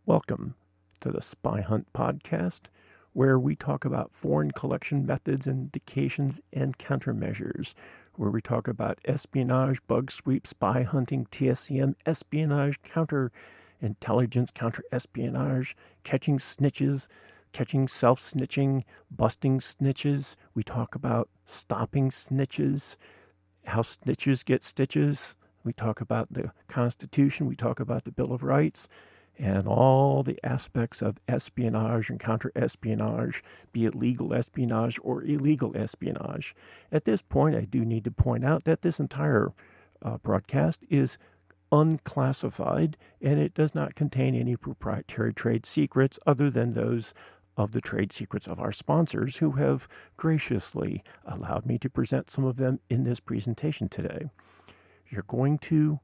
Welcome to the Spy Hunt podcast, where we talk about foreign collection methods, indications, and countermeasures, where we talk about espionage, bug sweep, spy hunting, TSCM, espionage, counterintelligence, counter-espionage, catching snitches, catching self-snitching, busting snitches. We talk about stopping snitches, how snitches get stitches. We talk about the Constitution. We talk about the Bill of Rights and all the aspects of espionage and counter-espionage, be it legal espionage or illegal espionage. At this point, I do need to point out that this entire broadcast is unclassified, and it does not contain any proprietary trade secrets other than those of the trade secrets of our sponsors, who have graciously allowed me to present some of them in this presentation today. You're going to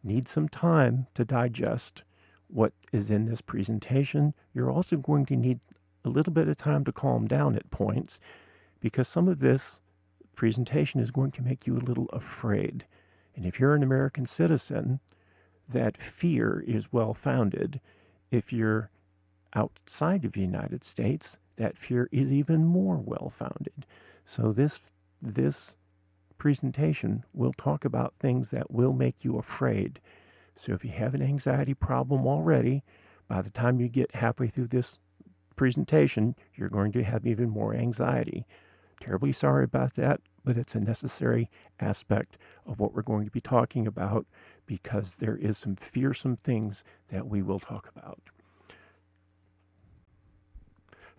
need some time to digest what is in this presentation. You're also going to need a little bit of time to calm down at points, because some of this presentation is going to make you a little afraid. And if you're an American citizen, that fear is well-founded. If you're outside of the United States, that fear is even more well-founded. So this presentation will talk about things that will make you afraid. So if you have an anxiety problem already, by the time you get halfway through this presentation, you're going to have even more anxiety. Terribly sorry about that, but it's a necessary aspect of what we're going to be talking about, because there is some fearsome things that we will talk about.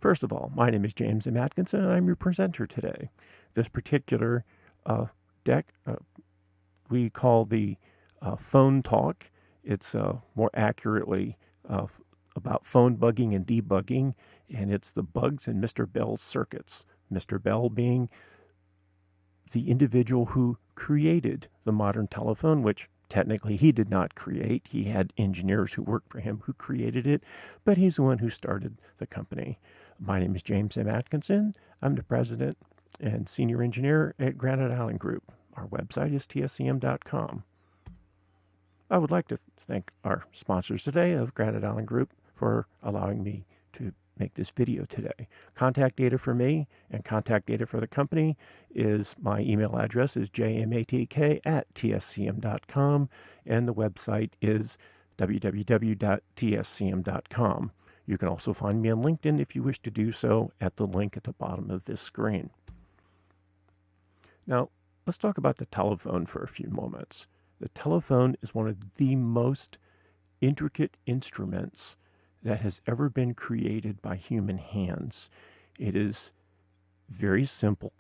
First of all, my name is James M. Atkinson, and I'm your presenter today. This particular deck we call the phone talk. It's more accurately about phone bugging and debugging, and it's the bugs in Mr. Bell's circuits. Mr. Bell being the individual who created the modern telephone, which technically he did not create. He had engineers who worked for him who created it, but he's the one who started the company. My name is James M. Atkinson. I'm the president and senior engineer at Granite Island Group. Our website is TSCM.com. I would like to thank our sponsors today of Granite Island Group for allowing me to make this video today. Contact data for me and contact data for the company is, my email address is jmatk@tscm.com, and the website is www.tscm.com. You can also find me on LinkedIn if you wish to do so at the link at the bottom of this screen. Now, let's talk about the telephone for a few moments. The telephone is one of the most intricate instruments that has ever been created by human hands. It is very simple.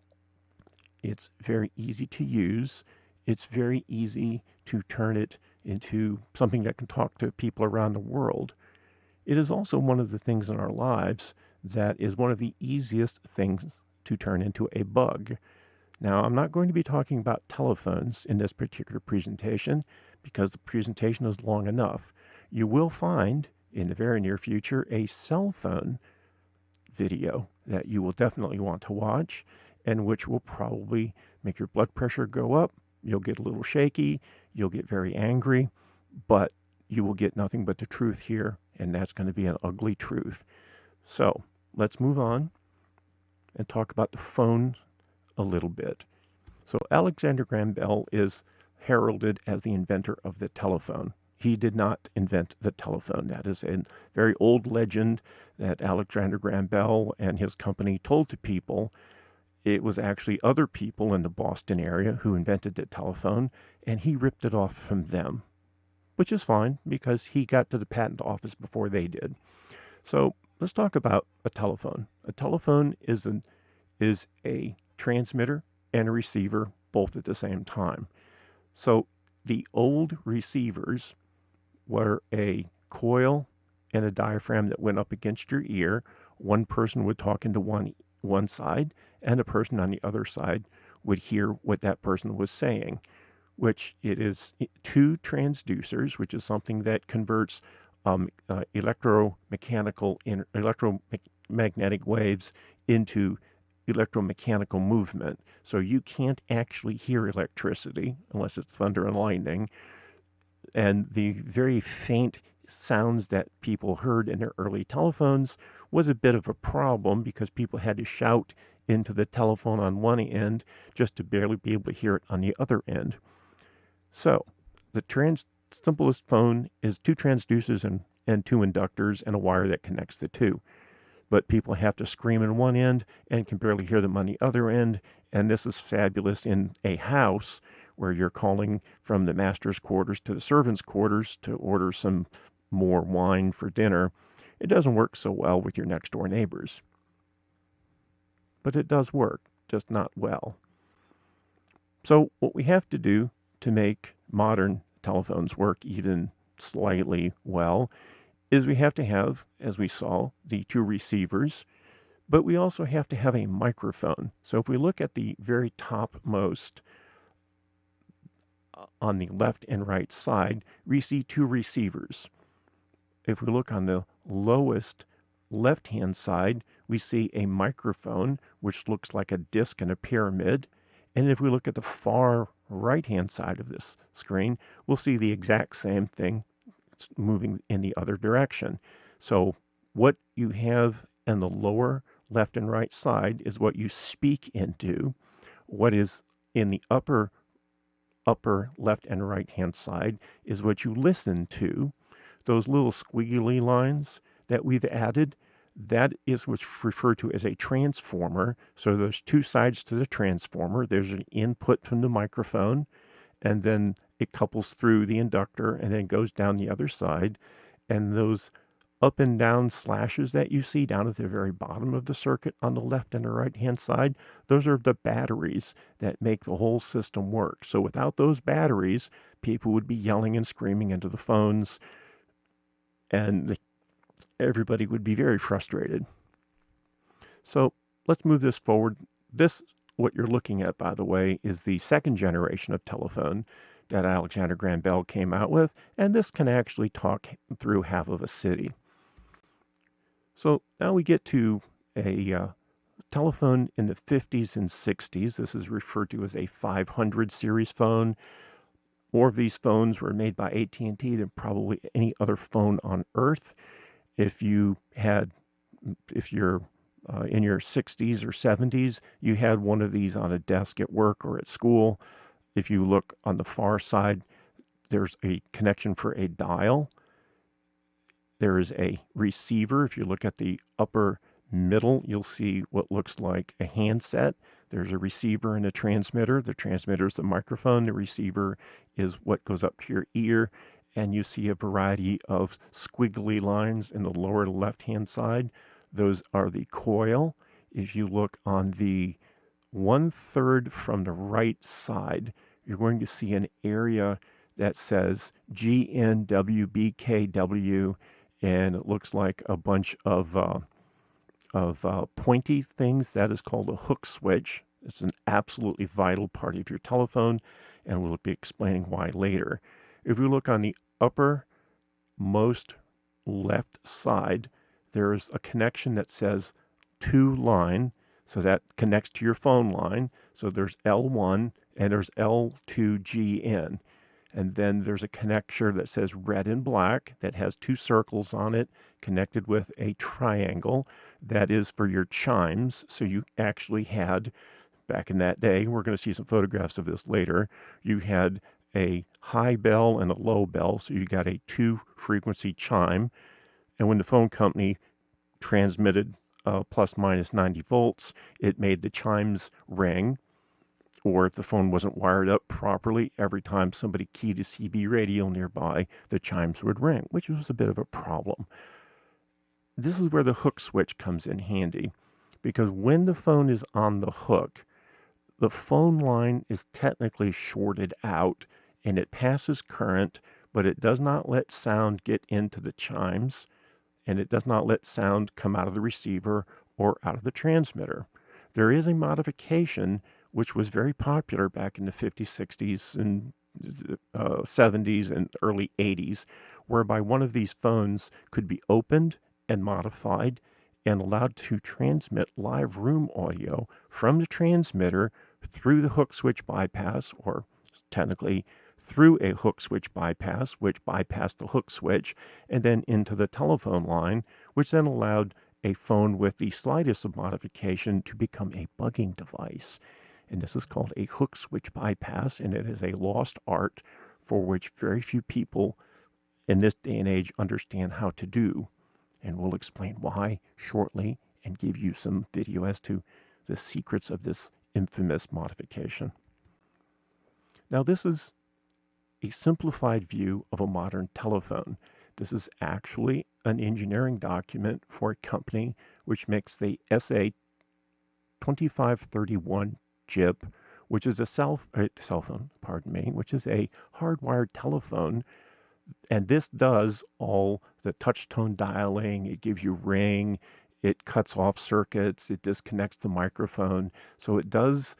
It's very easy to use. It's very easy to turn it into something that can talk to people around the world. It is also one of the things in our lives that is one of the easiest things to turn into a bug. Now, I'm not going to be talking about telephones in this particular presentation, because the presentation is long enough. You will find in the very near future a cell phone video that you will definitely want to watch, and which will probably make your blood pressure go up. You'll get a little shaky. You'll get very angry, but you will get nothing but the truth here, and that's going to be an ugly truth. So let's move on and talk about the phone a little bit. So Alexander Graham Bell is heralded as the inventor of the telephone. He did not invent the telephone. That is a very old legend that Alexander Graham Bell and his company told to people. It was actually other people in the Boston area who invented the telephone, and he ripped it off from them, which is fine because he got to the patent office before they did. So let's talk about a telephone. A telephone is a transmitter and a receiver both at the same time. So the old receivers were a coil and a diaphragm that went up against your ear. One person would talk into one side, and a person on the other side would hear what that person was saying, which it is two transducers, which is something that converts electromagnetic waves into electromechanical movement. So you can't actually hear electricity unless it's thunder and lightning. And the very faint sounds that people heard in their early telephones was a bit of a problem because people had to shout into the telephone on one end just to barely be able to hear it on the other end. So the simplest phone is 2 transducers and 2 inductors and a wire that connects the two. But people have to scream in one end and can barely hear them on the other end. And this is fabulous in a house where you're calling from the master's quarters to the servant's quarters to order some more wine for dinner. It doesn't work so well with your next door neighbors. But it does work, just not well. So what we have to do to make modern telephones work even slightly well is we have to have, as we saw, the 2 receivers, but we also have to have a microphone. So if we look at the very topmost on the left and right side, we see 2 receivers. If we look on the lowest left-hand side, we see a microphone, which looks like a disc in a pyramid. And if we look at the far right-hand side of this screen, we'll see the exact same thing moving in the other direction. So what you have in the lower left and right side is what you speak into. What is in the upper left and right hand side is what you listen to. Those little squiggly lines that we've added, that is what's referred to as a transformer. So there's 2 sides to the transformer. There's an input from the microphone, and then it couples through the inductor and then goes down the other side. And those up and down slashes that you see down at the very bottom of the circuit on the left and the right hand side, those are the batteries that make the whole system work. So without those batteries, people would be yelling and screaming into the phones, and everybody would be very frustrated. So let's move this forward. What you're looking at, by the way, is the 2nd generation of telephone that Alexander Graham Bell came out with, and this can actually talk through half of a city. So now we get to a telephone in the 50s and 60s. This is referred to as a 500 series phone. More of these phones were made by AT&T than probably any other phone on Earth. If you're in your 60s or 70s, you had one of these on a desk at work or at school. If you look on the far side, there's a connection for a dial. There is a receiver. If you look at the upper middle, you'll see what looks like a handset. There's a receiver and a transmitter. The transmitter is the microphone. The receiver is what goes up to your ear. And you see a variety of squiggly lines in the lower left-hand side. Those are the coil. If you look on the 1/3 from the right side, you're going to see an area that says GNWBKW, and it looks like a bunch of pointy things. That is called a hook switch. It's an absolutely vital part of your telephone, and we'll be explaining why later. If we look on the uppermost left side, there's a connection that says to line, so that connects to your phone line. So there's L1 and there's L2GN. And then there's a connector that says red and black that has 2 circles on it connected with a triangle. That is for your chimes. So you actually had, back in that day, we're going to see some photographs of this later, you had a high bell and a low bell. So you got a 2-frequency chime. And when the phone company transmitted plus minus 90 volts, it made the chimes ring. Or if the phone wasn't wired up properly, every time somebody keyed a CB radio nearby, the chimes would ring, which was a bit of a problem. This is where the hook switch comes in handy, because when the phone is on the hook, the phone line is technically shorted out, and it passes current, but it does not let sound get into the chimes, and it does not let sound come out of the receiver or out of the transmitter. There is a modification which was very popular back in the 50s, 60s, and 70s, and early 80s, whereby one of these phones could be opened and modified and allowed to transmit live room audio from the transmitter through the hook switch bypass, or technically through a hook switch bypass, which bypassed the hook switch, and then into the telephone line, which then allowed a phone with the slightest of modification to become a bugging device. And this is called a hook switch bypass, and it is a lost art for which very few people in this day and age understand how to do. And we'll explain why shortly and give you some video as to the secrets of this infamous modification. Now, this is a simplified view of a modern telephone. This is actually an engineering document for a company which makes the SA2531 chip, which is a cell phone, which is a hardwired telephone. And this does all the touch tone dialing. It gives you ring. It cuts off circuits. It disconnects the microphone. So it does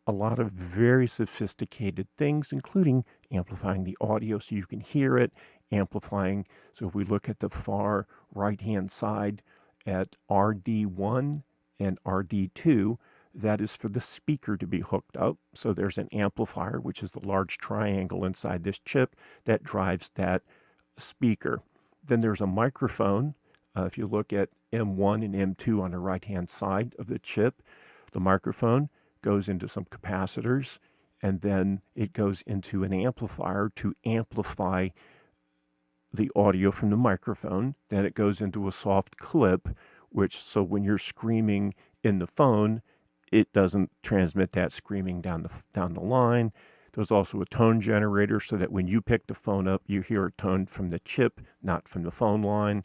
a lot of very sophisticated things, including amplifying the audio so you can hear it, amplifying. So if we look at the far right-hand side at RD1 and RD2, that is for the speaker to be hooked up. So there's an amplifier, which is the large triangle inside this chip that drives that speaker. Then there's a microphone. If you look at M1 and M2 on the right-hand side of the chip, the microphone goes into some capacitors, and then it goes into an amplifier to amplify the audio from the microphone. Then it goes into a soft clip, so when you're screaming in the phone, it doesn't transmit that screaming down the line. There's also a tone generator so that when you pick the phone up, you hear a tone from the chip, not from the phone line.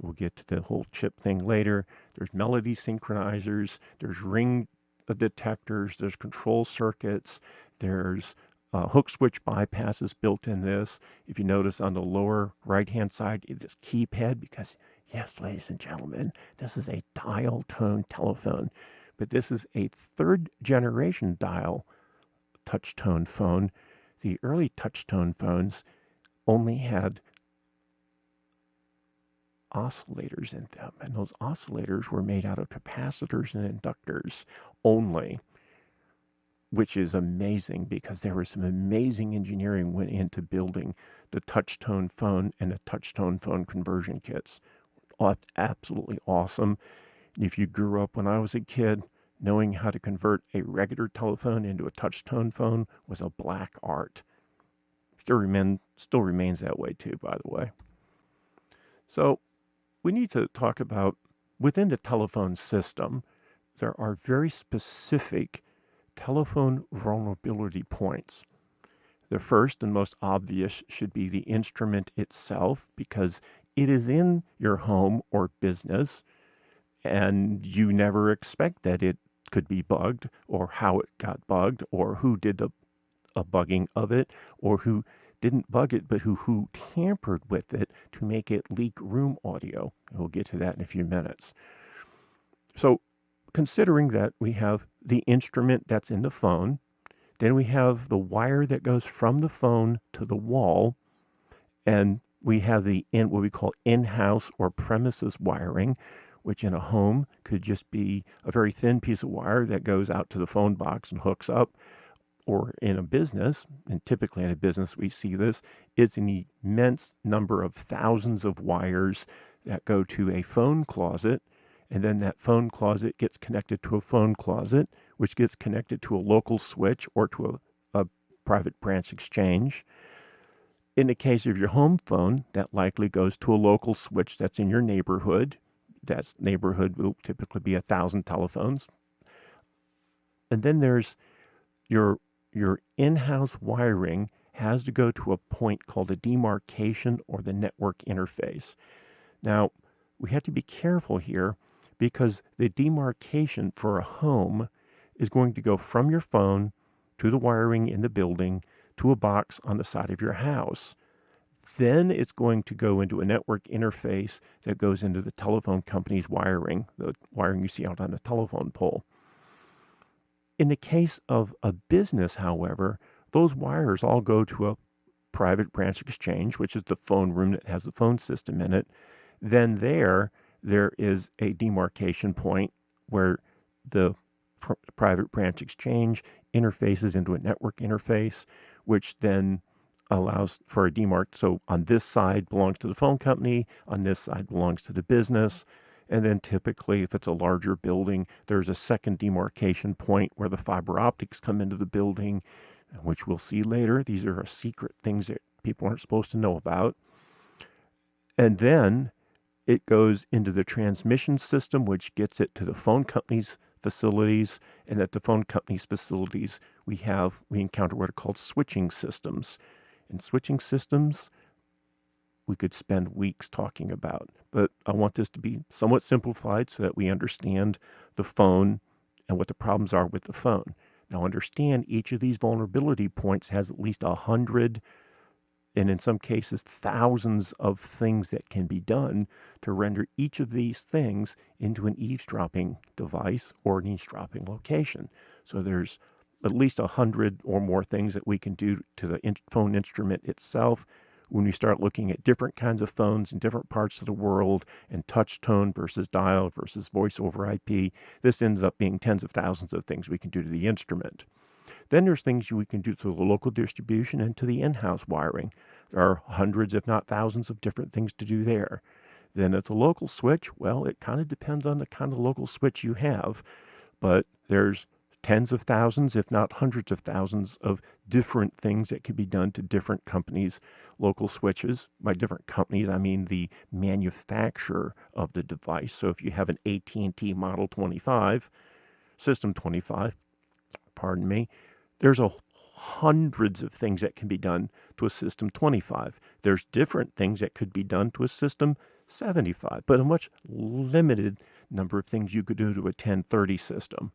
We'll get to the whole chip thing later. There's melody synchronizers. There's ring detectors. There's control circuits. There's hook switch bypasses built in this. If you notice on the lower right-hand side, this keypad, because yes, ladies and gentlemen, this is a dial tone telephone. But this is a third generation dial touch tone phone. The early touch tone phones only had oscillators in them, and those oscillators were made out of capacitors and inductors only, which is amazing because there was some amazing engineering went into building the touch tone phone and the touch tone phone conversion kits. Absolutely awesome. If you grew up when I was a kid, knowing how to convert a regular telephone into a touch-tone phone was a black art. Still remains that way too, by the way. So we need to talk about, within the telephone system, there are very specific telephone vulnerability points. The first and most obvious should be the instrument itself, because it is in your home or business, and you never expect that it could be bugged, or how it got bugged, or who did the bugging of it, or who didn't bug it, but who tampered with it to make it leak room audio. We'll get to that in a few minutes. So considering that we have the instrument that's in the phone, then we have the wire that goes from the phone to the wall, and we have what we call in-house or premises wiring, which in a home could just be a very thin piece of wire that goes out to the phone box and hooks up. Or in a business, and typically in a business we see this, is an immense number of thousands of wires that go to a phone closet, and then that phone closet gets connected to a phone closet, which gets connected to a local switch or to a private branch exchange. In the case of your home phone, that likely goes to a local switch that's in your neighborhood. That neighborhood will typically be 1,000 telephones. And then there's your in-house wiring has to go to a point called a demarcation or the network interface. Now, we have to be careful here because the demarcation for a home is going to go from your phone to the wiring in the building to a box on the side of your house. Then it's going to go into a network interface that goes into the telephone company's wiring, the wiring you see out on the telephone pole. In the case of a business, however, those wires all go to a private branch exchange, which is the phone room that has the phone system in it. Then there is a demarcation point where the private branch exchange interfaces into a network interface, which then allows for a demarc. So on this side belongs to the phone company, on this side belongs to the business. And then typically, if it's a larger building, there's a second demarcation point where the fiber optics come into the building, which we'll see later. These are secret things that people aren't supposed to know about. And then it goes into the transmission system, which gets it to the phone company's facilities. And at the phone company's facilities, we encounter what are called switching systems. And switching systems, we could spend weeks talking about. But I want this to be somewhat simplified so that we understand the phone and what the problems are with the phone. Now understand each of these vulnerability points has at least 100, and in some cases thousands of things that can be done to render each of these things into an eavesdropping device or an eavesdropping location. So there's at least 100 or more things that we can do to the phone instrument itself. When we start looking at different kinds of phones in different parts of the world and touch tone versus dial versus voice over IP, this ends up being tens of thousands of things we can do to the instrument. Then there's things we can do to the local distribution and to the in-house wiring. There are hundreds, if not thousands, of different things to do there. Then at the local switch, well, it kind of depends on the kind of local switch you have, but there's tens of thousands, if not hundreds of thousands, of different things that could be done to different companies' local switches. By different companies, I mean the manufacturer of the device. So if you have an AT&T Model 25, System 25, pardon me, there's hundreds of things that can be done to a System 25. There's different things that could be done to a System 75, but a much limited number of things you could do to a 1030 system.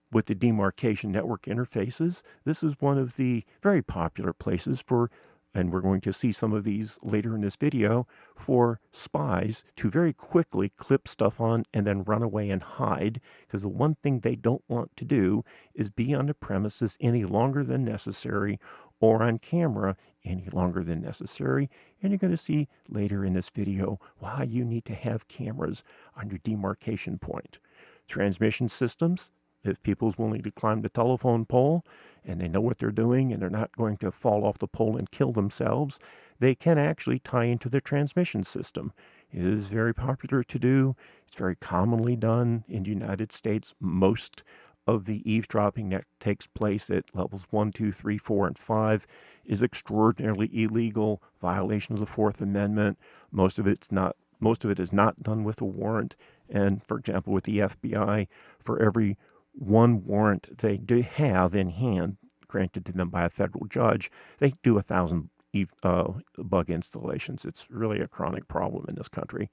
With the demarcation network interfaces, this is one of the very popular places for, and we're going to see some of these later in this video, for spies to very quickly clip stuff on and then run away and hide, because the one thing they don't want to do is be on the premises any longer than necessary or on camera any longer than necessary. And you're going to see later in this video why you need to have cameras on your demarcation point. Transmission systems, if people's willing to climb the telephone pole and they know what they're doing and they're not going to fall off the pole and kill themselves, they can actually tie into the transmission system. It is very popular to do. It's very commonly done in the United States. Most of the eavesdropping that takes place at levels 1, 2, 3, 4, and 5 is extraordinarily illegal, violation of the Fourth Amendment. Most of it is not done with a warrant. And for example, with the FBI, for every one warrant they do have in hand, granted to them by a federal judge, they do 1,000 bug installations. It's really a chronic problem in this country.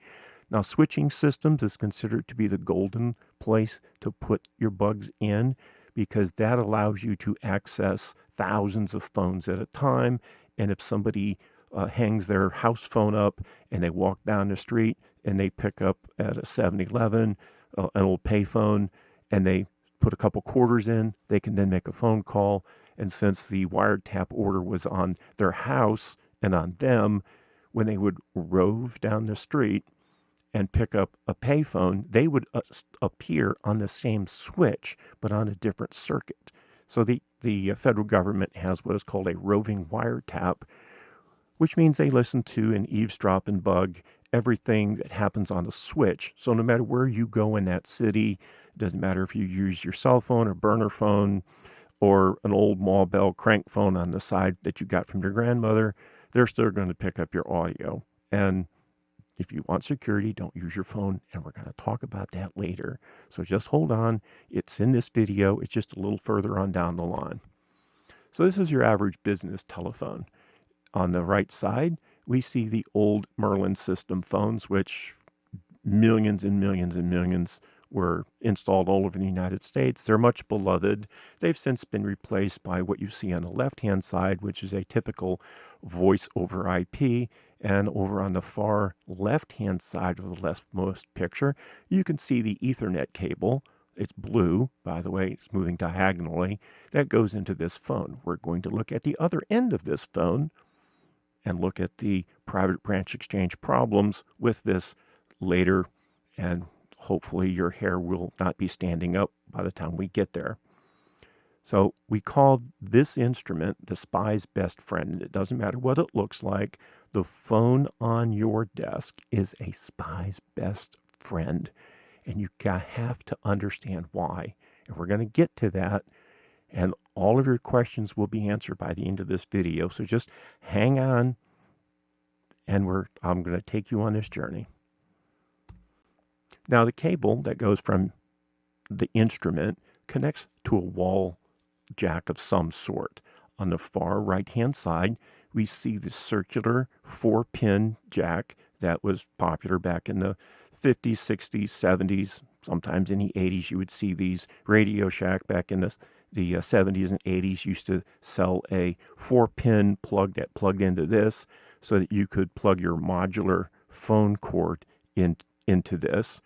Now, switching systems is considered to be the golden place to put your bugs in, because that allows you to access thousands of phones at a time. And if somebody hangs their house phone up and they walk down the street and they pick up at a 7-Eleven, an old payphone, and they put a couple quarters in, they can then make a phone call. And since the wiretap order was on their house and on them, when they would rove down the street and pick up a payphone, they would appear on the same switch, but on a different circuit. So the federal government has what is called a roving wiretap, which means they listen to and eavesdrop and bug everything that happens on the switch. So no matter where you go in that city, it doesn't matter if you use your cell phone or burner phone or an old Mall Bell crank phone on the side that you got from your grandmother, they're still going to pick up your audio. And if you want security, don't use your phone, and we're going to talk about that later. So just hold on. It's in this video. It's just a little further on down the line. So this is your average business telephone. On the right side, we see the old Merlin system phones, which millions and millions and millions were installed all over the United States. They're much beloved. They've since been replaced by what you see on the left-hand side, which is a typical voice over IP. And over on the far left-hand side of the leftmost picture, you can see the Ethernet cable. It's blue, by the way, it's moving diagonally. That goes into this phone. We're going to look at the other end of this phone and look at the private branch exchange problems with this later, and hopefully your hair will not be standing up by the time we get there. So we call this instrument the spy's best friend. And it doesn't matter what it looks like. The phone on your desk is a spy's best friend. And you have to understand why. And we're going to get to that. And all of your questions will be answered by the end of this video. So just hang on. And I'm going to take you on this journey. Now the cable that goes from the instrument connects to a wall jack of some sort. On the far right-hand side, we see the circular 4-pin jack that was popular back in the 50s, 60s, 70s. Sometimes in the 80s, you would see these. Radio Shack back in the 70s and 80s used to sell a 4-pin plug that plugged into this so that you could plug your modular phone cord into this.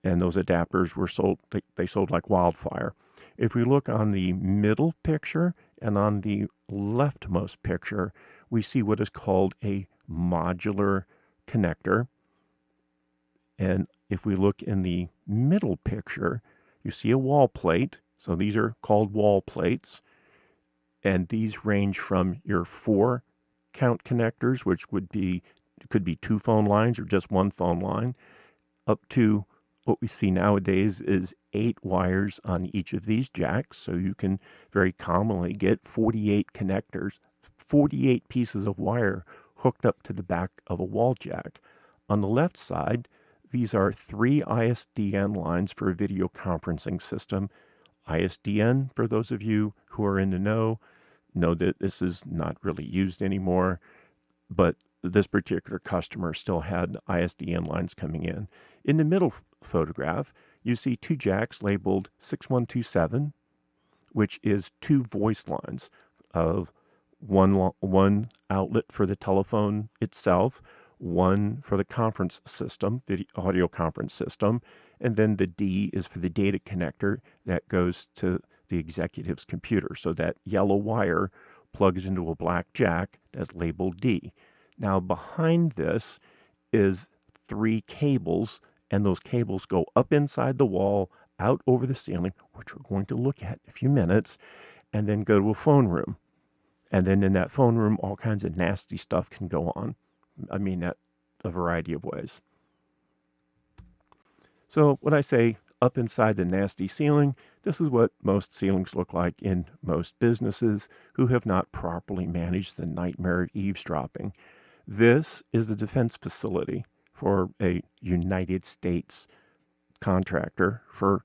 And those adapters were sold, they sold like wildfire. If we look on the middle picture and on the leftmost picture, we see what is called a modular connector. And if we look in the middle picture, you see a wall plate. So these are called wall plates. And these range from your 4 count connectors, which could be 2 phone lines or just 1 phone line, up to what we see nowadays is 8 wires on each of these jacks. So you can very commonly get 48 connectors, 48 pieces of wire hooked up to the back of a wall jack. On the left side, these are 3 ISDN lines for a video conferencing system. ISDN, for those of you who are in the know that this is not really used anymore, but this particular customer still had ISDN lines coming in. In the middle photograph, you see 2 jacks labeled 6127, which is 2 voice lines of one outlet for the telephone itself, one for the conference system, the audio conference system, and then the D is for the data connector that goes to the executive's computer. So that yellow wire plugs into a black jack that's labeled D. Now behind this is 3 cables, and those cables go up inside the wall, out over the ceiling, which we're going to look at in a few minutes, and then go to a phone room. And then in that phone room, all kinds of nasty stuff can go on. I mean, that a variety of ways. So when I say up inside the nasty ceiling, this is what most ceilings look like in most businesses who have not properly managed the nightmare of eavesdropping. This is the defense facility for a United States contractor for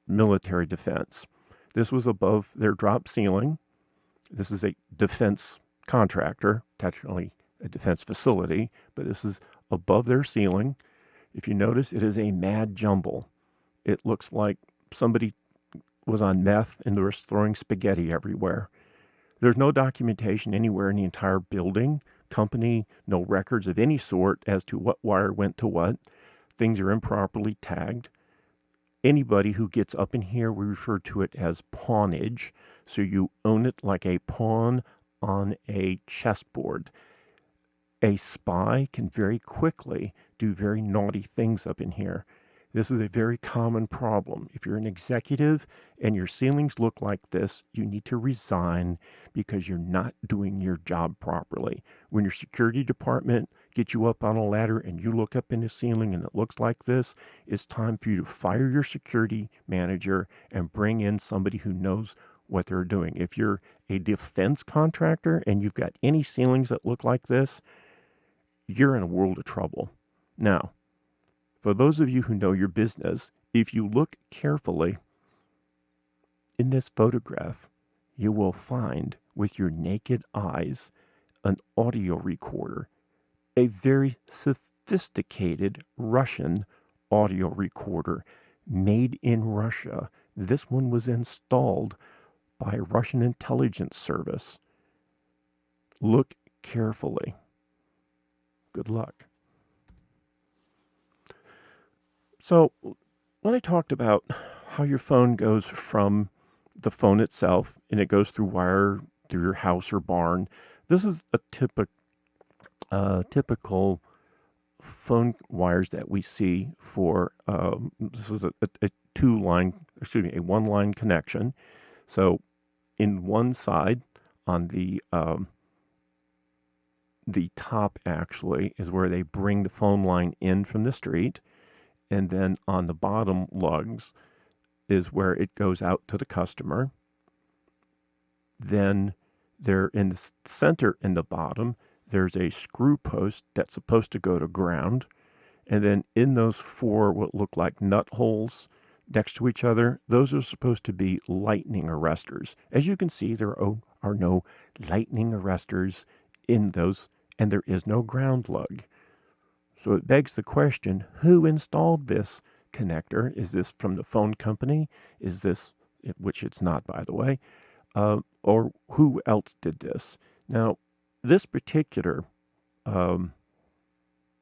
military defense. This was above their drop ceiling. This is a defense contractor, technically a defense facility, but this is above their ceiling. If you notice, it is a mad jumble. It looks like somebody was on meth and they were throwing spaghetti everywhere. There's no documentation anywhere in the entire building, company, no records of any sort as to what wire went to what. Things are improperly tagged. Anybody who gets up in here, we refer to it as pawnage. So you own it like a pawn on a chessboard. A spy can very quickly do very naughty things up in here. This is a very common problem. If you're an executive and your ceilings look like this, you need to resign because you're not doing your job properly. When your security department gets you up on a ladder and you look up in the ceiling and it looks like this, it's time for you to fire your security manager and bring in somebody who knows what they're doing. If you're a defense contractor and you've got any ceilings that look like this, you're in a world of trouble. Now, for those of you who know your business, if you look carefully in this photograph, you will find with your naked eyes an audio recorder, a very sophisticated Russian audio recorder made in Russia. This one was installed by a Russian intelligence service. Look carefully. Good luck. So when I talked about how your phone goes from the phone itself and it goes through wire through your house or barn, this is a typical phone wires that we see for, this is a one-line connection. So in one side, on the top actually, is where they bring the phone line in from the street. And then on the bottom lugs is where it goes out to the customer. Then there in the center in the bottom, there's a screw post that's supposed to go to ground. And then in those four what look like nut holes next to each other, those are supposed to be lightning arresters. As you can see, there are no lightning arresters in those, and there is no ground lug. So it begs the question, who installed this connector? Is this from the phone company? Is this, which it's not, by the way, or who else did this? Now, this particular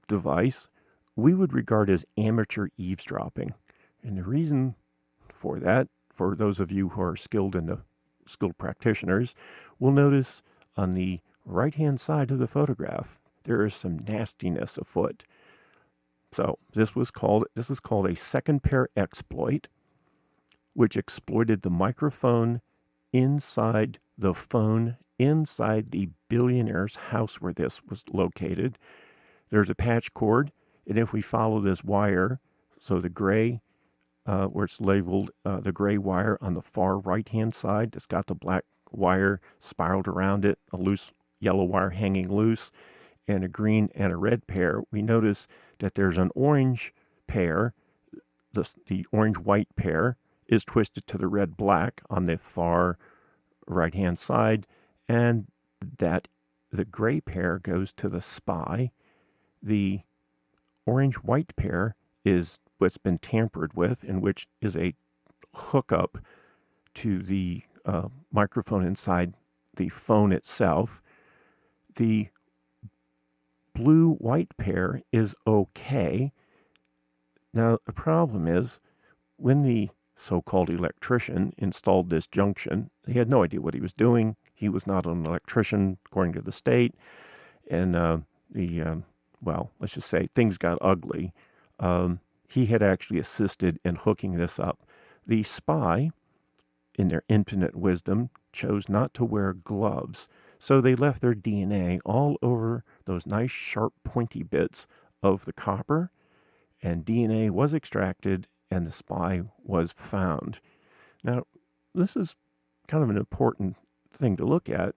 device we would regard as amateur eavesdropping. And the reason for that, for those of you who are skilled practitioners, will notice on the right-hand side of the photograph, there is some nastiness afoot. So this is called a second pair exploit, which exploited the microphone inside the phone, inside the billionaire's house where this was located. There's a patch cord, and if we follow this wire, so the gray, where it's labeled the gray wire on the far right-hand side that's got the black wire spiraled around it, a loose yellow wire hanging loose, and a green and a red pair, we notice that there's an orange pair. The orange-white pair is twisted to the red-black on the far right-hand side, and that the gray pair goes to the spy. The orange-white pair is what's been tampered with, and which is a hookup to the microphone inside the phone itself. The blue-white pair is okay. Now, the problem is, when the so-called electrician installed this junction, he had no idea what he was doing. He was not an electrician, according to the state. And well, let's just say things got ugly. He had actually assisted in hooking this up. The spy, in their infinite wisdom, chose not to wear gloves. So they left their DNA all over those nice, sharp, pointy bits of the copper, and DNA was extracted, and the spy was found. Now, this is kind of an important thing to look at.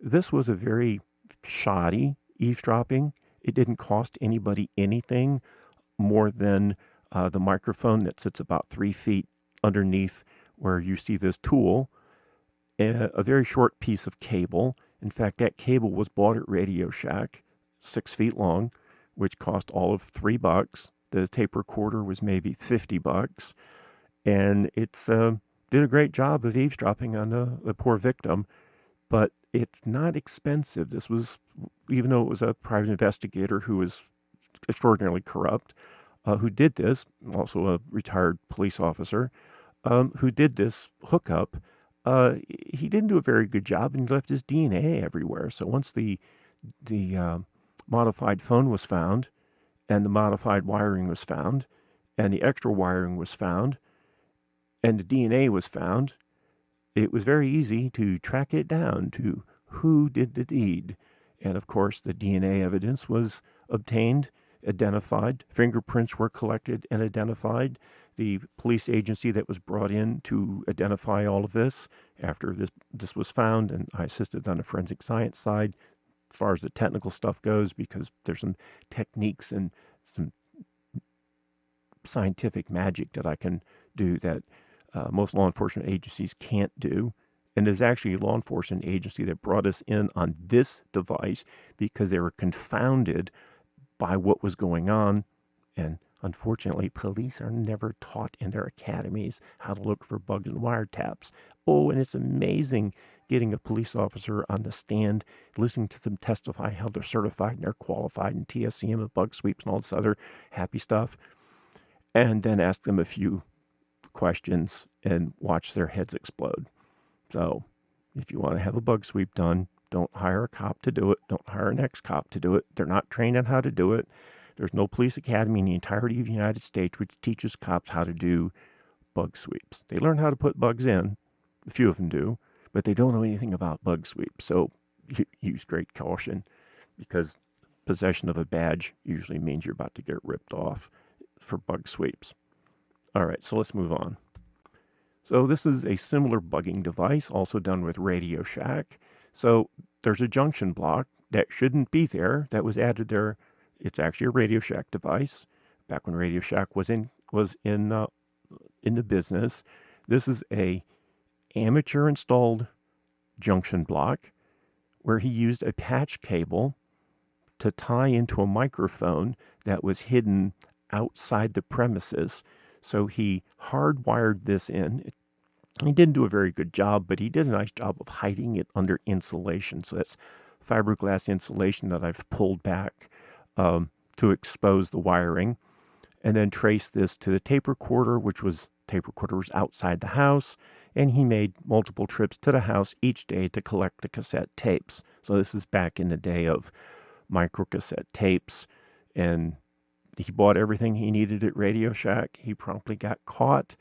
This was a very shoddy eavesdropping. It didn't cost anybody anything more than the microphone that sits about 3 feet underneath where you see this tool, a very short piece of cable. In fact, that cable was bought at Radio Shack, 6 feet long, which cost all of $3. The tape recorder was maybe $50, and it's did a great job of eavesdropping on the poor victim, but it's not expensive. This was, even though it was a private investigator who was extraordinarily corrupt, who did this, also a retired police officer, who did this hookup. He didn't do a very good job, and he left his DNA everywhere. So once the modified phone was found, and the modified wiring was found, and the extra wiring was found, and the DNA was found, it was very easy to track it down to who did the deed. And of course, the DNA evidence was obtained, identified, fingerprints were collected and identified. The police agency that was brought in to identify all of this after this was found, and I assisted on the forensic science side as far as the technical stuff goes, because there's some techniques and some scientific magic that I can do that most law enforcement agencies can't do. And there's actually a law enforcement agency that brought us in on this device because they were confounded by what was going on. And unfortunately, police are never taught in their academies how to look for bugs and wiretaps. Oh, and it's amazing getting a police officer on the stand, listening to them testify how they're certified and they're qualified in TSCM and bug sweeps and all this other happy stuff, and then ask them a few questions and watch their heads explode. So if you want to have a bug sweep done, don't hire a cop to do it. Don't hire an ex-cop to do it. They're not trained on how to do it. There's no police academy in the entirety of the United States which teaches cops how to do bug sweeps. They learn how to put bugs in. A few of them do. but they don't know anything about bug sweep. So use great caution, because possession of a badge usually means you're about to get ripped off for bug sweeps. All right, so let's move on. So this is a similar bugging device, also done with Radio Shack. So there's a junction block that shouldn't be there, that was added there. It's actually a Radio Shack device. Back when Radio Shack was in the business, this is a amateur installed junction block where he used a patch cable to tie into a microphone that was hidden outside the premises. So he hardwired this in. He didn't do a very good job, but he did a nice job of hiding it under insulation. So that's fiberglass insulation that I've pulled back to expose the wiring, and then traced this to the tape recorder, tape recorder was outside the house, and he made multiple trips to the house each day to collect the cassette tapes. So this is back in the day of microcassette tapes, and he bought everything he needed at Radio Shack. He promptly got caught,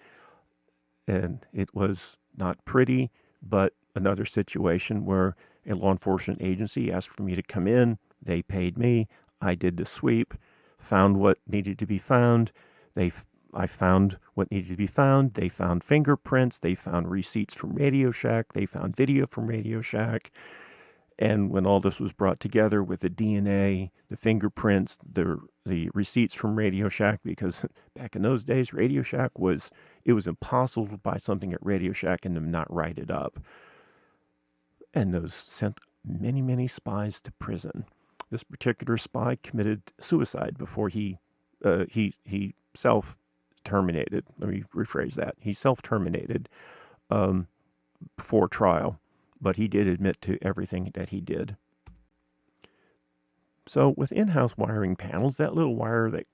and it was not pretty, but another situation where a law enforcement agency asked for me to come in. They paid me. I did the sweep, found what needed to be found. I found what needed to be found. They found fingerprints. They found receipts from Radio Shack. They found video from Radio Shack. And when all this was brought together with the DNA, the fingerprints, the receipts from Radio Shack, because back in those days, Radio Shack it was impossible to buy something at Radio Shack and them not write it up. And those sent many, many spies to prison. This particular spy committed suicide before he self-terminated. Let me rephrase that. He self-terminated before trial, but he did admit to everything that he did. So with in-house wiring panels, that little wire that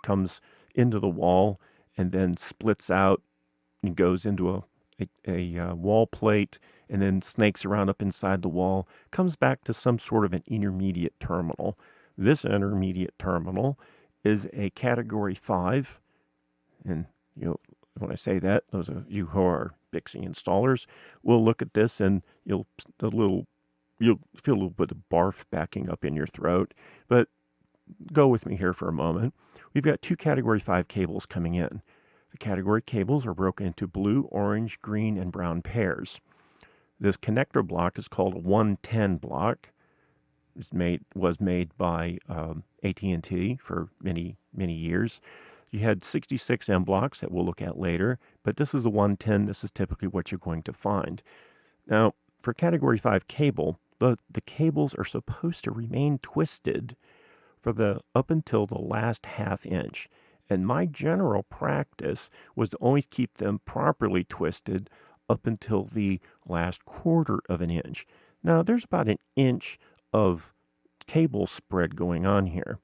comes into the wall and then splits out and goes into a wall plate and then snakes around up inside the wall, comes back to some sort of an intermediate terminal. This intermediate terminal is a Category 5, and when I say that, those of you who are Bixby installers will look at this and you'll feel a little bit of barf backing up in your throat. But go with me here for a moment. We've got two Category 5 cables coming in. The category cables are broken into blue, orange, green, and brown pairs. This connector block is called a 110 block. It was made by AT&T for many, many years. You had 66M blocks that we'll look at later, but this is a 110. This is typically what you're going to find. Now, for Category 5 cable, the cables are supposed to remain twisted up until the last half inch. And my general practice was to always keep them properly twisted up until the last quarter of an inch. Now, there's about an inch of cable spread going on here.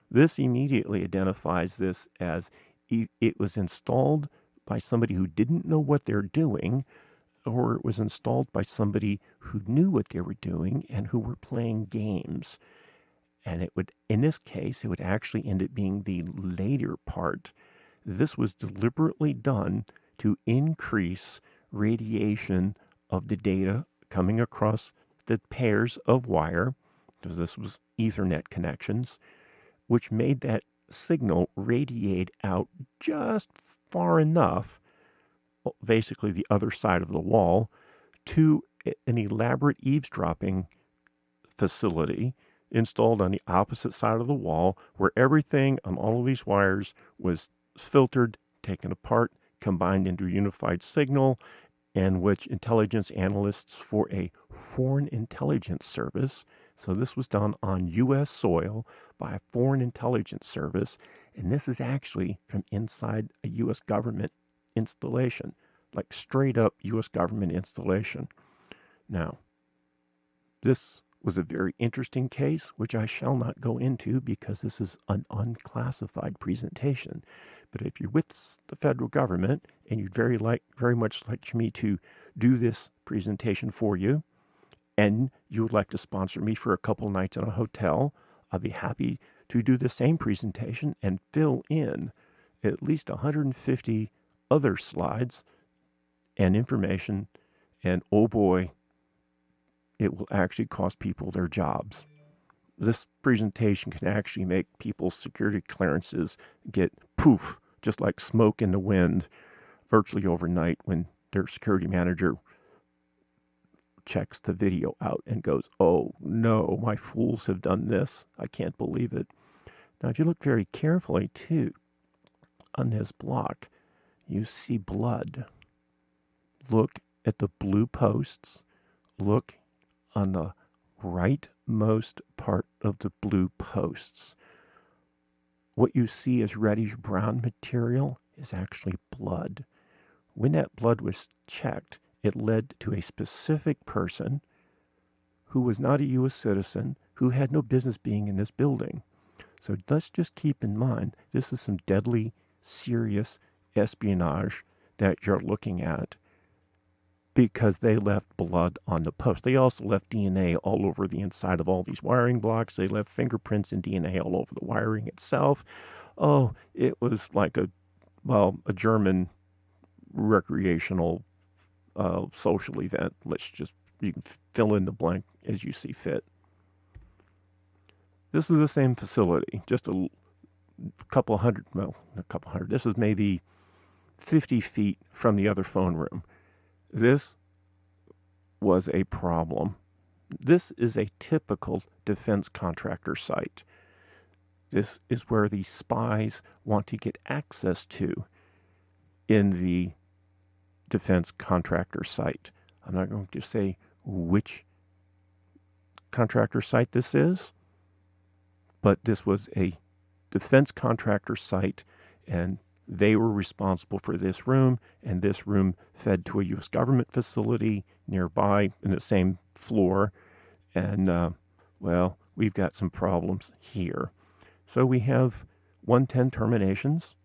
This immediately identifies this as it was installed by somebody who didn't know what they're doing, or it was installed by somebody who knew what they were doing and who were playing games. And in this case, it would actually end up being the later part. This was deliberately done to increase radiation of the data coming across the pairs of wire, because this was Ethernet connections, which made that signal radiate out just far enough, basically the other side of the wall, to an elaborate eavesdropping facility installed on the opposite side of the wall, where everything on all of these wires was filtered, taken apart, combined into a unified signal, and which intelligence analysts for a foreign intelligence service, so this was done on U.S. soil by a foreign intelligence service, and this is actually from inside a U.S. government installation, like straight up U.S. government installation. Now, this was a very interesting case, which I shall not go into because this is an unclassified presentation. But if you're with the federal government and you'd very much like me to do this presentation for you, and you would like to sponsor me for a couple nights in a hotel, I'll be happy to do the same presentation and fill in at least 150 other slides and information And oh boy, it will actually cost people their jobs. This presentation can actually make people's security clearances get poof, just like smoke in the wind, virtually overnight when their security manager checks the video out and goes, oh no, my fools have done this. I can't believe it. Now, if you look very carefully, too, on this block, you see blood. Look at the blue posts. Look on the rightmost part of the blue posts. What you see as reddish brown material is actually blood. When that blood was checked, it led to a specific person who was not a U.S. citizen, who had no business being in this building. So let's just keep in mind, this is some deadly, serious espionage that you're looking at, because they left blood on the post. They also left DNA all over the inside of all these wiring blocks. They left fingerprints and DNA all over the wiring itself. Oh, it was like a German recreational social event. You can fill in the blank as you see fit. This is the same facility, just a couple hundred, this is maybe 50 feet from the other phone room. This was a problem. This is a typical defense contractor site. This is where the spies want to get access to in the defense contractor site. I'm not going to say which contractor site this is, but this was a defense contractor site, and they were responsible for this room, and this room fed to a U.S. government facility nearby in the same floor. And, we've got some problems here. So we have 110 terminations.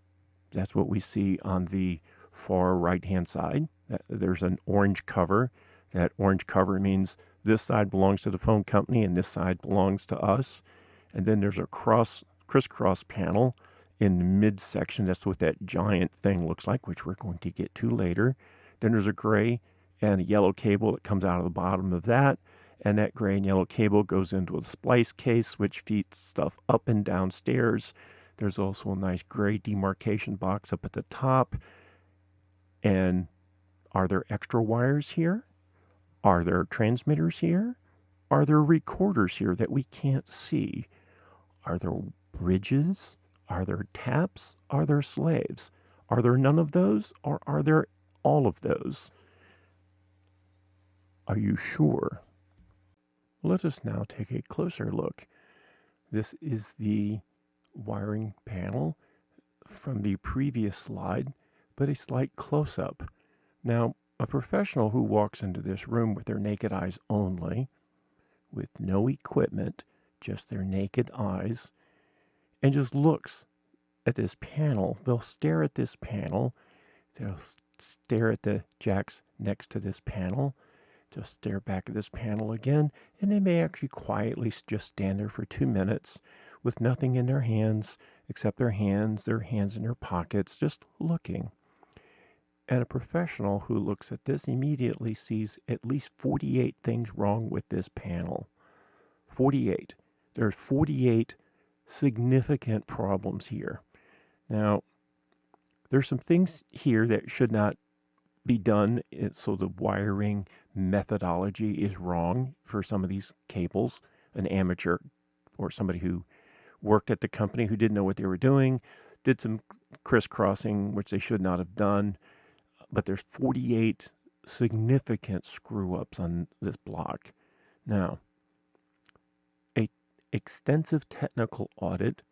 That's what we see on the far right-hand side. There's an orange cover. That orange cover means this side belongs to the phone company and this side belongs to us. And then there's a crisscross panel in the midsection. That's what that giant thing looks like, which we're going to get to later. Then there's a gray and a yellow cable that comes out of the bottom of that. And that gray and yellow cable goes into a splice case, which feeds stuff up and down stairs. There's also a nice gray demarcation box up at the top. And are there extra wires here? Are there transmitters here? Are there recorders here that we can't see? Are there bridges? Are there taps? Are there slaves? Are there none of those, or are there all of those? Are you sure? Let us now take a closer look. This is the wiring panel from the previous slide, but a slight close-up. Now, a professional who walks into this room with their naked eyes only, with no equipment, just their naked eyes, and just looks at this panel. They'll stare at this panel. They'll stare at the jacks next to this panel. They'll stare back at this panel again, and they may actually quietly just stand there for 2 minutes with nothing in their hands except their hands in their pockets, just looking. And a professional who looks at this immediately sees at least 48 things wrong with this panel. 48. There's 48 significant problems here. Now, there's some things here that should not be done, so the wiring methodology is wrong for some of these cables. An amateur or somebody who worked at the company who didn't know what they were doing did some crisscrossing, which they should not have done. But there's 48 significant screw-ups on this block. Now, an extensive technical audit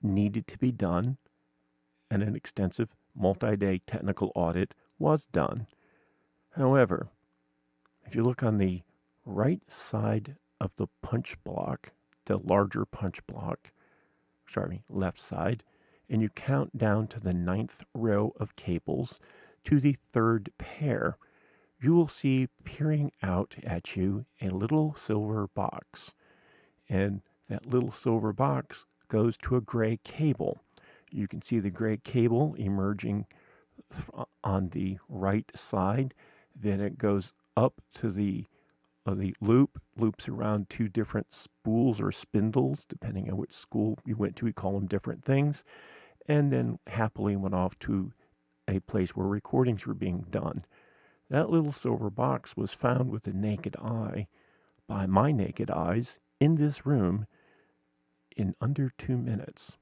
needed to be done, and an extensive multi-day technical audit was done. However, if you look on the right side of the punch block, the larger punch block, left side, and you count down to the 9th row of cables to the 3rd pair, you will see peering out at you a little silver box. And that little silver box goes to a gray cable. You can see the gray cable emerging on the right side. Then it goes up to the loops around two different spools or spindles, depending on which school you went to. We call them different things. And then happily went off to a place where recordings were being done. That little silver box was found with the naked eye, by my naked eyes, in this room in under 2 minutes.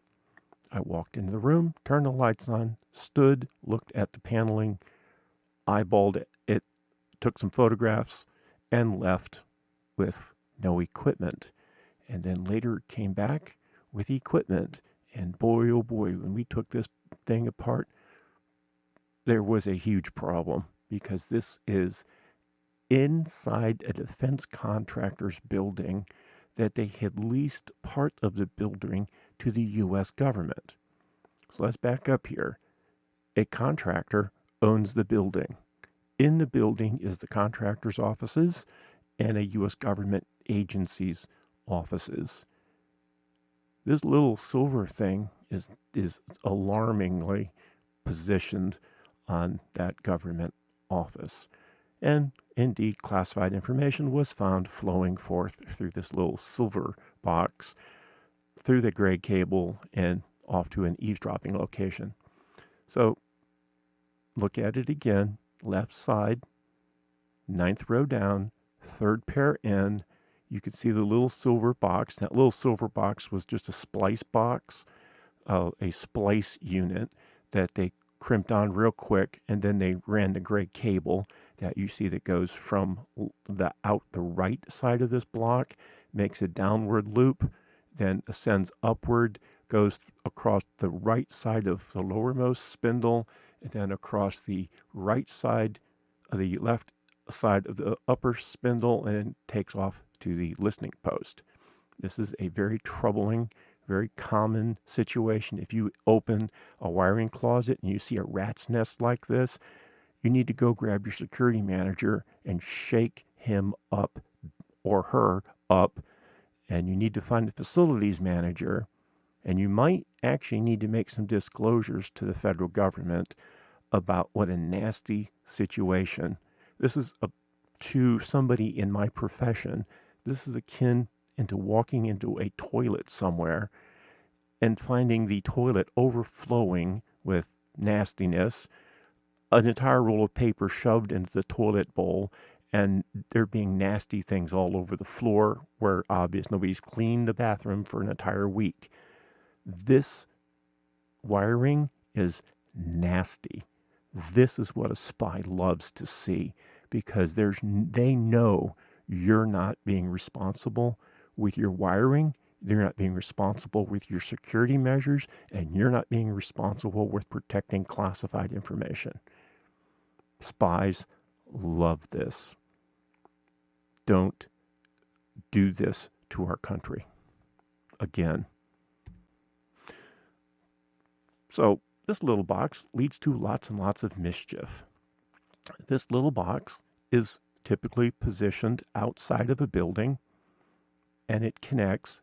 I walked into the room, turned the lights on, stood, looked at the paneling, eyeballed it, took some photographs, and left with no equipment. And then later came back with equipment. And boy, oh boy, when we took this thing apart, there was a huge problem, because this is inside a defense contractor's building that they had leased part of the building to the U.S. government. So let's back up here. A contractor owns the building. In the building is the contractor's offices and a U.S. government agency's offices. This little silver thing is alarmingly positioned on that government office. And indeed, classified information was found flowing forth through this little silver box, through the gray cable, and off to an eavesdropping location. So look at it again, left side, 9th row down, 3rd pair in. You can see the little silver box. That little silver box was just a splice box, a splice unit that they crimped on real quick, and then they ran the gray cable that you see that goes from the right side of this block, makes a downward loop, then ascends upward, goes across the right side of the lowermost spindle, and then across the right side of the left side of the upper spindle, and takes off to the listening post. This is a very troubling, very common situation. If you open a wiring closet and you see a rat's nest like this, you need to go grab your security manager and shake him up or her up, and you need to find the facilities manager, and you might actually need to make some disclosures to the federal government about what a nasty situation. This is to somebody in my profession, this is akin into walking into a toilet somewhere and finding the toilet overflowing with nastiness, an entire roll of paper shoved into the toilet bowl, and there being nasty things all over the floor where obvious nobody's cleaned the bathroom for an entire week. This wiring is nasty. This is what a spy loves to see, because they know you're not being responsible with your wiring, you're not being responsible with your security measures, and you're not being responsible with protecting classified information. Spies love this. Don't do this to our country again. So this little box leads to lots and lots of mischief. This little box is typically positioned outside of a building, and it connects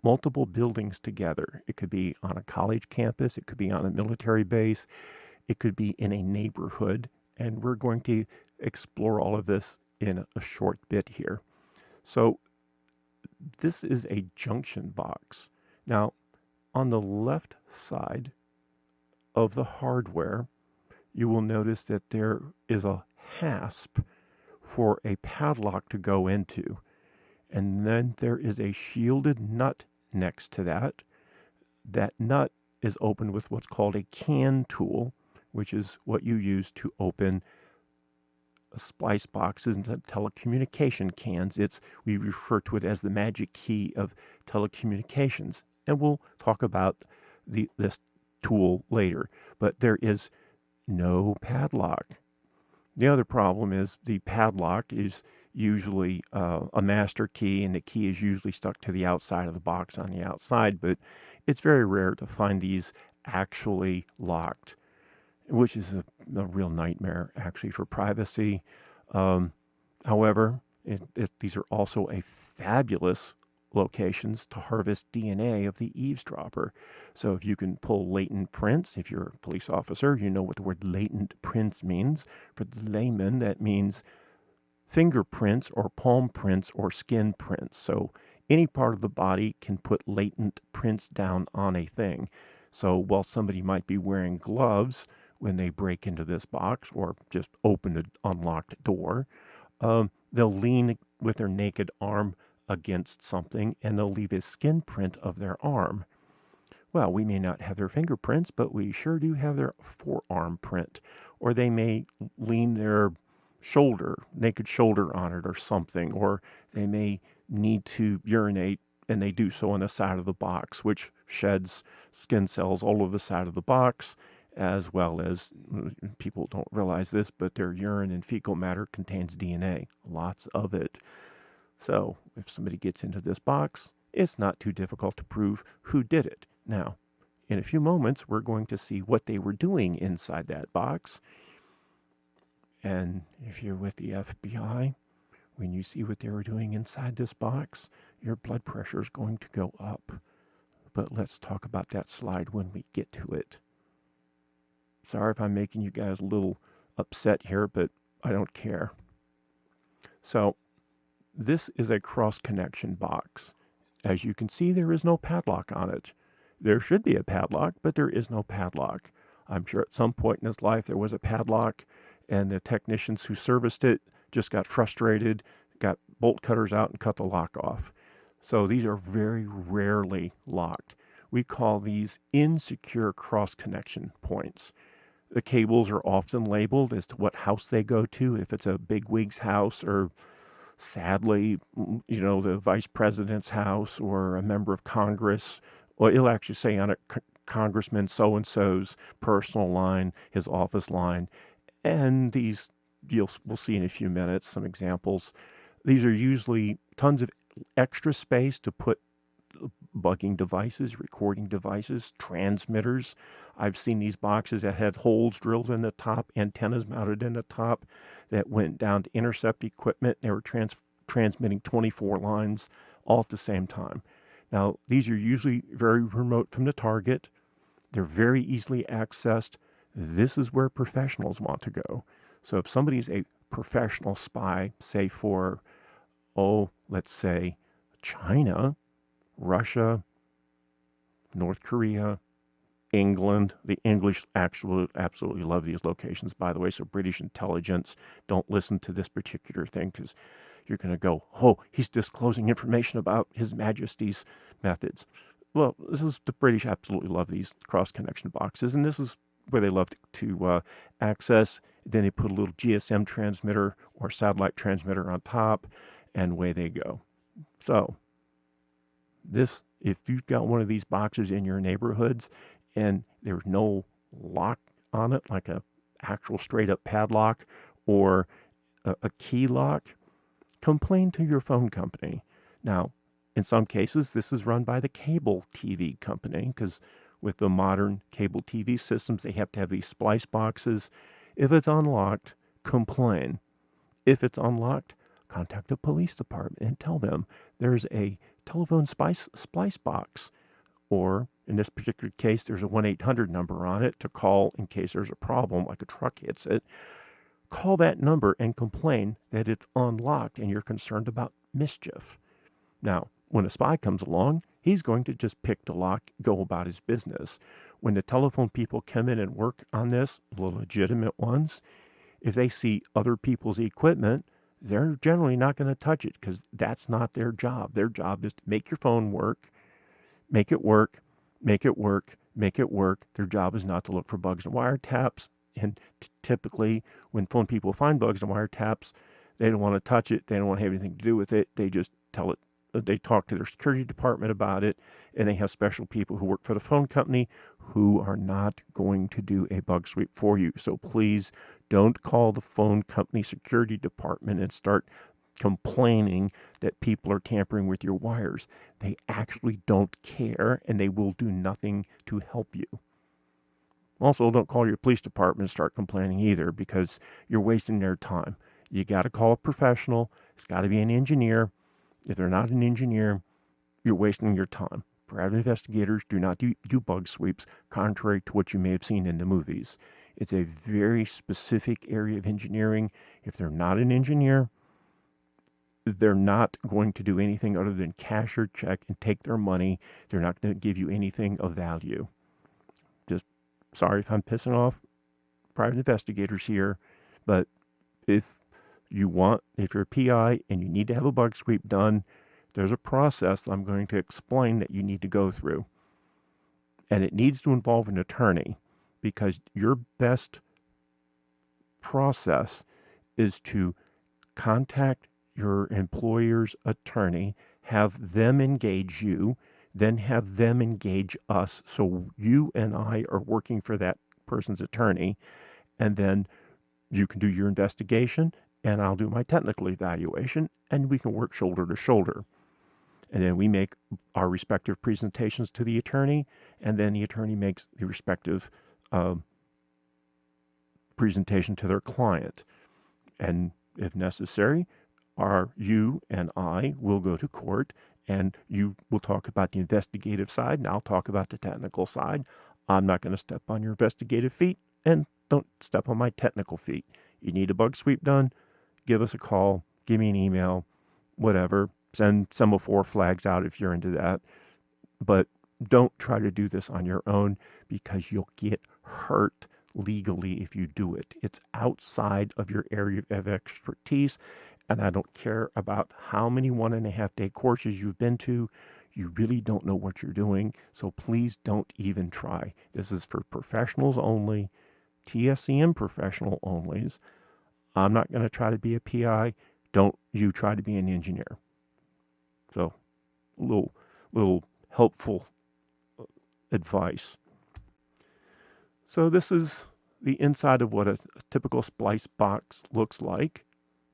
multiple buildings together. It could be on a college campus, it could be on a military base, it could be in a neighborhood, and we're going to explore all of this in a short bit here. So this is a junction box. Now, on the left side of the hardware, you will notice that there is a hasp for a padlock to go into. And then there is a shielded nut next to that. That nut is opened with what's called a can tool, which is what you use to open splice boxes and telecommunication cans. We refer to it as the magic key of telecommunications. And we'll talk about this tool later. But there is no padlock. The other problem is the padlock is usually a master key, and the key is usually stuck to the outside of the box on the outside, but it's very rare to find these actually locked, which is a real nightmare actually for privacy. However, these are also a fabulous locations to harvest DNA of the eavesdropper. So if you can pull latent prints, if you're a police officer, you know what the word latent prints means. For the layman, that means fingerprints or palm prints or skin prints. So any part of the body can put latent prints down on a thing. So while somebody might be wearing gloves when they break into this box or just open an unlocked door, they'll lean with their naked arm against something and they'll leave a skin print of their arm. Well, we may not have their fingerprints, but we sure do have their forearm print. Or they may lean their naked shoulder on it or something. Or they may need to urinate and they do so on the side of the box, which sheds skin cells all over the side of the box, as well as, people don't realize this, but their urine and fecal matter contains DNA, lots of it. So if somebody gets into this box, it's not too difficult to prove who did it. Now, in a few moments, we're going to see what they were doing inside that box. And if you're with the FBI, when you see what they were doing inside this box, your blood pressure is going to go up. But let's talk about that slide when we get to it. Sorry if I'm making you guys a little upset here, but I don't care. So, this is a cross-connection box. As you can see, there is no padlock on it. There should be a padlock, but there is no padlock. I'm sure at some point in his life there was a padlock, and the technicians who serviced it just got frustrated, got bolt cutters out and cut the lock off. So these are very rarely locked. We call these insecure cross-connection points. The cables are often labeled as to what house they go to, if it's a bigwig's house or, sadly, the vice president's house or a member of Congress. Or it'll actually say on it, Congressman so-and-so's personal line, his office line. And these, we'll see in a few minutes, some examples. These are usually tons of extra space to put bugging devices, recording devices, transmitters. I've seen these boxes that had holes drilled in the top, antennas mounted in the top that went down to intercept equipment. They were transmitting 24 lines all at the same time. Now, these are usually very remote from the target. They're very easily accessed. This is where professionals want to go. So if somebody's a professional spy, say for, let's say China, Russia, North Korea, England. The English absolutely love these locations, by the way. So British intelligence, don't listen to this particular thing because you're going to go, he's disclosing information about His Majesty's methods. Well, the British absolutely love these cross-connection boxes, and this is where they love to access. Then they put a little GSM transmitter or satellite transmitter on top, and away they go. So if you've got one of these boxes in your neighborhoods and there's no lock on it, like a actual straight up padlock or a key lock, complain to your phone company. Now, in some cases, this is run by the cable TV company because with the modern cable TV systems, they have to have these splice boxes. If it's unlocked, complain. If it's unlocked, contact the police department and tell them there's a telephone splice box, or in this particular case, there's a 1-800 number on it to call in case there's a problem, like a truck hits it. Call that number and complain that it's unlocked and you're concerned about mischief. Now, when a spy comes along, he's going to just pick the lock, go about his business. When the telephone people come in and work on this, the legitimate ones, if they see other people's equipment, they're generally not going to touch it because that's not their job. Their job is to make your phone work, make it work, make it work, make it work. Their job is not to look for bugs and wiretaps. And typically, when phone people find bugs and wiretaps, they don't want to touch it. They don't want to have anything to do with it. They just tell it. They talk to their security department about it, and they have special people who work for the phone company who are not going to do a bug sweep for you. So please don't call the phone company security department and start complaining that people are tampering with your wires. They actually don't care, and they will do nothing to help you. Also, don't call your police department and start complaining either because you're wasting their time. You got to call a professional. It's got to be an engineer. If they're not an engineer, you're wasting your time. Private investigators do not do bug sweeps, contrary to what you may have seen in the movies. It's a very specific area of engineering. If they're not an engineer, they're not going to do anything other than cash your check and take their money. They're not going to give you anything of value. Just sorry if I'm pissing off private investigators here, but if you're a PI and you need to have a bug sweep done, there's a process I'm going to explain that you need to go through. And it needs to involve an attorney, because your best process is to contact your employer's attorney, have them engage you, then have them engage us. So you and I are working for that person's attorney, and then you can do your investigation and I'll do my technical evaluation, and we can work shoulder to shoulder. And then we make our respective presentations to the attorney, and then the attorney makes the respective presentation to their client. And if necessary, you and I will go to court, and you will talk about the investigative side, and I'll talk about the technical side. I'm not going to step on your investigative feet, and don't step on my technical feet. You need a bug sweep done, give us a call, give me an email, whatever. Send semaphore flags out if you're into that. But don't try to do this on your own, because you'll get hurt legally if you do it. It's outside of your area of expertise, and I don't care about how many 1.5-day courses you've been to. You really don't know what you're doing, so please don't even try. This is for professionals only, TSCM professional onlys. I'm not going to try to be a PI. Don't you try to be an engineer. So, little helpful advice. So this is the inside of what a typical splice box looks like.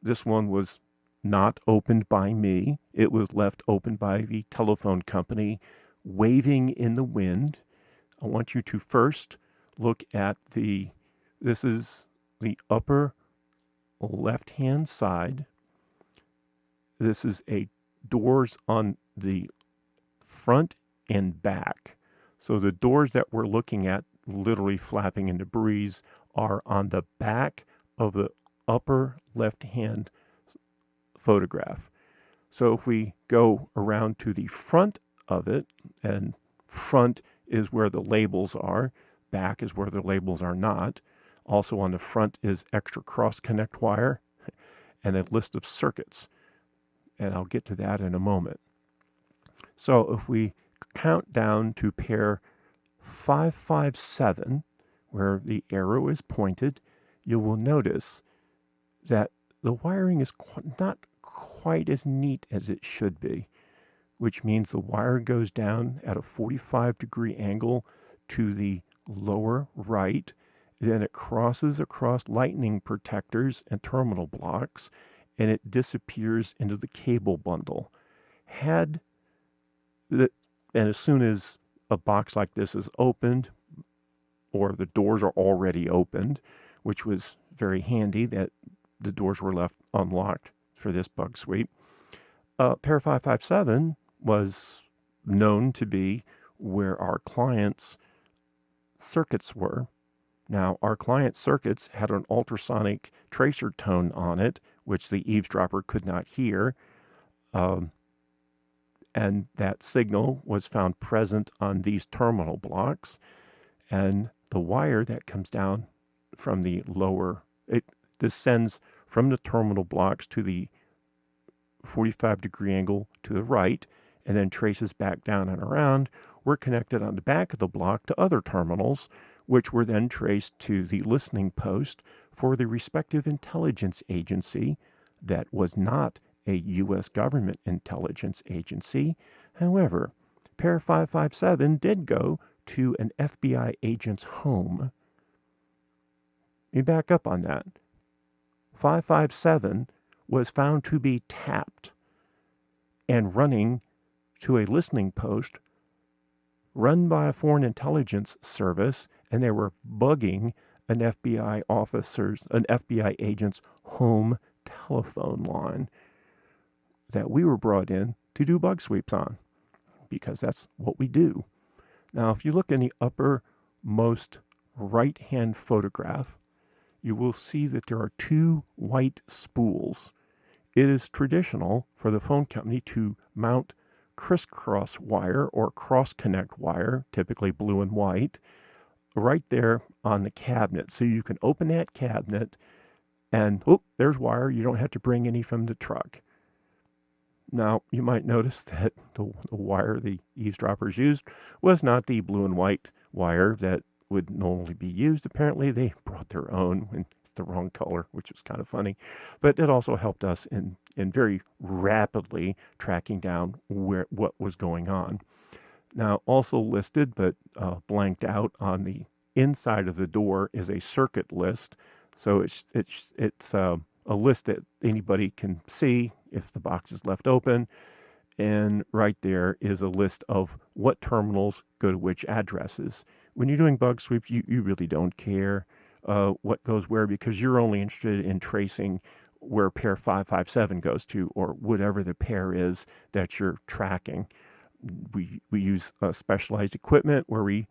This one was not opened by me. It was left open by the telephone company, waving in the wind. I want you to first look at this is the upper left-hand side. This is doors on the front and back. So the doors that we're looking at, literally flapping in the breeze, are on the back of the upper left-hand photograph. So if we go around to the front of it, and front is where the labels are, back is where the labels are not. Also on the front is extra cross-connect wire and a list of circuits. And I'll get to that in a moment. So if we count down to pair 557, where the arrow is pointed, you will notice that the wiring is not quite as neat as it should be, which means the wire goes down at a 45-degree angle to the lower right. Then it crosses across lightning protectors and terminal blocks, and it disappears into the cable bundle. And as soon as a box like this is opened, or the doors are already opened, which was very handy that the doors were left unlocked for this bug sweep, pair 557 was known to be where our client's circuits were. Now, our client circuits had an ultrasonic tracer tone on it, which the eavesdropper could not hear. And that signal was found present on these terminal blocks. And the wire that comes down from the lower, it descends from the terminal blocks to the 45-degree angle to the right, and then traces back down and around, were connected on the back of the block to other terminals, which were then traced to the listening post for the respective intelligence agency that was not a U.S. government intelligence agency. However, pair 557 did go to an FBI agent's home. Let me back up on that. 557 was found to be tapped and running to a listening post run by a foreign intelligence service, and they were bugging an FBI agent's home telephone line that we were brought in to do bug sweeps on, because that's what we do. Now, if you look in the uppermost right-hand photograph, you will see that there are two white spools, it is traditional for the phone company to mount crisscross wire or cross-connect wire, typically blue and white, right there on the cabinet. So you can open that cabinet and, there's wire. You don't have to bring any from the truck. Now, you might notice that the wire the eavesdroppers used was not the blue and white wire that would normally be used. Apparently, they brought their own, and it's the wrong color, which is kind of funny. But it also helped us in very rapidly tracking down what was going on. Now, also listed but blanked out on the inside of the door is a circuit list. So it's a list that anybody can see if the box is left open. And right there is a list of what terminals go to which addresses. When you're doing bug sweeps, you really don't care what goes where, because you're only interested in tracing where pair 557 goes to, or whatever the pair is that you're tracking. We use specialized equipment where we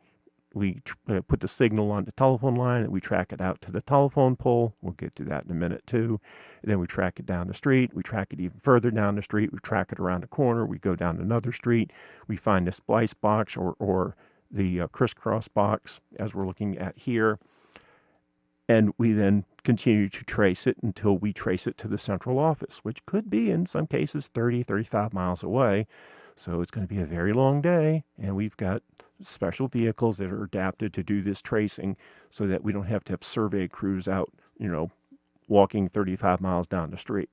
put the signal on the telephone line and we track it out to the telephone pole. We'll get to that in a minute too. And then we track it down the street. We track it even further down the street. We track it around the corner. We go down another street. We find the splice box or the crisscross box, as we're looking at here. And we then continue to trace it until we trace it to the central office, which could be in some cases 30, 35 miles away. So it's going to be a very long day, and we've got special vehicles that are adapted to do this tracing so that we don't have to have survey crews out, walking 35 miles down the street.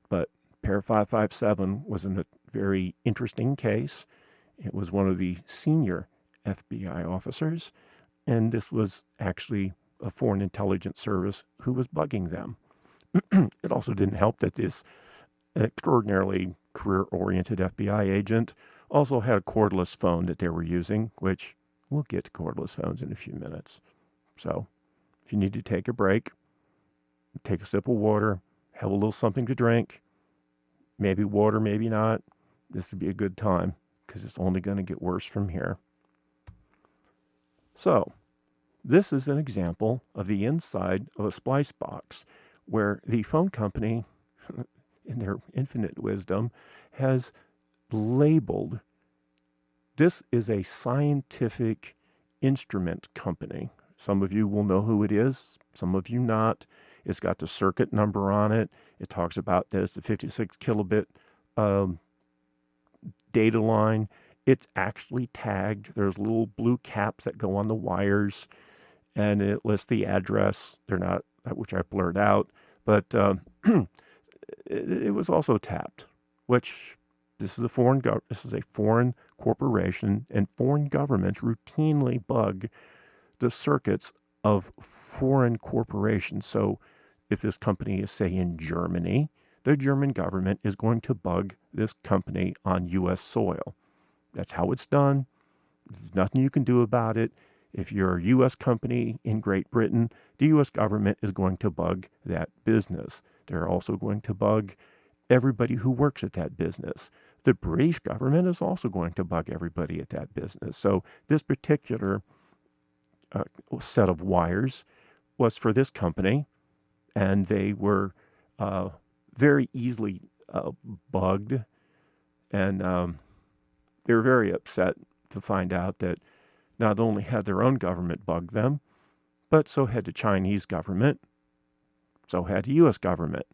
But pair 557 was a very interesting case. It was one of the senior FBI officers, and this was actually a foreign intelligence service who was bugging them. It also didn't help that this extraordinarily career-oriented FBI agent also had a cordless phone that they were using, which we'll get to cordless phones in a few minutes. So if you need to take a break, take a sip of water, have a little something to drink, maybe water, maybe not, this would be a good time, because it's only going to get worse from here. So this is an example of the inside of a splice box where the phone company, in their infinite wisdom, has labeled, this is a scientific instrument company. Some of you will know who it is, some of you not. It's got the circuit number on it. It talks about that it's a 56 kilobit data line. It's actually tagged. There's little blue caps that go on the wires, and it lists the address. They're not, which I blurred out, but it was also tapped, which this is a foreign corporation, and foreign governments routinely bug the circuits of foreign corporations. So if this company is, say, in Germany, the German government is going to bug this company on U.S. soil. That's how it's done. There's nothing you can do about it. If you're a U.S. company in Great Britain, the U.S. government is going to bug that business. They're also going to bug everybody who works at that business. The British government is also going to bug everybody at that business. So this particular set of wires was for this company, and they were very easily bugged, and they were very upset to find out that not only had their own government bug them, but so had the Chinese government, so had the U.S. government,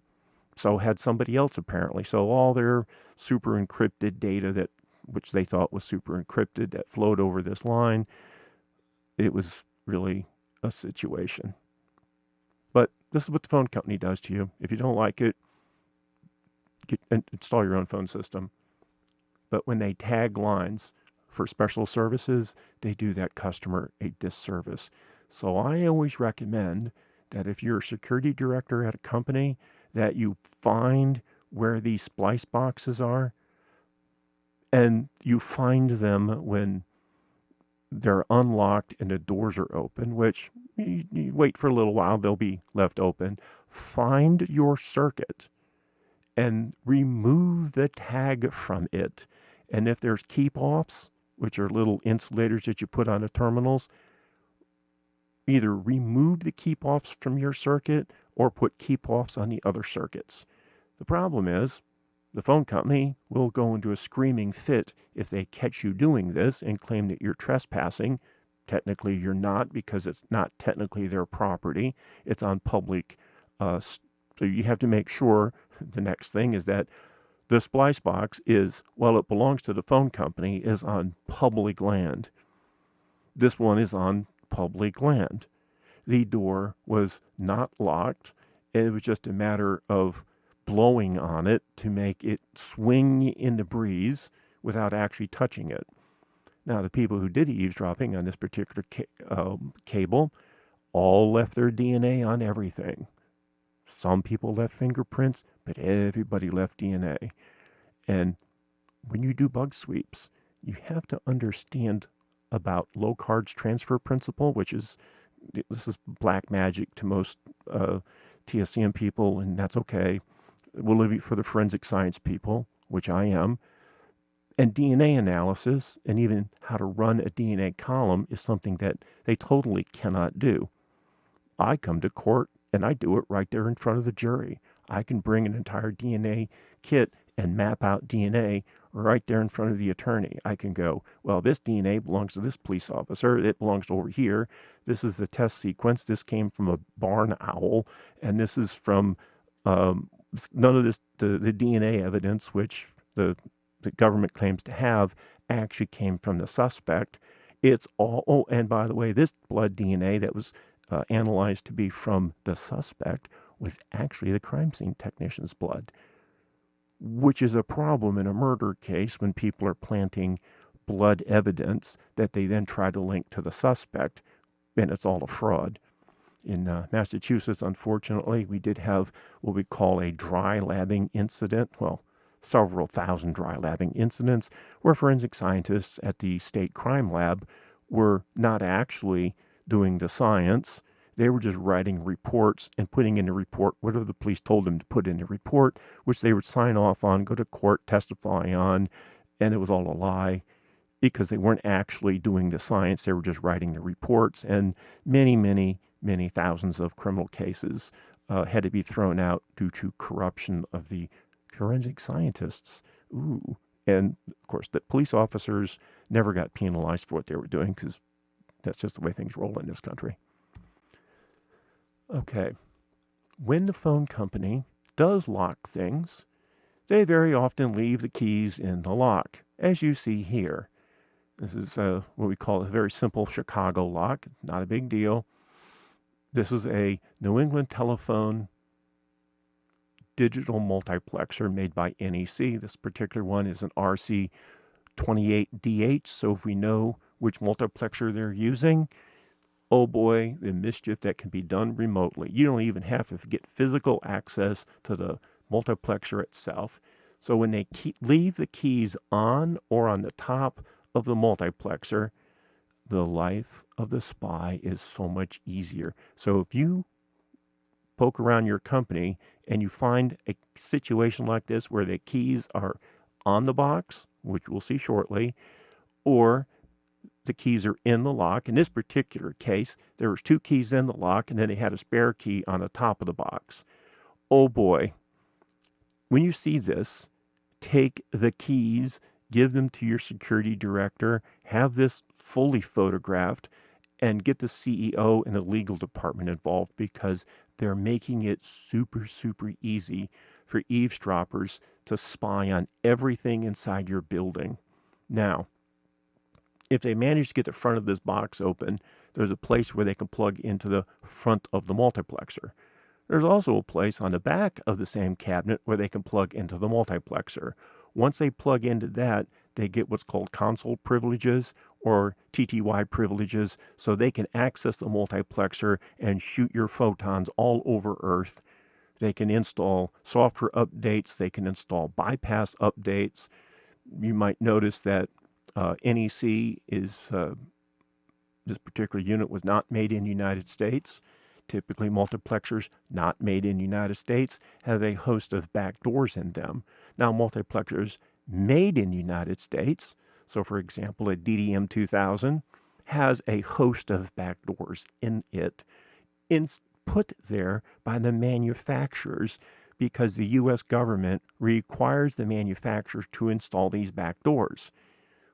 so had somebody else apparently. So all their super encrypted data which they thought was super encrypted that flowed over this line, it was really a situation. But this is what the phone company does to you. If you don't like it, install your own phone system. But when they tag lines for special services, they do that customer a disservice. So I always recommend that if you're a security director at a company, that you find where these splice boxes are, and you find them when they're unlocked and the doors are open, which you wait for a little while, they'll be left open. Find your circuit and remove the tag from it. And if there's keep-offs, which are little insulators that you put on the terminals, either remove the keep-offs from your circuit or put keep-offs on the other circuits. The problem is the phone company will go into a screaming fit if they catch you doing this and claim that you're trespassing. Technically, you're not, because it's not technically their property. It's on public. So you have to make sure the next thing is that the splice box is, well, it belongs to the phone company, is on public land. This one is on public land. The door was not locked. It was just a matter of blowing on it to make it swing in the breeze without actually touching it. Now, the people who did the eavesdropping on this particular cable all left their DNA on everything. Some people left fingerprints, but everybody left DNA. And when you do bug sweeps, you have to understand about Locard's transfer principle, which is, this is black magic to most TSCM people, and that's okay. We'll leave it for the forensic science people, which I am. And DNA analysis, and even how to run a DNA column, is something that they totally cannot do. I come to court and I do it right there in front of the jury. I can bring an entire DNA kit and map out DNA right there in front of the attorney. I can go, well, this DNA belongs to this police officer. It belongs to over here. This is the test sequence. This came from a barn owl. And this is from none of this, the DNA evidence, which the government claims to have, actually came from the suspect. It's all, oh, and by the way, this blood DNA that was analyzed to be from the suspect was actually the crime scene technician's blood, which is a problem in a murder case when people are planting blood evidence that they then try to link to the suspect, and it's all a fraud. In Massachusetts, unfortunately, we did have what we call a dry labbing incident. Well, several thousand dry labbing incidents where forensic scientists at the state crime lab were not actually doing the science. They were just writing reports and putting in the report whatever the police told them to put in the report, which they would sign off on, go to court, testify on, and it was all a lie because they weren't actually doing the science. They were just writing the reports, and many thousands of criminal cases had to be thrown out due to corruption of the forensic scientists. Ooh. And, of course, the police officers never got penalized for what they were doing because that's just the way things roll in this country. Okay. When the phone company does lock things, they very often leave the keys in the lock, as you see here. This is what we call a very simple Chicago lock, not a big deal. This is a New England Telephone digital multiplexer made by NEC. This particular one is an RC28DH, so if we know which multiplexer they're using, oh boy, the mischief that can be done remotely. You don't even have to get physical access to the multiplexer itself. So when they leave the keys on or on the top of the multiplexer, the life of the spy is so much easier. So if you poke around your company and you find a situation like this where the keys are on the box, which we'll see shortly, or the keys are in the lock. In this particular case, there was 2 keys in the lock, and then they had a spare key on the top of the box. Oh boy. When you see this, take the keys, give them to your security director, have this fully photographed, and get the CEO and the legal department involved because they're making it super easy for eavesdroppers to spy on everything inside your building. Now, if they manage to get the front of this box open, there's a place where they can plug into the front of the multiplexer. There's also a place on the back of the same cabinet where they can plug into the multiplexer. Once they plug into that, they get what's called console privileges or TTY privileges, so they can access the multiplexer and shoot your photons all over Earth. They can install software updates. They can install bypass updates. You might notice that NEC is, this particular unit was not made in the United States. Typically, multiplexers not made in the United States have a host of backdoors in them. Now, multiplexers made in the United States, so for example, a DDM 2000 has a host of backdoors in it, put there by the manufacturers because the U.S. government requires the manufacturers to install these back doors,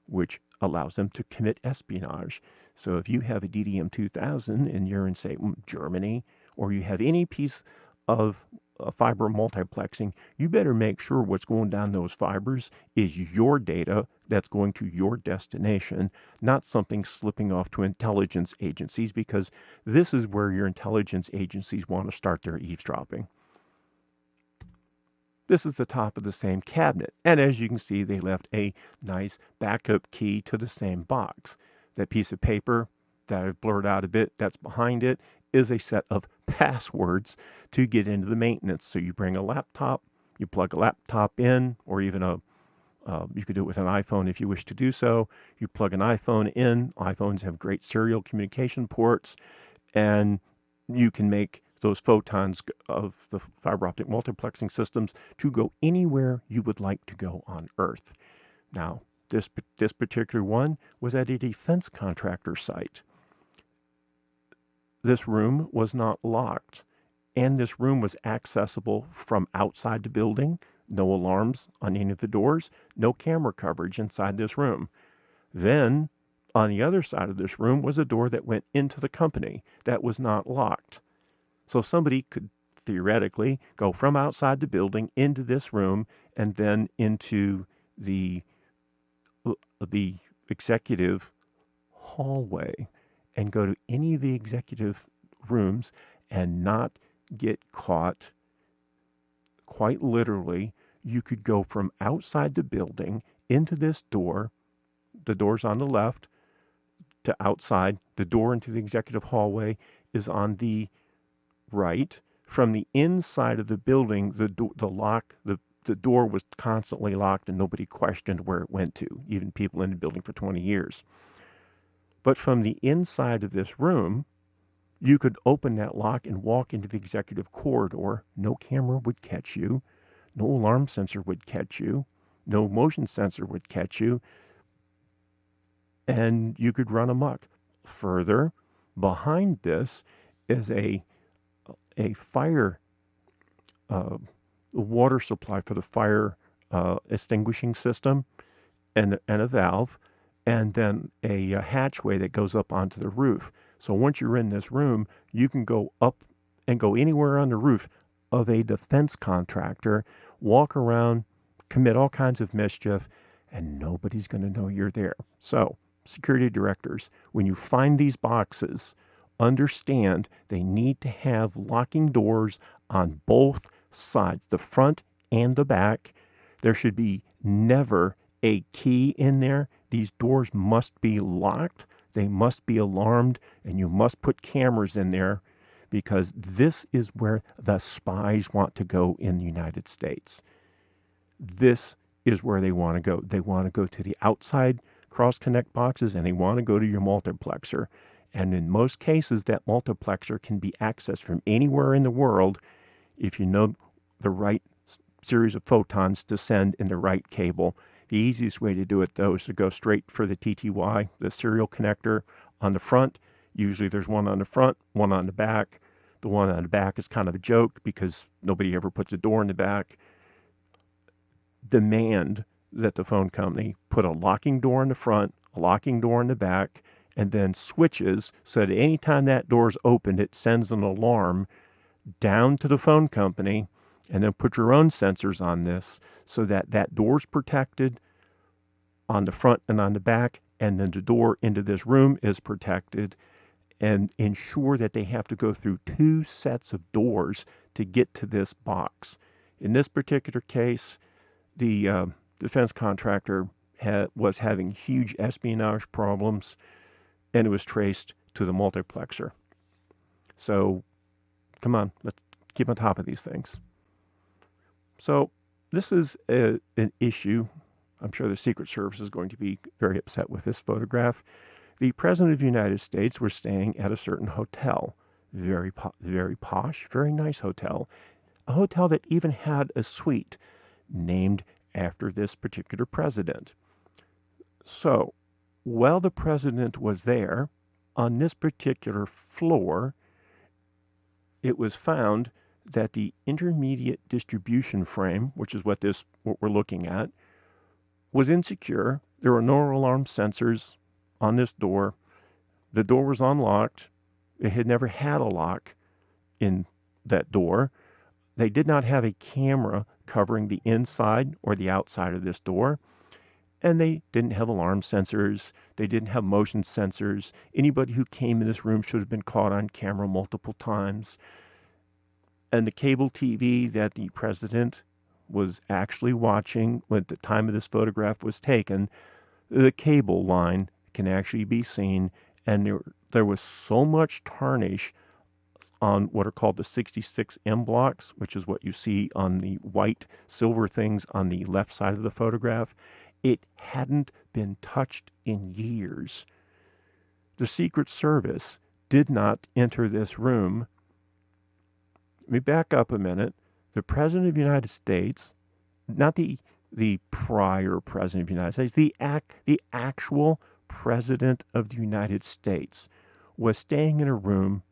which allows them to commit espionage. So if you have a DDM 2000 and you're in, say, Germany, or you have any piece of fiber multiplexing, you better make sure what's going down those fibers is your data that's going to your destination, not something slipping off to intelligence agencies, because this is where your intelligence agencies want to start their eavesdropping. This is the top of the same cabinet, and as you can see, they left a nice backup key to the same box. That piece of paper that I've blurred out a bit that's behind it is a set of passwords to get into the maintenance. So you bring a laptop, you plug a laptop in, or even you could do it with an iPhone if you wish to do so. You plug an iPhone in. iPhones have great serial communication ports, and you can make those photons of the fiber optic multiplexing systems to go anywhere you would like to go on Earth. Now, this particular one was at a defense contractor site. This room was not locked, and this room was accessible from outside the building. No alarms on any of the doors, no camera coverage inside this room. Then, on the other side of this room was a door that went into the company that was not locked. So somebody could theoretically go from outside the building into this room and then into the executive hallway and go to any of the executive rooms and not get caught. Quite literally, you could go from outside the building into this door, the door's on the left, to outside. The door into the executive hallway is on the right. From the inside of the building, the door was constantly locked and nobody questioned where it went to, even people in the building for 20 years. But from the inside of this room, you could open that lock and walk into the executive corridor. No camera would catch you. No alarm sensor would catch you. No motion sensor would catch you. And you could run amok. Further, behind this is a fire water supply for the fire extinguishing system and a valve, and then a hatchway that goes up onto the roof. So once you're in this room, you can go up and go anywhere on the roof of a defense contractor, walk around, commit all kinds of mischief, and nobody's going to know you're there. So, security directors, when you find these boxes, understand they need to have locking doors on both sides, the front and the back. There should be never a key in there. These doors must be locked. They must be alarmed, and you must put cameras in there, because this is where the spies want to go in the United States. This is where they want to go. They want to go to the outside cross-connect boxes, and they want to go to your multiplexer. And in most cases, that multiplexer can be accessed from anywhere in the world if you know the right series of photons to send in the right cable. The easiest way to do it, though, is to go straight for the TTY, the serial connector on the front. Usually there's one on the front, one on the back. The one on the back is kind of a joke because nobody ever puts a door in the back. Demand that the phone company put a locking door in the front, a locking door in the back, and then switches so that anytime that door is opened, it sends an alarm down to the phone company, and then put your own sensors on this so that that door's protected on the front and on the back, and then the door into this room is protected, and ensure that they have to go through 2 sets of doors to get to this box. In this particular case, the defense contractor was having huge espionage problems, and it was traced to the multiplexer. So, come on, let's keep on top of these things. So, this is an issue. I'm sure the Secret Service is going to be very upset with this photograph. The President of the United States was staying at a certain hotel. Very posh, very nice hotel. A hotel that even had a suite named after this particular president. So, while the president was there, on this particular floor, it was found that the intermediate distribution frame, which is what we're looking at, was insecure. There were no alarm sensors on this door. The door was unlocked. It had never had a lock in that door. They did not have a camera covering the inside or the outside of this door. And they didn't have alarm sensors. They didn't have motion sensors. Anybody who came in this room should have been caught on camera multiple times. And the cable TV that the president was actually watching when the time of this photograph was taken, the cable line can actually be seen. And there was so much tarnish on what are called the 66M blocks, which is what you see on the white silver things on the left side of the photograph. It hadn't been touched in years. The Secret Service did not enter this room. Let me back up a minute. The President of the United States, not the prior President of the United States, the actual President of the United States was staying in a room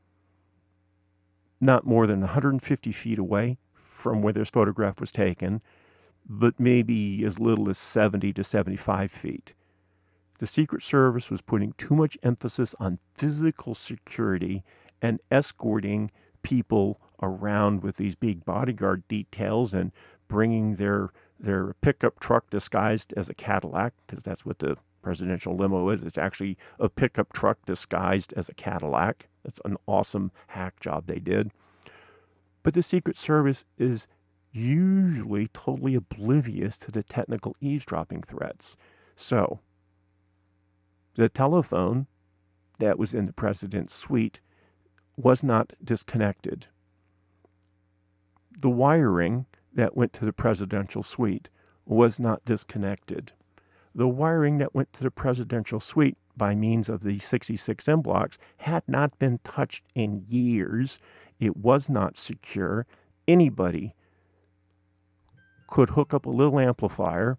not more than 150 feet away from where this photograph was taken, but maybe as little as 70 to 75 feet. The Secret Service was putting too much emphasis on physical security and escorting people around with these big bodyguard details and bringing their pickup truck disguised as a Cadillac, because that's what the presidential limo is. It's actually a pickup truck disguised as a Cadillac. That's an awesome hack job they did. But the Secret Service is usually totally oblivious to the technical eavesdropping threats. So, the telephone that was in the president's suite was not disconnected. The wiring that went to the presidential suite was not disconnected. The wiring that went to the presidential suite by means of the 66M blocks had not been touched in years. It was not secure. Anybody could hook up a little amplifier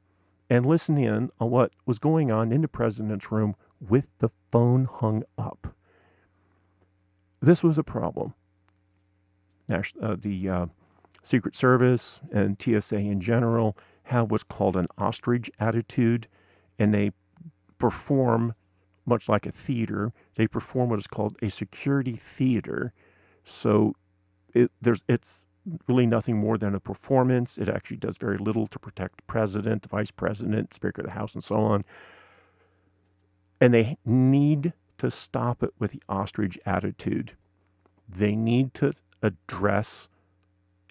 and listen in on what was going on in the president's room with the phone hung up. This was a problem. The Secret Service and TSA in general have what's called an ostrich attitude, and they perform much like a theater. They perform what is called a security theater. So it's really nothing more than a performance. It actually does very little to protect the president, the vice president, Speaker of the House, and so on. And they need to stop it with the ostrich attitude. They need to address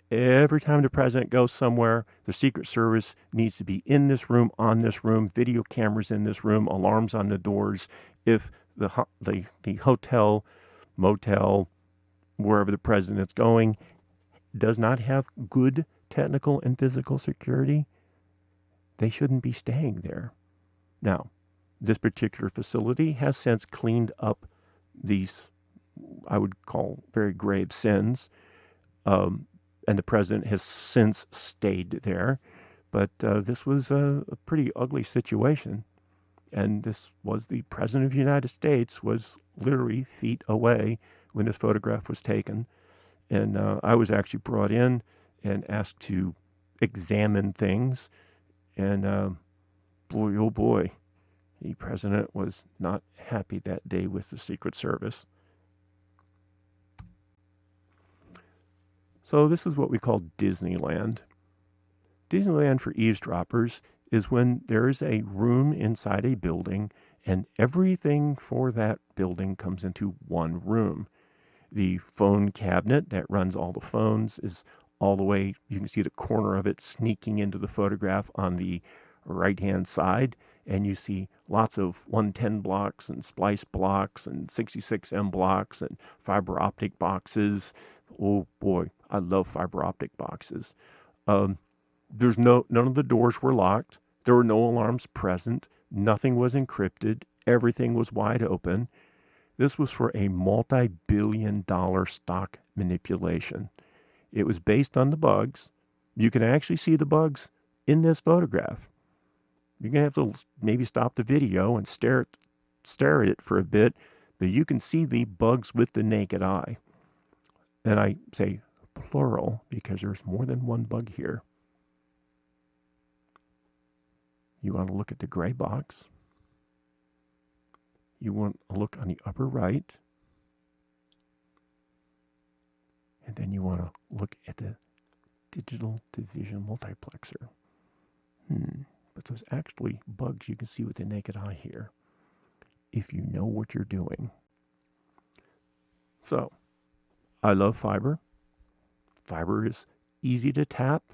every time the president goes somewhere, the Secret Service needs to be in this room, on this room, video cameras in this room, alarms on the doors. If the hotel, motel, wherever the president's going, does not have good technical and physical security, they shouldn't be staying there. Now, this particular facility has since cleaned up these, I would call, very grave sins. And the president has since stayed there. But this was a pretty ugly situation. And this was the president of the United States was literally feet away when this photograph was taken. And I was actually brought in and asked to examine things. And boy, oh boy, the president was not happy that day with the Secret Service. So this is what we call Disneyland. Disneyland for eavesdroppers is when there is a room inside a building and everything for that building comes into one room. The phone cabinet that runs all the phones is all the way, you can see the corner of it sneaking into the photograph on the right-hand side, and you see lots of 110 blocks and splice blocks and 66M blocks and fiber optic boxes. Oh boy, I love fiber optic boxes. None of the doors were locked. There were no alarms present. Nothing was encrypted. Everything was wide open. This was for a multi-billion-dollar stock manipulation. It was based on the bugs. You can actually see the bugs in this photograph. You're going to have to maybe stop the video and stare at it for a bit, but you can see the bugs with the naked eye. And I say plural because there's more than one bug here. You want to look at the gray box. You want to look on the upper right. And then you want to look at the digital division multiplexer. But there's actually bugs you can see with the naked eye here if you know what you're doing. So, I love fiber. Fiber is easy to tap.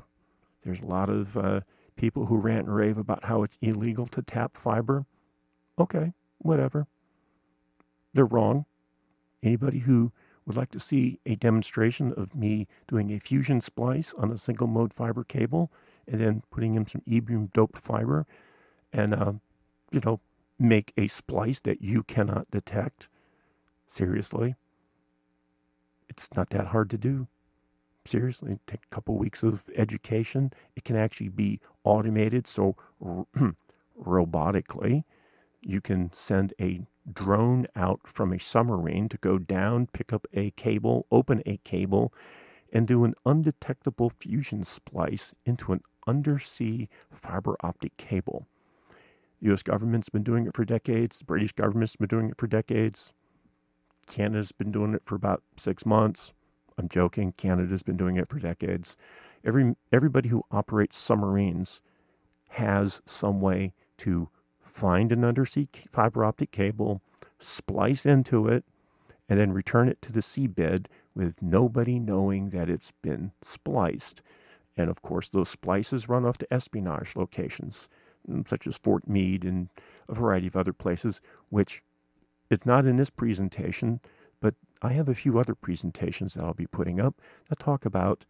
There's a lot of people who rant and rave about how it's illegal to tap fiber. Okay, whatever. They're wrong. Anybody who would like to see a demonstration of me doing a fusion splice on a single mode fiber cable and then putting in some e-beam doped fiber and, make a splice that you cannot detect. Seriously. It's not that hard to do. Seriously, take a couple weeks of education. It can actually be automated. So robotically, you can send a drone out from a submarine to go down, pick up a cable, open a cable, and do an undetectable fusion splice into an undersea fiber optic cable. The U.S. government's been doing it for decades. The British government's been doing it for decades. Canada's been doing it for about 6 months. I'm joking. Canada's been doing it for decades. Everybody who operates submarines has some way to find an undersea fiber optic cable, splice into it, and then return it to the seabed with nobody knowing that it's been spliced. And of course, those splices run off to espionage locations, such as Fort Meade and a variety of other places, which it's not in this presentation, but I have a few other presentations that I'll be putting up that talk about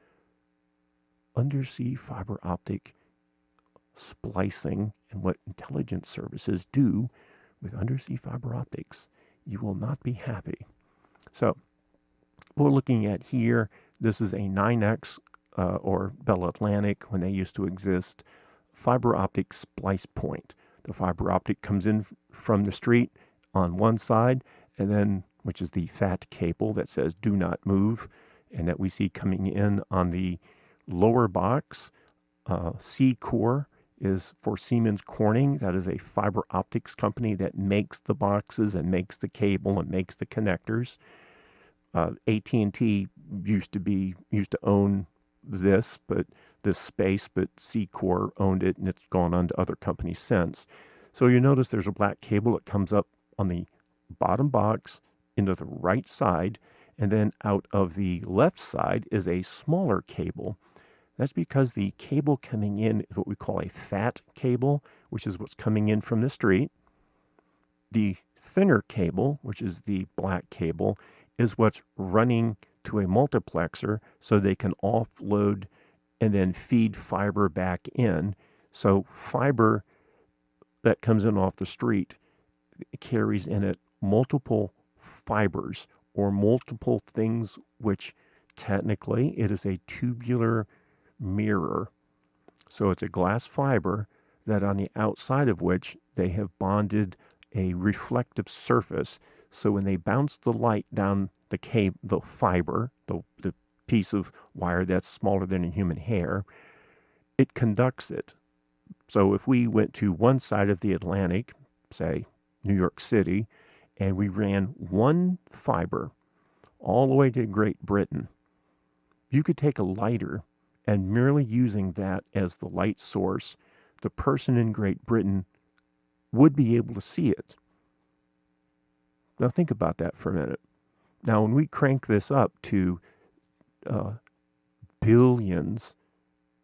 undersea fiber optic splicing and what intelligence services do with undersea fiber optics. You will not be happy. So, what we're looking at here, this is a 9X or Bell Atlantic when they used to exist, fiber optic splice point. The fiber optic comes in from the street on one side, and then, which is the fat cable that says do not move, and that we see coming in on the lower box. C Core is for Siemens Corning. That is a fiber optics company that makes the boxes and makes the cable and makes the connectors. AT&T used to own this space, but C Core owned it, and it's gone on to other companies since. So you notice there's a black cable that comes up on the bottom box into the right side, and then out of the left side is a smaller cable. That's because the cable coming in is what we call a fat cable, which is what's coming in from the street. The thinner cable, which is the black cable, is what's running to a multiplexer so they can offload and then feed fiber back in. So fiber that comes in off the street carries in it multiple fibers or multiple things, which technically it is a tubular mirror. So it's a glass fiber that on the outside of which they have bonded a reflective surface. So when they bounce the light down the fiber, the piece of wire that's smaller than a human hair, it conducts it. So if we went to one side of the Atlantic, say New York City, and we ran one fiber all the way to Great Britain, you could take a lighter and merely using that as the light source, the person in Great Britain would be able to see it. Now think about that for a minute. Now when we crank this up to billions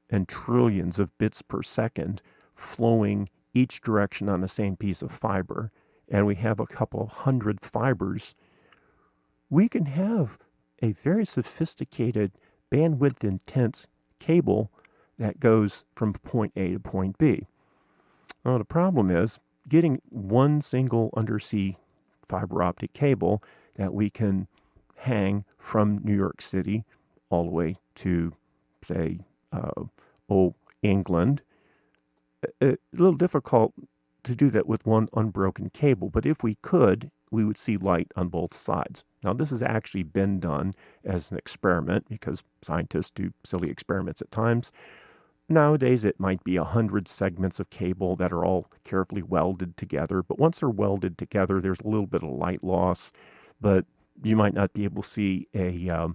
and trillions of bits per second flowing each direction on the same piece of fiber, and we have a couple of hundred fibers, we can have a very sophisticated bandwidth intense cable that goes from point A to point B. Now the problem is getting one single undersea fiber optic cable that we can hang from New York City all the way to, say, England. A little difficult to do that with one unbroken cable, but if we could, we would see light on both sides. Now, this has actually been done as an experiment because scientists do silly experiments at times. Nowadays, it might be 100 segments of cable that are all carefully welded together. But once they're welded together, there's a little bit of light loss. But you might not be able to see a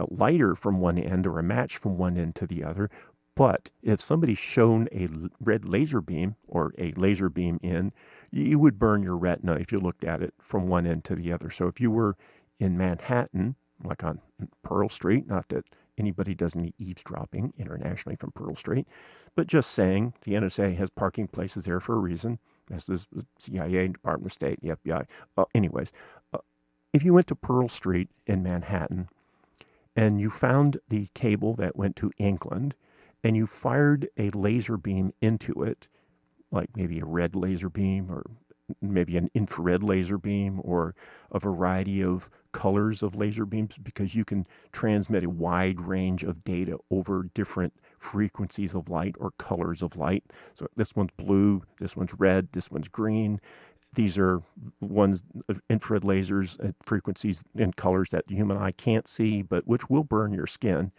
lighter from one end or a match from one end to the other. But if somebody's shown a red laser beam or a laser beam in, you would burn your retina if you looked at it from one end to the other. So if you were in Manhattan, like on Pearl Street, not that anybody does any eavesdropping internationally from Pearl Street, but just saying the NSA has parking places there for a reason, as does the CIA, Department of State, the FBI. Anyways, if you went to Pearl Street in Manhattan and you found the cable that went to England and you fired a laser beam into it, like maybe a red laser beam or maybe an infrared laser beam or a variety of colors of laser beams, because you can transmit a wide range of data over different frequencies of light or colors of light. So this one's blue, this one's red, this one's green. These are ones of infrared lasers at frequencies and colors that the human eye can't see, but which will burn your skin.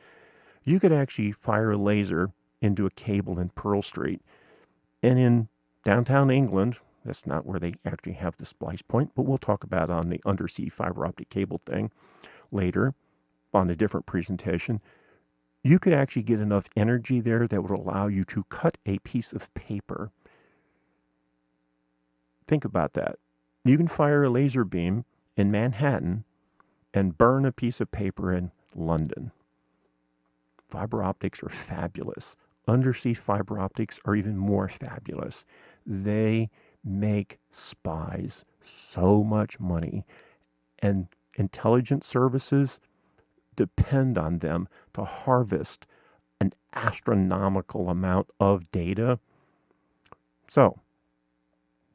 You could actually fire a laser into a cable in Pearl Street. And in downtown England, that's not where they actually have the splice point, but we'll talk about on the undersea fiber optic cable thing later on a different presentation. You could actually get enough energy there that would allow you to cut a piece of paper. Think about that. You can fire a laser beam in Manhattan and burn a piece of paper in London. Fiber optics are fabulous. Undersea fiber optics are even more fabulous. They make spies so much money, and intelligence services depend on them to harvest an astronomical amount of data. So,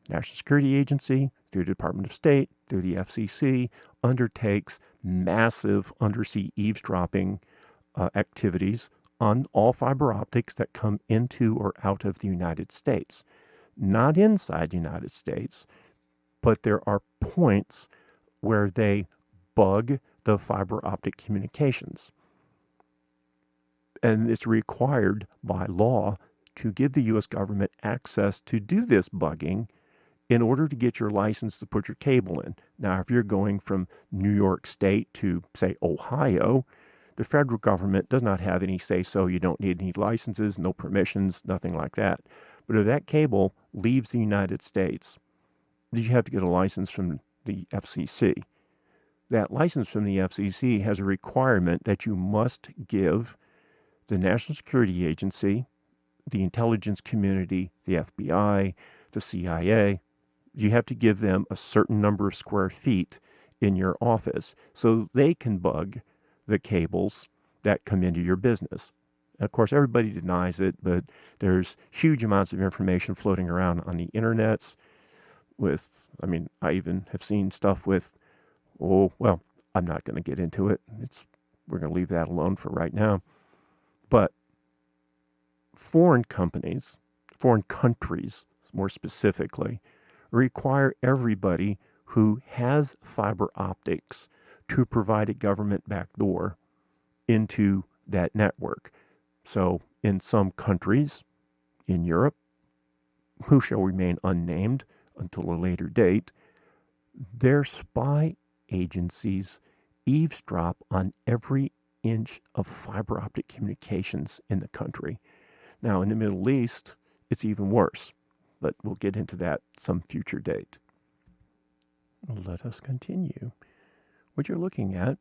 National Security Agency, through the Department of State, through the FCC, undertakes massive undersea eavesdropping activities on all fiber optics that come into or out of the United States. Not inside the United States, but there are points where they bug the fiber optic communications. And it's required by law to give the U.S. government access to do this bugging in order to get your license to put your cable in. Now, if you're going from New York State to, say, Ohio, the federal government does not have any say-so. You don't need any licenses, no permissions, nothing like that. But if that cable leaves the United States, you have to get a license from the FCC. That license from the FCC has a requirement that you must give the National Security Agency, the intelligence community, the FBI, the CIA. You have to give them a certain number of square feet in your office so they can bug the cables that come into your business. Of course, everybody denies it, but there's huge amounts of information floating around on the internets I even have seen stuff with, I'm not going to get into it. We're going to leave that alone for right now. But foreign companies, foreign countries more specifically, require everybody who has fiber optics to provide a government backdoor into that network. So in some countries in Europe, who shall remain unnamed until a later date, their spy agencies eavesdrop on every inch of fiber optic communications in the country. Now, in the Middle East, it's even worse, but we'll get into that some future date. Let us continue. What you're looking at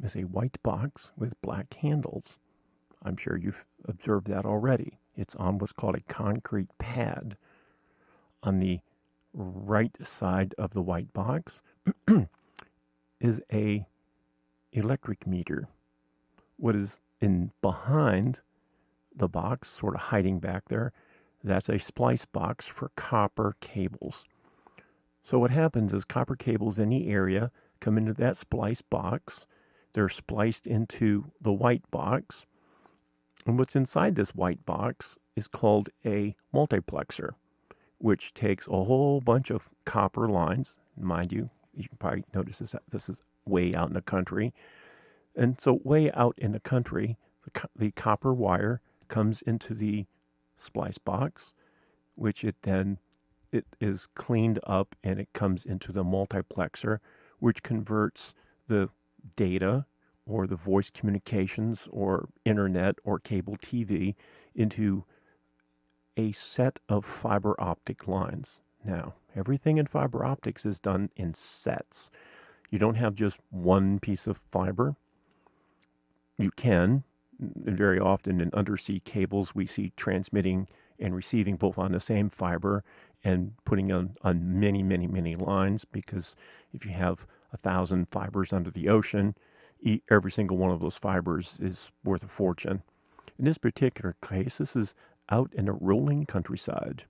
is a white box with black handles. I'm sure you've observed that already. It's on what's called a concrete pad. On the right side of the white box is a electric meter. What is in behind the box, sort of hiding back there, that's a splice box for copper cables. So what happens is copper cables in the area come into that splice box. They're spliced into the white box. And what's inside this white box is called a multiplexer, which takes a whole bunch of copper lines. Mind you, You can probably notice this is way out in the country. And so way out in the country, the copper wire comes into the splice box, which it is cleaned up and it comes into the multiplexer, which converts the data or the voice communications or internet or cable TV into a set of fiber optic lines. Now, everything in fiber optics is done in sets. You don't have just one piece of fiber. You can. Very often in undersea cables, we see transmitting and receiving both on the same fiber and putting on many, many, many lines, because if you have 1,000 fibers under the ocean, every single one of those fibers is worth a fortune. In this particular case, this is out in a rolling countryside.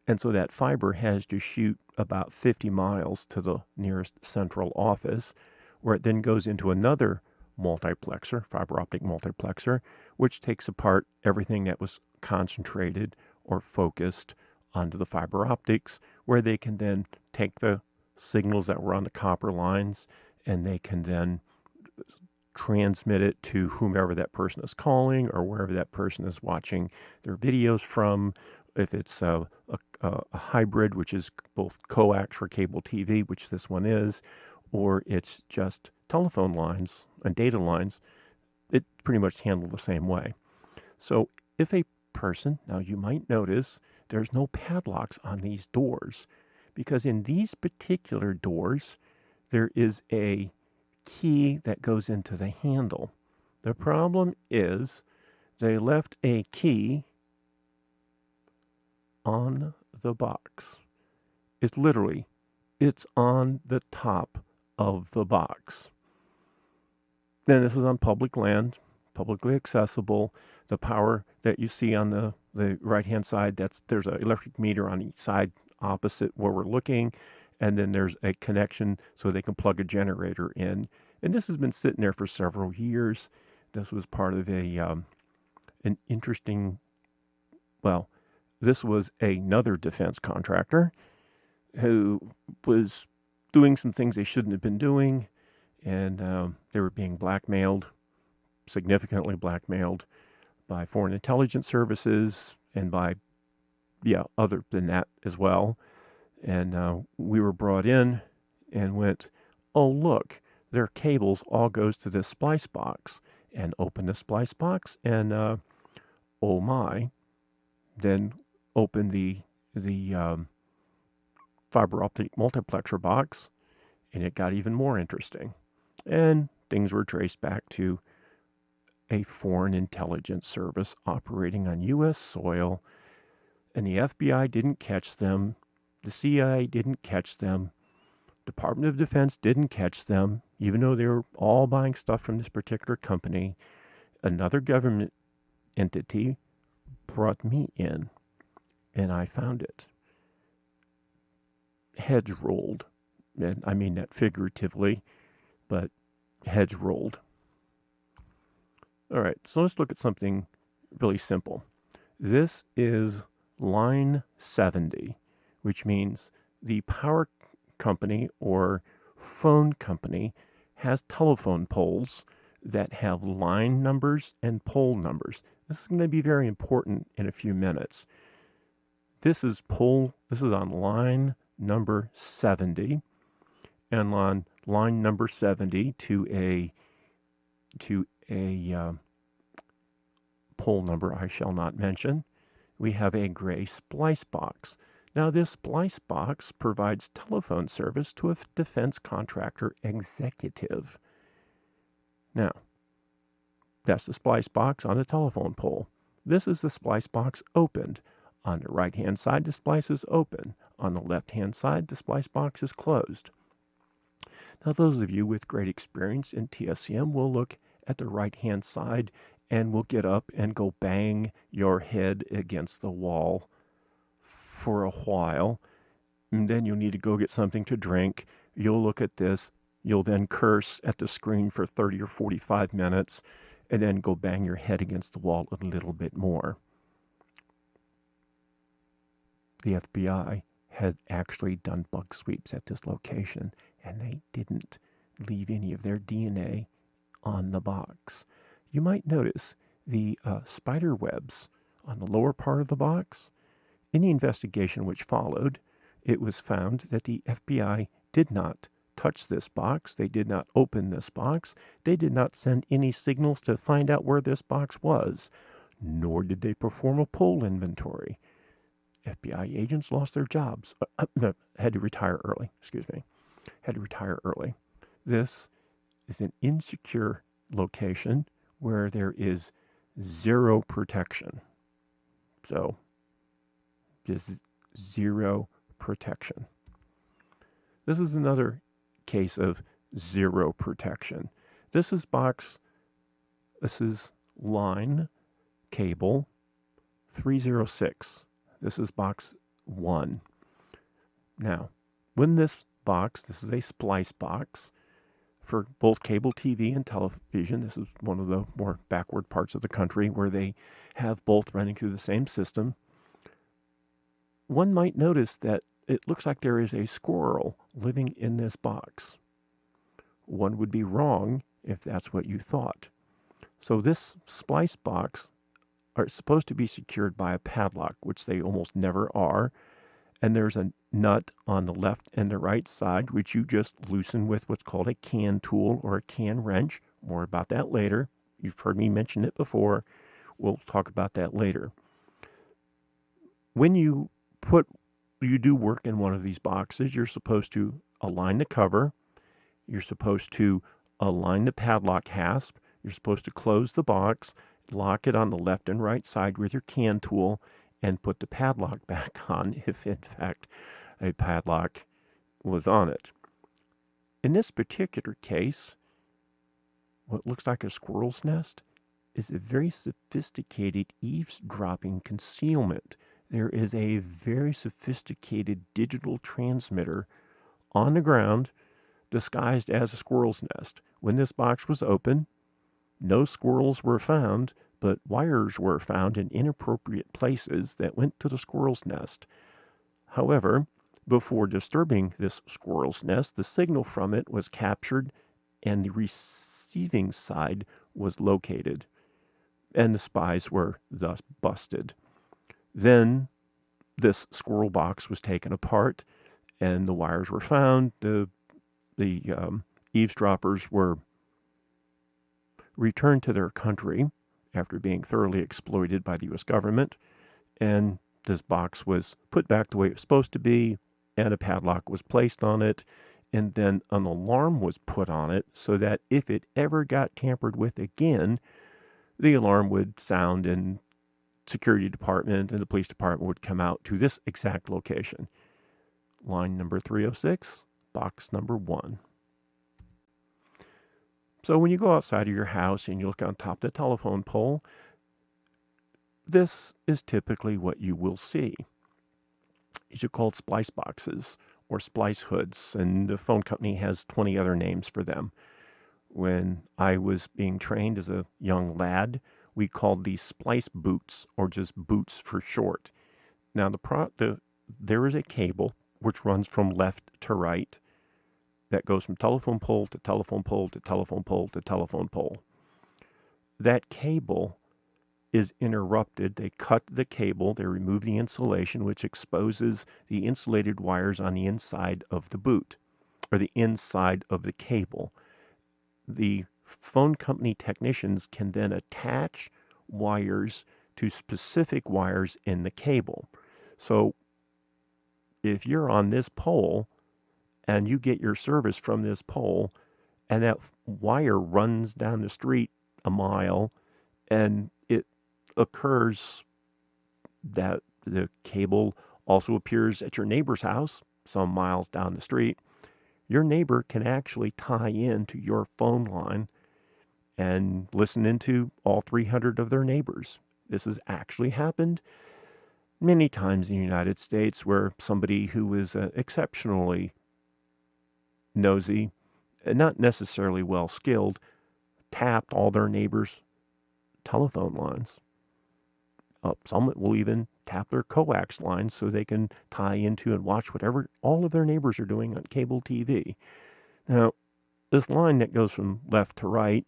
And so that fiber has to shoot about 50 miles to the nearest central office, where it then goes into another multiplexer, fiber optic multiplexer, which takes apart everything that was concentrated or focused onto the fiber optics, where they can then take the signals that were on the copper lines and they can then transmit it to whomever that person is calling or wherever that person is watching their videos from. If it's a hybrid, which is both coax for cable TV, which this one is, or it's just telephone lines and data lines, it pretty much handled the same way. So if a person, now you might notice there's no padlocks on these doors, because in these particular doors, there is a key that goes into the handle. The problem is they left a key on the box. It's on the top of the box. And this is on public land, publicly accessible. The power that you see on the right-hand side, there's an electric meter on each side opposite where we're looking, and then there's a connection so they can plug a generator in. And this has been sitting there for several years. This was part of an interesting, this was another defense contractor who was doing some things they shouldn't have been doing, and they were being blackmailed, significantly blackmailed by foreign intelligence services and by, other than that as well. And we were brought in and went, oh, look, their cables all goes to this splice box, and open the splice box, and oh my, then open the fiber optic multiplexer box, and it got even more interesting. And things were traced back to a foreign intelligence service operating on U.S. soil, and the FBI didn't catch them, the CIA didn't catch them, Department of Defense didn't catch them, even though they were all buying stuff from this particular company. Another government entity brought me in, and I found it. Heads rolled, and I mean that figuratively, but heads rolled. All right, so let's look at something really simple. This is line 70, which means the power company or phone company has telephone poles that have line numbers and pole numbers. This is going to be very important in a few minutes. This is on line number 70, and on line number 70 to a pole number I shall not mention, we have a gray splice box. Now, this splice box provides telephone service to a defense contractor executive. Now, that's the splice box on a telephone pole. This is the splice box opened. On the right-hand side, the splice is open. On the left-hand side, the splice box is closed. Now, those of you with great experience in TSCM will look at the right-hand side and will get up and go bang your head against the wall for a while, and then you'll need to go get something to drink. You'll look at this. You'll then curse at the screen for 30 or 45 minutes, and then go bang your head against the wall a little bit more. The FBI had actually done bug sweeps at this location, and they didn't leave any of their DNA on the box. You might notice the spider webs on the lower part of the box. In the investigation which followed, it was found that the FBI did not touch this box. They did not open this box. They did not send any signals to find out where this box was, nor did they perform a poll inventory. FBI agents lost their jobs. Had to retire early. Had to retire early. This is an insecure location where there is zero protection. So, just zero protection. This is another case of zero protection. This is line cable 306. This is box 1. Now, when this is a splice box for both cable TV and television. This is one of the more backward parts of the country where they have both running through the same system. One might notice that it looks like there is a squirrel living in this box. One would be wrong if that's what you thought. So this splice box are supposed to be secured by a padlock, which they almost never are. And there's a nut on the left and the right side, which you just loosen with what's called a can tool or a can wrench. More about that later. You've heard me mention it before. We'll talk about that later. When you do work in one of these boxes, you're supposed to align the cover. You're supposed to align the padlock hasp. You're supposed to close the box, lock it on the left and right side with your can tool, and put the padlock back on if, in fact, a padlock was on it. In this particular case, what looks like a squirrel's nest is a very sophisticated eavesdropping concealment. There is a very sophisticated digital transmitter on the ground disguised as a squirrel's nest. When this box was open, no squirrels were found, but wires were found in inappropriate places that went to the squirrel's nest. However, before disturbing this squirrel's nest, the signal from it was captured and the receiving side was located, and the spies were thus busted. Then this squirrel box was taken apart and the wires were found. The eavesdroppers were returned to their country after being thoroughly exploited by the U.S. government, and this box was put back the way it was supposed to be, and a padlock was placed on it, and then an alarm was put on it so that if it ever got tampered with again, the alarm would sound and security department and the police department would come out to this exact location. Line number 306, box number 1. So when you go outside of your house and you look on top of the telephone pole, this is typically what you will see. These are called splice boxes or splice hoods, and the phone company has 20 other names for them. When I was being trained as a young lad, we called these splice boots, or just boots for short. Now, there is a cable which runs from left to right that goes from telephone pole to telephone pole to telephone pole to telephone pole. That cable is interrupted. They cut the cable, they remove the insulation, which exposes the insulated wires on the inside of the boot, or the inside of the cable. The phone company technicians can then attach wires to specific wires in the cable. So if you're on this pole and you get your service from this pole, and that wire runs down the street a mile, and it occurs that the cable also appears at your neighbor's house some miles down the street, your neighbor can actually tie in to your phone line and listen into all 300 of their neighbors. This has actually happened many times in the United States, where somebody who is exceptionally nosy and not necessarily well skilled tapped all their neighbors' telephone lines. Some will even tap their coax lines so they can tie into and watch whatever all of their neighbors are doing on cable TV. Now, this line that goes from left to right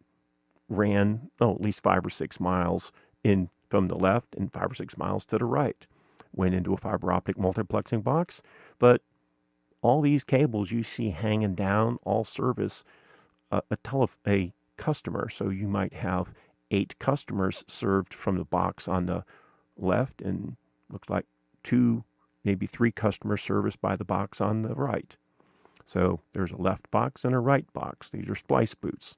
ran at least 5 or 6 miles in from the left and 5 or 6 miles to the right. Went into a fiber optic multiplexing box, but all these cables you see hanging down all service a customer. So you might have 8 customers served from the box on the left, and looks like 2, maybe 3 customers serviced by the box on the right. So there's a left box and a right box. These are splice boots.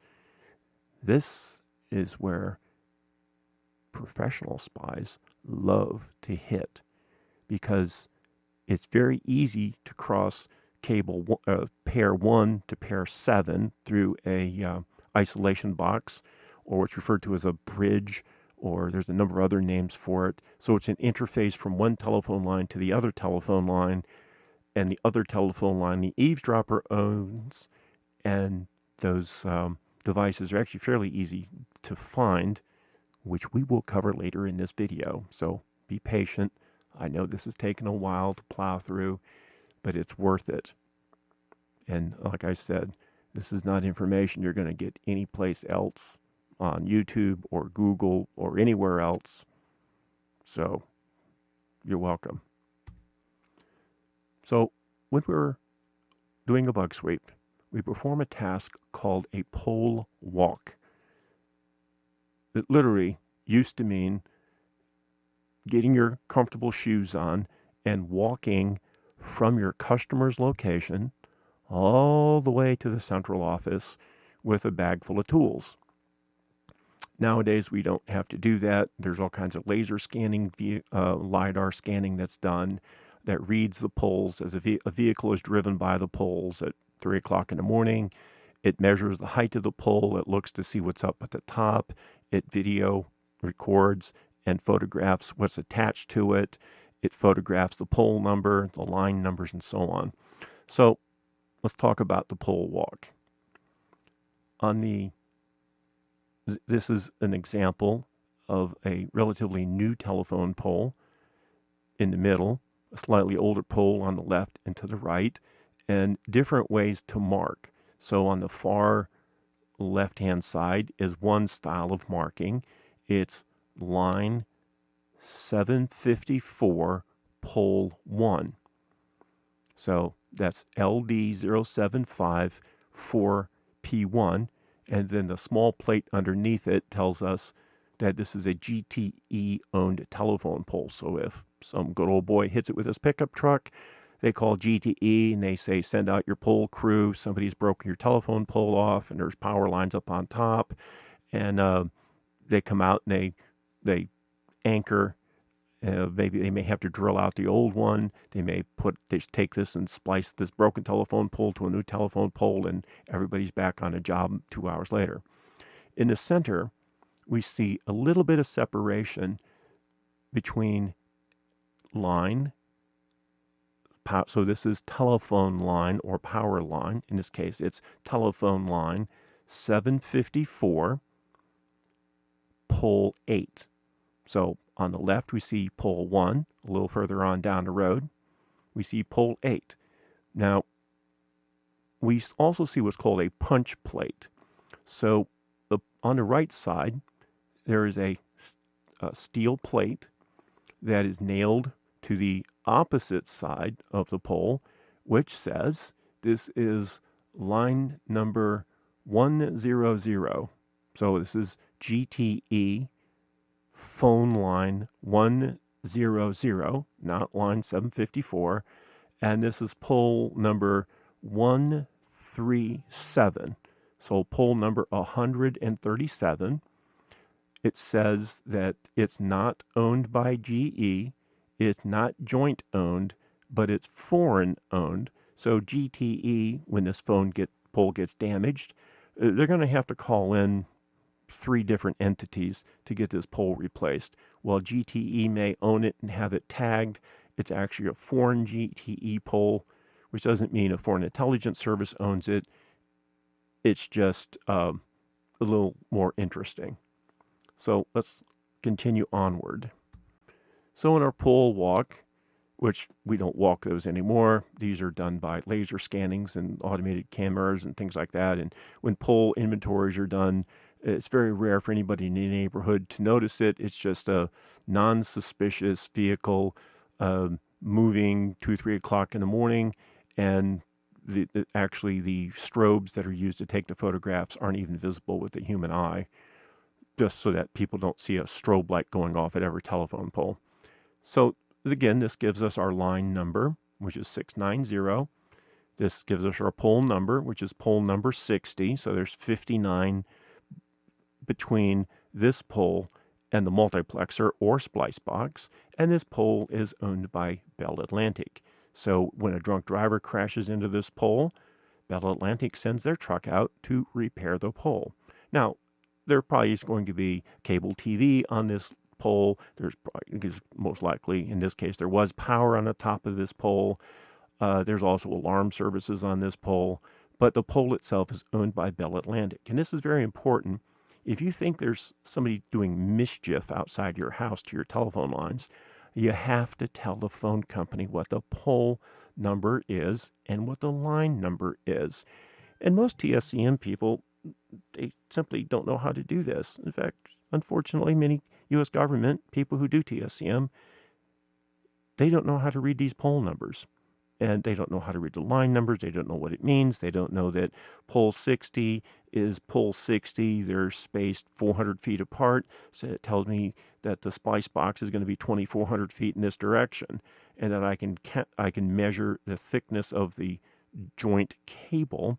This is where professional spies love to hit, because it's very easy to cross cable pair 1 to pair 7 through a isolation box, or what's referred to as a bridge, or there's a number of other names for it. So it's an interface from one telephone line to the other telephone line, and the other telephone line the eavesdropper owns, and those devices are actually fairly easy to find, which we will cover later in this video. So be patient. I know this has taken a while to plow through, but it's worth it. And like I said, this is not information you're going to get anyplace else on YouTube or Google or anywhere else. So you're welcome. So when we're doing a bug sweep, we perform a task called a pole walk. It literally used to mean getting your comfortable shoes on and walking from your customer's location all the way to the central office with a bag full of tools. Nowadays, we don't have to do that. There's all kinds of laser scanning, LiDAR scanning that's done that reads the poles as a vehicle is driven by the poles at 3 o'clock in the morning. It measures the height of the pole. It looks to see what's up at the top. It video records and photographs what's attached to it. It photographs the pole number, the line numbers, and so on. So let's talk about the pole walk. This is an example of a relatively new telephone pole in the middle, a slightly older pole on the left and to the right, and different ways to mark. So on the far left-hand side is one style of marking. It's line 754, pole 1. So that's LD075 4P1. And then the small plate underneath it tells us that this is a GTE-owned telephone pole. So if some good old boy hits it with his pickup truck, they call GTE and they say, send out your pole crew. Somebody's broken your telephone pole off and there's power lines up on top. And they come out and they anchor. Maybe they may have to drill out the old one. They take this and splice this broken telephone pole to a new telephone pole, and everybody's back on a job 2 hours later. In the center, we see a little bit of separation between line. So this is telephone line or power line. In this case, it's telephone line 754, pole 8. So on the left, we see pole 1. A little further on down the road, we see pole 8. Now, we also see what's called a punch plate. So on the right side, there is a steel plate that is nailed to the opposite side of the pole, which says this is line number 100. So this is GTE phone line 100, not line 754, and this is pole number 137. So pole number 137. It says that it's not owned by GE, it's not joint owned, but it's foreign owned. So GTE, when this pole gets damaged, they're going to have to call in 3 different entities to get this pole replaced. While GTE may own it and have it tagged, it's actually a foreign GTE pole, which doesn't mean a foreign intelligence service owns it. It's just a little more interesting. So let's continue onward. So in our pole walk, which we don't walk those anymore, these are done by laser scannings and automated cameras and things like that. And when pole inventories are done, it's very rare for anybody in the neighborhood to notice it. It's just a non-suspicious vehicle moving 2, 3 o'clock in the morning, and actually the strobes that are used to take the photographs aren't even visible with the human eye, just so that people don't see a strobe light going off at every telephone pole. So again, this gives us our line number, which is 690. This gives us our pole number, which is pole number 60. So there's 59 between this pole and the multiplexer or splice box. And this pole is owned by Bell Atlantic. So when a drunk driver crashes into this pole, Bell Atlantic sends their truck out to repair the pole. Now, there probably is going to be cable TV on this pole. There's probably, most likely, in this case, there was power on the top of this pole. There's also alarm services on this pole. But the pole itself is owned by Bell Atlantic. And this is very important. If you think there's somebody doing mischief outside your house to your telephone lines, you have to tell the phone company what the pole number is and what the line number is. And most TSCM people, they simply don't know how to do this. In fact, unfortunately, many U.S. government people who do TSCM, they don't know how to read these pole numbers. And they don't know how to read the line numbers. They don't know what it means. They don't know that pole 60 is pole 60. They're spaced 400 feet apart. So it tells me that the splice box is going to be 2,400 feet in this direction, and that I can measure the thickness of the joint cable,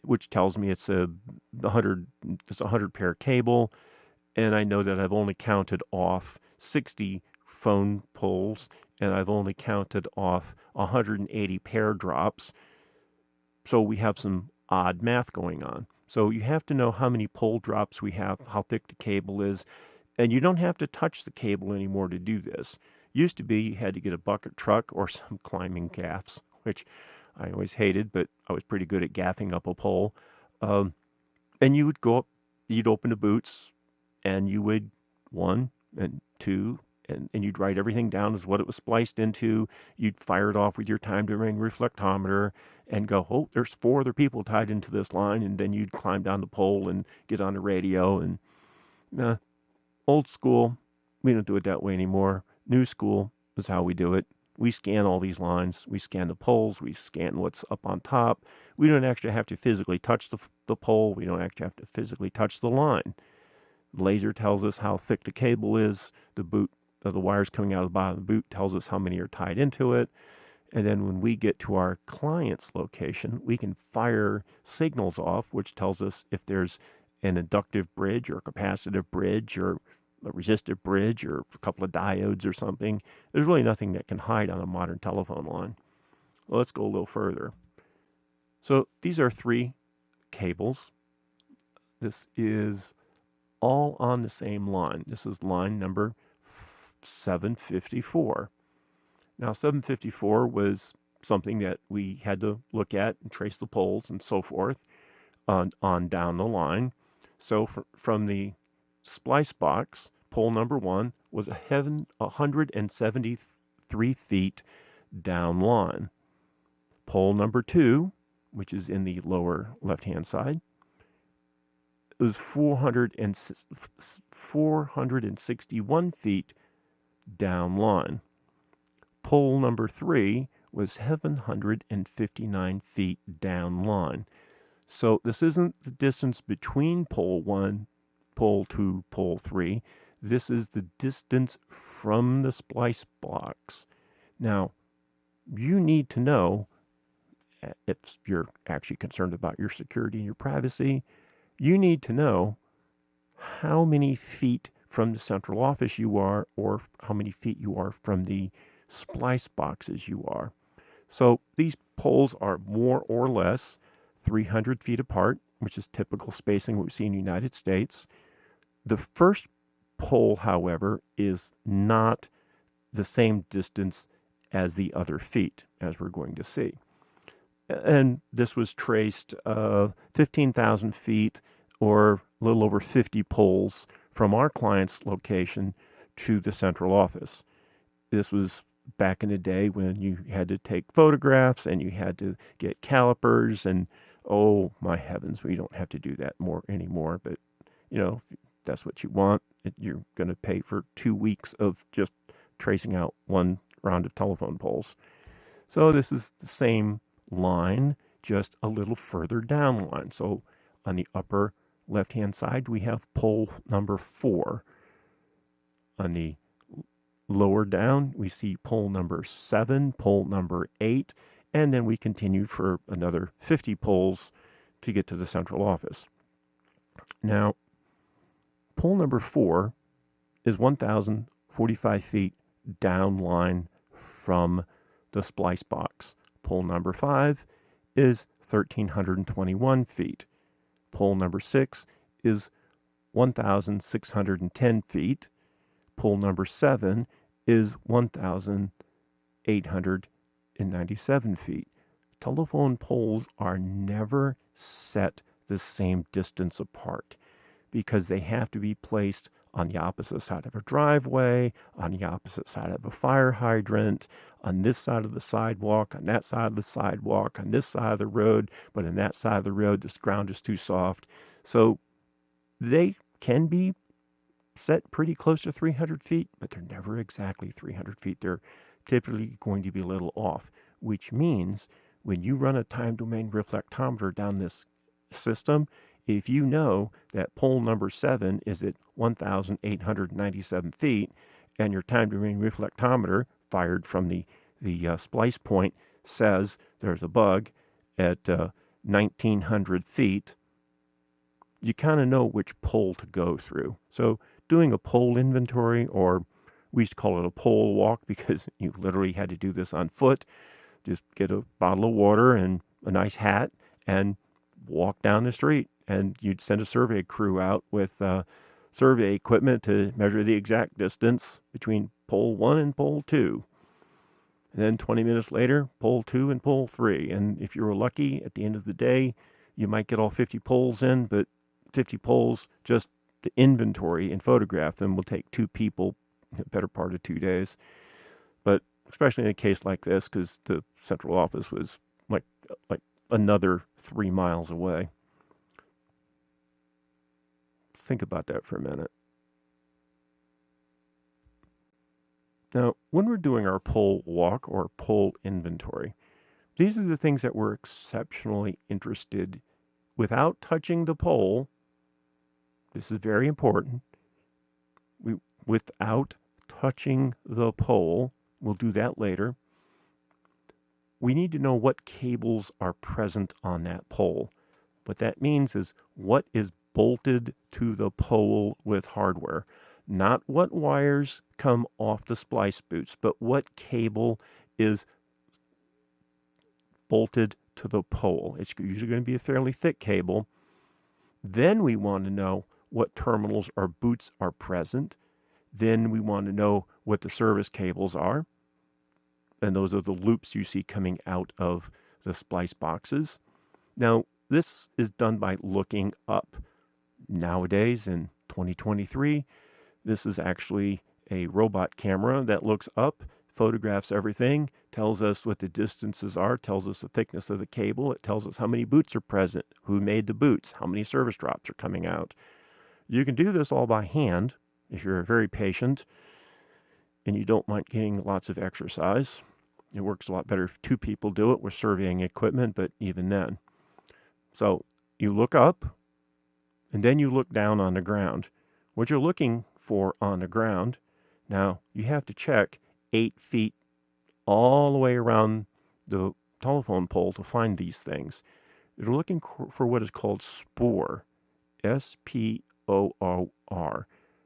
which tells me it's a 100 pair cable, and I know that I've only counted off 60 phone poles, and I've only counted off 180 pair drops. So we have some odd math going on. So you have to know how many pole drops we have, how thick the cable is, and you don't have to touch the cable anymore to do this. Used to be you had to get a bucket truck or some climbing gaffs, which I always hated, but I was pretty good at gaffing up a pole. And you would go up, you'd open the boots, and you would 1 and 2, and you'd write everything down as what it was spliced into. You'd fire it off with your time domain reflectometer and go, oh, there's 4 other people tied into this line, and then you'd climb down the pole and get on the radio. And old school, we don't do it that way anymore. New school is how we do it. We scan all these lines. We scan the poles. We scan what's up on top. We don't actually have to physically touch the pole. We don't actually have to physically touch the line. The laser tells us how thick the cable is. The wires coming out of the bottom of the boot tells us how many are tied into it. And then when we get to our client's location, we can fire signals off, which tells us if there's an inductive bridge or a capacitive bridge or a resistive bridge or a couple of diodes or something. There's really nothing that can hide on a modern telephone line. Well, let's go a little further. So these are 3 cables. This is all on the same line. This is line number 754. Now, 754 was something that we had to look at and trace the poles and so forth on down the line. So from the splice box, pole number 1 was 173 feet down line. Pole number 2, which is in the lower left-hand side, it was 461 feet down line. Pole number 3 was 759 feet down line. So this isn't the distance between pole 1, pole 2, pole 3. This is the distance from the splice box. Now, you need to know, if you're actually concerned about your security and your privacy, you need to know how many feet from the central office you are, or how many feet you are from the splice boxes you are. So these poles are more or less 300 feet apart, which is typical spacing we see in the United States. The first pole, however, is not the same distance as the other feet, as we're going to see. And this was traced 15,000 feet, or a little over 50 poles from our client's location to the central office. this was back in the day when you had to take photographs and you had to get calipers, and oh my heavens, we don't have to do that anymore. But if that's what you want, you're going to pay for 2 weeks of just tracing out one round of telephone poles. So this is the same line, just a little further down the line. So on the upper left-hand side, we have pole number 4. On the lower down, we see pole number 7, pole number 8, and then we continue for another 50 poles to get to the central office. Now, pole number 4 is 1,045 feet downline from the splice box. Pole number 5 is 1,321 feet. Pole number 6 is 1,610 feet. Pole number 7 is 1,897 feet. Telephone poles are never set the same distance apart because they have to be placed on the opposite side of a driveway, on the opposite side of a fire hydrant, on this side of the sidewalk, on that side of the sidewalk, on this side of the road, but on that side of the road, this ground is too soft. So they can be set pretty close to 300 feet, but they're never exactly 300 feet. They're typically going to be a little off, which means when you run a time domain reflectometer down this system, if you know that pole number 7 is at 1,897 feet and your time domain reflectometer fired from the splice point says there's a bug at 1,900 feet, you kind of know which pole to go through. So doing a pole inventory, or we used to call it a pole walk because you literally had to do this on foot, just get a bottle of water and a nice hat and walk down the street. And you'd send a survey crew out with survey equipment to measure the exact distance between pole 1 and pole 2. And then 20 minutes later, pole 2 and pole 3. And if you were lucky, at the end of the day, you might get all 50 poles in, but 50 poles, just the inventory and photograph them, will take 2 people, the better part of 2 days. But especially in a case like this, because the central office was like another 3 miles away. Think about that for a minute. Now, when we're doing our pole walk or pole inventory, these are the things that we're exceptionally interested without touching the pole. This is very important. Without touching the pole, we'll do that later. We need to know what cables are present on that pole. What that means is what is bolted to the pole with hardware. Not what wires come off the splice boots, but what cable is bolted to the pole. It's usually going to be a fairly thick cable. Then we want to know what terminals or boots are present. Then we want to know what the service cables are. And those are the loops you see coming out of the splice boxes. Now, this is done by looking up. Nowadays, in 2023, this is actually a robot camera that looks up, photographs everything, tells us what the distances are, tells us the thickness of the cable, it tells us how many boots are present, who made the boots, how many service drops are coming out. You can do this all by hand if you're very patient and you don't mind getting lots of exercise. It works a lot better if 2 people do it with surveying equipment, but even then. So you look up, and then you look down on the ground. What you're looking for on the ground, now you have to check 8 feet all the way around the telephone pole to find these things. You're looking for what is called spoor, S-P-O-O-R.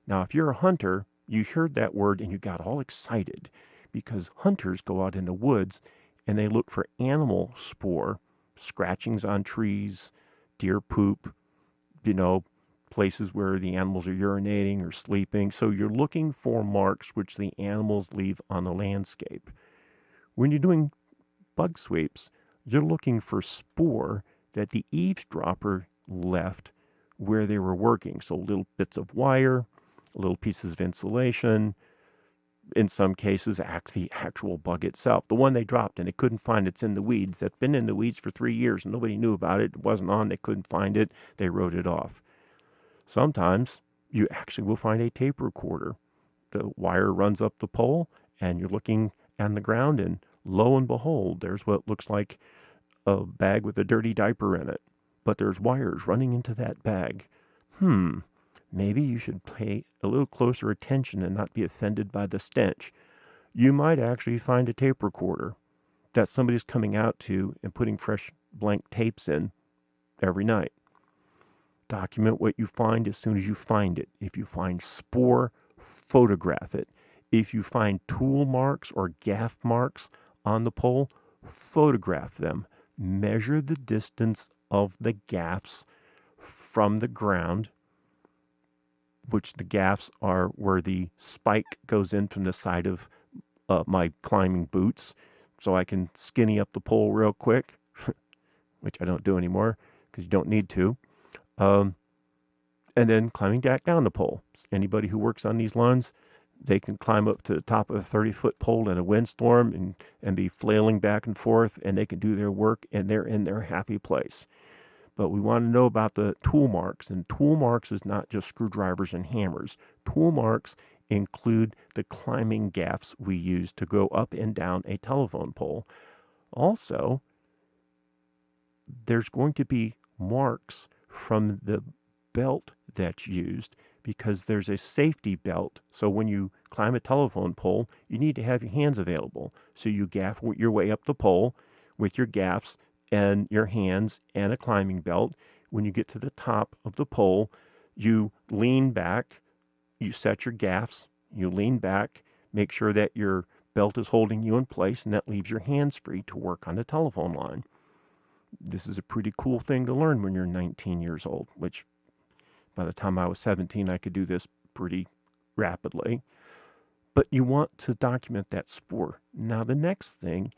Now, if you're a hunter, you heard that word and you got all excited because hunters go out in the woods and they look for animal spoor, scratchings on trees, deer poop, places where the animals are urinating or sleeping. So you're looking for marks which the animals leave on the landscape. When you're doing bug sweeps, you're looking for spoor that the eavesdropper left where they were working. So little bits of wire, little pieces of insulation, in some cases, the actual bug itself. The one they dropped and they couldn't find, it's in the weeds. That's been in the weeds for 3 years and nobody knew about it. It wasn't on. They couldn't find it. They wrote it off. Sometimes you actually will find a tape recorder. The wire runs up the pole and you're looking on the ground and lo and behold, there's what looks like a bag with a dirty diaper in it. But there's wires running into that bag. Maybe you should pay a little closer attention and not be offended by the stench. You might actually find a tape recorder that somebody's coming out to and putting fresh blank tapes in every night. Document what you find as soon as you find it. If you find spore, photograph it. If you find tool marks or gaff marks on the pole, photograph them. Measure the distance of the gaffs from the ground, which the gaffs are where the spike goes in from the side of my climbing boots, so I can skinny up the pole real quick, which I don't do anymore because you don't need to. And then climbing back down the pole. Anybody who works on these lawns, they can climb up to the top of a 30-foot pole in a windstorm and be flailing back and forth, and they can do their work, and they're in their happy place. But we want to know about the tool marks, and tool marks is not just screwdrivers and hammers. Tool marks include the climbing gaffs we use to go up and down a telephone pole. Also, there's going to be marks from the belt that's used because there's a safety belt. So when you climb a telephone pole, you need to have your hands available. So you gaff your way up the pole with your gaffs and your hands and a climbing belt. When you get to the top of the pole, you lean back, you set your gaffs, you lean back, make sure that your belt is holding you in place, and that leaves your hands free to work on the telephone line. This is a pretty cool thing to learn when you're 19 years old, which by the time I was 17, I could do this pretty rapidly. But you want to document that spore. Now, the next thing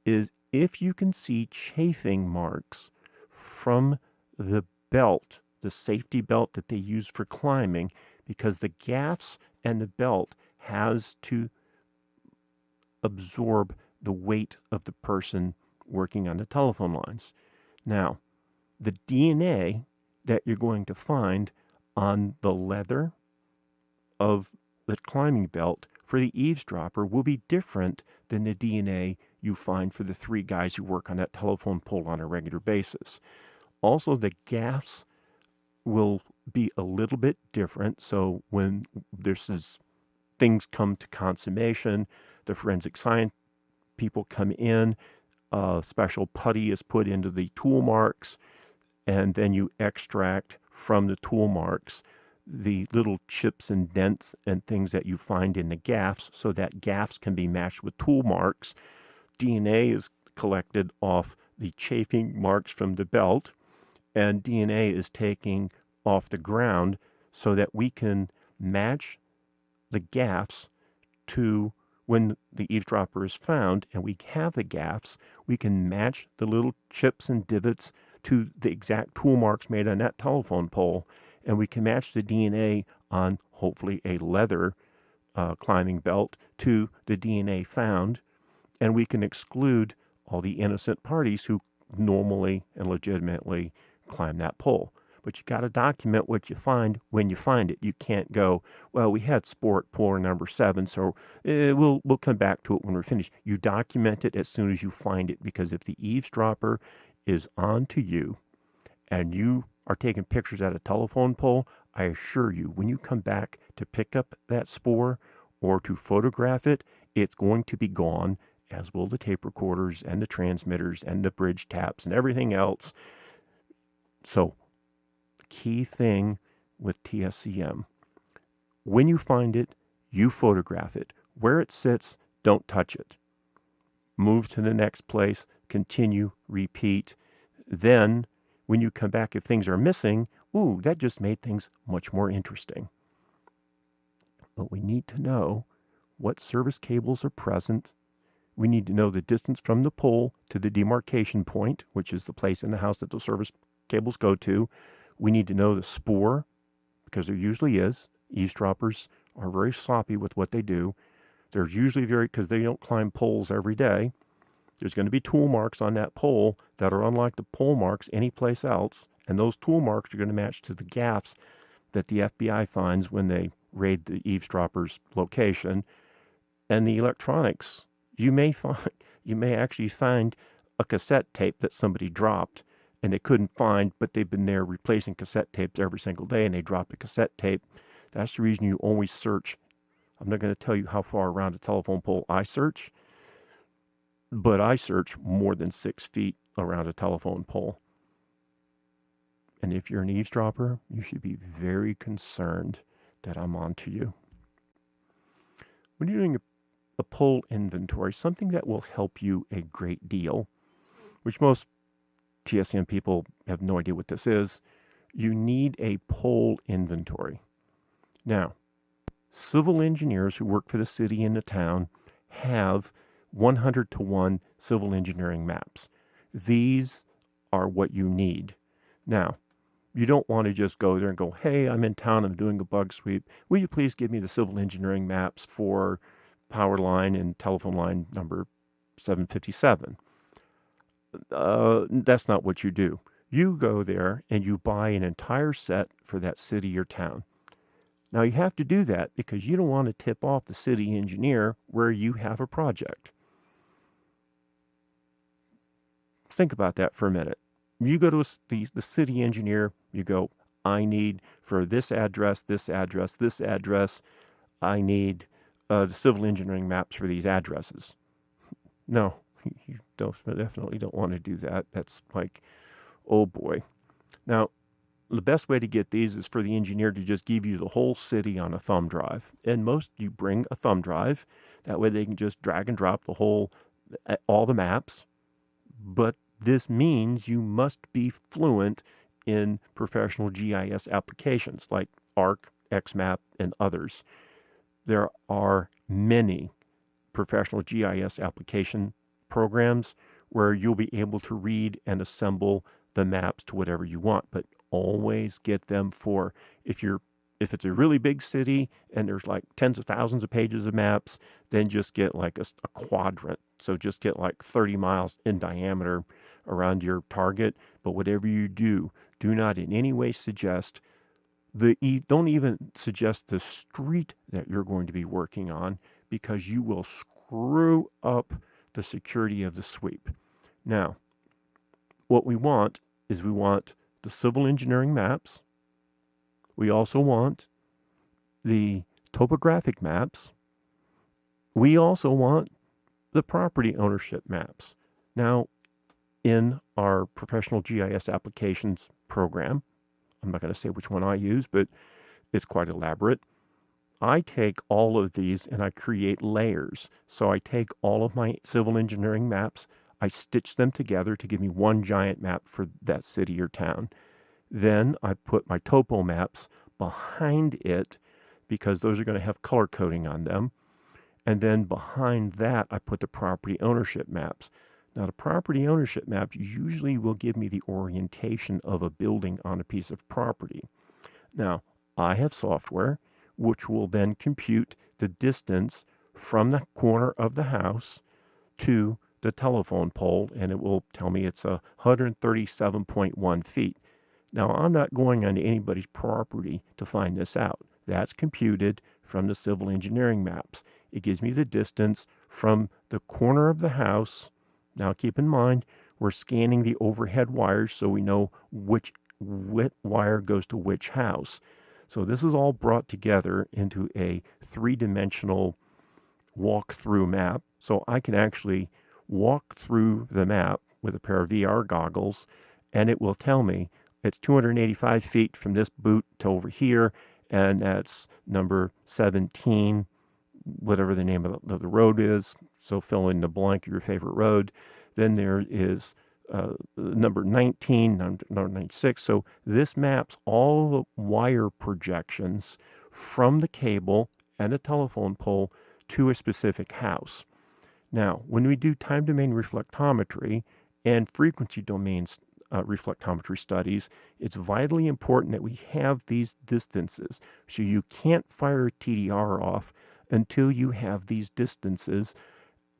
is if you can see chafing marks from the belt, the safety belt that they use for climbing, because the gaffs and the belt has to absorb the weight of the person working on the telephone lines. Now, the DNA that you're going to find on the leather of the climbing belt for the eavesdropper will be different than the DNA you find for the 3 guys who work on that telephone pole on a regular basis. Also, the gaffs will be a little bit different. So when things come to consummation, the forensic science people come in, special putty is put into the tool marks, and then you extract from the tool marks the little chips and dents and things that you find in the gaffs so that gaffs can be matched with tool marks. DNA is collected off the chafing marks from the belt, and DNA is taken off the ground so that we can match the gaffs to when the eavesdropper is found, and we have the gaffs, we can match the little chips and divots to the exact tool marks made on that telephone pole, and we can match the DNA on hopefully a leather climbing belt to the DNA found, and we can exclude all the innocent parties who normally and legitimately climb that pole. But you got to document what you find when you find it. You can't go, well, we had sport pour number 7, so we'll come back to it when we're finished. You document it as soon as you find it, because if the eavesdropper is on to you and you are taking pictures at a telephone pole, I assure you, when you come back to pick up that spore or to photograph it, it's going to be gone, as will the tape recorders and the transmitters and the bridge taps and everything else. So, key thing with TSCM, when you find it, you photograph it. Where it sits, don't touch it. Move to the next place, continue, repeat. Then, when you come back, if things are missing, that just made things much more interesting. But we need to know what service cables are present. We need to know the distance from the pole to the demarcation point, which is the place in the house that the service cables go to. We need to know the spore, because there usually is. Eavesdroppers are very sloppy with what they do. They're usually because they don't climb poles every day. There's going to be tool marks on that pole that are unlike the pole marks anyplace else. And those tool marks are going to match to the gaffs that the FBI finds when they raid the eavesdropper's location. And the electronics, you may actually find a cassette tape that somebody dropped and they couldn't find, but they've been there replacing cassette tapes every single day and they dropped a cassette tape. That's the reason you always search. I'm not going to tell you how far around a telephone pole I search, but I search more than 6 feet around a telephone pole. And if you're an eavesdropper, you should be very concerned that I'm on to you. When you're doing a pole inventory, something that will help you a great deal, which most TSCM people have no idea what this is, you need a pole inventory. Now, civil engineers who work for the city and the town have 100-to-1 civil engineering maps. These are what you need. Now, you don't want to just go there and go, hey, I'm in town, I'm doing a bug sweep. Will you please give me the civil engineering maps for power line and telephone line number 757? That's not what you do. You go there and you buy an entire set for that city or town. Now, you have to do that because you don't want to tip off the city engineer where you have a project. Think about that for a minute. You go to the city engineer, you go, I need for this address, this address, this address, I need the civil engineering maps for these addresses. No, you definitely don't want to do that. That's like, oh boy. Now, the best way to get these is for the engineer to just give you the whole city on a thumb drive. And most, you bring a thumb drive. That way they can just drag and drop all the maps. But this means you must be fluent in professional GIS applications like ARC, XMAP, and others. There are many professional GIS application programs where you'll be able to read and assemble the maps to whatever you want, but always get them for if it's a really big city and there's like tens of thousands of pages of maps, then just get like a quadrant. So just get like 30 miles in diameter around your target. But whatever you do, do not in any way suggest don't even suggest the street that you're going to be working on, because you will screw up the security of the sweep. Now, what we want is the civil engineering maps. We also want the topographic maps. We also want the property ownership maps. Now, in our professional GIS applications program, I'm not going to say which one I use, but it's quite elaborate. I take all of these and I create layers. So I take all of my civil engineering maps, I stitch them together to give me one giant map for that city or town. Then I put my topo maps behind it because those are going to have color coding on them. And then behind that, I put the property ownership maps. Now, the property ownership maps usually will give me the orientation of a building on a piece of property. Now, I have software which will then compute the distance from the corner of the house to the telephone pole, and it will tell me it's 137.1 feet. Now, I'm not going onto anybody's property to find this out. That's computed from the civil engineering maps. It gives me the distance from the corner of the house. Now, keep in mind, we're scanning the overhead wires so we know which wire goes to which house. So this is all brought together into a three-dimensional walk-through map. So I can actually walk through the map with a pair of VR goggles, and it will tell me it's 285 feet from this boot to over here, and that's number 17, whatever the name of the road is. So fill in the blank of your favorite road. Then there is number 19, number 96. So this maps all the wire projections from the cable and a telephone pole to a specific house. Now, when we do time domain reflectometry and frequency domain reflectometry studies, it's vitally important that we have these distances. So you can't fire a TDR off until you have these distances,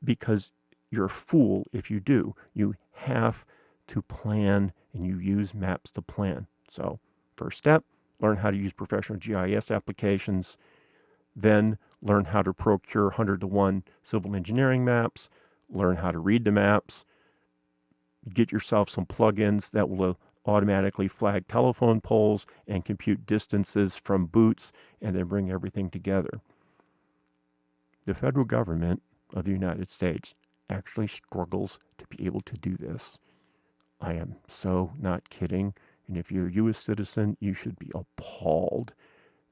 because you're a fool if you do. You have to plan, and you use maps to plan. So first step, learn how to use professional GIS applications. Then learn how to procure 100-to-1 civil engineering maps. Learn how to read the maps. Get yourself some plugins that will automatically flag telephone poles and compute distances from boots, and then bring everything together. The federal government of the United States actually struggles to be able to do this. I am so not kidding. And if you're a U.S. citizen, you should be appalled.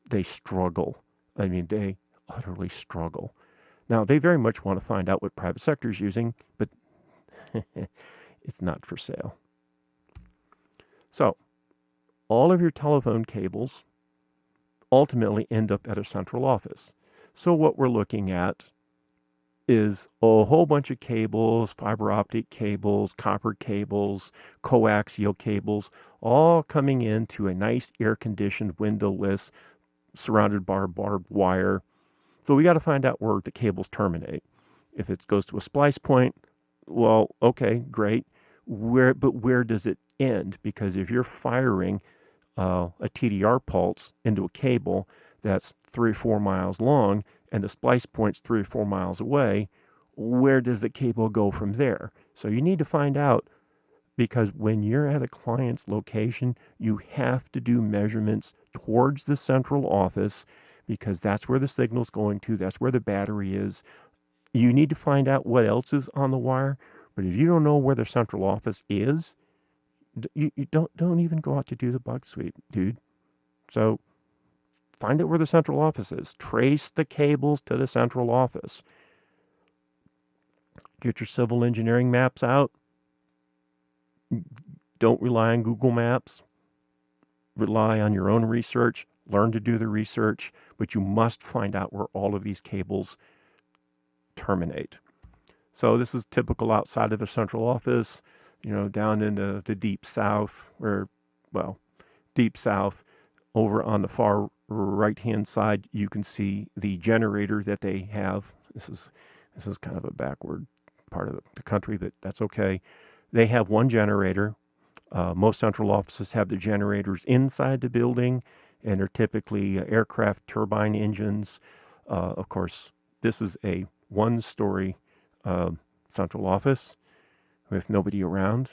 They struggle. I mean, they utterly struggle. Now, they very much want to find out what private sector is using, but it's not for sale. So, all of your telephone cables ultimately end up at a central office. So what we're looking at is a whole bunch of cables, fiber optic cables, copper cables, coaxial cables, all coming into a nice air-conditioned, windowless, surrounded by barbed wire. So we got to find out where the cables terminate. If it goes to a splice point, well, okay, great. But where does it end? Because if you're firing a TDR pulse into a cable that's 3 or 4 miles long, and the splice point's 3 or 4 miles away, where does the cable go from there? So you need to find out, because when you're at a client's location, you have to do measurements towards the central office, because that's where the signal's going to, that's where the battery is. You need to find out what else is on the wire, but if you don't know where the central office is, you don't even go out to do the bug sweep, dude. So find out where the central office is. Trace the cables to the central office. Get your civil engineering maps out. Don't rely on Google Maps. Rely on your own research. Learn to do the research, but you must find out where all of these cables terminate. So this is typical outside of a central office, down in the deep south, deep south. Over on the far right-hand side, you can see the generator that they have. This is kind of a backward part of the country, but that's okay. They have one generator. Most central offices have the generators inside the building, and they're typically aircraft turbine engines. Of course, this is a one-story central office with nobody around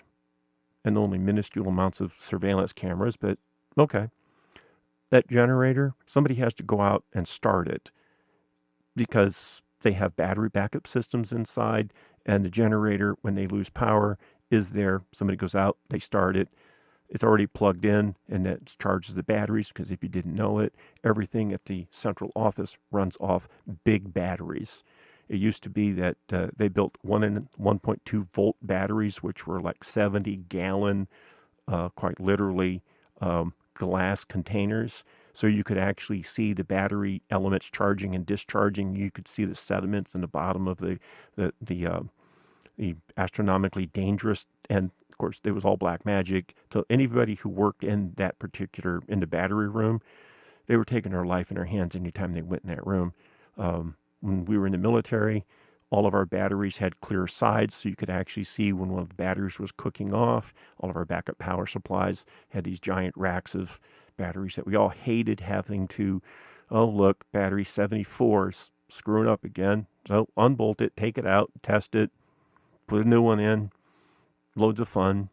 and only minuscule amounts of surveillance cameras, but okay. That generator, somebody has to go out and start it, because they have battery backup systems inside, and the generator, when they lose power, is there. Somebody goes out, they start it. It's already plugged in, and that charges the batteries, because if you didn't know it, everything at the central office runs off big batteries. It used to be that they built 1 and 1.2 volt batteries, which were like 70-gallon, quite literally, glass containers. So you could actually see the battery elements charging and discharging. You could see the sediments in the bottom of the astronomically dangerous, and of course it was all black magic. So anybody who worked in that particular, in the battery room, they were taking their life in their hands anytime they went in that room. When we were in the military, all of our batteries had clear sides, so you could actually see when one of the batteries was cooking off. All of our backup power supplies had these giant racks of batteries that we all hated having to, oh, look, battery 74 is screwing up again. So unbolt it, take it out, test it, put a new one in. Loads of fun,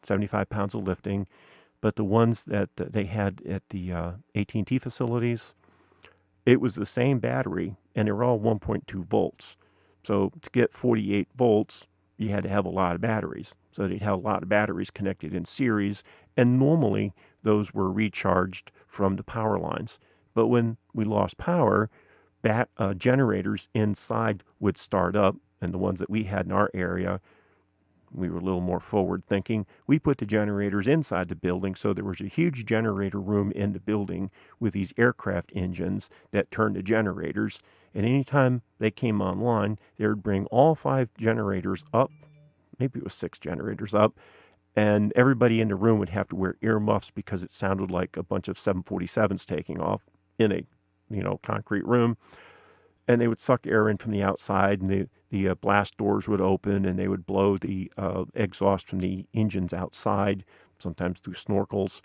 75 pounds of lifting. But the ones that they had at the AT&T facilities, it was the same battery, and they were all 1.2 volts. So to get 48 volts, you had to have a lot of batteries. So they'd have a lot of batteries connected in series, and normally those were recharged from the power lines. But when we lost power, generators inside would start up, and the ones that we had in our area, we were a little more forward thinking. We put the generators inside the building, so there was a huge generator room in the building with these aircraft engines that turned the generators. And anytime they came online, they would bring all 5 generators up. Maybe it was 6 generators up. And everybody in the room would have to wear earmuffs, because it sounded like a bunch of 747s taking off in a, concrete room. and they would suck air in from the outside, and the blast doors would open, and they would blow the exhaust from the engines outside, sometimes through snorkels.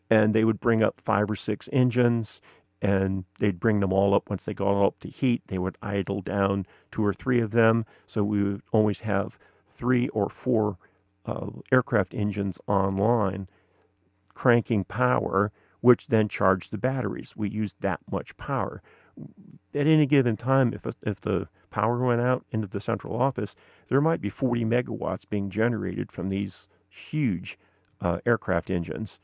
And they would bring up 5 or 6 engines, and they'd bring them all up. Once they got all up to heat, they would idle down 2 or 3 of them. So we would always have 3 or 4 aircraft engines online cranking power, which then charged the batteries. We used that much power. At any given time, if the power went out into the central office, there might be 40 megawatts being generated from these huge aircraft engines.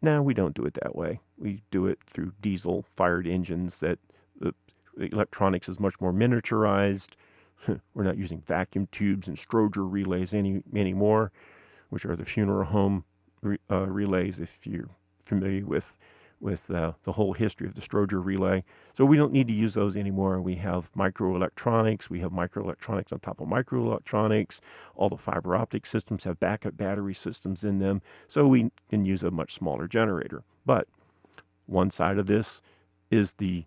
Now, we don't do it that way. We do it through diesel-fired engines that the electronics is much more miniaturized. We're not using vacuum tubes and Stroger relays anymore, which are the funeral home relays, if you're familiar with the whole history of the Stroger relay. So we don't need to use those anymore. We have microelectronics. We have microelectronics on top of microelectronics. All the fiber optic systems have backup battery systems in them. So we can use a much smaller generator. But one side of this is the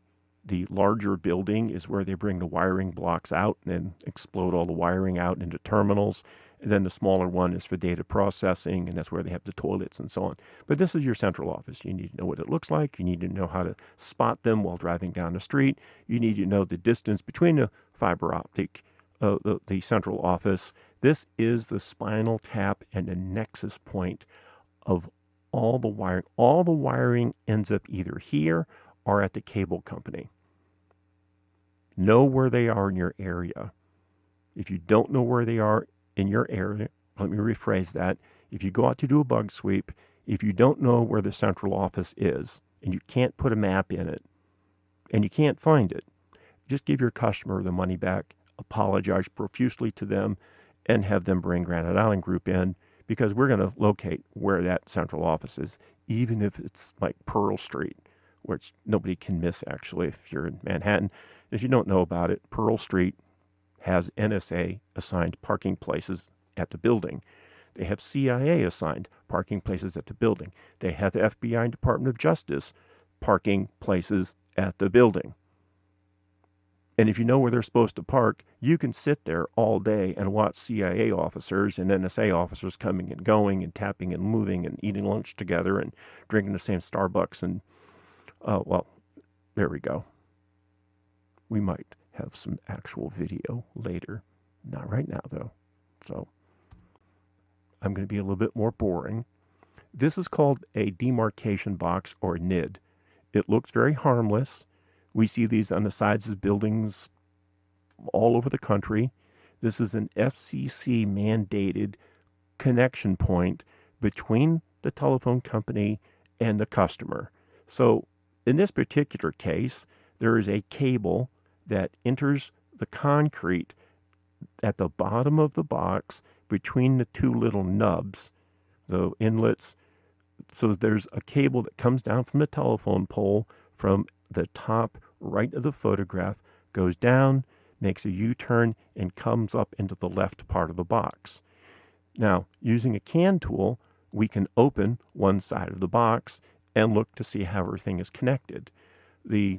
larger building is where they bring the wiring blocks out and then explode all the wiring out into terminals. And then the smaller one is for data processing, and that's where they have the toilets and so on. But this is your central office. You need to know what it looks like. You need to know how to spot them while driving down the street. You need to know the distance between the fiber optic, the central office. This is the spinal tap and the nexus point of all the wiring. All the wiring ends up either here or at the cable company. Know where they are in your area. If you don't know where they are in your area, let me rephrase that. If you go out to do a bug sweep, if you don't know where the central office is, and you can't put a map in it, and you can't find it, just give your customer the money back, apologize profusely to them, and have them bring Granite Island Group in, because we're going to locate where that central office is, even if it's like Pearl Street, which nobody can miss, actually, if you're in Manhattan. If you don't know about it, Pearl Street has NSA assigned parking places at the building. They have CIA assigned parking places at the building. They have the FBI and Department of Justice parking places at the building. And if you know where they're supposed to park, you can sit there all day and watch CIA officers and NSA officers coming and going and tapping and moving and eating lunch together and drinking the same Starbucks. And, well, there we go. We might have some actual video later. Not right now, though. So I'm going to be a little bit more boring. This is called a demarcation box, or NID. It looks very harmless. We see these on the sides of buildings all over the country. This is an FCC mandated connection point between the telephone company and the customer. So in this particular case, there is a cable that enters the concrete at the bottom of the box between the 2 little nubs, the inlets. So there's a cable that comes down from the telephone pole from the top right of the photograph, goes down, makes a U-turn, and comes up into the left part of the box. Now, using a CAN tool, we can open one side of the box and look to see how everything is connected.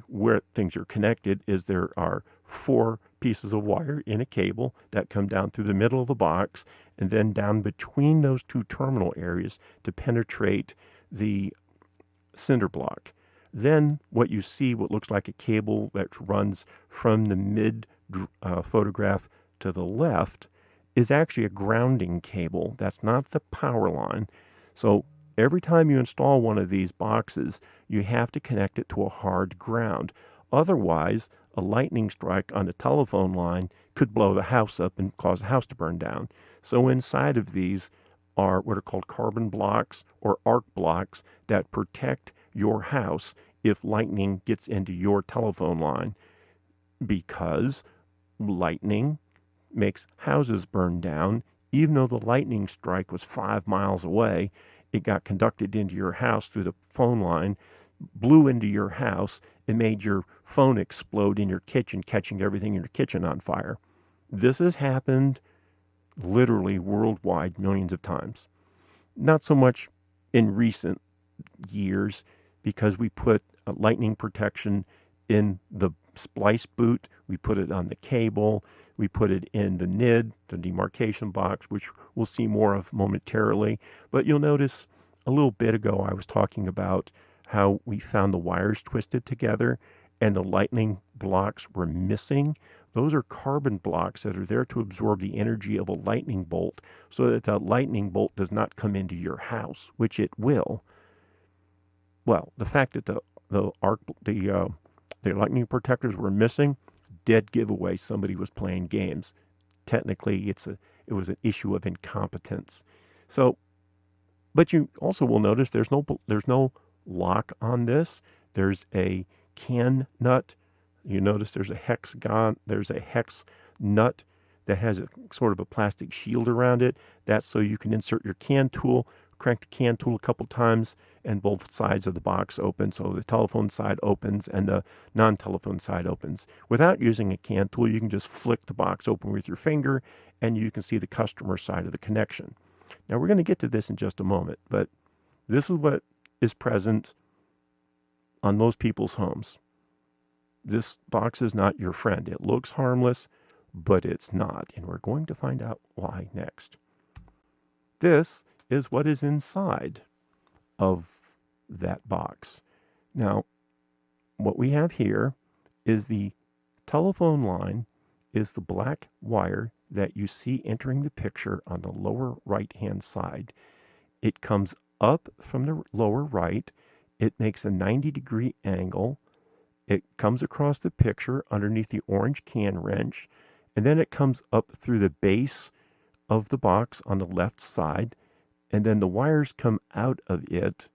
Where things are connected is there are 4 pieces of wire in a cable that come down through the middle of the box and then down between those 2 terminal areas to penetrate the cinder block. Then what you see, what looks like a cable that runs from the mid photograph to the left, is actually a grounding cable. That's not the power line. So every time you install one of these boxes, you have to connect it to a hard ground. Otherwise, a lightning strike on the telephone line could blow the house up and cause the house to burn down. So inside of these are what are called carbon blocks or arc blocks that protect your house if lightning gets into your telephone line, because lightning makes houses burn down. Even though the lightning strike was 5 miles away, it got conducted into your house through the phone line, blew into your house, and made your phone explode in your kitchen, catching everything in your kitchen on fire. This has happened literally worldwide millions of times. Not so much in recent years, because we put lightning protection in the splice boot. We put it on the cable. We put it in the NID, the demarcation box, which we'll see more of momentarily. But you'll notice a little bit ago I was talking about how we found the wires twisted together and the lightning blocks were missing. Those are carbon blocks that are there to absorb the energy of a lightning bolt so that that lightning bolt does not come into your house, which it will. Well, the fact that the lightning protectors were missing, dead giveaway somebody was playing games. Technically, it was an issue of incompetence. So, but you also will notice there's no lock on this. There's a can nut. You notice there's a hex nut that has a sort of a plastic shield around it. That's so you can insert your can tool, crank the can tool a couple times, and both sides of the box open. So the telephone side opens and the non-telephone side opens. Without using a can tool, you can just flick the box open with your finger, and you can see the customer side of the connection. Now, we're going to get to this in just a moment, but this is what is present on most people's homes. This box is not your friend. It looks harmless, but it's not, and we're going to find out why next. This is what is inside of that box. Now, what we have here is the telephone line is the black wire that you see entering the picture on the lower right-hand side. It comes up from the lower right. It makes a 90-degree angle. It comes across the picture underneath the orange can wrench, and then it comes up through the base of the box on the left side, and then the wires come out of it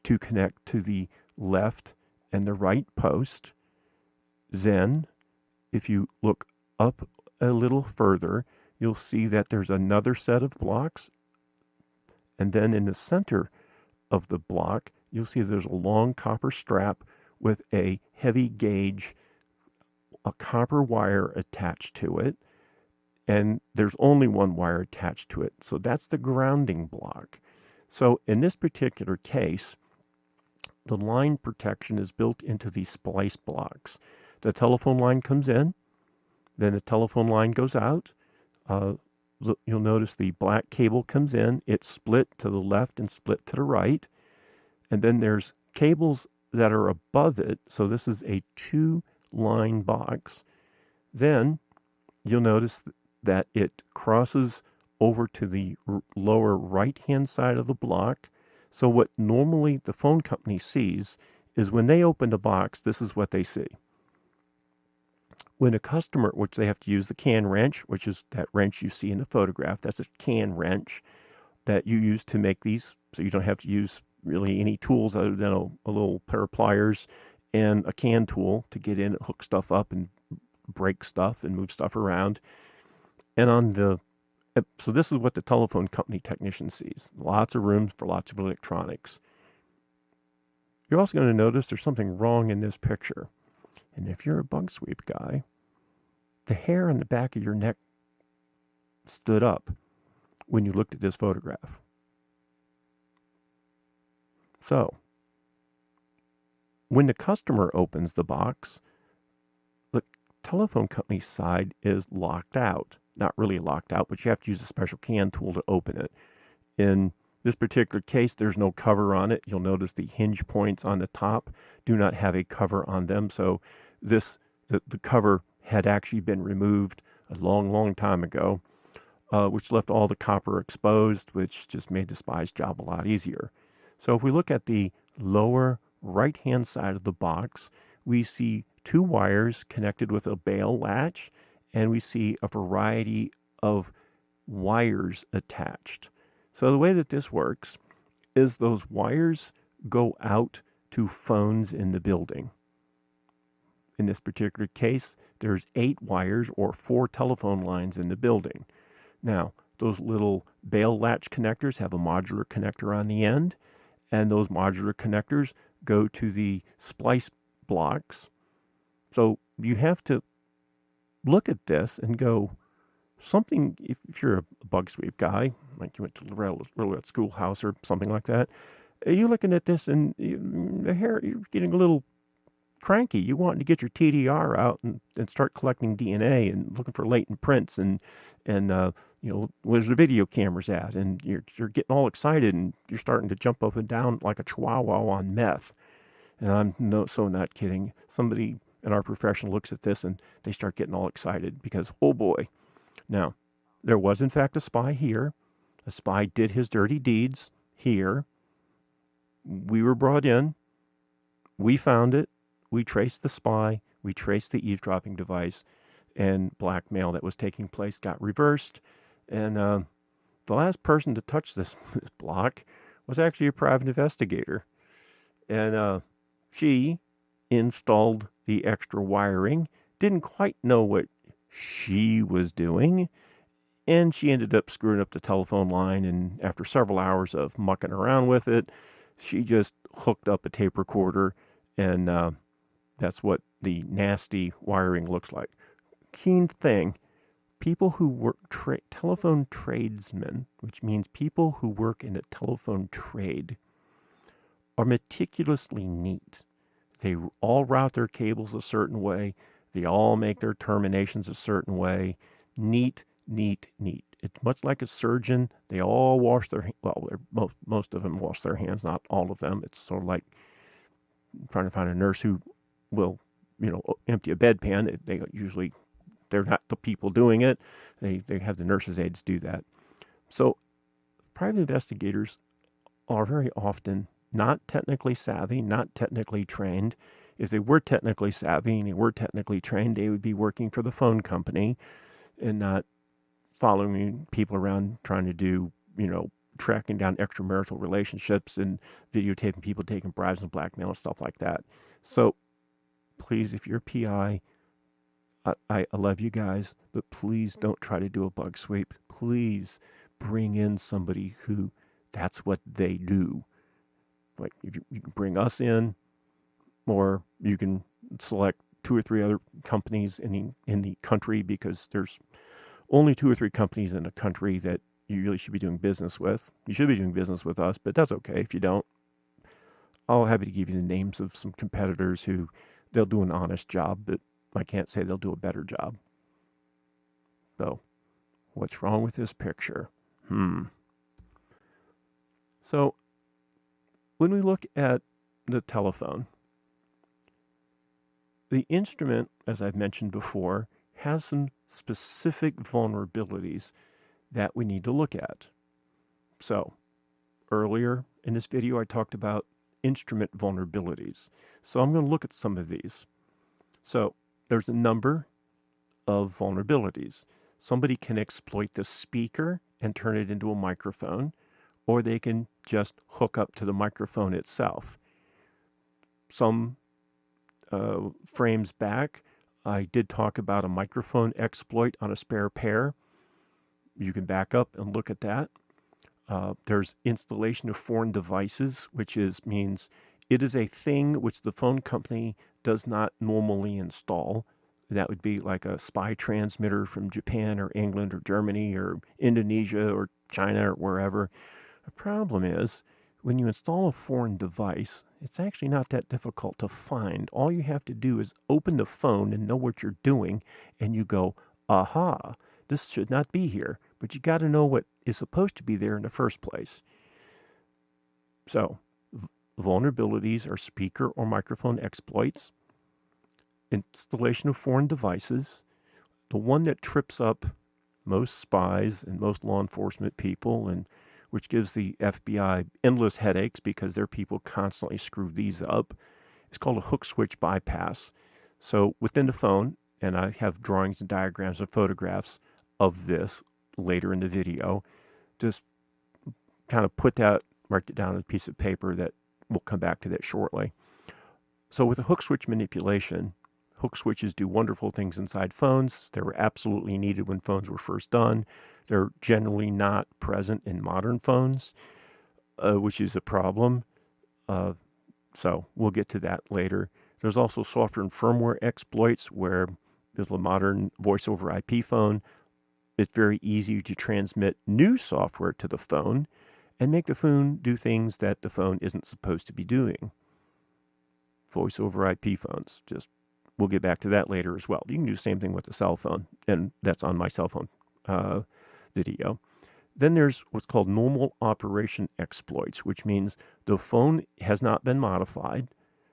to connect to the left and the right post. Then, if you look up a little further, you'll see that there's another set of blocks, and then in the center of the block, you'll see there's a long copper strap with a heavy gauge, a copper wire attached to it, and there's only one wire attached to it. So that's the grounding block. So in this particular case, the line protection is built into these splice blocks. The telephone line comes in, then the telephone line goes out. You'll notice the black cable comes in. It's split to the left and split to the right. And then there's cables that are above it. So this is a two-line box. Then you'll notice that it crosses over to the lower right-hand side of the block. So what normally the phone company sees is when they open the box, this is what they see. When a customer, which they have to use the can wrench, which is that wrench you see in the photograph, that's a can wrench that you use to make these, so you don't have to use really any tools other than a little pair of pliers and a can tool to get in, hook stuff up and break stuff and move stuff around. And so this is what the telephone company technician sees. Lots of rooms for lots of electronics. You're also going to notice there's something wrong in this picture. And if you're a bug sweep guy, the hair on the back of your neck stood up when you looked at this photograph. So, when the customer opens the box, the telephone company side is locked out. Not really locked out, but you have to use a special can tool to open it. In this particular case, there's no cover on it. You'll notice the hinge points on the top do not have a cover on them. So the cover had actually been removed a long, long time ago, which left all the copper exposed, which just made the Spies' job a lot easier. So if we look at the lower right-hand side of the box, we see two wires connected with a bail latch, and we see a variety of wires attached. So the way that this works is those wires go out to phones in the building. In this particular case, there's 8 wires or 4 telephone lines in the building. Now, those little bail latch connectors have a modular connector on the end, and those modular connectors go to the splice blocks. So you have to look at this and go, something, if you're a bug sweep guy, like you went to Loretta Schoolhouse or something like that, you're looking at this and the hair, you're getting a little cranky. You want to get your TDR out and start collecting DNA and looking for latent prints and where's the video cameras at? And you're getting all excited and you're starting to jump up and down like a chihuahua on meth. And I'm not kidding. Somebody in our profession looks at this and they start getting all excited because, oh boy. Now, there was in fact a spy here. A spy did his dirty deeds here. We were brought in. We found it. We traced the spy. We traced the eavesdropping device. And blackmail that was taking place got reversed. And the last person to touch this block was actually a private investigator. And she installed the extra wiring, didn't quite know what she was doing, and she ended up screwing up the telephone line. And after several hours of mucking around with it, she just hooked up a tape recorder, and that's what the nasty wiring looks like. Keen thing, people who work telephone tradesmen, which means people who work in a telephone trade, are meticulously neat. They all route their cables a certain way. They all make their terminations a certain way. Neat, neat, neat. It's much like a surgeon. They all wash their most of them wash their hands, not all of them. It's sort of like trying to find a nurse who will, empty a bedpan. They're not the people doing it. They have the nurse's aides do that. So private investigators are very often not technically savvy, not technically trained. If they were technically savvy and they were technically trained, they would be working for the phone company and not following people around trying to do, tracking down extramarital relationships and videotaping people taking bribes and blackmail and stuff like that. So please, if you're a PI, I love you guys, but please don't try to do a bug sweep. Please bring in somebody who that's what they do. Like if you can bring us in, or you can select 2 or 3 other companies in the country, because there's only 2 or 3 companies in the country that you really should be doing business with. You should be doing business with us, but that's okay if you don't. I'll be happy to give you the names of some competitors who they'll do an honest job, but I can't say they'll do a better job. So, what's wrong with this picture? So, when we look at the telephone, the instrument, as I've mentioned before, has some specific vulnerabilities that we need to look at. So, earlier in this video, I talked about instrument vulnerabilities. So I'm going to look at some of these. So there's a number of vulnerabilities. Somebody can exploit the speaker and turn it into a microphone, or they can just hook up to the microphone itself. Some frames back, I did talk about a microphone exploit on a spare pair. You can back up and look at that. There's installation of foreign devices, which means it is a thing which the phone company does not normally install. That would be like a spy transmitter from Japan or England or Germany or Indonesia or China or wherever. The problem is, when you install a foreign device, it's actually not that difficult to find. All you have to do is open the phone and know what you're doing, and you go, aha, this should not be here. But you got to know what is supposed to be there in the first place. So, vulnerabilities are speaker or microphone exploits, installation of foreign devices. The one that trips up most spies and most law enforcement people, and which gives the FBI endless headaches because their people constantly screw these up, is called a hook switch bypass. So within the phone, and I have drawings and diagrams and photographs of this later in the video, just kind of mark it down on a piece of paper. That we'll come back to that shortly. So with a hook switch manipulation, hook switches do wonderful things inside phones. They were absolutely needed when phones were first done. They're generally not present in modern phones, which is a problem. So we'll get to that later. There's also software and firmware exploits where with a modern voice over IP phone, it's very easy to transmit new software to the phone and make the phone do things that the phone isn't supposed to be doing. voice over IP phones. We'll get back to that later as well. You can do the same thing with the cell phone, and that's on my cell phone video. Then there's what's called normal operation exploits, which means the phone has not been modified.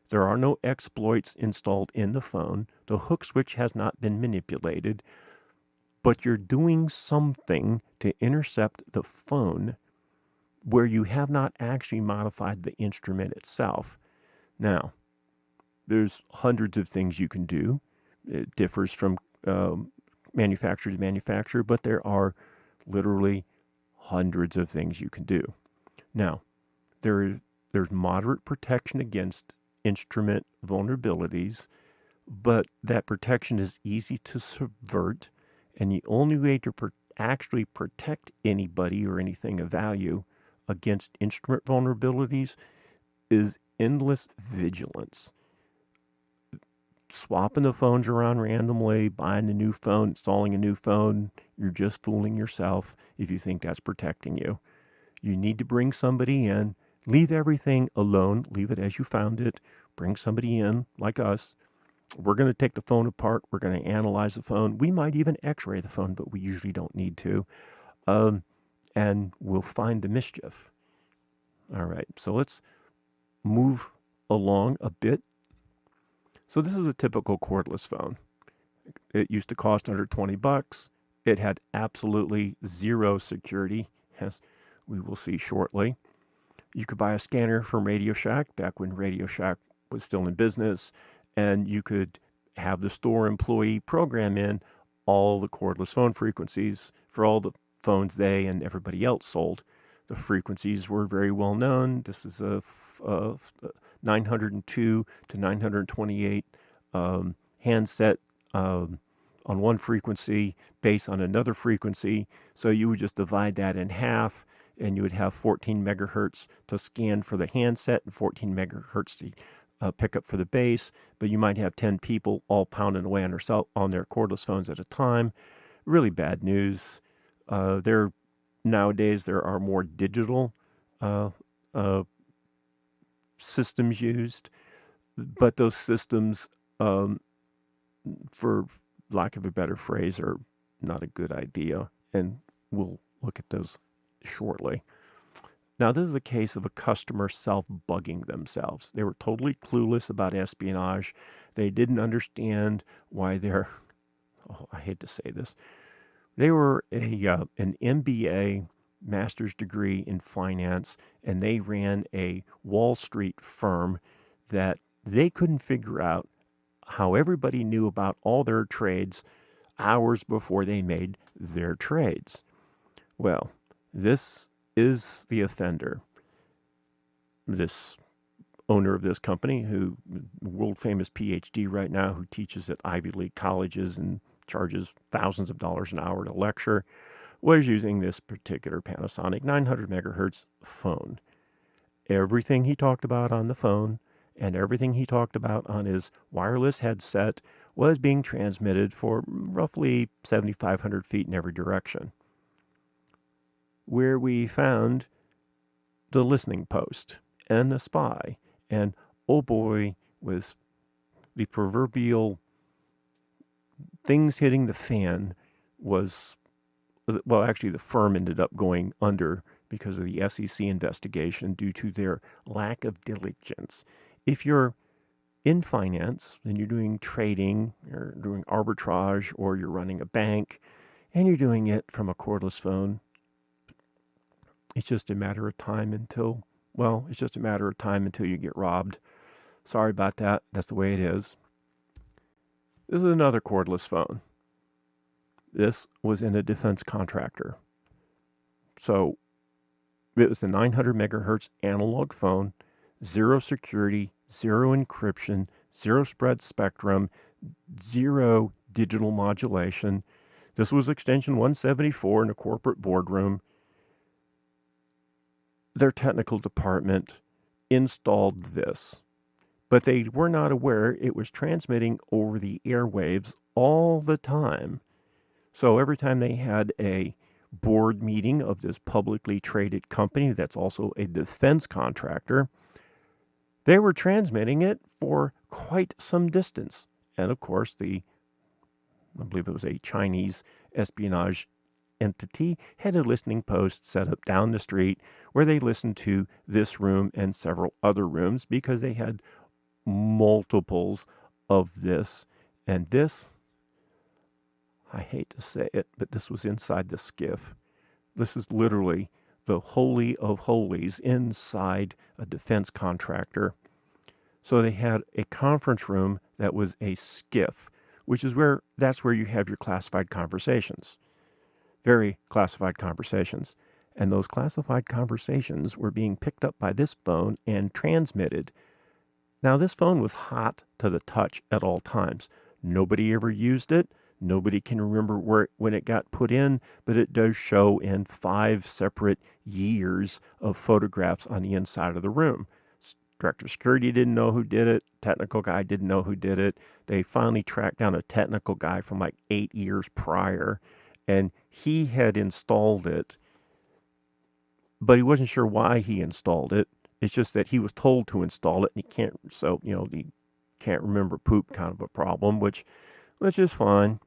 There are no exploits installed in the phone. The hook switch has not been manipulated, but you're doing something to intercept the phone where you have not actually modified the instrument itself. Now, there's hundreds of things you can do. It differs from manufacturer to manufacturer, but there are literally hundreds of things you can do. Now, there's moderate protection against instrument vulnerabilities, but that protection is easy to subvert, and the only way to actually protect anybody or anything of value against instrument vulnerabilities is endless vigilance. Swapping the phones around randomly, buying a new phone, installing a new phone, you're just fooling yourself if you think that's protecting you. You need to bring somebody in, leave everything alone, leave it as you found it, bring somebody in like us. We're going to take the phone apart. We're going to analyze the phone. We might even x-ray the phone, but we usually don't need to. And we'll find the mischief. All right, so let's move along a bit. So this is a typical cordless phone. It used to cost under $20. It had absolutely zero security, as we will see shortly. You could buy a scanner from Radio Shack back when Radio Shack was still in business, and you could have the store employee program in all the cordless phone frequencies for all the phones they and everybody else sold. The frequencies were very well known. This is a 902 to 928 handset on one frequency, base on another frequency. So you would just divide that in half, and you would have 14 megahertz to scan for the handset and 14 megahertz to pick up for the base. But you might have 10 people all pounding away on their cordless phones at a time. Really bad news. Nowadays, there are more digital systems used, but those systems, for lack of a better phrase, are not a good idea, and we'll look at those shortly. Now, this is a case of a customer self-bugging themselves. They were totally clueless about espionage. They didn't understand why I hate to say this, they were an MBA, master's degree in finance, and they ran a Wall Street firm that they couldn't figure out how everybody knew about all their trades hours before they made their trades. Well, this is the offender. This owner of this company, who world famous PhD right now, who teaches at Ivy League colleges and charges thousands of dollars an hour to lecture, was using this particular Panasonic 900 megahertz phone. Everything he talked about on the phone and everything he talked about on his wireless headset was being transmitted for roughly 7,500 feet in every direction. Where we found the listening post and the spy, and oh boy, was the proverbial things hitting the fan was, well, actually the firm ended up going under because of the SEC investigation due to their lack of diligence. If you're in finance and you're doing trading, you're doing arbitrage, or you're running a bank and you're doing it from a cordless phone, it's just a matter of time until you get robbed. Sorry about that. That's the way it is. This is another cordless phone. This was in a defense contractor. So it was a 900 megahertz analog phone, zero security, zero encryption, zero spread spectrum, zero digital modulation. This was extension 174 in a corporate boardroom. Their technical department installed this, but they were not aware it was transmitting over the airwaves all the time. So every time they had a board meeting of this publicly traded company that's also a defense contractor, They were transmitting it for quite some distance. And of course, I believe it was a Chinese espionage entity, had a listening post set up down the street where they listened to this room and several other rooms because they had multiples of this. And this, I hate to say it, but this was inside the skiff. This is literally the holy of holies inside a defense contractor. So they had a conference room that was a skiff, which is that's where you have your classified conversations. Very classified conversations. And those classified conversations were being picked up by this phone and transmitted. Now, this phone was hot to the touch at all times. Nobody ever used it. Nobody can remember when it got put in, but it does show in 5 separate years of photographs on the inside of the room. Director of Security didn't know who did it. Technical guy didn't know who did it. They finally tracked down a technical guy from like 8 years prior, and he had installed it, but he wasn't sure why he installed it. It's just that he was told to install it, and he can't remember poop, kind of a problem, which is fine.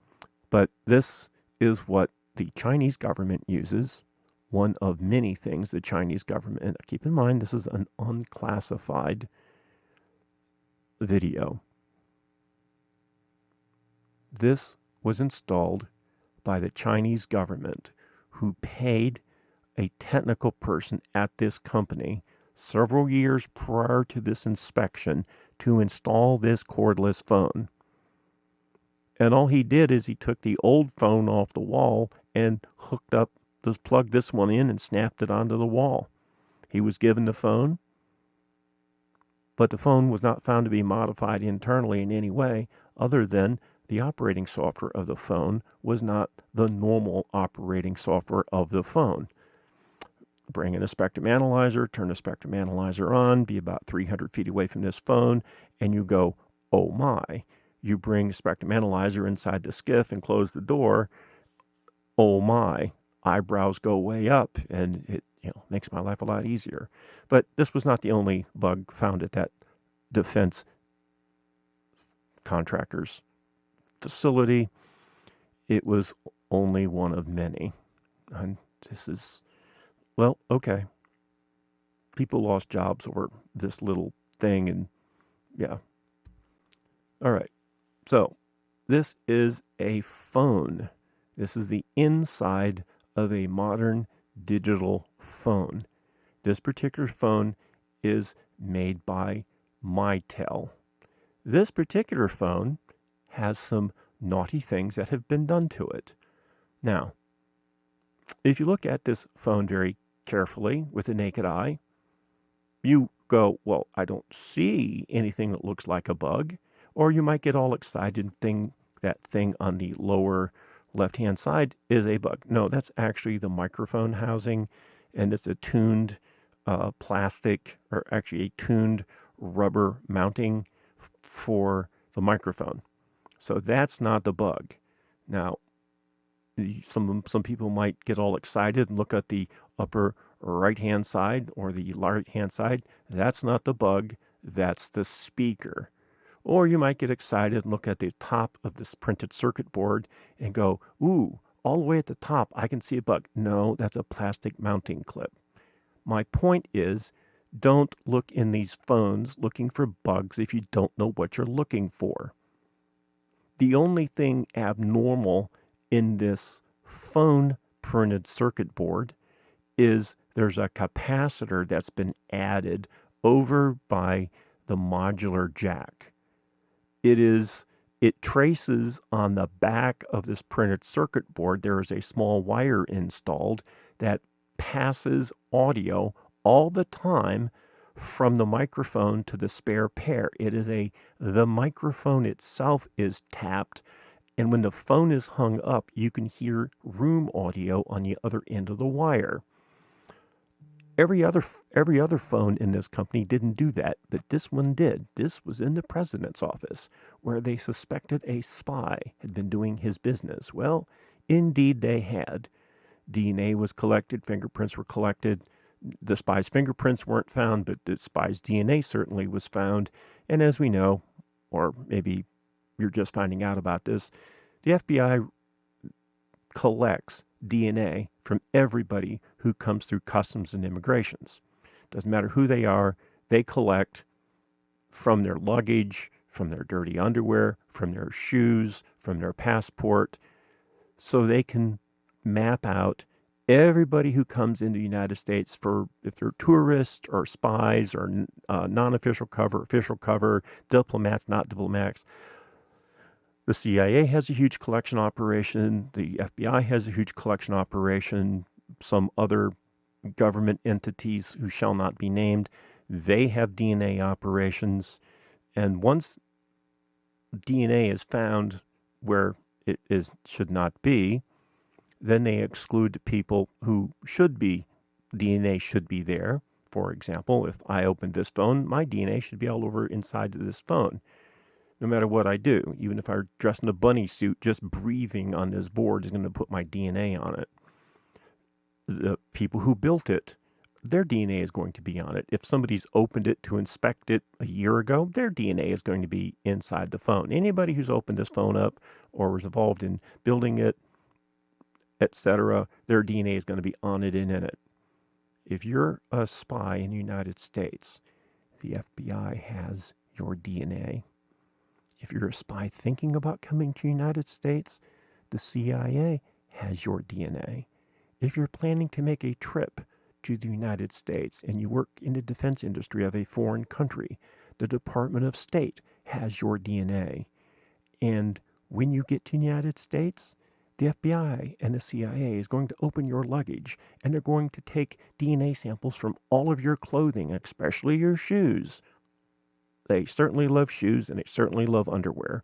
But this is what the Chinese government uses. One of many things the Chinese government, and keep in mind, this is an unclassified video. This was installed by the Chinese government, who paid a technical person at this company several years prior to this inspection to install this cordless phone. And all he did is he took the old phone off the wall and plugged this one in and snapped it onto the wall. He was given the phone, but the phone was not found to be modified internally in any way other than the operating software of the phone was not the normal operating software of the phone. Bring in a spectrum analyzer, turn the spectrum analyzer on, be about 300 feet away from this phone, and you go, oh my. You bring the spectrum analyzer inside the skiff and close the door, oh my. Eyebrows go way up, and it makes my life a lot easier. But this was not the only bug found at that defense contractor's facility. It was only one of many. And this is, well, okay. People lost jobs over this little thing, and yeah. All right. So this is a phone. This is the inside of a modern digital phone. This particular phone is made by Mitel. This particular phone has some naughty things that have been done to it. Now, if you look at this phone very carefully with the naked eye, you go, well, I don't see anything that looks like a bug. Or you might get all excited and think that thing on the lower left-hand side is a bug. No, that's actually the microphone housing, and it's a tuned plastic, or actually a tuned rubber mounting for the microphone. So that's not the bug. Now, some people might get all excited and look at the upper right-hand side or the right-hand side. That's not the bug. That's the speaker. Or you might get excited and look at the top of this printed circuit board and go, ooh, all the way at the top, I can see a bug. No, that's a plastic mounting clip. My point is, don't look in these phones looking for bugs if you don't know what you're looking for. The only thing abnormal in this phone printed circuit board is there's a capacitor that's been added over by the modular jack. It traces on the back of this printed circuit board. There is a small wire installed that passes audio all the time from the microphone to the spare pair. The microphone itself is tapped, and when the phone is hung up, you can hear room audio on the other end of the wire. Every other phone in this company didn't do that, but this one did. This was in the president's office, where they suspected a spy had been doing his business. Well, indeed they had. DNA was collected, fingerprints were collected. The spy's fingerprints weren't found, but the spy's DNA certainly was found. And as we know, or maybe you're just finding out about this, the FBI collects DNA from everybody who comes through customs and immigrations. Doesn't matter who they are, they collect from their luggage, from their dirty underwear, from their shoes, from their passport, so they can map out everybody who comes into the United States for if they're tourists or spies or non-official cover, official cover, diplomats, not diplomats. The CIA has a huge collection operation. The FBI has a huge collection operation. Some other government entities who shall not be named, they have DNA operations. And once DNA is found where it should not be, then they exclude the people who should be, DNA should be there. For example, if I open this phone, my DNA should be all over inside of this phone. No matter what I do, even if I dress in a bunny suit, just breathing on this board is going to put my DNA on it. The people who built it, their DNA is going to be on it. If somebody's opened it to inspect it a year ago, their DNA is going to be inside the phone. Anybody who's opened this phone up or was involved in building it, etc., their DNA is going to be on it and in it. If you're a spy in the United States, the FBI has your DNA. If you're a spy thinking about coming to the United States, the CIA has your DNA. If you're planning to make a trip to the United States and you work in the defense industry of a foreign country, the Department of State has your DNA. And when you get to the United States, the FBI and the CIA is going to open your luggage and they're going to take DNA samples from all of your clothing, especially your shoes. They certainly love shoes and they certainly love underwear.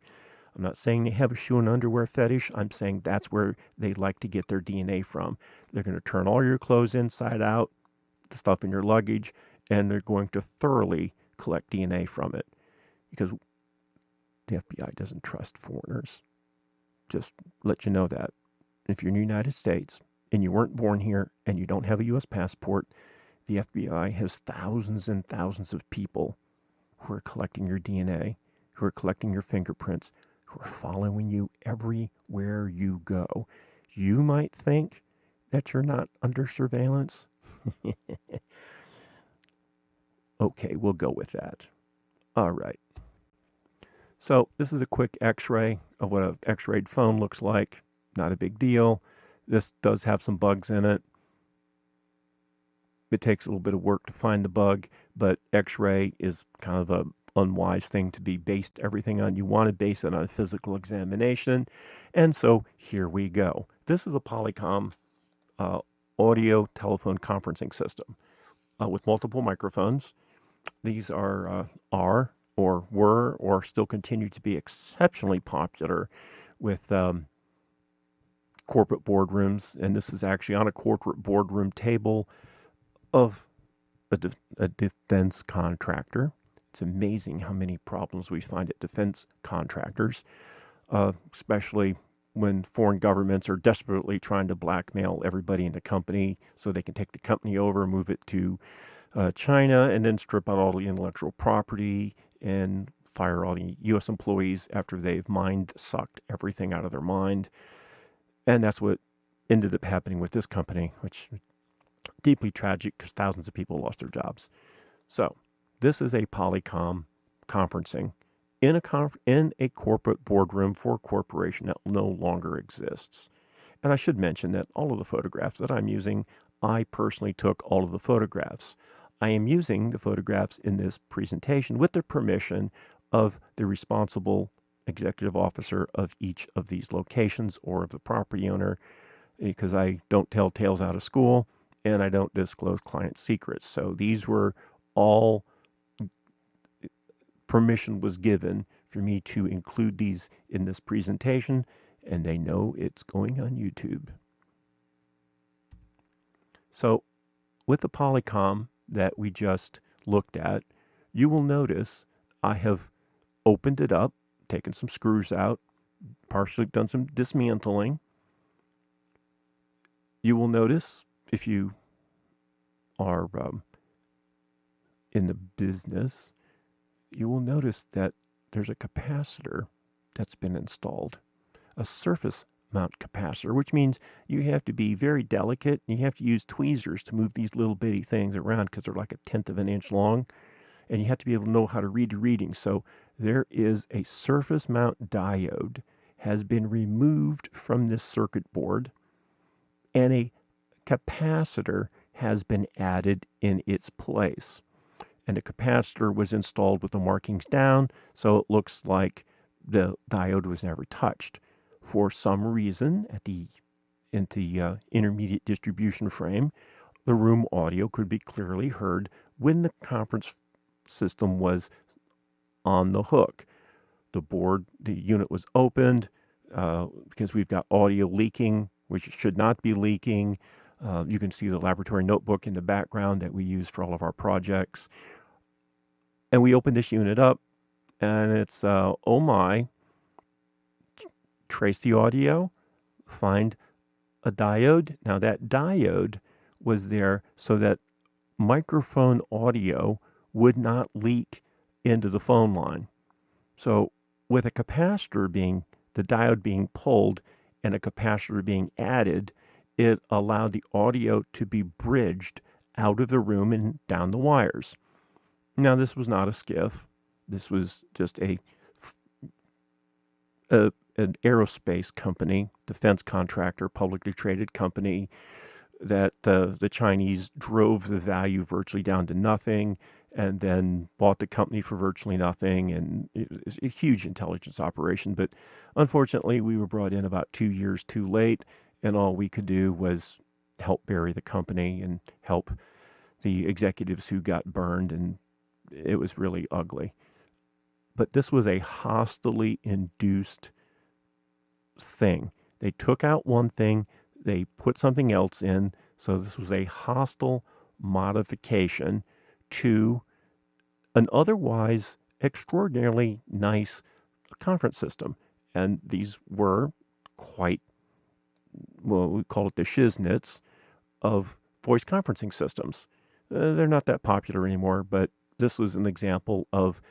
I'm not saying they have a shoe and underwear fetish. I'm saying that's where they like to get their DNA from. They're going to turn all your clothes inside out, the stuff in your luggage, and they're going to thoroughly collect DNA from it because the FBI doesn't trust foreigners. Just let you know that. If you're in the United States and you weren't born here and you don't have a U.S. passport, the FBI has thousands and thousands of people who are collecting your DNA, who are collecting your fingerprints, who are following you everywhere you go. You might think that you're not under surveillance. Okay, we'll go with that. All right. So this is a quick x-ray of what an x-rayed phone looks like. Not a big deal. This does have some bugs in it. It takes a little bit of work to find the bug, but x-ray is kind of a unwise thing to be based everything on. You want to base it on a physical examination. And so here we go. This is a Polycom audio telephone conferencing system with multiple microphones. These are or were or still continue to be exceptionally popular with corporate boardrooms. And this is actually on a corporate boardroom table of a defense contractor. It's amazing how many problems we find at defense contractors, especially when foreign governments are desperately trying to blackmail everybody in the company so they can take the company over, move it to China, and then strip out all the intellectual property and fire all the U.S. employees after they've sucked everything out of their mind. And that's what ended up happening with this company, which is deeply tragic because thousands of people lost their jobs. So this is a Polycom conferencing in a corporate boardroom for a corporation that no longer exists. And I should mention that all of the photographs that I'm using, I personally took all of the photographs. I am using the photographs in this presentation with the permission of the responsible executive officer of each of these locations or of the property owner, because I don't tell tales out of school and I don't disclose client secrets. So these were all, permission was given for me to include these in this presentation, and they know it's going on YouTube. So with the Polycom that we just looked at, you will notice I have opened it up, taken some screws out, partially done some dismantling. You will notice if you are in the business, you will notice that there's a capacitor that's been installed, a surface mount capacitor, which means you have to be very delicate. You have to use tweezers to move these little bitty things around because they're like 1/10 of an inch long, and you have to be able to know how to read the reading. So there is a surface mount diode has been removed from this circuit board, and a capacitor has been added in its place. And the capacitor was installed with the markings down, so it looks like the diode was never touched. For some reason, in the intermediate distribution frame, the room audio could be clearly heard when the conference system was on the hook. The unit was opened because we've got audio leaking, which should not be leaking. You can see the laboratory notebook in the background that we use for all of our projects. And we open this unit up, and it's, oh my, trace the audio, find a diode. Now that diode was there so that microphone audio would not leak into the phone line. So with a capacitor the diode being pulled and a capacitor being added, it allowed the audio to be bridged out of the room and down the wires. Now, this was not a skiff. This was just an aerospace company, defense contractor, publicly traded company that the Chinese drove the value virtually down to nothing and then bought the company for virtually nothing. And it was a huge intelligence operation. But unfortunately, we were brought in about 2 years too late, and all we could do was help bury the company and help the executives who got burned, and it was really ugly. But this was a hostily induced thing. They took out one thing, they put something else in, so this was a hostile modification to an otherwise extraordinarily nice conference system. And these were quite, well, we call it the shiznits of voice conferencing systems. They're not that popular anymore, but this was an example of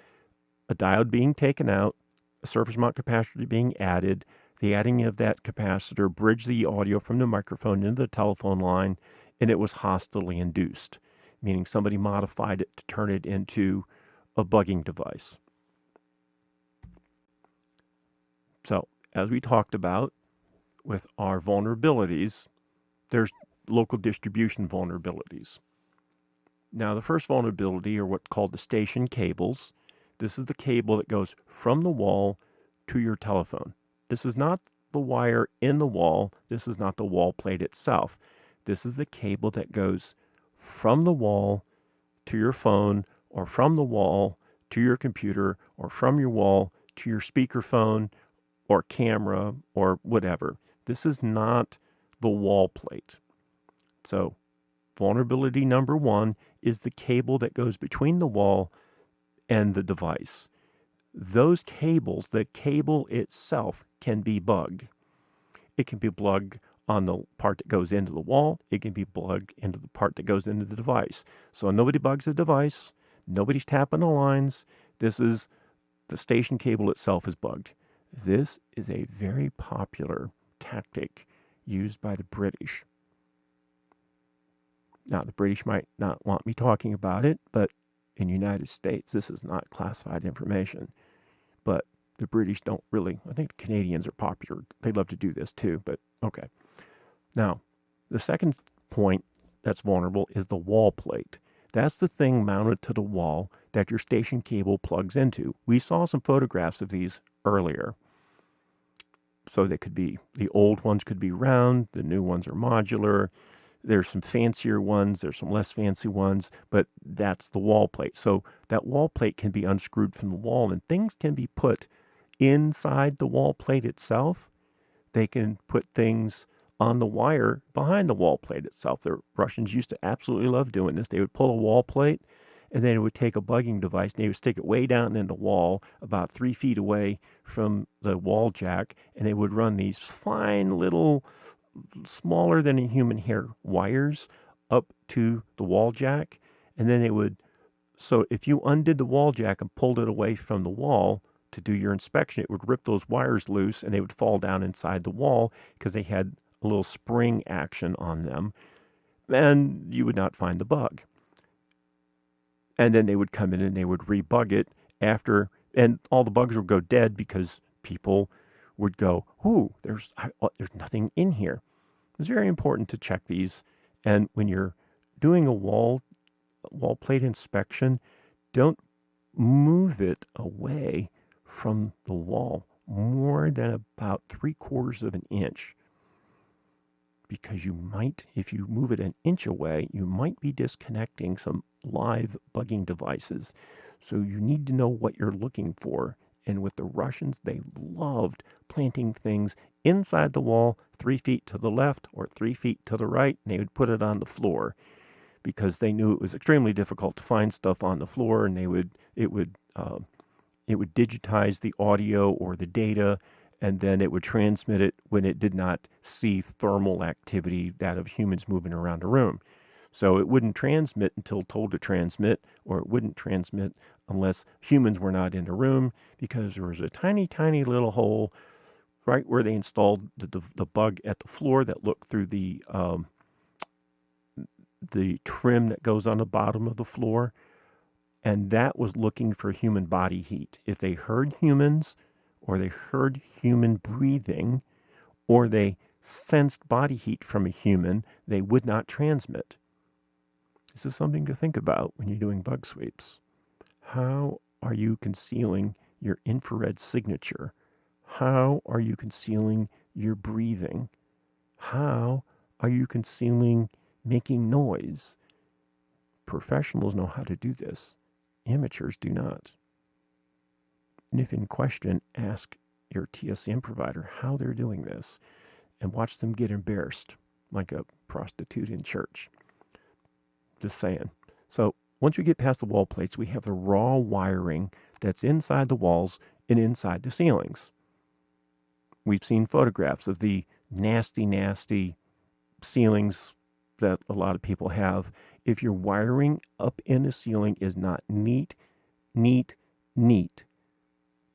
a diode being taken out, a surface mount capacitor being added, the adding of that capacitor bridged the audio from the microphone into the telephone line, and it was hostilely induced, meaning somebody modified it to turn it into a bugging device. So, as we talked about with our vulnerabilities, there's local distribution vulnerabilities. Now, the first vulnerability are what's called the station cables. This is the cable that goes from the wall to your telephone. This is not the wire in the wall. This is not the wall plate itself. This is the cable that goes from the wall to your phone, or from the wall to your computer, or from your wall to your speakerphone or camera or whatever. This is not the wall plate. So vulnerability number one is the cable that goes between the wall and the device. Those cables, the cable itself can be bugged. It can be plugged on the part that goes into the wall. It can be plugged into the part that goes into the device. So nobody bugs the device. Nobody's tapping the lines. This is the station cable itself is bugged. This is a very popular tactic used by the British. Now, the British might not want me talking about it, but in the United States, this is not classified information. But the British don't really, I think the Canadians are popular. They love to do this too, but okay. Now, the second point that's vulnerable is the wall plate. That's the thing mounted to the wall that your station cable plugs into. We saw some photographs of these earlier. So they could be, the old ones could be round, the new ones are modular. There's some fancier ones, there's some less fancy ones, but that's the wall plate. So that wall plate can be unscrewed from the wall, and things can be put inside the wall plate itself. They can put things on the wire behind the wall plate itself. The Russians used to absolutely love doing this. They would pull a wall plate, and then it would take a bugging device, and they would stick it way down in the wall, about 3 feet away from the wall jack, and they would run these fine little, smaller than a human hair wires up to the wall jack, and then it would, so if you undid the wall jack and pulled it away from the wall to do your inspection, it would rip those wires loose and they would fall down inside the wall because they had a little spring action on them, and you would not find the bug. And then they would come in and they would rebug it after, and all the bugs would go dead because people would go, ooh, there's nothing in here. It's very important to check these. And when you're doing a wall plate inspection, don't move it away from the wall more than about 3/4 of an inch. Because you might, if you move it an inch away, you might be disconnecting some live bugging devices. So you need to know what you're looking for. And with the Russians, they loved planting things inside the wall 3 feet to the left or 3 feet to the right, and they would put it on the floor because they knew it was extremely difficult to find stuff on the floor, and it would digitize the audio or the data, and then it would transmit it when it did not see thermal activity, that of humans moving around a room. So it wouldn't transmit until told to transmit, or it wouldn't transmit unless humans were not in the room, because there was a tiny, tiny little hole right where they installed the bug at the floor that looked through the trim that goes on the bottom of the floor. And that was looking for human body heat. If they heard humans, or they heard human breathing, or they sensed body heat from a human, they would not transmit. This is something to think about when you're doing bug sweeps. How are you concealing your infrared signature? How are you concealing your breathing? How are you concealing making noise? Professionals know how to do this. Amateurs do not. And if in question, ask your TSCM provider how they're doing this and watch them get embarrassed like a prostitute in church. Just saying. So once we get past the wall plates, we have the raw wiring that's inside the walls and inside the ceilings. We've seen photographs of the nasty, nasty ceilings that a lot of people have. If your wiring up in the ceiling is not neat,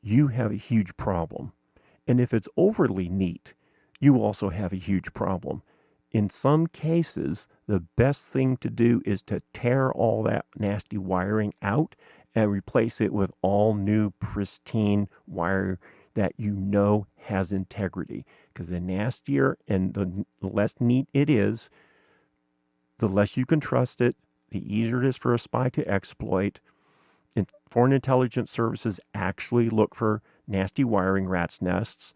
you have a huge problem. And if it's overly neat, you also have a huge problem. In some cases, the best thing to do is to tear all that nasty wiring out and replace it with all new pristine wire that you know has integrity. Because the nastier and the less neat it is, the less you can trust it, the easier it is for a spy to exploit. And foreign intelligence services actually look for nasty wiring rat's nests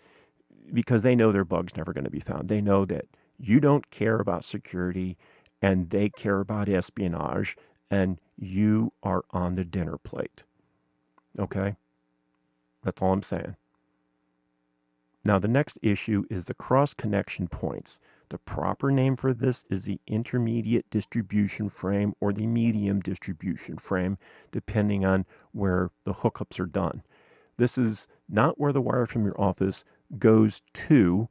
because they know their bug's never going to be found. They know that you don't care about security and they care about espionage, and you are on the dinner plate. Okay? That's all I'm saying. Now, the next issue is the cross-connection points. The proper name for this is the intermediate distribution frame or the medium distribution frame, depending on where the hookups are done. This is not where the wire from your office goes to,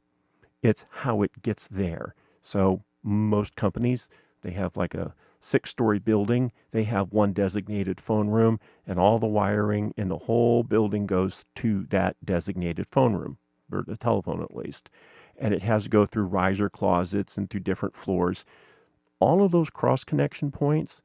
it's how it gets there. So most companies, they have like a 6-story building. They have one designated phone room, and all the wiring in the whole building goes to that designated phone room, or the telephone at least. And it has to go through riser closets and through different floors. All of those cross-connection points,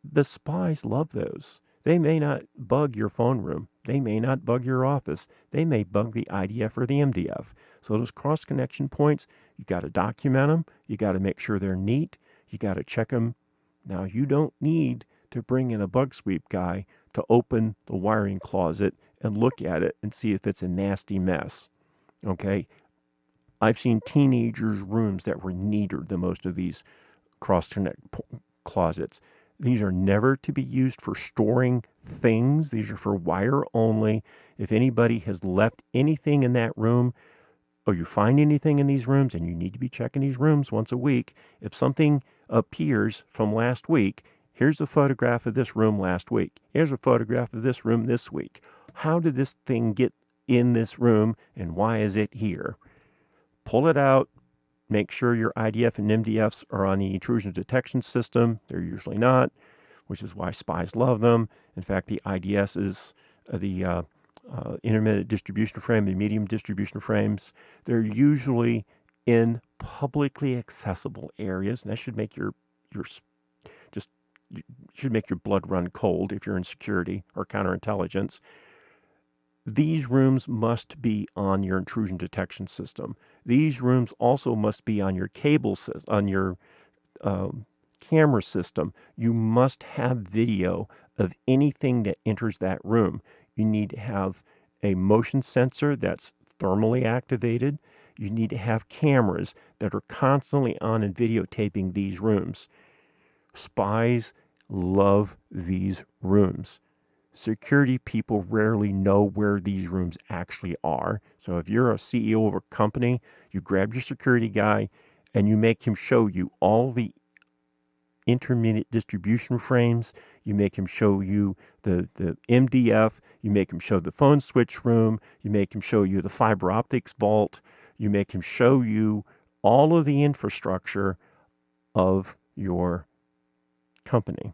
the spies love those. They may not bug your phone room. They may not bug your office. They may bug the IDF or the MDF. So those cross-connection points, you got to document them. You got to make sure they're neat. You got to check them. Now, you don't need to bring in a bug sweep guy to open the wiring closet and look at it and see if it's a nasty mess. Okay? I've seen teenagers' rooms that were neater than most of these cross-connect closets. These are never to be used for storing things. These are for wire only. If anybody has left anything in that room, or you find anything in these rooms, and you need to be checking these rooms once a week, if something appears from last week, here's a photograph of this room last week. Here's a photograph of this room this week. How did this thing get in this room, and why is it here? Pull it out, make sure your IDF and MDFs are on the intrusion detection system. They're usually not, which is why spies love them. In fact, the IDS is the intermittent distribution frame, the medium distribution frames. They're usually in publicly accessible areas, and that should make your should make your blood run cold if you're in security or counterintelligence. These rooms must be on your intrusion detection system. These rooms also must be on your cable system, on your camera system. You must have video of anything that enters that room. You need to have a motion sensor that's thermally activated. You need to have cameras that are constantly on and videotaping these rooms. Spies love these rooms. Security people rarely know where these rooms actually are. So if you're a CEO of a company, you grab your security guy and you make him show you all the intermittent distribution frames. You make him show you the MDF. You make him show the phone switch room. You make him show you the fiber optics vault. You make him show you all of the infrastructure of your company.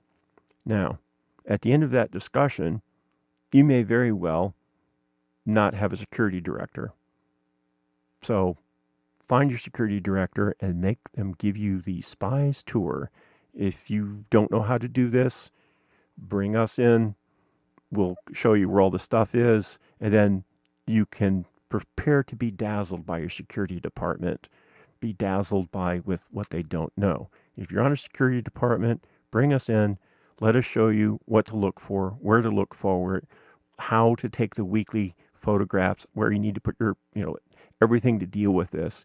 Now, at the end of that discussion, you may very well not have a security director. So find your security director and make them give you the Spies tour. If you don't know how to do this, bring us in. We'll show you where all the stuff is, and then you can prepare to be dazzled by your security department, be dazzled with what they don't know. If you're on a security department, bring us in. Let us show you what to look for, where to look forward, how to take the weekly photographs, where you need to put your, everything to deal with this.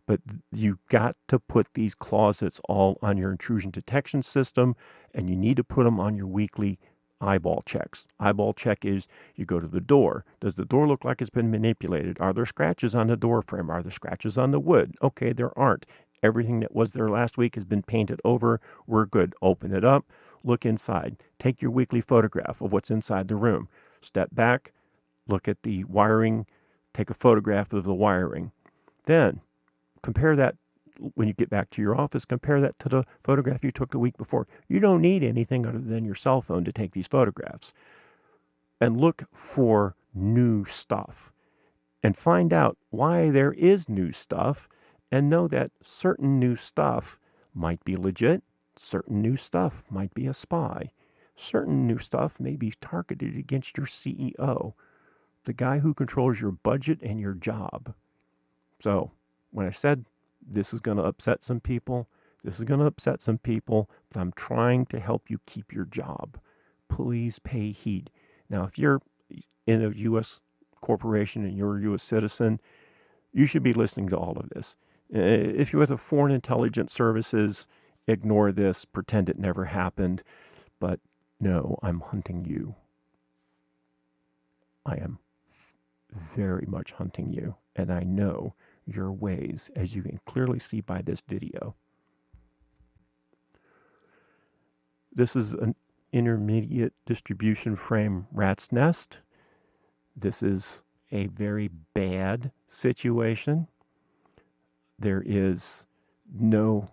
But you got to put these closets all on your intrusion detection system, and you need to put them on your weekly eyeball checks. Eyeball check is you go to the door. Does the door look like it's been manipulated? Are there scratches on the door frame? Are there scratches on the wood? Okay, there aren't. Everything that was there last week has been painted over. We're good. Open it up. Look inside. Take your weekly photograph of what's inside the room. Step back. Look at the wiring. Take a photograph of the wiring. Then compare that when you get back to your office. Compare that to the photograph you took the week before. You don't need anything other than your cell phone to take these photographs. And look for new stuff. And find out why there is new stuff. And know that certain new stuff might be legit. Certain new stuff might be a spy. Certain new stuff may be targeted against your CEO, the guy who controls your budget and your job. So when I said this is going to upset some people, but I'm trying to help you keep your job. Please pay heed. Now, if you're in a U.S. corporation and you're a U.S. citizen, you should be listening to all of this. If you're with a foreign intelligence services, ignore this, pretend it never happened. But no, I'm hunting you. I am very much hunting you, and I know your ways, as you can clearly see by this video. This is an intermediate distribution frame rat's nest. This is a very bad situation. There is no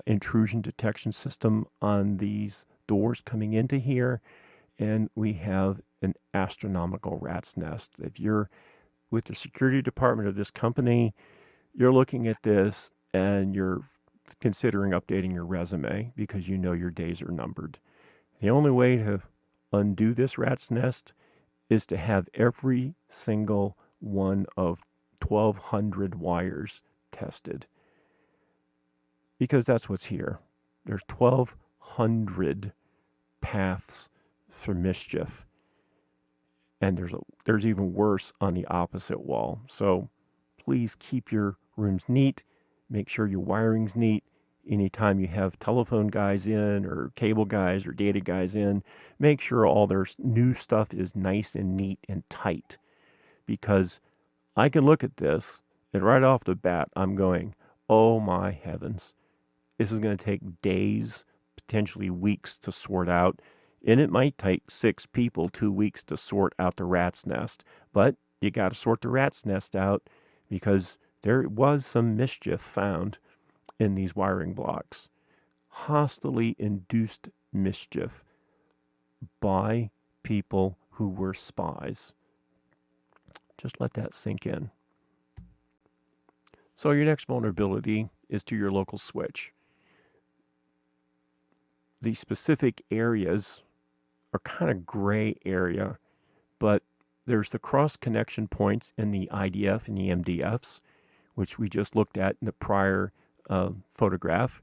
intrusion detection system on these doors coming into here, and we have an astronomical rat's nest. If you're with the security department of this company, you're looking at this and you're considering updating your resume because you know your days are numbered. The only way to undo this rat's nest is to have every single one of 1,200 wires tested, because that's what's here. There's 1,200 paths for mischief, and there's even worse on the opposite wall. So please keep your rooms neat. Make sure your wiring's neat. Anytime you have telephone guys in or cable guys or data guys in, make sure all their new stuff is nice and neat and tight, because I can look at this and right off the bat, I'm going, oh my heavens, this is going to take days, potentially weeks to sort out. And it might take 6 people 2 weeks to sort out the rat's nest. But you got to sort the rat's nest out, because there was some mischief found in these wiring blocks. Hostily induced mischief by people who were spies. Just let that sink in. So your next vulnerability is to your local switch. The specific areas are kind of gray area, but there's the cross connection points in the IDF and the MDFs, which we just looked at in the prior photograph.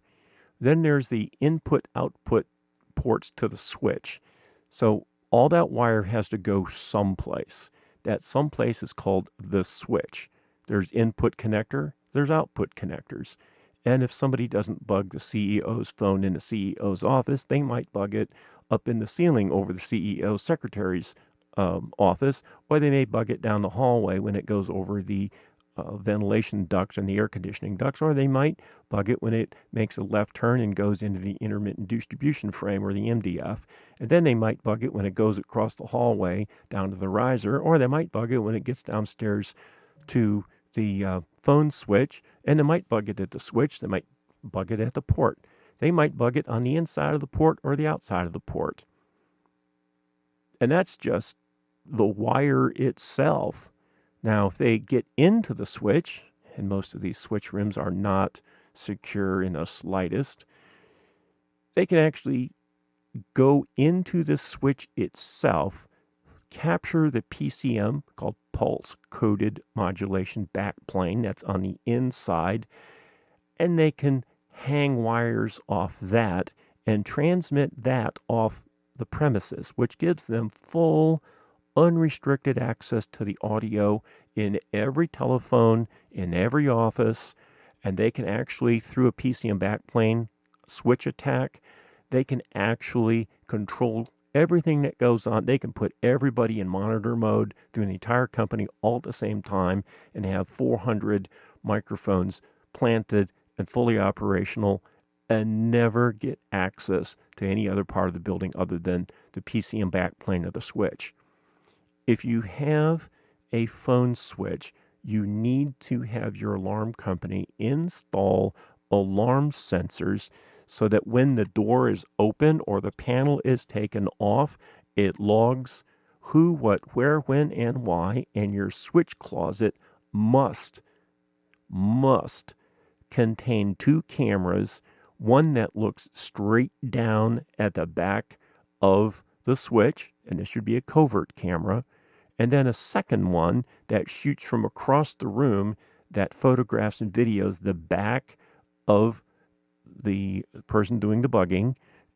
Then there's the input-output ports to the switch. So all that wire has to go someplace. That someplace is called the switch. There's input connector, there's output connectors. And if somebody doesn't bug the CEO's phone in the CEO's office, they might bug it up in the ceiling over the CEO's secretary's office, or they may bug it down the hallway when it goes over the ventilation ducts and the air conditioning ducts, or they might bug it when it makes a left turn and goes into the intermittent distribution frame or the MDF. And then they might bug it when it goes across the hallway down to the riser, or they might bug it when it gets downstairs to the phone switch, and they might bug it at the switch, they might bug it at the port. They might bug it on the inside of the port or the outside of the port. And that's just the wire itself. Now, if they get into the switch, and most of these switch rims are not secure in the slightest, they can actually go into the switch itself, capture the PCM, called pulse coded modulation backplane, that's on the inside, and they can hang wires off that and transmit that off the premises, which gives them full unrestricted access to the audio in every telephone, in every office, and they can actually, through a PCM backplane switch attack, they can actually control everything that goes on. They can put everybody in monitor mode through the entire company all at the same time and have 400 microphones planted and fully operational and never get access to any other part of the building other than the PCM backplane of the switch. If you have a phone switch, you need to have your alarm company install alarm sensors so that when the door is open or the panel is taken off, it logs who, what, where, when, and why, and your switch closet must contain 2 cameras, one that looks straight down at the back of the switch, and this should be a covert camera, and then a second one that shoots from across the room that photographs and videos the back of the person doing the bugging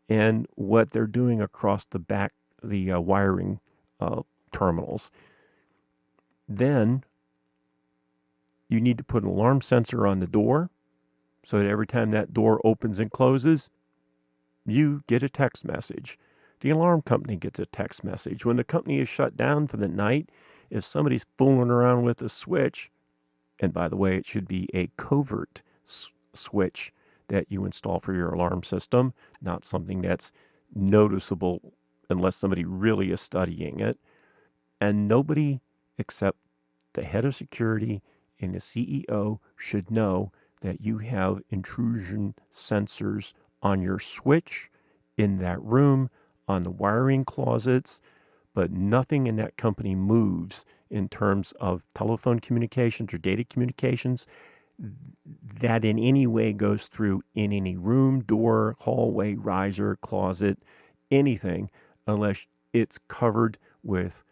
and what they're doing across the back, the wiring terminals. Then you need to put an alarm sensor on the door so that every time that door opens and closes, you get a text message. The alarm company gets a text message. When the company is shut down for the night, if somebody's fooling around with a switch, and by the way, it should be a covert switch that you install for your alarm system, not something that's noticeable unless somebody really is studying it. And nobody except the head of security and the CEO should know that you have intrusion sensors on your switch, in that room, on the wiring closets, but nothing in that company moves in terms of telephone communications or data communications that in any way goes through in any room, door, hallway, riser, closet, anything, unless it's covered with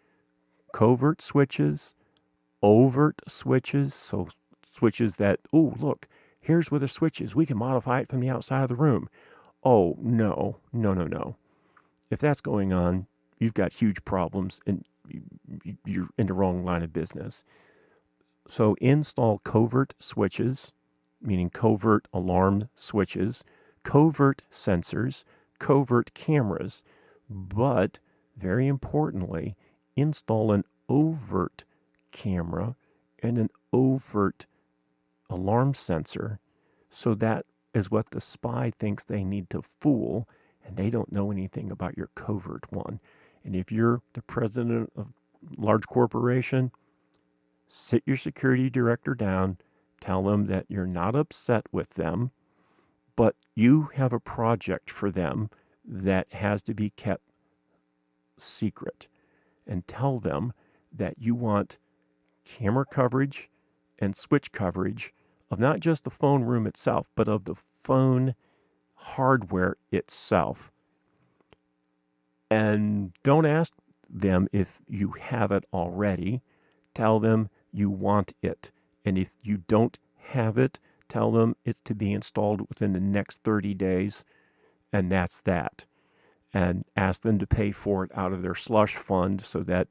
covert switches, overt switches, so switches that, oh, look, here's where the switch is. We can modify it from the outside of the room. Oh, no. If that's going on, you've got huge problems and you're in the wrong line of business. So install covert switches, meaning covert alarm switches, covert sensors, covert cameras, but very importantly, install an overt camera and an overt alarm sensor. So that is what the spy thinks they need to fool, and they don't know anything about your covert one. And if you're the president of a large corporation, sit your security director down, Tell them that you're not upset with them, but you have a project for them that has to be kept secret. And tell them that you want camera coverage and switch coverage of not just the phone room itself, but of the phone hardware itself. And don't ask them if you have it already. Tell them you want it. And if you don't have it, tell them it's to be installed within the next 30 days, and that's that. And ask them to pay for it out of their slush fund so that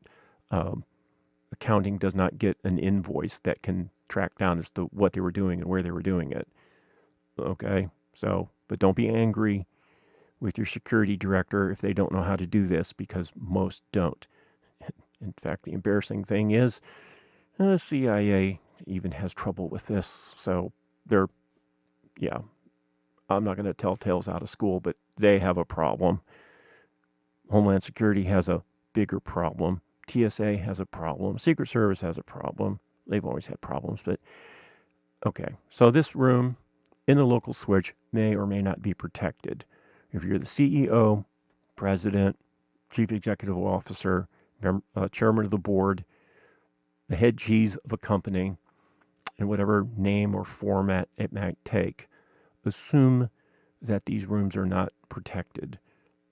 accounting does not get an invoice that can track down as to what they were doing and where they were doing it. Okay? So, but don't be angry with your security director if they don't know how to do this, because most don't. In fact, the embarrassing thing is the CIA even has trouble with this. So I'm not going to tell tales out of school, but they have a problem. Homeland Security has a bigger problem. TSA has a problem. Secret Service has a problem. They've always had problems, but okay. So this room in the local switch may or may not be protected. If you're the CEO, president, chief executive officer, chairman of the board, the head cheese of a company, in whatever name or format it might take, assume that these rooms are not protected.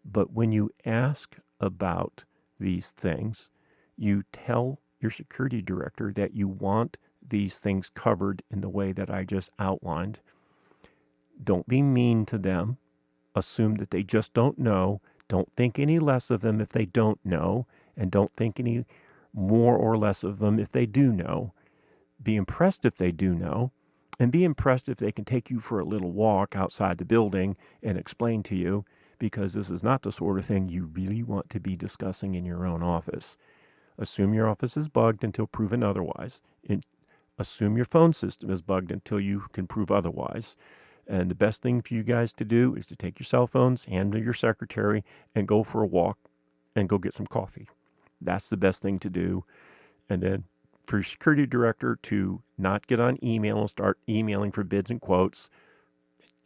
But when you ask about these things, you tell your security director that you want these things covered in the way that I just outlined. Don't be mean to them. Assume that they just don't know. Don't think any less of them if they don't know, and don't think any more or less of them if they do know. Be impressed if they do know, and be impressed if they can take you for a little walk outside the building and explain to you, because this is not the sort of thing you really want to be discussing in your own office. Assume your office is bugged until proven otherwise. Assume your phone system is bugged until you can prove otherwise. And the best thing for you guys to do is to take your cell phones, hand them to your secretary, and go for a walk and go get some coffee. That's the best thing to do. And then for your security director to not get on email and start emailing for bids and quotes.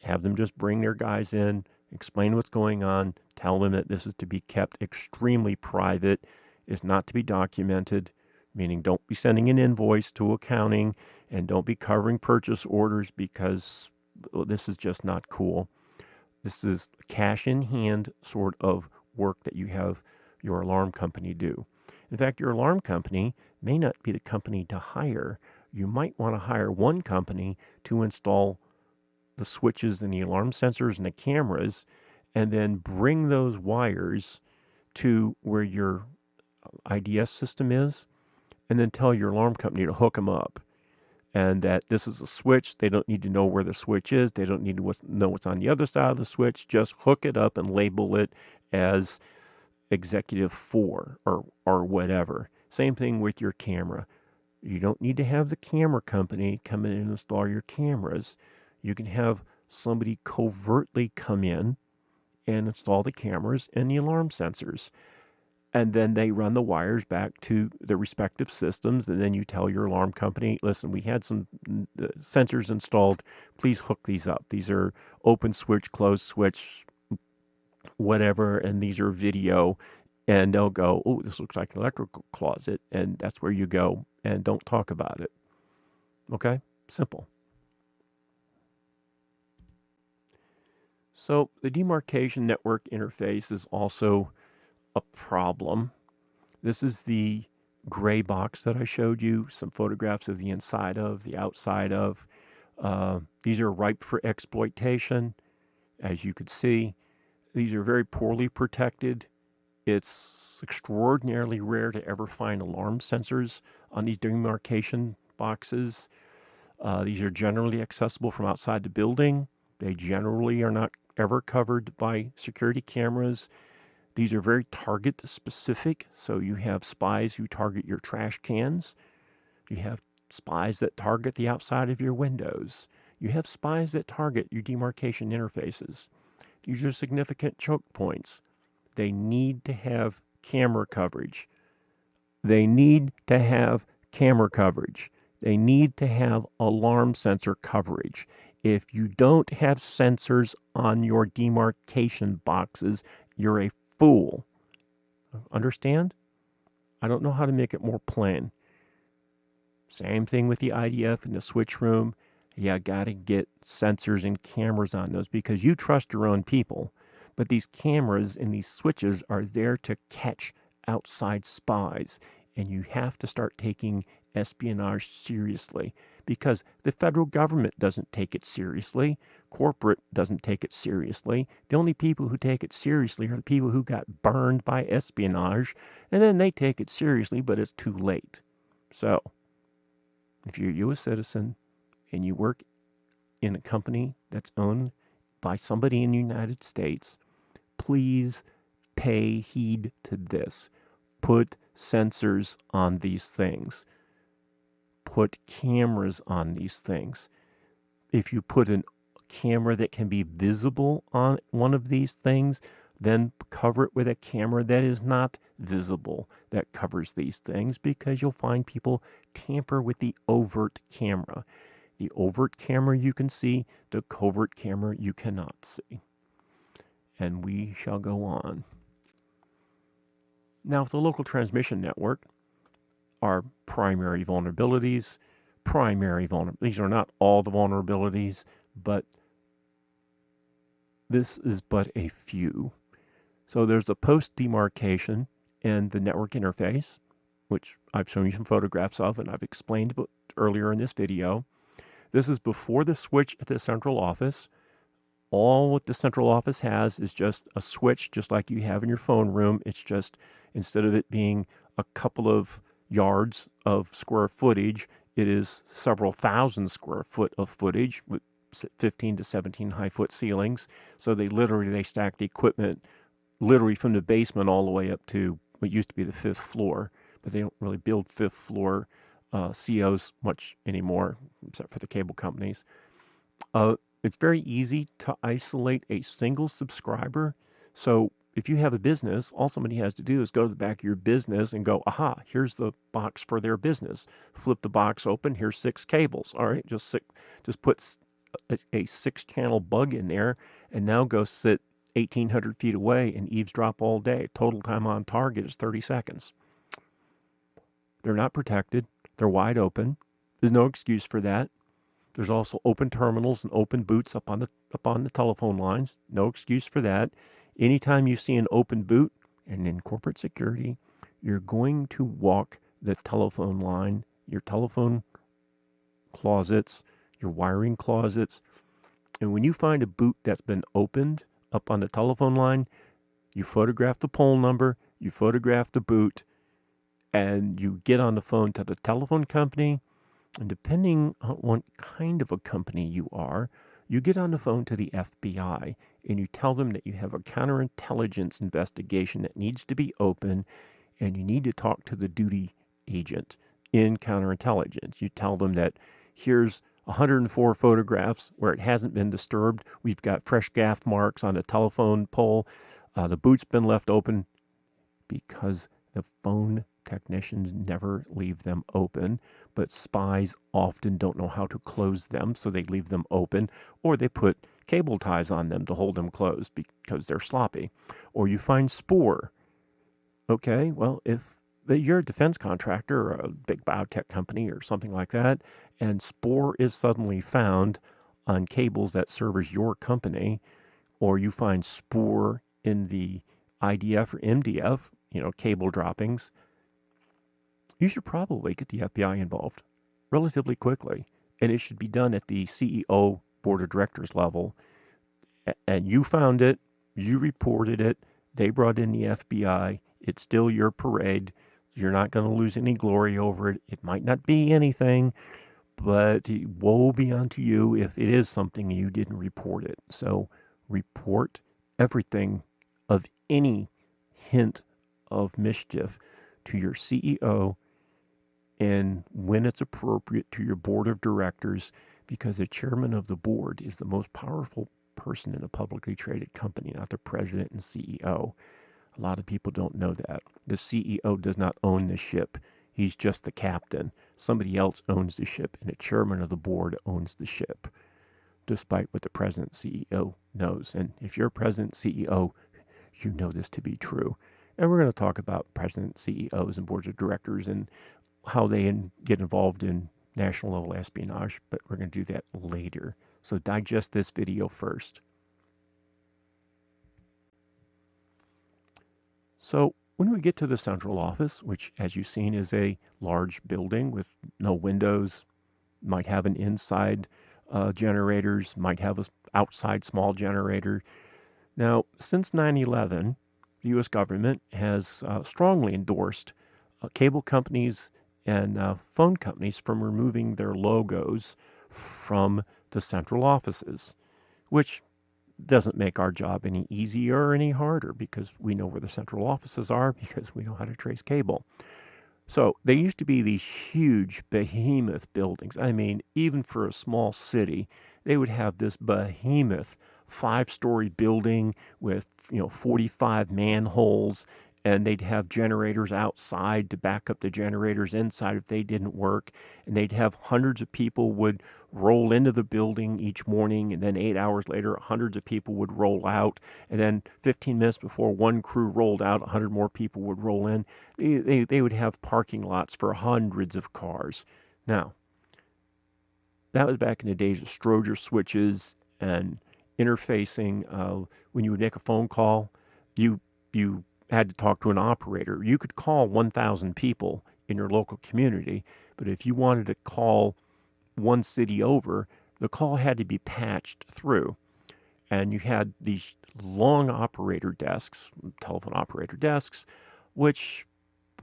Have them just bring their guys in, explain what's going on, tell them that this is to be kept extremely private. It's not to be documented, meaning don't be sending an invoice to accounting, and don't be covering purchase orders, because this is just not cool. This is cash in hand sort of work that you have your alarm company do. In fact, your alarm company may not be the company to hire. You might want to hire one company to install the switches and the alarm sensors and the cameras, and then bring those wires to where your IDS system is, and then tell your alarm company to hook them up. And that this is a switch. They don't need to know where the switch is. They don't need to know what's on the other side of the switch. Just hook it up and label it as Executive 4 or whatever. Same thing with your camera. You don't need to have the camera company come in and install your cameras. You can have somebody covertly come in and install the cameras and the alarm sensors. And then they run the wires back to the respective systems. And then you tell your alarm company, listen, we had some sensors installed. Please hook these up. These are open switch, closed switch, whatever. And these are video. And they'll go, oh, this looks like an electrical closet. And that's where you go, and don't talk about it. Okay? Simple. So the demarcation network interface is also a problem. This is the gray box that I showed you, some photographs of the inside of, the outside of. These are ripe for exploitation. As you could see, these are very poorly protected. It's extraordinarily rare to ever find alarm sensors on these demarcation boxes. These are generally accessible from outside the building. They generally are not ever covered by security cameras. These are very target specific. So you have spies who target your trash cans. You have spies that target the outside of your windows. You have spies that target your demarcation interfaces. These are significant choke points. They need to have camera coverage. They need to have camera coverage. They need to have alarm sensor coverage. If you don't have sensors on your demarcation boxes, you're a fool. Understand? I don't know how to make it more plain. Same thing with the IDF in the switch room. You got to get sensors and cameras on those because you trust your own people. But these cameras and these switches are there to catch outside spies. And you have to start taking espionage seriously because the federal government doesn't take it seriously. Corporate doesn't take it seriously. The only people who take it seriously are the people who got burned by espionage, and then they take it seriously, but it's too late. So, if you're a U.S. citizen and you work in a company that's owned by somebody in the United States, please pay heed to this. Put sensors on these things. Put cameras on these things. If you put a camera that can be visible on one of these things, then cover it with a camera that is not visible that covers these things, because you'll find people tamper with the overt camera. The overt camera you can see, the covert camera you cannot see. And we shall go on. Now, the local transmission network are primary vulnerabilities. These are not all the vulnerabilities, but this is but a few. So there's the post-demarcation and the network interface, which I've shown you some photographs of and I've explained earlier in this video. This is before the switch at the central office. All what the central office has is just a switch, just like you have in your phone room. It's just, instead of it being a couple of yards of square footage, it is several thousand square foot of footage with 15 to 17 high-foot ceilings. So they stack the equipment literally from the basement all the way up to what used to be the 5th floor. But they don't really build 5th floor COs much anymore, except for the cable companies. It's very easy to isolate a single subscriber. So if you have a business, all somebody has to do is go to the back of your business and go, aha, here's the box for their business. Flip the box open, here's 6 cables. All right, just put a 6-channel bug in there, and now go sit 1,800 feet away and eavesdrop all day. Total time on target is 30 seconds. They're not protected. They're wide open. There's no excuse for that. There's also open terminals and open boots up on the telephone lines. No excuse for that. Anytime you see an open boot, and in corporate security, you're going to walk the telephone line, your telephone closets, your wiring closets. And when you find a boot that's been opened up on the telephone line, you photograph the poll number, you photograph the boot, and you get on the phone to the telephone company. And depending on what kind of a company you are, you get on the phone to the FBI and you tell them that you have a counterintelligence investigation that needs to be open, and you need to talk to the duty agent in counterintelligence. You tell them that here's 104 photographs where it hasn't been disturbed. We've got fresh gaff marks on the telephone pole. The boot's been left open because the phone technicians never leave them open, but spies often don't know how to close them, so they leave them open, or they put cable ties on them to hold them closed because they're sloppy. Or you find spore. Okay, well, if you're a defense contractor or a big biotech company or something like that, and spore is suddenly found on cables that service your company, or you find spore in the IDF or MDF, cable droppings, you should probably get the FBI involved relatively quickly. And it should be done at the CEO board of directors level. And you found it, you reported it, they brought in the FBI, it's still your parade. You're not going to lose any glory over it. It might not be anything, but woe be unto you if it is something and you didn't report it. So report everything of any hint of mischief to your CEO, and when it's appropriate to your board of directors, because the chairman of the board is the most powerful person in a publicly traded company, not the president and CEO. A lot of people don't know that. The CEO does not own the ship. He's just the captain. Somebody else owns the ship, and the chairman of the board owns the ship, despite what the president CEO knows. And if you're president CEO, you know this to be true. And we're going to talk about president CEOs and boards of directors and how they get involved in national level espionage, but we're going to do that later. So digest this video first. So when we get to the central office, which as you've seen is a large building with no windows, might have an inside generators, might have an outside small generator. Now, since 9/11, the U.S. government has strongly endorsed cable companies and phone companies from removing their logos from the central offices, which doesn't make our job any easier or any harder because we know where the central offices are because we know how to trace cable. So they used to be these huge behemoth buildings. I mean, even for a small city, they would have this behemoth 5-story building with 45 manholes, and they'd have generators outside to back up the generators inside if they didn't work, and they'd have hundreds of people would roll into the building each morning, and then 8 hours later hundreds of people would roll out, and then 15 minutes before one crew rolled out 100 more people would roll in. They would have parking lots for hundreds of cars. Now, that was back in the days of Stroger switches and interfacing. When you would make a phone call, you had to talk to an operator. You could call 1,000 people in your local community, but if you wanted to call one city over, the call had to be patched through. And you had these long operator desks, telephone operator desks, which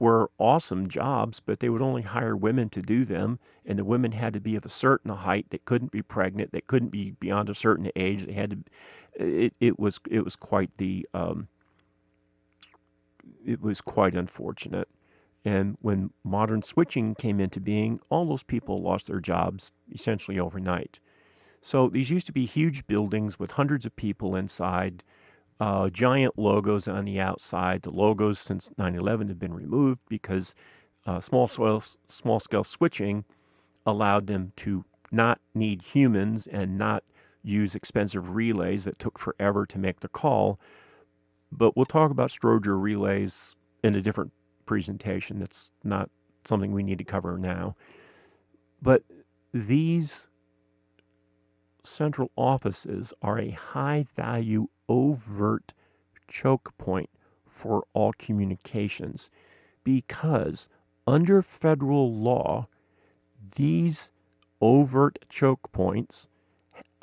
were awesome jobs, but they would only hire women to do them, and the women had to be of a certain height. They couldn't be pregnant. They couldn't be beyond a certain age. They had to. It was quite the. It was quite unfortunate. And when modern switching came into being, all those people lost their jobs essentially overnight. So these used to be huge buildings with hundreds of people inside, giant logos on the outside. The logos since 9/11 have been removed because small-scale switching allowed them to not need humans and not use expensive relays that took forever to make the call. But we'll talk about Stroger relays in a different presentation. That's not something we need to cover now. But these central offices are a high-value, overt choke point for all communications because under federal law, these overt choke points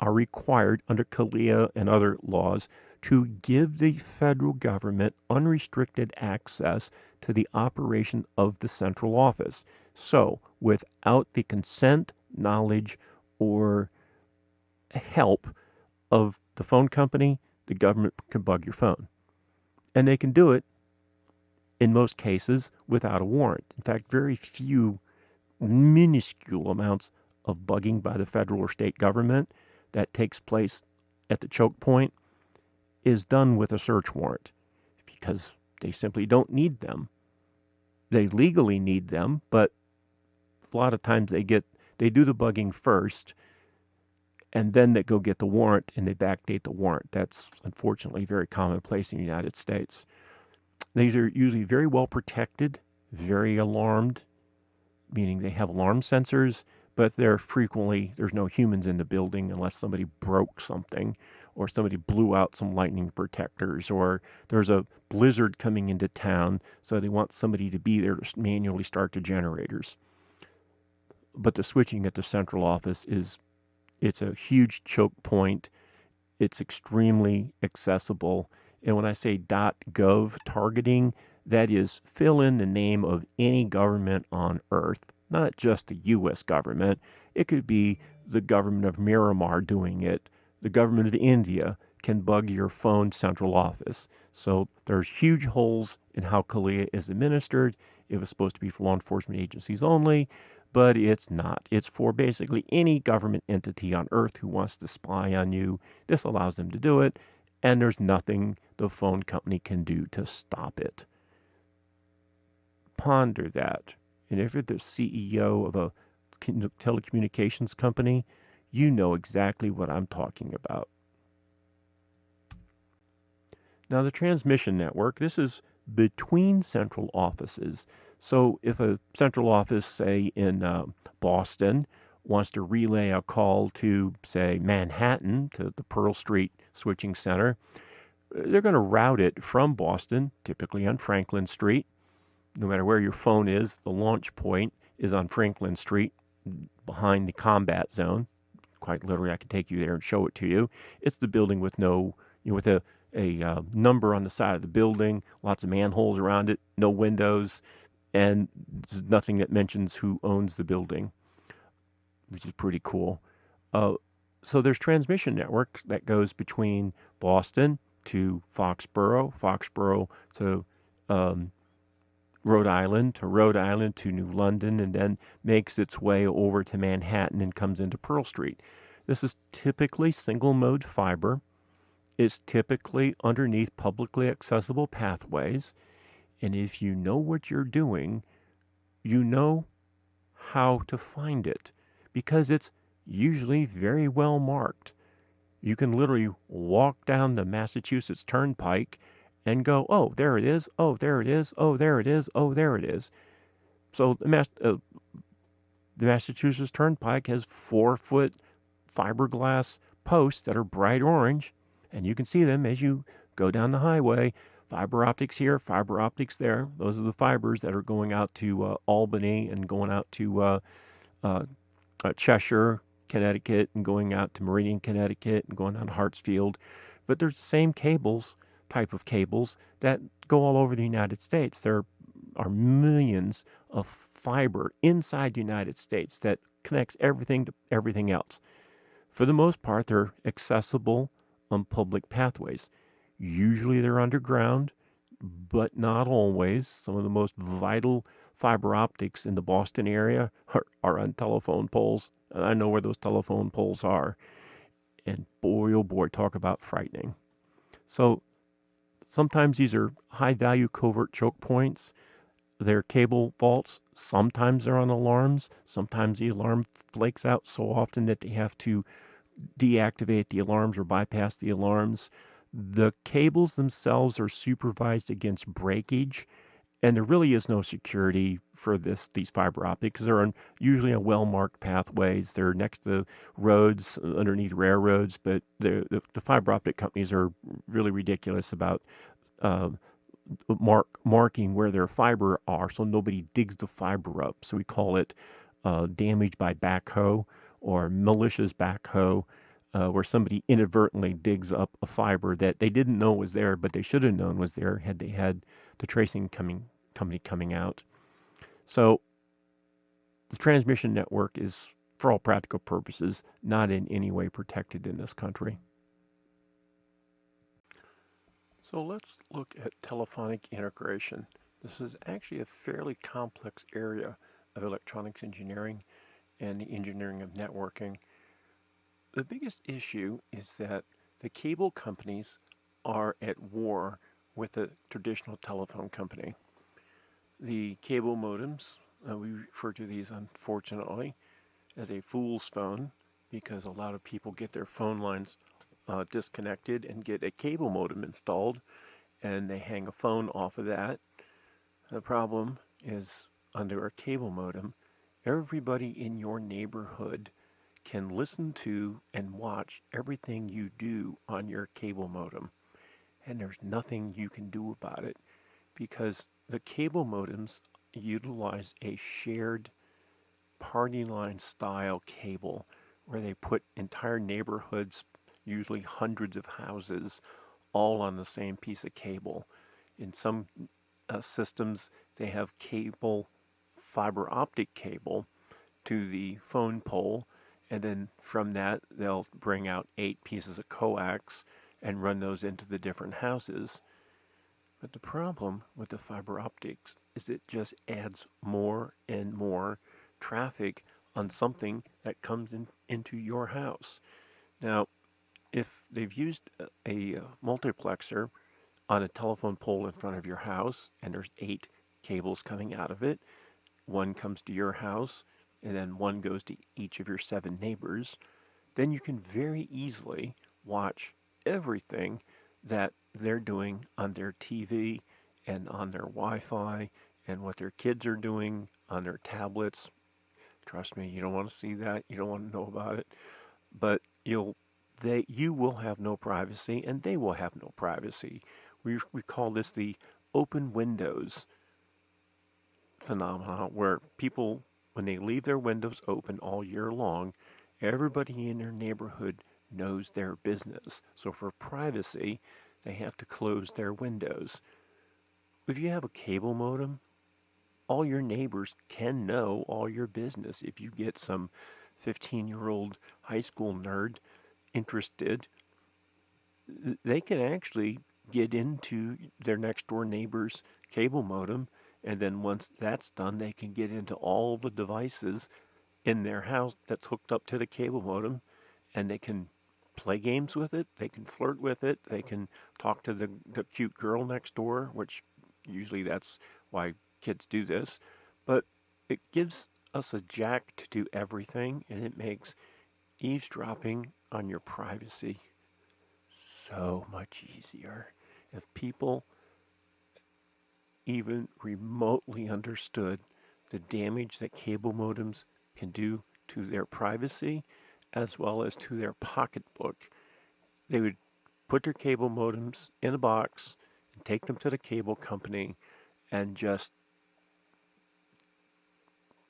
are required under CALEA and other laws to give the federal government unrestricted access to the operation of the central office. So, without the consent, knowledge, or help of the phone company, the government can bug your phone. And they can do it, in most cases, without a warrant. In fact, very few minuscule amounts of bugging by the federal or state government that takes place at the choke point is done with a search warrant because they simply don't need them. They legally need them, but a lot of times they do the bugging first and then they go get the warrant and they backdate the warrant. That's unfortunately very commonplace in the United States. These are usually very well protected, very alarmed, meaning they have alarm sensors, but there's no humans in the building unless somebody broke something or somebody blew out some lightning protectors or there's a blizzard coming into town, so they want somebody to be there to manually start the generators. But the switching at the central office it's a huge choke point. It's extremely accessible. And when I say .gov targeting, that is fill in the name of any government on earth, not just the U.S. government. It could be the government of Myanmar doing it. The government of India can bug your phone central office. So there's huge holes in how CALEA is administered. It was supposed to be for law enforcement agencies only, but it's not. It's for basically any government entity on earth who wants to spy on you. This allows them to do it, and there's nothing the phone company can do to stop it. Ponder that And if you're the CEO of a telecommunications company, you know exactly what I'm talking about. Now, the transmission network, this is between central offices. So if a central office, say in Boston, wants to relay a call to, say, Manhattan, to the Pearl Street switching center, they're going to route it from Boston, typically on Franklin Street. No matter where your phone is, the launch point is on Franklin Street behind the combat zone. Quite literally, I can take you there and show it to you. It's the building with with a number on the side of the building, lots of manholes around it, no windows, and there's nothing that mentions who owns the building, which is pretty cool. So there's transmission network that goes between Boston to Foxborough to Rhode Island to New London, and then makes its way over to Manhattan and comes into Pearl Street. This is typically single mode fiber. It's typically underneath publicly accessible pathways. And if you know what you're doing, you know how to find it because it's usually very well marked. You can literally walk down the Massachusetts Turnpike and go, oh, there it is, oh, there it is, oh, there it is, oh, there it is. So the Massachusetts Turnpike has 4-foot fiberglass posts that are bright orange, and you can see them as you go down the highway. Fiber optics here, fiber optics there. Those are the fibers that are going out to Albany and going out to Cheshire, Connecticut, and going out to Meridian, Connecticut, and going out to Hartsfield. But there's the same type of cables that go all over the United States. There are millions of fiber inside the United States that connects everything to everything else. For the most part, they're accessible on public pathways. Usually they're underground, but not always. Some of the most vital fiber optics in the Boston area are on telephone poles. And I know where those telephone poles are. And boy, oh boy, talk about frightening. So sometimes these are high-value covert choke points. They're cable faults. Sometimes they're on alarms. Sometimes the alarm flakes out so often that they have to deactivate the alarms or bypass the alarms. The cables themselves are supervised against breakage, and there really is no security for these fiber optics because they're usually on well-marked pathways. They're next to roads, underneath railroads, but the fiber optic companies are really ridiculous about marking where their fiber are so nobody digs the fiber up. So we call it damage by backhoe or malicious backhoe, where somebody inadvertently digs up a fiber that they didn't know was there, but they should have known was there had they had the tracing company coming out. So the transmission network is, for all practical purposes, not in any way protected in this country. So let's look at telephonic integration. This is actually a fairly complex area of electronics engineering and the engineering of networking. The biggest issue is that the cable companies are at war with the traditional telephone company. The cable modems, we refer to these unfortunately as a fool's phone because a lot of people get their phone lines disconnected and get a cable modem installed and they hang a phone off of that. The problem is under a cable modem, everybody in your neighborhood can listen to and watch everything you do on your cable modem. And there's nothing you can do about it because the cable modems utilize a shared party line style cable where they put entire neighborhoods, usually hundreds of houses, all on the same piece of cable. In some systems, they have cable, fiber optic cable to the phone pole, and then from that, they'll bring out 8 pieces of coax and run those into the different houses. But the problem with the fiber optics is it just adds more and more traffic on something that comes into your house. Now, if they've used a multiplexer on a telephone pole in front of your house and there's 8 cables coming out of it, one comes to your house, and then one goes to each of your 7 neighbors, then you can very easily watch everything that they're doing on their TV and on their Wi-Fi and what their kids are doing on their tablets. Trust me, you don't want to see that. You don't want to know about it. But you will have no privacy, and they will have no privacy. We call this the open windows phenomenon, where people, when they leave their windows open all year long, everybody in their neighborhood knows their business. So for privacy, they have to close their windows. If you have a cable modem, all your neighbors can know all your business. If you get some 15-year-old high school nerd interested, they can actually get into their next door neighbor's cable modem, and then once that's done, they can get into all the devices in their house that's hooked up to the cable modem, and they can play games with it, they can flirt with it, they can talk to the cute girl next door, which usually that's why kids do this. But it gives us a jack to do everything, and it makes eavesdropping on your privacy so much easier. If people even remotely understood the damage that cable modems can do to their privacy as well as to their pocketbook, they would put their cable modems in a box and take them to the cable company and just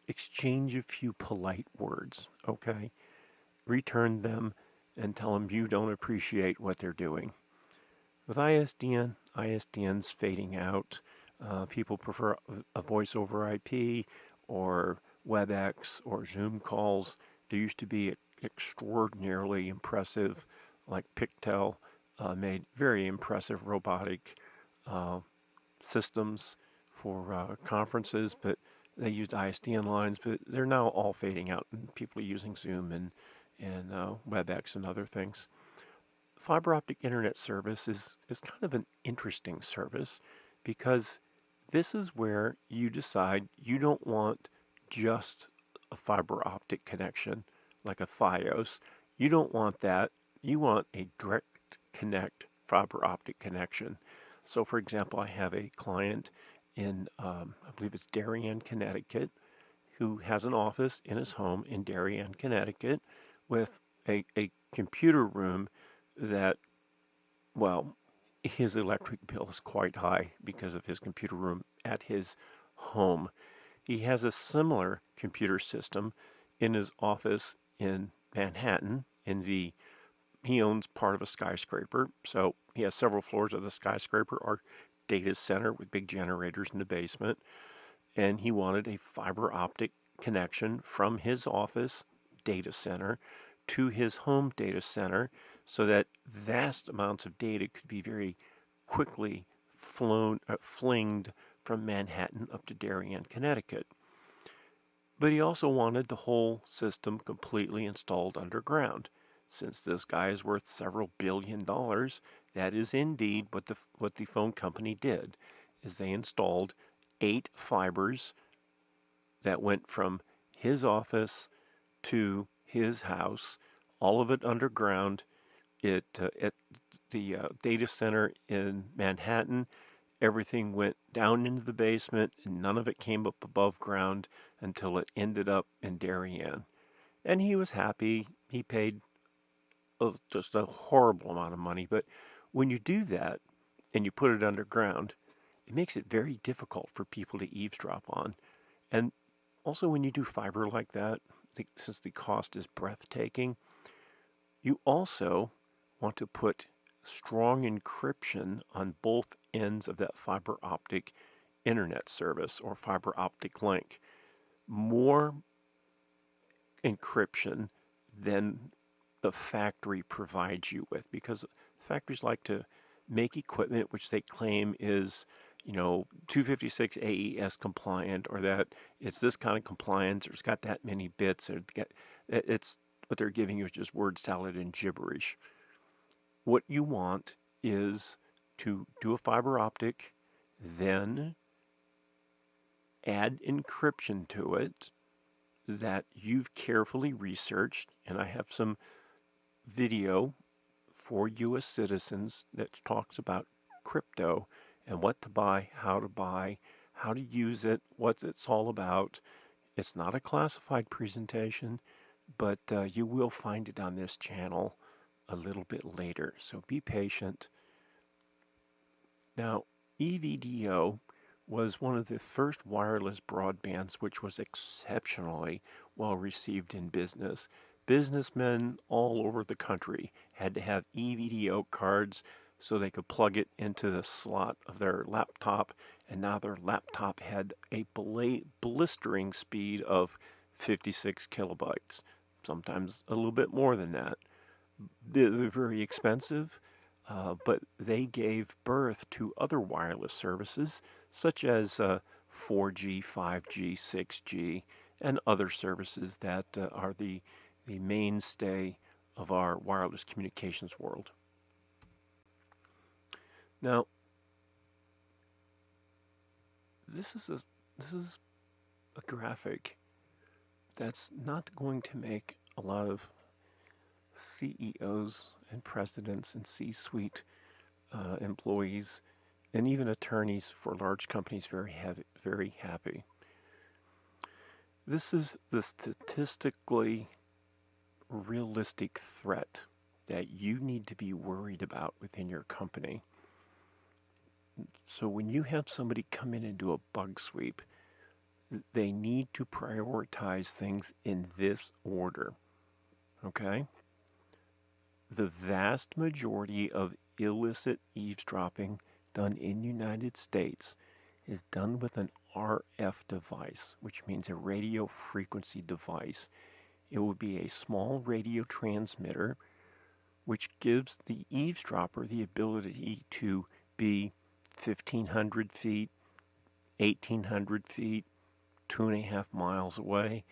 exchange a few polite words, okay? Return them and tell them you don't appreciate what they're doing. With ISDN's fading out. People prefer a voice over IP or WebEx or Zoom calls. There used to be extraordinarily impressive, like Pictel made very impressive robotic systems for conferences, but they used ISDN lines, but they're now all fading out, and people are using Zoom and WebEx and other things. Fiber optic internet service is kind of an interesting service because this is where you decide you don't want just a fiber optic connection like a Fios. You don't want that. You want a direct connect fiber optic connection. So, for example, I have a client in, I believe it's Darien, Connecticut, who has an office in his home in Darien, Connecticut, with a computer room that, well, his electric bill is quite high because of his computer room at his home. He has a similar computer system in his office in Manhattan. He owns part of a skyscraper, so he has several floors of the skyscraper are data center with big generators in the basement, and he wanted a fiber optic connection from his office data center to his home data center so that vast amounts of data could be very quickly flinged from Manhattan up to Darien, Connecticut. But he also wanted the whole system completely installed underground. Since this guy is worth several $billion, that is indeed what the phone company did, is they installed 8 fibers that went from his office to his house, all of it underground. At the data center in Manhattan, everything went down into the basement, and none of it came up above ground until it ended up in Darien. And he was happy. He paid just a horrible amount of money. But when you do that and you put it underground, it makes it very difficult for people to eavesdrop on. And also when you do fiber like that, since the cost is breathtaking, you also want to put strong encryption on both ends of that fiber optic internet service or fiber optic link. More encryption than the factory provides you with, because factories like to make equipment which they claim is 256 AES compliant, or that it's this kind of compliance, or it's got that many bits, or it's what they're giving you is just word salad and gibberish. What you want is to do a fiber optic, then add encryption to it that you've carefully researched, and I have some video for U.S. citizens that talks about crypto and what to buy, how to use it, what it's all about. It's not a classified presentation, but you will find it on this channel a little bit later, so be patient. Now, EVDO was one of the first wireless broadbands which was exceptionally well received in business. Businessmen all over the country had to have EVDO cards so they could plug it into the slot of their laptop, and now their laptop had a blistering speed of 56 kilobytes, sometimes a little bit more than that. They're very expensive, but they gave birth to other wireless services such as 4G, 5G, 6G, and other services that are the mainstay of our wireless communications world. Now, this is a graphic that's not going to make a lot of CEOs and presidents and C-suite employees and even attorneys for large companies very happy. This is the statistically realistic threat that you need to be worried about within your company. So when you have somebody come in and do a bug sweep, they need to prioritize things in this order. Okay? The vast majority of illicit eavesdropping done in the United States is done with an RF device, which means a radio frequency device. It would be a small radio transmitter which gives the eavesdropper the ability to be 1,500 feet, 1,800 feet, 2.5 miles away,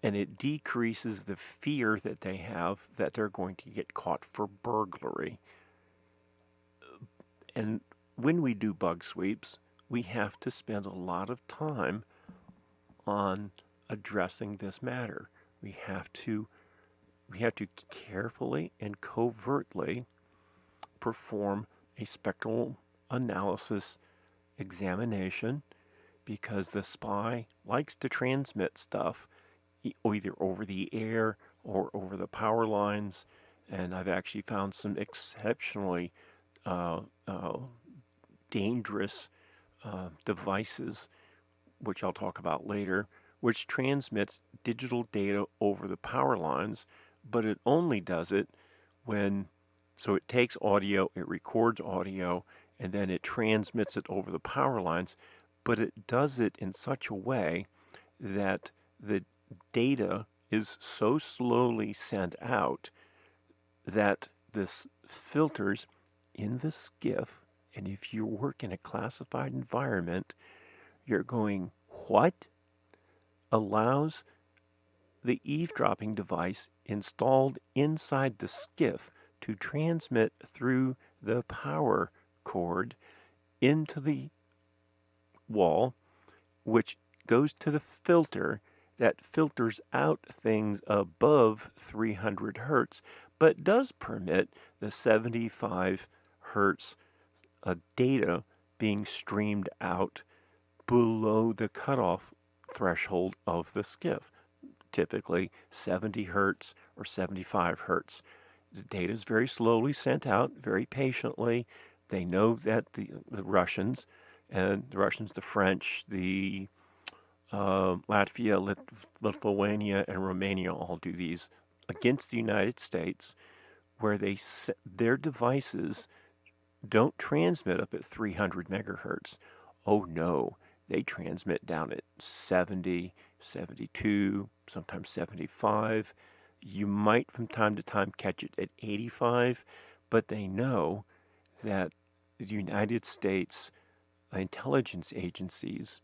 and it decreases the fear that they have that they're going to get caught for burglary. And when we do bug sweeps, we have to spend a lot of time on addressing this matter. We have to carefully and covertly perform a spectral analysis examination, because the spy likes to transmit stuff either over the air or over the power lines, and I've actually found some exceptionally dangerous devices, which I'll talk about later, which transmits digital data over the power lines, but it only does it so it takes audio, it records audio, and then it transmits it over the power lines, but it does it in such a way that the data is so slowly sent out that this filters in the skiff, and if you work in a classified environment, you're going, what? Allows the eavesdropping device installed inside the skiff to transmit through the power cord into the wall, which goes to the filter that filters out things above 300 hertz, but does permit the 75 hertz data being streamed out below the cutoff threshold of the skiff, typically 70 hertz or 75 hertz. The data is very slowly sent out, very patiently. They know that the Russians, the French, the Latvia, Lithuania, and Romania all do these against the United States, where their devices don't transmit up at 300 megahertz. Oh no, they transmit down at 70, 72, sometimes 75. You might from time to time catch it at 85, but they know that the United States intelligence agencies,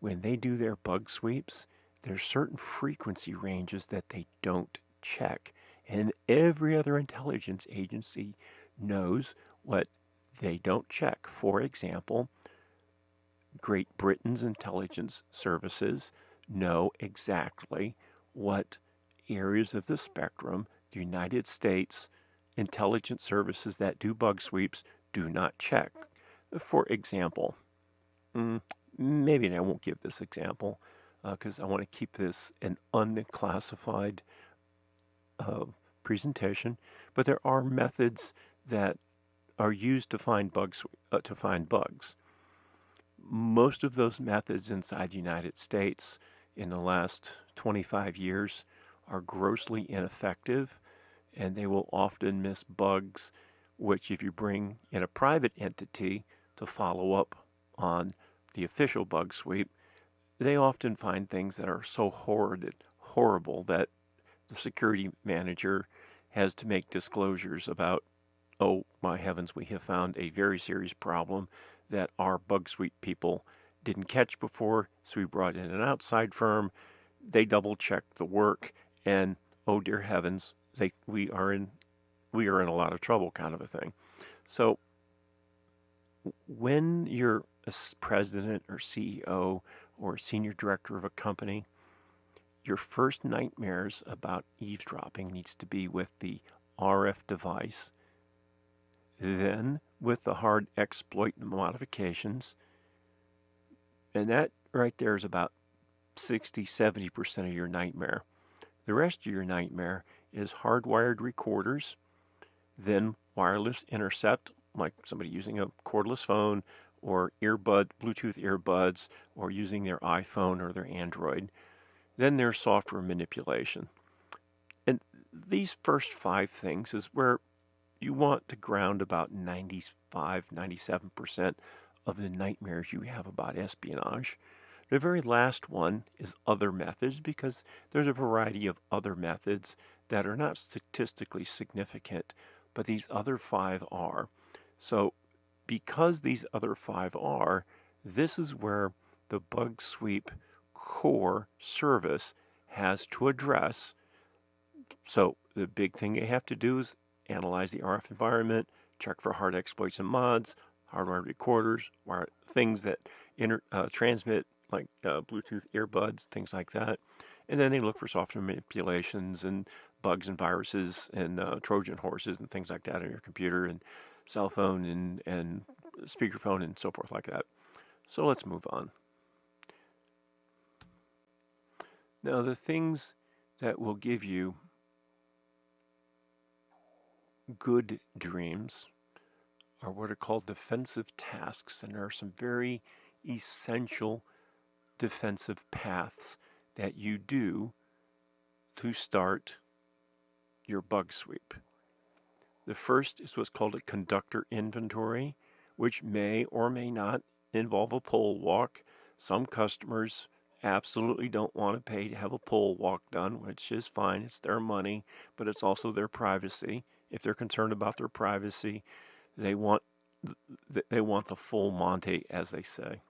when they do their bug sweeps, there's certain frequency ranges that they don't check. And every other intelligence agency knows what they don't check. For example, Great Britain's intelligence services know exactly what areas of the spectrum the United States intelligence services that do bug sweeps do not check. For example, maybe I won't give this example because I want to keep this an unclassified presentation, but there are methods that are used to find bugs. Most of those methods inside the United States in the last 25 years are grossly ineffective, and they will often miss bugs, which if you bring in a private entity to follow up on the official bug sweep, they often find things that are so horrible that the security manager has to make disclosures about, oh my heavens, we have found a very serious problem that our bug sweep people didn't catch before, so we brought in an outside firm. They double checked the work, and oh dear heavens, we are in a lot of trouble, kind of a thing. So when you're a president or CEO or senior director of a company, your first nightmares about eavesdropping needs to be with the RF device, then with the hard exploit modifications, and that right there is about 60-70% of your nightmare. The rest of your nightmare is hardwired recorders, then wireless intercept, like somebody using a cordless phone or Bluetooth earbuds, or using their iPhone or their Android. Then there's software manipulation. And these first 5 things is where you want to ground about 95-97% of the nightmares you have about espionage. The very last one is other methods, because there's a variety of other methods that are not statistically significant, but these other 5 are. So because these other 5 are, this is where the bug sweep core service has to address. So the big thing you have to do is analyze the RF environment, check for hard exploits and mods, hardwired recorders, things that transmit, like Bluetooth earbuds, things like that. And then they look for software manipulations and bugs and viruses and Trojan horses and things like that on your computer and cell phone and speakerphone and so forth like that. So let's move on. Now, the things that will give you good dreams are what are called defensive tasks, and there are some very essential defensive paths that you do to start your bug sweep. The first is what's called a conductor inventory, which may or may not involve a pole walk. Some customers absolutely don't want to pay to have a pole walk done, which is fine. It's their money, but it's also their privacy. If they're concerned about their privacy, they want the full Monty, as they say.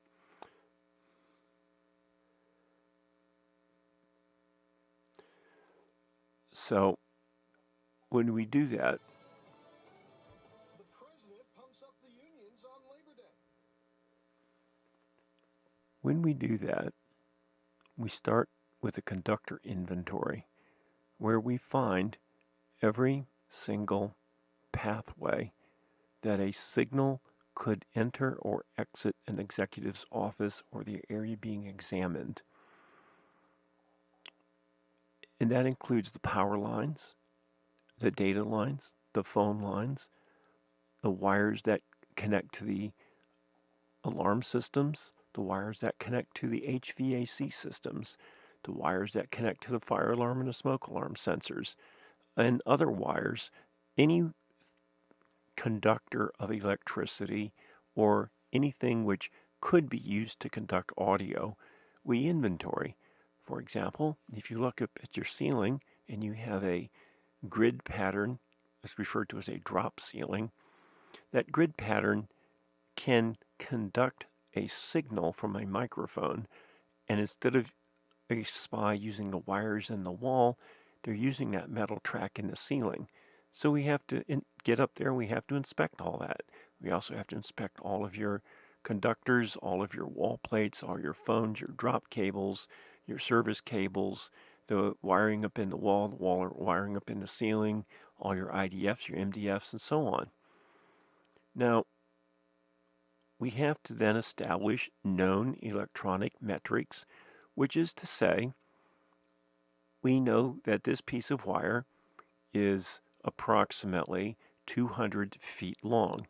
So when we do that, the president pumps up the unions on Labor Day. When we do that, we start with a conductor inventory, where we find every single pathway that a signal could enter or exit an executive's office or the area being examined. And that includes the power lines, the data lines, the phone lines, the wires that connect to the alarm systems, the wires that connect to the HVAC systems, the wires that connect to the fire alarm and the smoke alarm sensors, and other wires, any conductor of electricity or anything which could be used to conduct audio, we inventory. For example, if you look up at your ceiling and you have a grid pattern, it's referred to as a drop ceiling, that grid pattern can conduct a signal from a microphone, and instead of a spy using the wires in the wall, they're using that metal track in the ceiling. So we have to get up there and we have to inspect all that. We also have to inspect all of your conductors, all of your wall plates, all your phones, your drop cables, your service cables, the wiring up in the wall wiring up in the ceiling, all your IDFs, your MDFs, and so on. Now, we have to then establish known electronic metrics, which is to say, we know that this piece of wire is approximately 200 feet long.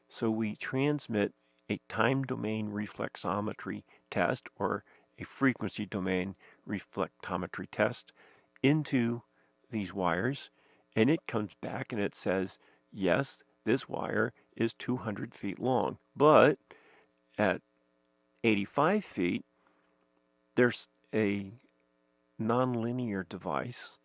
So we transmit a time domain reflexometry test or a frequency domain reflectometry test into these wires, and it comes back and it says, yes, this wire is 200 feet long, but at 85 feet, there's a nonlinear device.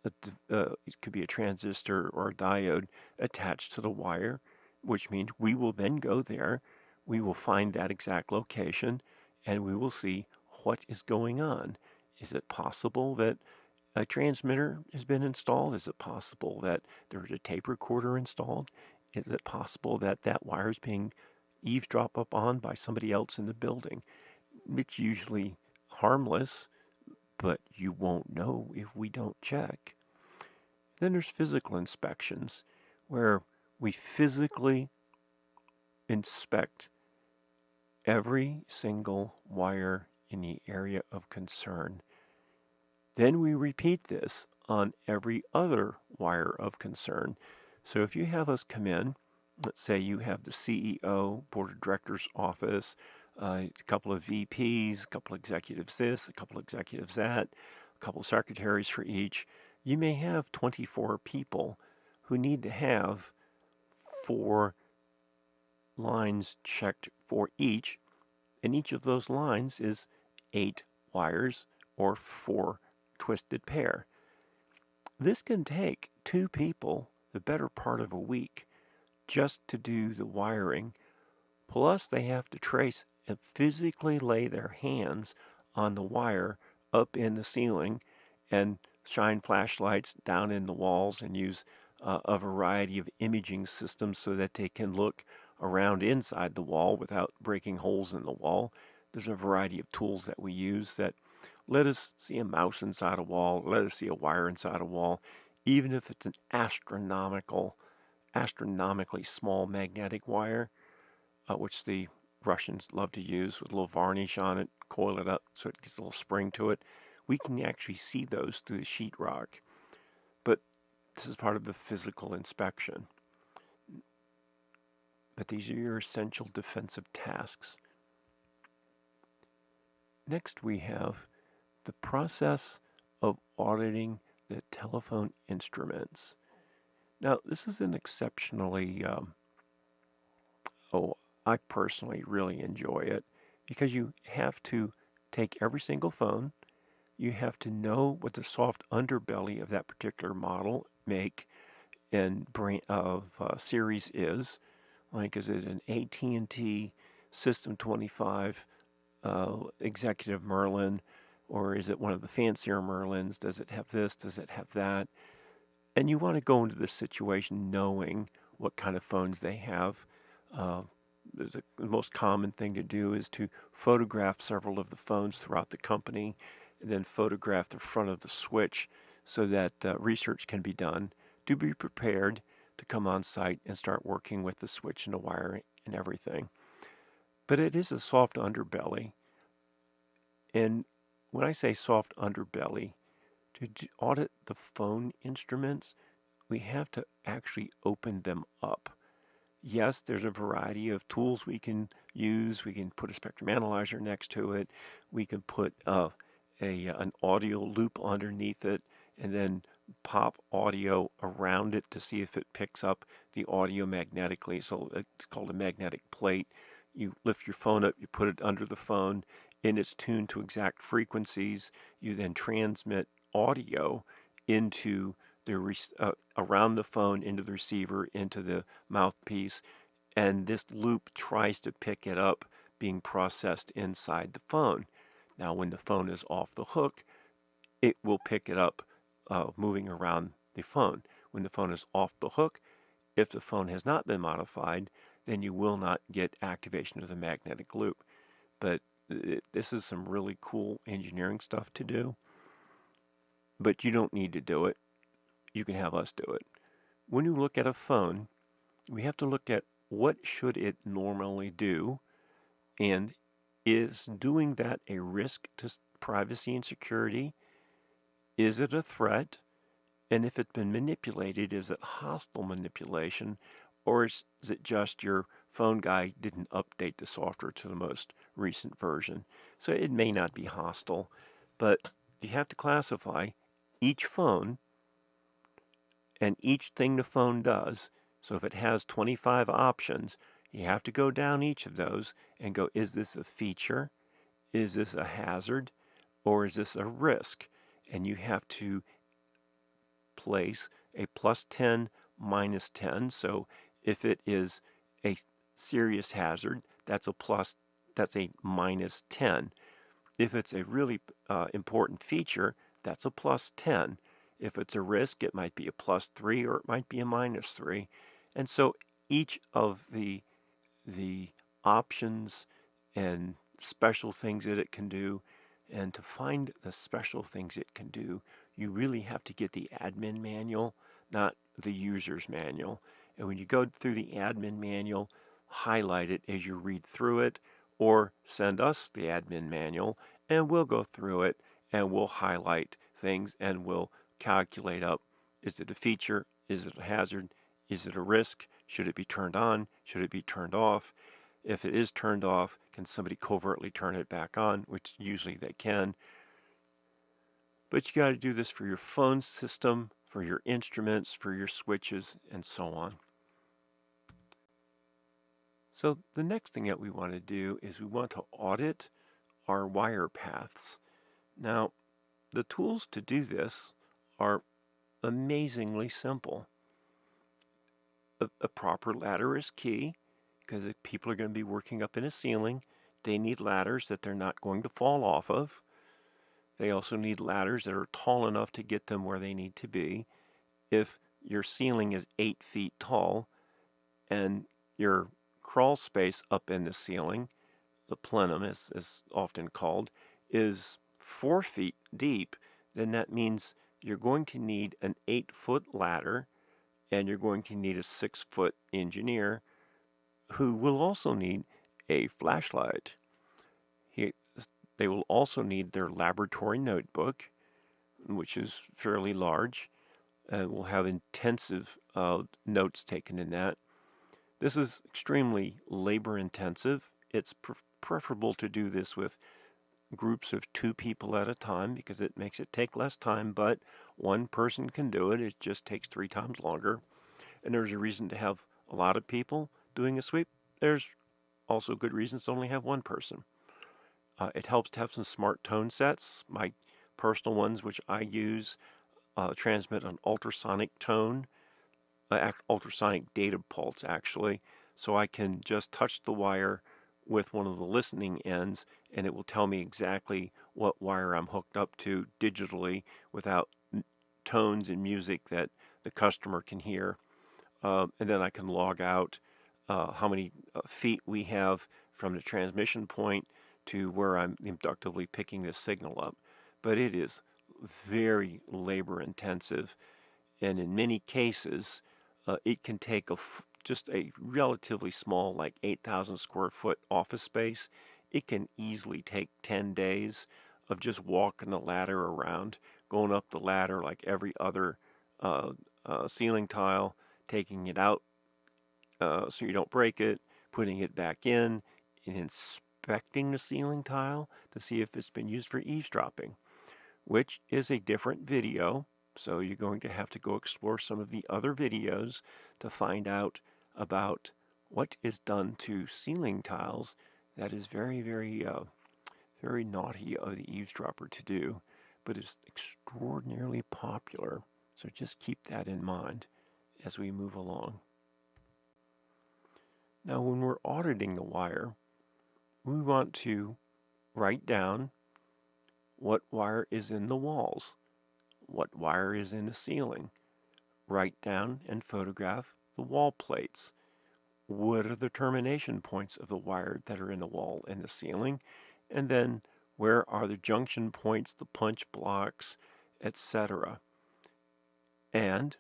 It could be a transistor or a diode attached to the wire, which means we will then go there, we will find that exact location, and we will see what is going on. Is it possible that a transmitter has been installed? Is it possible that there's a tape recorder installed? Is it possible that that wire is being eavesdropped upon by somebody else in the building? It's usually harmless, but you won't know if we don't check. Then there's physical inspections, where we physically inspect every single wire in the area of concern. Then we repeat this on every other wire of concern. So if you have us come in, let's say you have the CEO, Board of Directors office, a couple of VPs, a couple of executives this, a couple of executives that, a couple of secretaries for each. You may have 24 people who need to have 4 lines checked for each, and each of those lines is 8 wires or 4 twisted pair. This can take 2 people the better part of a week just to do the wiring, plus they have to trace and physically lay their hands on the wire up in the ceiling and shine flashlights down in the walls and use a variety of imaging systems so that they can look around inside the wall without breaking holes in the wall. There's a variety of tools that we use that let us see a mouse inside a wall, let us see a wire inside a wall, even if it's an astronomically small magnetic wire, which the Russians love to use with a little varnish on it, coil it up so it gets a little spring to it. We can actually see those through the sheetrock. But this is part of the physical inspection. But these are your essential defensive tasks. Next, we have the process of auditing the telephone instruments. Now, this is an exceptionally, I personally really enjoy it because you have to take every single phone, you have to know what the soft underbelly of that particular model, make, and brand of series is. Like, is it an AT&T System 25 Executive Merlin, or is it one of the fancier Merlins? Does it have this? Does it have that? And you want to go into this situation knowing what kind of phones they have. The most common thing to do is to photograph several of the phones throughout the company, and then photograph the front of the switch so that research can be done. To be prepared to come on site and start working with the switch and the wiring and everything. But it is a soft underbelly. And when I say soft underbelly, to audit the phone instruments, we have to actually open them up. Yes, there's a variety of tools we can use. We can put a spectrum analyzer next to it. We can put an audio loop underneath it and then pop audio around it to see if it picks up the audio magnetically. So it's called a magnetic plate. You lift your phone up, you put it under the phone, and it's tuned to exact frequencies. You then transmit audio into the around the phone, into the receiver, into the mouthpiece, and this loop tries to pick it up being processed inside the phone. Now, when the phone is off the hook, it will pick it up moving around the phone. When the phone is off the hook, if the phone has not been modified, then you will not get activation of the magnetic loop. But this is some really cool engineering stuff to do. But you don't need to do it. You can have us do it. When you look at a phone, we have to look at what should it normally do, and is doing that a risk to privacy and security? Is it a threat? And if it's been manipulated, is it hostile manipulation, or is it just your phone guy didn't update the software to the most recent version? So it may not be hostile, but you have to classify each phone and each thing the phone does. So if it has 25 options, you have to go down each of those and go, is this a feature? Is this a hazard? Or is this a risk? And you have to place a plus 10, minus 10. So if it is a serious hazard, that's a minus 10. If it's a really important feature, that's a plus 10. If it's a risk, it might be a plus 3 or it might be a minus 3. And so each of the options and special things that it can do, and to find the special things it can do, you really have to get the admin manual, not the user's manual. And when you go through the admin manual, highlight it as you read through it, or send us the admin manual and we'll go through it and we'll highlight things and we'll calculate up, is it a feature, is it a hazard, is it a risk, should it be turned on, should it be turned off? If it is turned off, can somebody covertly turn it back on, which usually they can. But you got to do this for your phone system, for your instruments, for your switches, and so on. So the next thing that we want to do is we want to audit our wire paths. Now, the tools to do this are amazingly simple. A proper ladder is key, because if people are going to be working up in a ceiling, they need ladders that they're not going to fall off of. They also need ladders that are tall enough to get them where they need to be. If your ceiling is 8 feet tall and your crawl space up in the ceiling, the plenum is often called, is 4 feet deep, then that means you're going to need an 8-foot ladder, and you're going to need a 6-foot engineer who will also need a flashlight. They will also need their laboratory notebook, which is fairly large, and will have intensive notes taken in that. This is extremely labor intensive. It's preferable to do this with groups of 2 people at a time because it makes it take less time, but one person can do it. It just takes 3 times longer. And there's a reason to have a lot of people doing a sweep. There's also good reasons to only have one person. It helps to have some smart tone sets. My personal ones, which I use, transmit an ultrasonic tone, ultrasonic data pulse actually, so I can just touch the wire with one of the listening ends and it will tell me exactly what wire I'm hooked up to digitally without tones and music that the customer can hear. And then I can log out how many feet we have from the transmission point to where I'm inductively picking the signal up. But it is very labor intensive, and in many cases it can take just a relatively small, like 8,000 square foot office space. It can easily take 10 days of just walking the ladder around, going up the ladder like every other ceiling tile, taking it out so you don't break it, putting it back in, and inspecting the ceiling tile to see if it's been used for eavesdropping, which is a different video. So you're going to have to go explore some of the other videos to find out about what is done to ceiling tiles that is very, very, very naughty of the eavesdropper to do, but is extraordinarily popular. So just keep that in mind as we move along. Now, when we're auditing the wire, we want to write down what wire is in the walls, what wire is in the ceiling. Write down and photograph the wall plates. what are the termination points of the wire that are in the wall and the ceiling, and then where are the junction points, the punch blocks, etc. And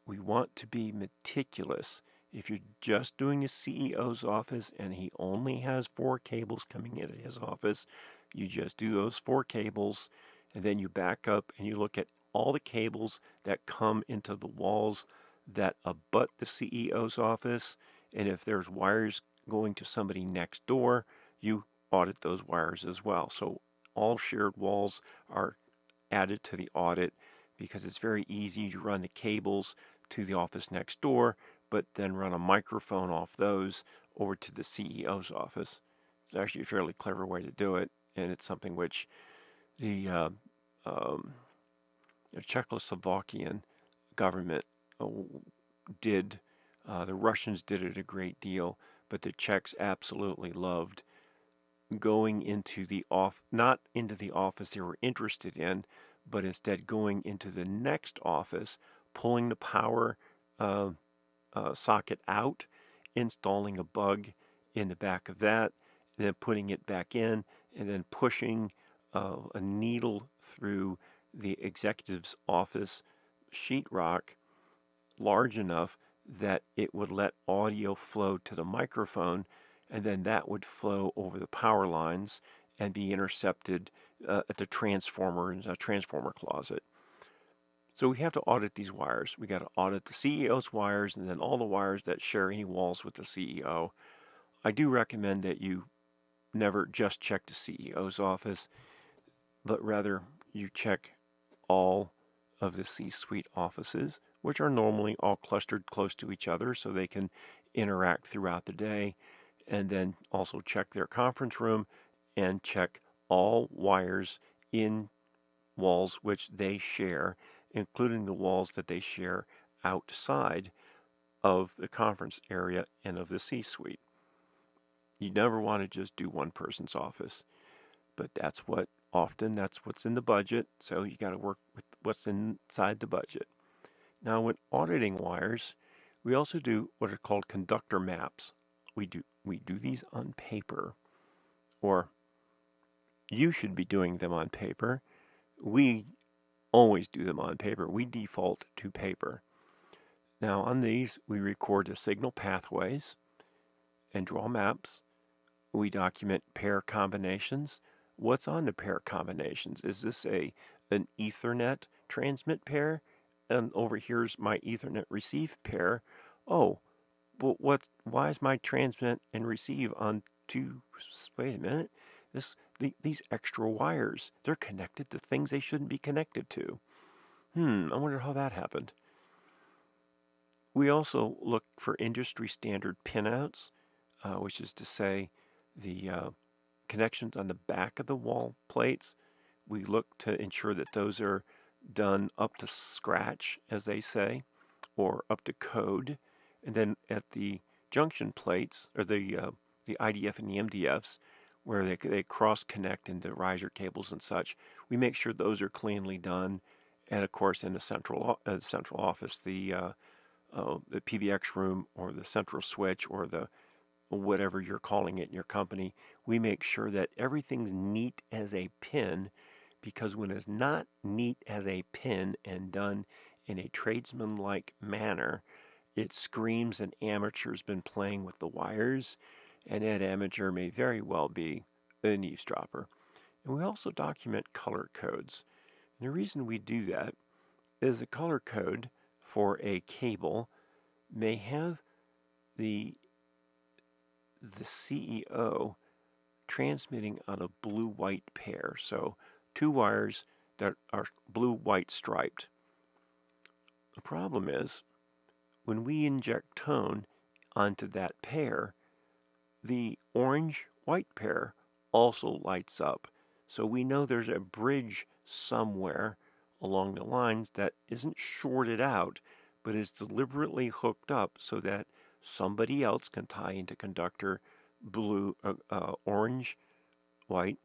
we want to be meticulous. If you're just doing a CEO's office and he only has 4 cables coming into his office, you just do those 4 cables, and then you back up and you look at all the cables that come into the walls that abut the CEO's office, and if there's wires going to somebody next door, you audit those wires as well. So all shared walls are added to the audit because it's very easy to run the cables to the office next door, but then run a microphone off those over to the CEO's office. It's actually a fairly clever way to do it, and it's something which the Czechoslovakian government did. The Russians did it a great deal, but the Czechs absolutely loved going into the not into the office they were interested in, but instead going into the next office, pulling the power socket out, installing a bug in the back of that, and then putting it back in, and then pushing a needle through the executive's office sheetrock large enough that it would let audio flow to the microphone, and then that would flow over the power lines and be intercepted at the transformer in a transformer closet. So we have to audit these wires. We got to audit the CEO's wires and then all the wires that share any walls with the CEO. I do recommend that you never just check the CEO's office, but rather you check all of the C-suite offices, which are normally all clustered close to each other so they can interact throughout the day, and then also check their conference room and check all wires in walls which they share, including the walls that they share outside of the conference area and of the C-suite. You never want to just do one person's office, but that's what's in the budget, so you got to work with what's inside the budget. Now, when auditing wires, we also do what are called conductor maps. We do these on paper, or you should be doing them on paper. We always do them on paper. We default to paper. Now, on these, we record the signal pathways and draw maps. We document pair combinations. What's on the pair combinations? Is this an Ethernet transmit pair? And over here's my Ethernet receive pair. Oh, but why is my transmit and receive on two? Wait a minute. These extra wires, they're connected to things they shouldn't be connected to. I wonder how that happened. We also look for industry standard pinouts, which is to say the connections on the back of the wall plates. We look to ensure that those are done up to scratch, as they say, or up to code. And then at the junction plates, or the IDF and the MDFs, where they cross-connect into riser cables and such, we make sure those are cleanly done. And of course, in the central office, the PBX room or the central switch or the whatever you're calling it in your company, we make sure that everything's neat as a pin, because when it's not neat as a pin and done in a tradesman-like manner, it screams an amateur's been playing with the wires, and that amateur may very well be an eavesdropper. And we also document color codes. And the reason we do that is the color code for a cable may have the CEO transmitting on a blue-white pair. So 2 wires that are blue-white striped. The problem is, when we inject tone onto that pair, the orange-white pair also lights up. So we know there's a bridge somewhere along the lines that isn't shorted out, but is deliberately hooked up so that somebody else can tie into conductor blue, orange, white,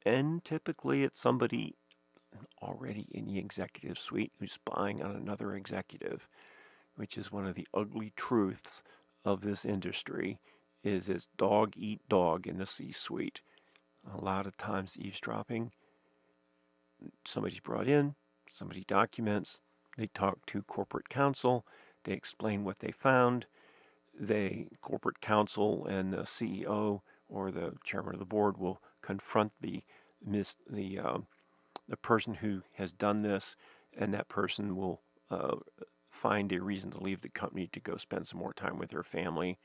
and typically it's somebody already in the executive suite who's spying on another executive, which is one of the ugly truths of this industry is it's dog eat dog in the C-suite. A lot of times eavesdropping, somebody's brought in, somebody documents, they talk to corporate counsel, they explain what they found, corporate counsel and the CEO or the chairman of the board will confront the person who has done this, and that person will find a reason to leave the company to go spend some more time with their family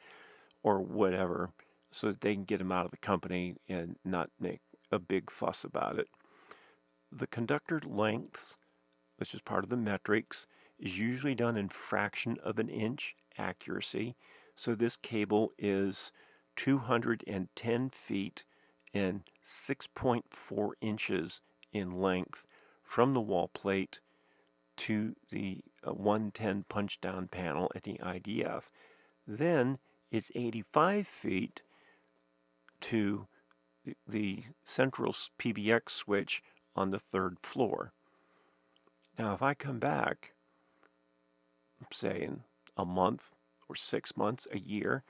or whatever, so that they can get them out of the company and not make a big fuss about it. The conductor lengths, which is part of the metrics, is usually done in fraction of an inch accuracy. So this cable is 210 feet and 6.4 inches in length from the wall plate to the 110 punch down panel at the IDF. Then it's 85 feet to the central PBX switch on the third floor. Now, if I come back, say in a month or 6 months, a year,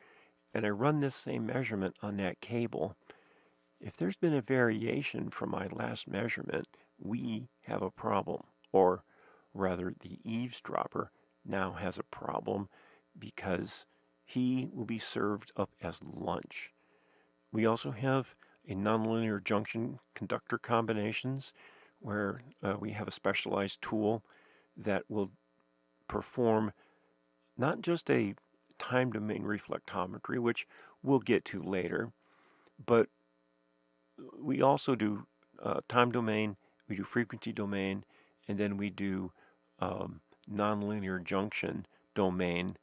and I run this same measurement on that cable, if there's been a variation from my last measurement, we have a problem. Or rather, the eavesdropper now has a problem because he will be served up as lunch. We also have a nonlinear junction conductor combinations where we have a specialized tool that will perform not just a time domain reflectometry, which we'll get to later, but we also do time domain, we do frequency domain, and then we do nonlinear junction domain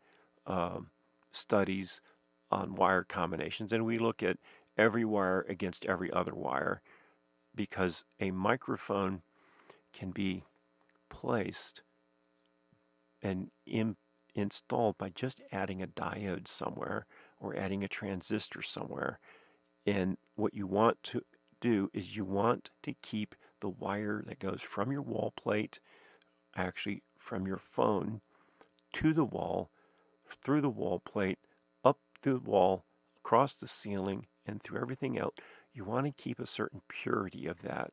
studies on wire combinations, and we look at every wire against every other wire, because a microphone can be placed and installed by just adding a diode somewhere or adding a transistor somewhere. And what you want to do is you want to keep the wire that goes from your wall plate, actually from your phone, to the wall, through the wall plate, up through the wall, across the ceiling, and through everything else. You want to keep a certain purity of that.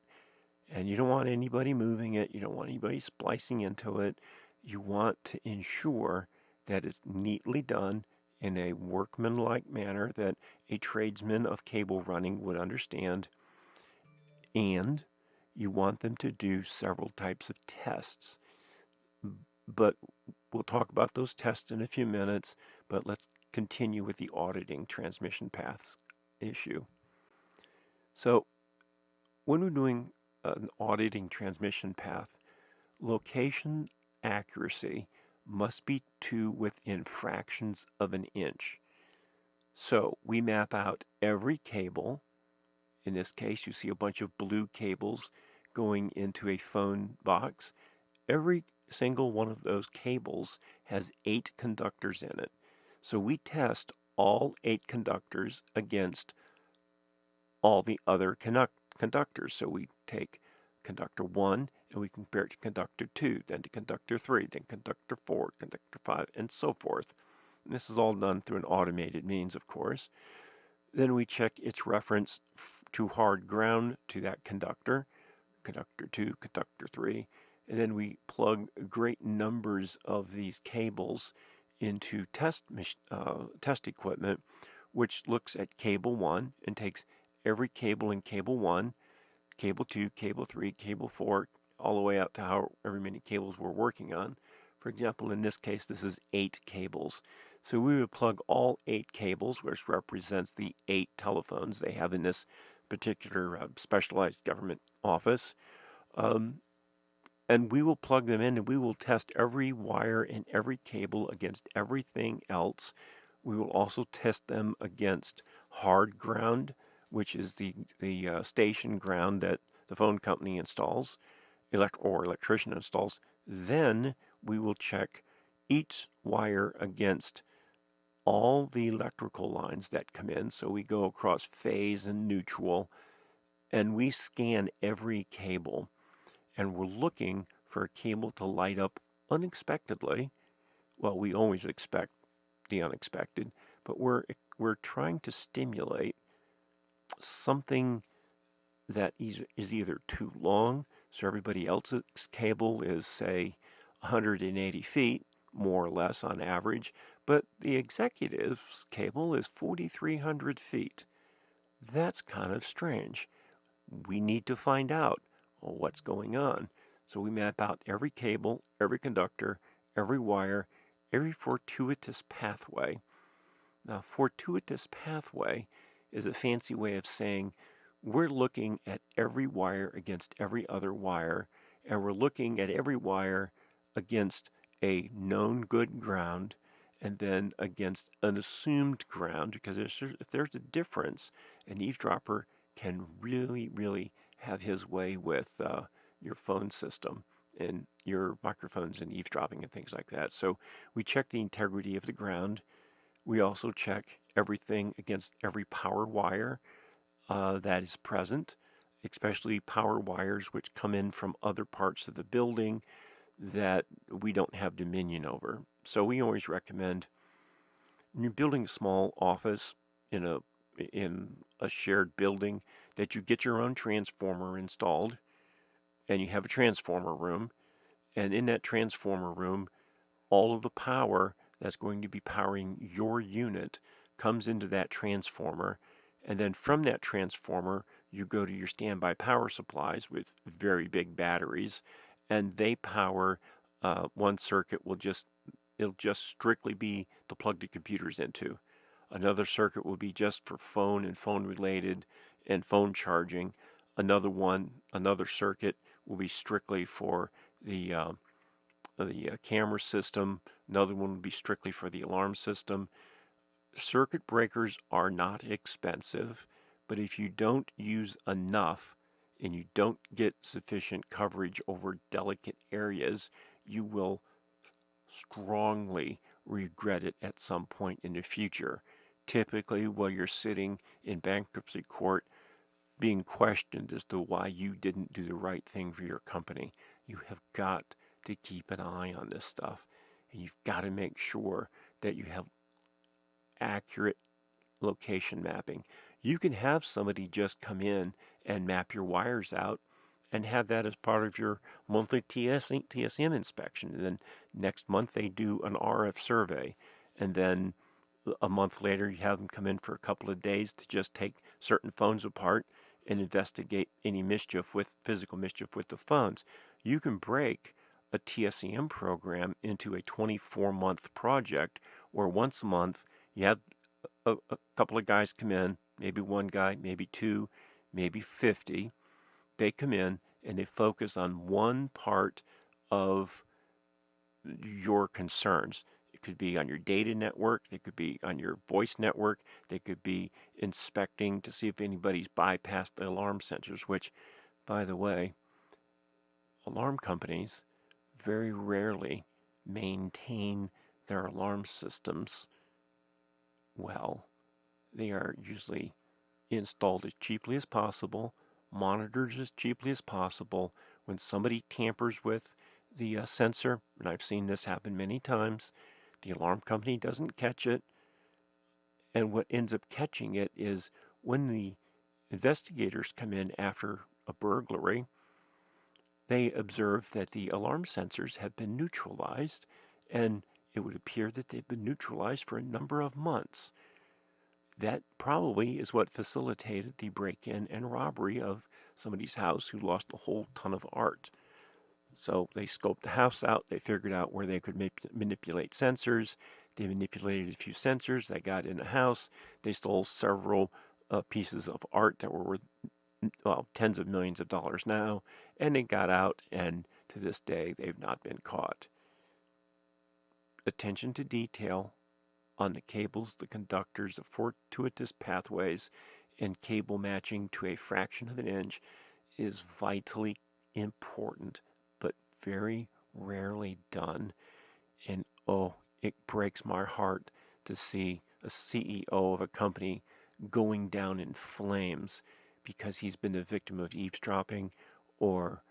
And you don't want anybody moving it. You don't want anybody splicing into it. You want to ensure that it's neatly done in a workmanlike manner that a tradesman of cable running would understand. And you want them to do several types of tests. But we'll talk about those tests in a few minutes. But let's continue with the auditing transmission paths issue. So when we're doing an auditing transmission path, location accuracy must be to within fractions of an inch. So we map out every cable. In this case, you see a bunch of blue cables going into a phone box. Every single one of those cables has 8 conductors in it. So we test all 8 conductors against all the other conductors. So we take conductor 1 and we compare it to conductor 2, then to conductor 3, then conductor 4, conductor 5, and so forth. And this is all done through an automated means, of course. Then we check its reference to hard ground to that conductor, conductor 2, conductor 3, and then we plug great numbers of these cables into test equipment, which looks at cable 1 and takes every cable in cable 1, cable 2, cable 3, cable 4, all the way out to however many cables we're working on. For example, in this case, this is 8 cables. So we would plug all 8 cables, which represents the 8 telephones they have in this particular specialized government office. And we will plug them in and we will test every wire and every cable against everything else. We will also test them against hard ground, which is the station ground that the phone company installs or electrician installs. Then we will check each wire against all the electrical lines that come in. So we go across phase and neutral, and we scan every cable. And we're looking for a cable to light up unexpectedly. Well, we always expect the unexpected. but we're trying to stimulate something that is either too long, so everybody else's cable is, say, 180 feet, more or less on average, but the executive's cable is 4,300 feet. That's kind of strange. We need to find out what's going on. So we map out every cable, every conductor, every wire, every fortuitous pathway. Now, fortuitous pathway is a fancy way of saying we're looking at every wire against every other wire, and we're looking at every wire against a known good ground and then against an assumed ground, because if there's a difference, an eavesdropper can really, really have his way with your phone system and your microphones and eavesdropping and things like that. So we check the integrity of the ground. We also check everything against every power wire that is present, especially power wires which come in from other parts of the building that we don't have dominion over. So we always recommend when you're building a small office in a shared building that you get your own transformer installed and you have a transformer room, and in that transformer room all of the power that's going to be powering your unit comes into that transformer, and then from that transformer you go to your standby power supplies with very big batteries, and they power one circuit. It'll just strictly be to plug the computers into. Another circuit will be just for phone and phone related and phone charging. Another circuit will be strictly for the camera system. Another one will be strictly for the alarm system. Circuit breakers are not expensive, but if you don't use enough and you don't get sufficient coverage over delicate areas, you will strongly regret it at some point in the future. Typically, while you're sitting in bankruptcy court being questioned as to why you didn't do the right thing for your company, you have got to keep an eye on this stuff, and you've got to make sure that you have accurate location mapping. You can have somebody just come in and map your wires out and have that as part of your monthly TSCM inspection. And then next month they do an RF survey. And then a month later you have them come in for a couple of days to just take certain phones apart and investigate any physical mischief with the phones. You can break a TSCM program into a 24-month project where once a month you have a couple of guys come in, maybe one guy, maybe two, maybe 50. They come in and they focus on one part of your concerns. It could be on your data network, it could be on your voice network, they could be inspecting to see if anybody's bypassed the alarm sensors, which, by the way, alarm companies very rarely maintain their alarm systems well. They are usually installed as cheaply as possible, monitored as cheaply as possible. When somebody tampers with the sensor, and I've seen this happen many times, the alarm company doesn't catch it, and what ends up catching it is when the investigators come in after a burglary, they observe that the alarm sensors have been neutralized, and it would appear that they've been neutralized for a number of months. That probably is what facilitated the break-in and robbery of somebody's house who lost a whole ton of art. So they scoped the house out. They figured out where they could manipulate sensors. They manipulated a few sensors. They got in the house. They stole several pieces of art that were worth tens of millions of dollars now. And they got out, and to this day, they've not been caught. Attention to detail on the cables, the conductors, the fortuitous pathways, and cable matching to a fraction of an inch is vitally important, but very rarely done. And it breaks my heart to see a CEO of a company going down in flames because he's been the victim of eavesdropping or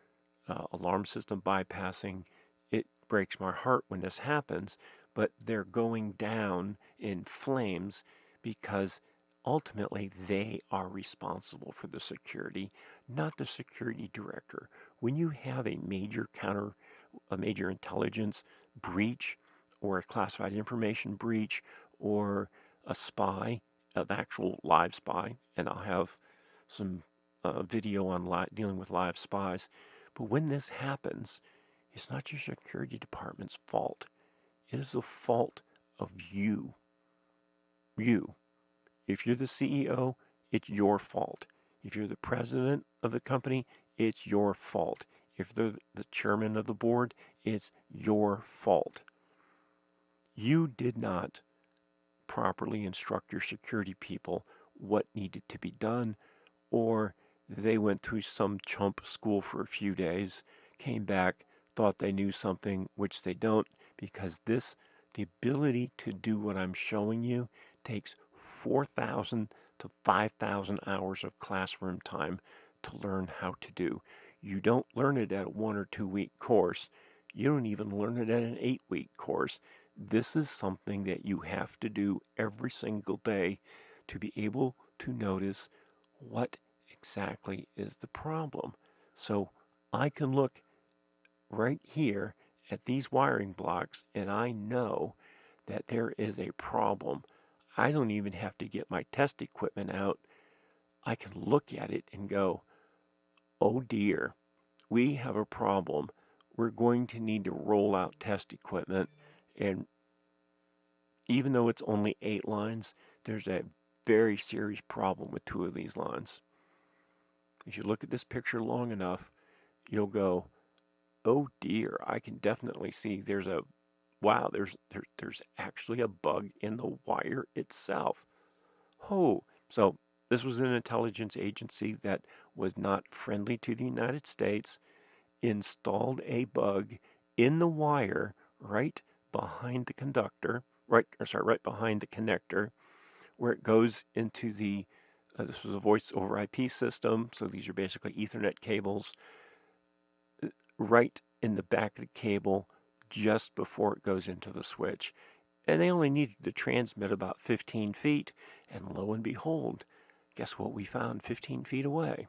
alarm system bypassing. It breaks my heart when this happens, but they're going down in flames because ultimately they are responsible for the security, not the security director. When you have a major intelligence breach or a classified information breach or a spy, an actual live spy, and I'll have some video on dealing with live spies. But when this happens, it's not your security department's fault. It is the fault of you. You. If you're the CEO, it's your fault. If you're the president of the company, it's your fault. If they're the chairman of the board, it's your fault. You did not properly instruct your security people what needed to be done, or they went through some chump school for a few days, came back, thought they knew something, which they don't, because the ability to do what I'm showing you takes 4,000 to 5,000 hours of classroom time to learn how to do. You don't learn it at a 1 or 2 week course. You don't even learn it at an 8-week course. This is something that you have to do every single day to be able to notice what exactly is the problem. So I can look right here at these wiring blocks and I know that there is a problem. I don't even have to get my test equipment out. I can look at it and go, oh dear, we have a problem. We're going to need to roll out test equipment. And even though it's only 8 lines, there's a very serious problem with 2 of these lines. If you look at this picture long enough, you'll go, oh dear, I can definitely see there's actually a bug in the wire itself. Oh, so this was an intelligence agency that was not friendly to the United States, installed a bug in the wire right behind the conductor, right behind the connector, where it goes into the this was a voice over IP system, so these are basically Ethernet cables, right in the back of the cable just before it goes into the switch. And they only needed to transmit about 15 feet, and lo and behold, guess what we found 15 feet away?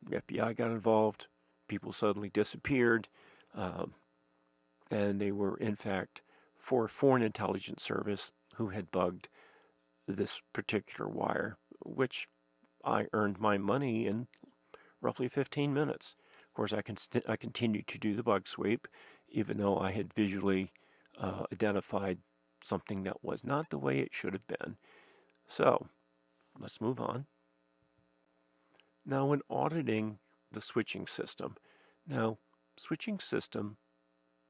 The FBI got involved, people suddenly disappeared, and they were, in fact, for a foreign intelligence service who had bugged this particular wire, which I earned my money in roughly 15 minutes. Of course, I continued to do the bug sweep, even though I had visually identified something that was not the way it should have been. So, let's move on. Now, when auditing the switching system, switching system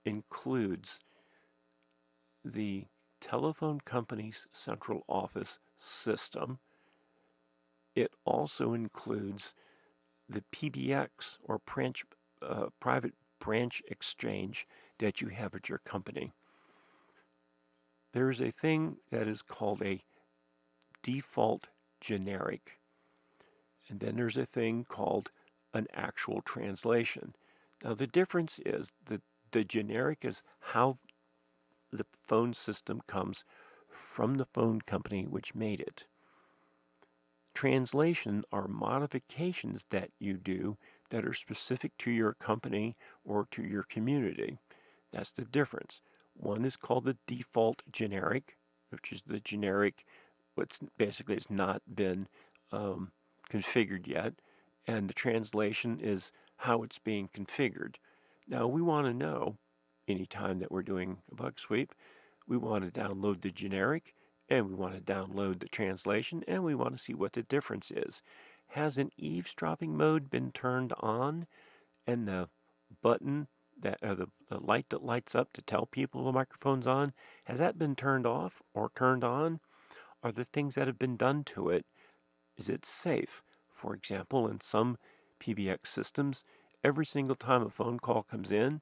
includes the telephone company's central office system. It also includes the PBX or private branch exchange that you have at your company. There is a thing that is called a default generic, and then there's a thing called an actual translation. Now the difference is that the generic is how the phone system comes from the phone company which made it. Translation are modifications that you do that are specific to your company or to your community. That's the difference. One is called the default generic, which is the generic, which basically has not been configured yet, and the translation is how it's being configured. Now we want to know, anytime that we're doing a bug sweep, we want to download the generic, and we want to download the translation, and we want to see what the difference is. Has an eavesdropping mode been turned on, and the button the light that lights up to tell people the microphone's on, has that been turned off or turned on? Are the things that have been done to it, is it safe? For example, in some PBX systems, every single time a phone call comes in,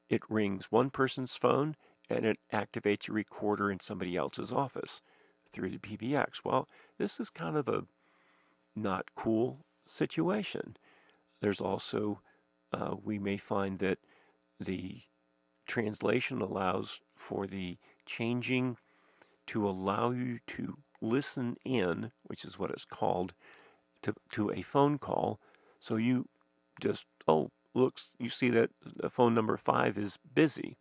it rings one person's phone and it activates a recorder in somebody else's office through the PBX. Well, this is kind of a not cool situation. There's also, we may find that the translation allows for the changing to allow you to listen in, which is what it's called, to a phone call. So you just, oh, looks, you see that the phone number 5 is busy.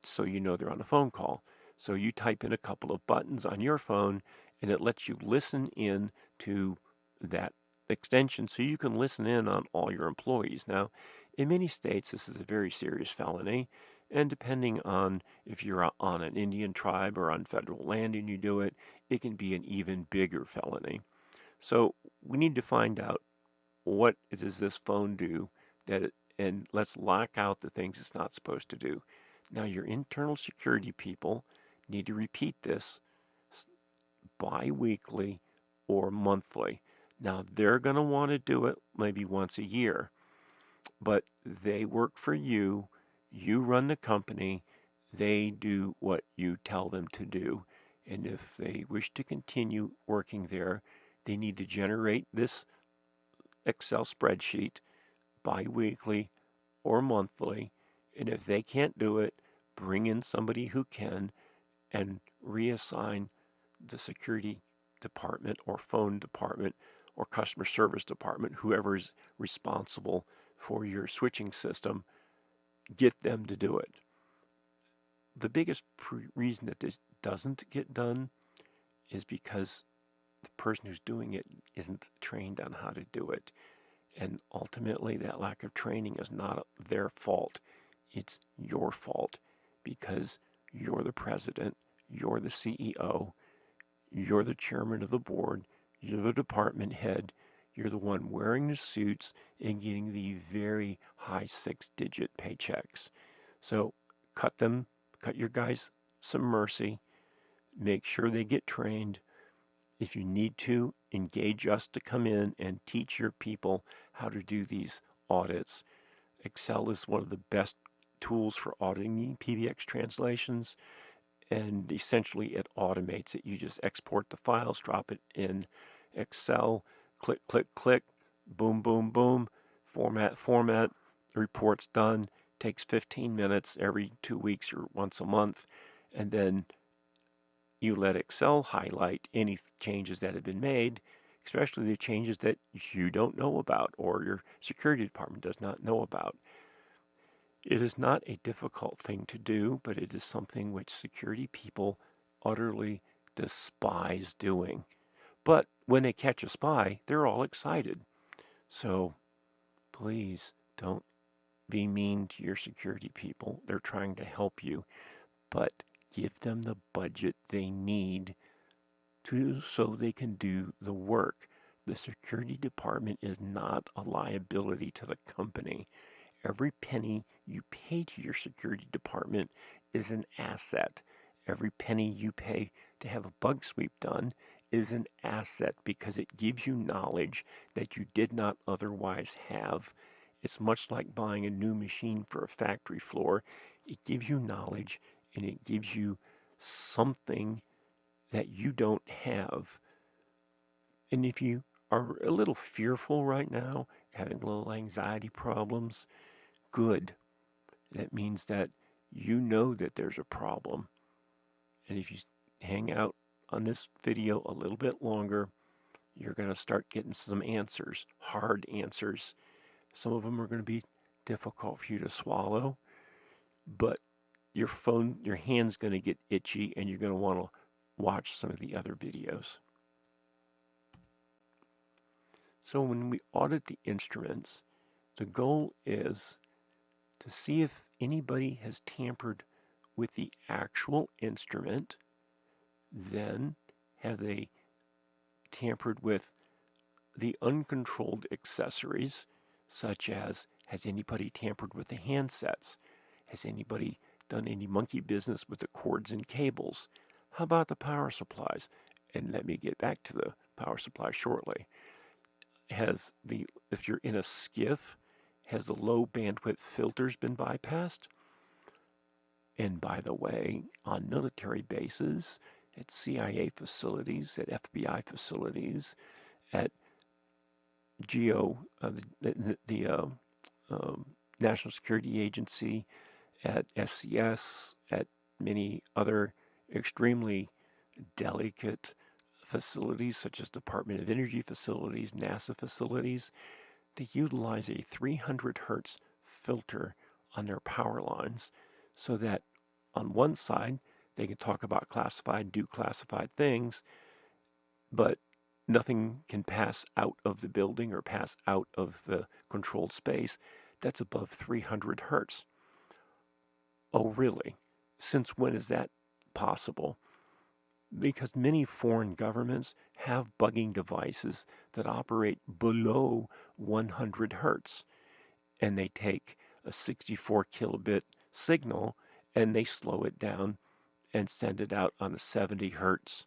So you know they're on a phone call. So you type in a couple of buttons on your phone and it lets you listen in to that extension so you can listen in on all your employees. Now, in many states, this is a very serious felony. And depending on if you're on an Indian tribe or on federal land and you do it, it can be an even bigger felony. So we need to find out what does this phone do and let's lock out the things it's not supposed to do. Now, your internal security people need to repeat this bi-weekly or monthly. Now, they're going to want to do it maybe once a year, but they work for you. You run the company. They do what you tell them to do. And if they wish to continue working there, they need to generate this Excel spreadsheet bi-weekly or monthly. And if they can't do it, bring in somebody who can and reassign the security department or phone department or customer service department, whoever is responsible for your switching system, get them to do it. The biggest reason that this doesn't get done is because the person who's doing it isn't trained on how to do it. And ultimately, that lack of training is not their fault. It's your fault because you're the president, you're the CEO, you're the chairman of the board, you're the department head, you're the one wearing the suits and getting the very high 6-digit paychecks. So cut your guys some mercy, make sure they get trained. If you need to, engage us to come in and teach your people how to do these audits. Excel is one of the best tools for auditing PBX translations, and essentially it automates it. You just export the files, drop it in Excel, click, click, click, boom, boom, boom, format, the report's done. Takes 15 minutes every 2 weeks or once a month, and then you let Excel highlight any changes that have been made, especially the changes that you don't know about or your security department does not know about. It is not a difficult thing to do, but it is something which security people utterly despise doing. But when they catch a spy, they're all excited. So please don't be mean to your security people. They're trying to help you, but give them the budget they need so they can do the work. The security department is not a liability to the company. Every penny you pay to your security department is an asset. Every penny you pay to have a bug sweep done is an asset because it gives you knowledge that you did not otherwise have. It's much like buying a new machine for a factory floor. It gives you knowledge and it gives you something that you don't have. And if you are a little fearful right now, having a little anxiety problems, good. That means that you know that there's a problem. And if you hang out on this video a little bit longer, you're going to start getting some answers, hard answers. Some of them are going to be difficult for you to swallow, but your hand's going to get itchy and you're going to want to watch some of the other videos. So when we audit the instruments, the goal is to see if anybody has tampered with the actual instrument. Then have they tampered with the uncontrolled accessories, such as has anybody tampered with the handsets? Has anybody done any monkey business with the cords and cables? How about the power supplies? And let me get back to the power supply shortly. If you're in a skiff, has the low bandwidth filters been bypassed? And by the way, on military bases, at CIA facilities, at FBI facilities, at the National Security Agency, at SCS, at many other extremely delicate facilities such as Department of Energy facilities, NASA facilities. They utilize a 300 hertz filter on their power lines so that on one side they can talk about classified, do classified things, but nothing can pass out of the building or pass out of the controlled space that's above 300 hertz. Oh, really? Since when is that possible? Because many foreign governments have bugging devices that operate below 100 hertz, and they take a 64 kilobit signal and they slow it down and send it out on a 70 hertz,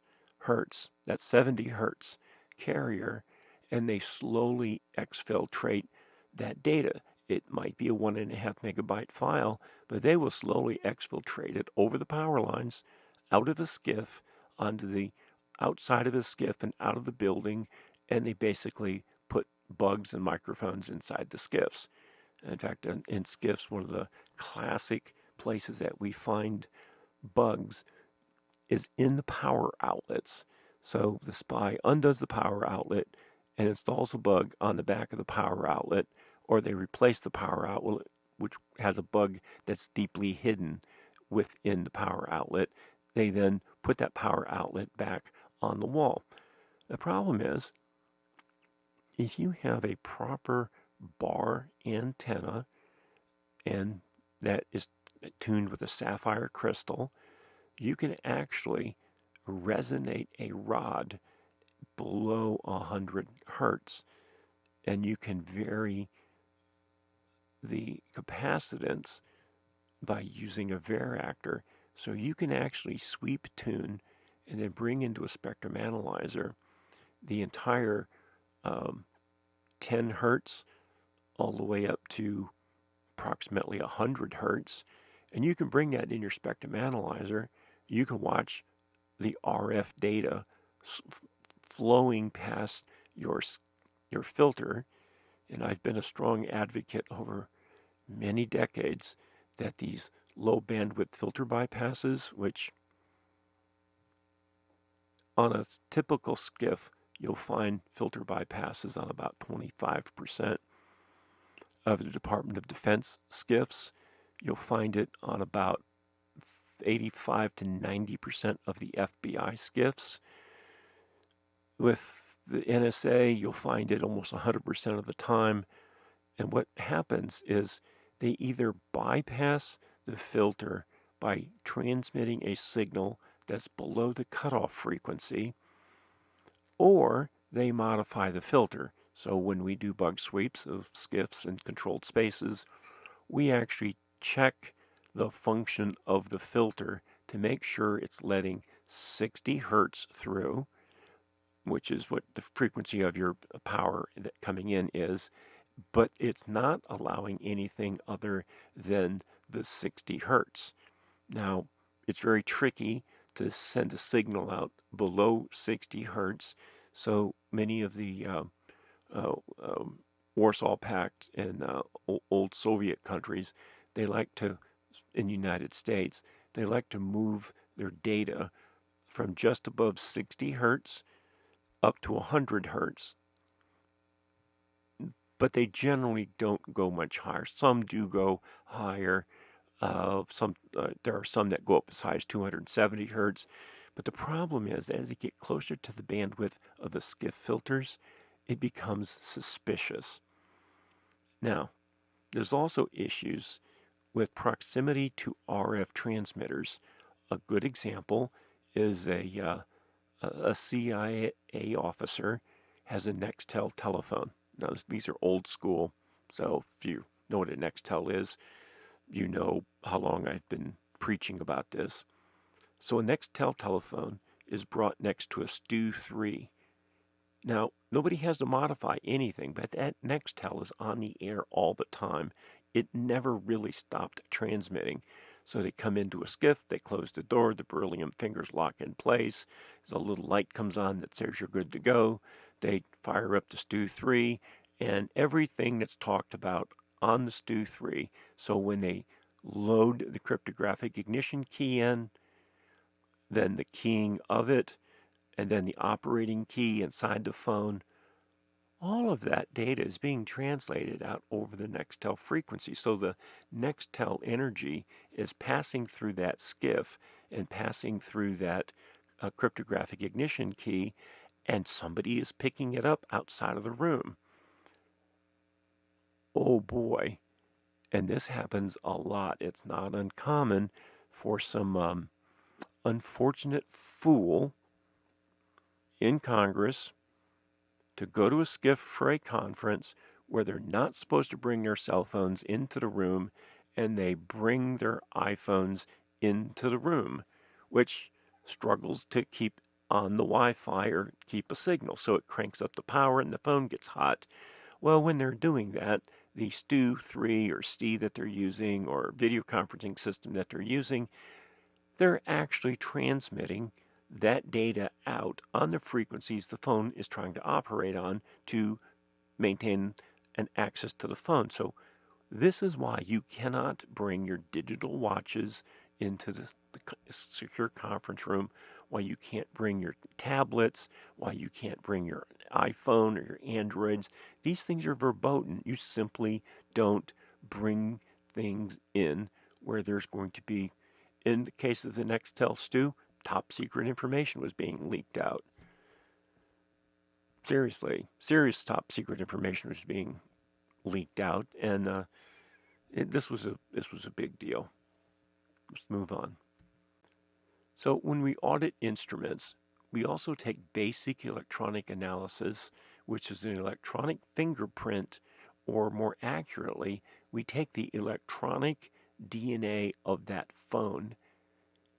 that's 70 hertz carrier, and they slowly exfiltrate that data. It might be a 1.5 megabyte file, but they will slowly exfiltrate it over the power lines, out of a skiff, onto the outside of a skiff and out of the building, and they basically put bugs and microphones inside the skiffs. In fact, in skiffs, one of the classic places that we find bugs is in the power outlets. So the spy undoes the power outlet and installs a bug on the back of the power outlet, or they replace the power outlet, which has a bug that's deeply hidden within the power outlet. They then put that power outlet back on the wall. The problem is, if you have a proper bar antenna, and that is tuned with a sapphire crystal, you can actually resonate a rod below 100 hertz, and you can vary the capacitance by using a varactor. So you can actually sweep tune and then bring into a spectrum analyzer the entire 10 hertz all the way up to approximately 100 hertz. And you can bring that in your spectrum analyzer. You can watch the RF data flowing past your filter. And I've been a strong advocate over many decades that these low bandwidth filter bypasses, which on a typical skiff, you'll find filter bypasses on about 25% of the Department of Defense skiffs. You'll find it on about 85 to 90% of the FBI skiffs. With the NSA, you'll find it almost 100% of the time. And what happens is they either bypass the filter by transmitting a signal that's below the cutoff frequency, or they modify the filter. So when we do bug sweeps of skiffs and controlled spaces, we actually check the function of the filter to make sure it's letting 60 hertz through, which is what the frequency of your power that coming in is, but it's not allowing anything other than the 60 hertz. Now, it's very tricky to send a signal out below 60 hertz, so many of the Warsaw Pact and old Soviet countries, they like to, in the United States, they like to move their data from just above 60 hertz up to 100 hertz. But they generally don't go much higher. Some do go higher. There are some that go up as high as 270 hertz. But the problem is, as they get closer to the bandwidth of the skiff filters, it becomes suspicious. Now, there's also issues with proximity to RF transmitters. A good example is a CIA officer has a Nextel telephone. Now, these are old school, so if you know what a Nextel is, you know how long I've been preaching about this. So a Nextel telephone is brought next to a Stu 3. Now, nobody has to modify anything, but that Nextel is on the air all the time. It never really stopped transmitting. So they come into a skiff, they close the door, the beryllium fingers lock in place, a little light comes on that says you're good to go. They fire up the Stu 3, and everything that's talked about on the Stu 3, so when they load the cryptographic ignition key in, then the keying of it, and then the operating key inside the phone. All of that data is being translated out over the Nextel frequency. So the Nextel energy is passing through that SCIF and passing through that cryptographic ignition key, and somebody is picking it up outside of the room. Oh boy. And this happens a lot. It's not uncommon for some unfortunate fool in Congress to go to a SCIF for a conference where they're not supposed to bring their cell phones into the room, and they bring their iPhones into the room, which struggles to keep on the Wi-Fi or keep a signal. So it cranks up the power and the phone gets hot. Well, when they're doing that, the Stu 3 or STI that they're using or video conferencing system that they're using, they're actually transmitting that data out on the frequencies the phone is trying to operate on to maintain an access to the phone. So this is why you cannot bring your digital watches into the secure conference room, why you can't bring your tablets, why you can't bring your iPhone or your Androids. These things are verboten. You simply don't bring things in where there's going to be, in the case of the Nextel Stu, top secret information was being leaked out. Seriously, serious top secret information was being leaked out, and this was a big deal. Let's move on. So when we audit instruments, we also take basic electronic analysis, which is an electronic fingerprint, or more accurately, we take the electronic DNA of that phone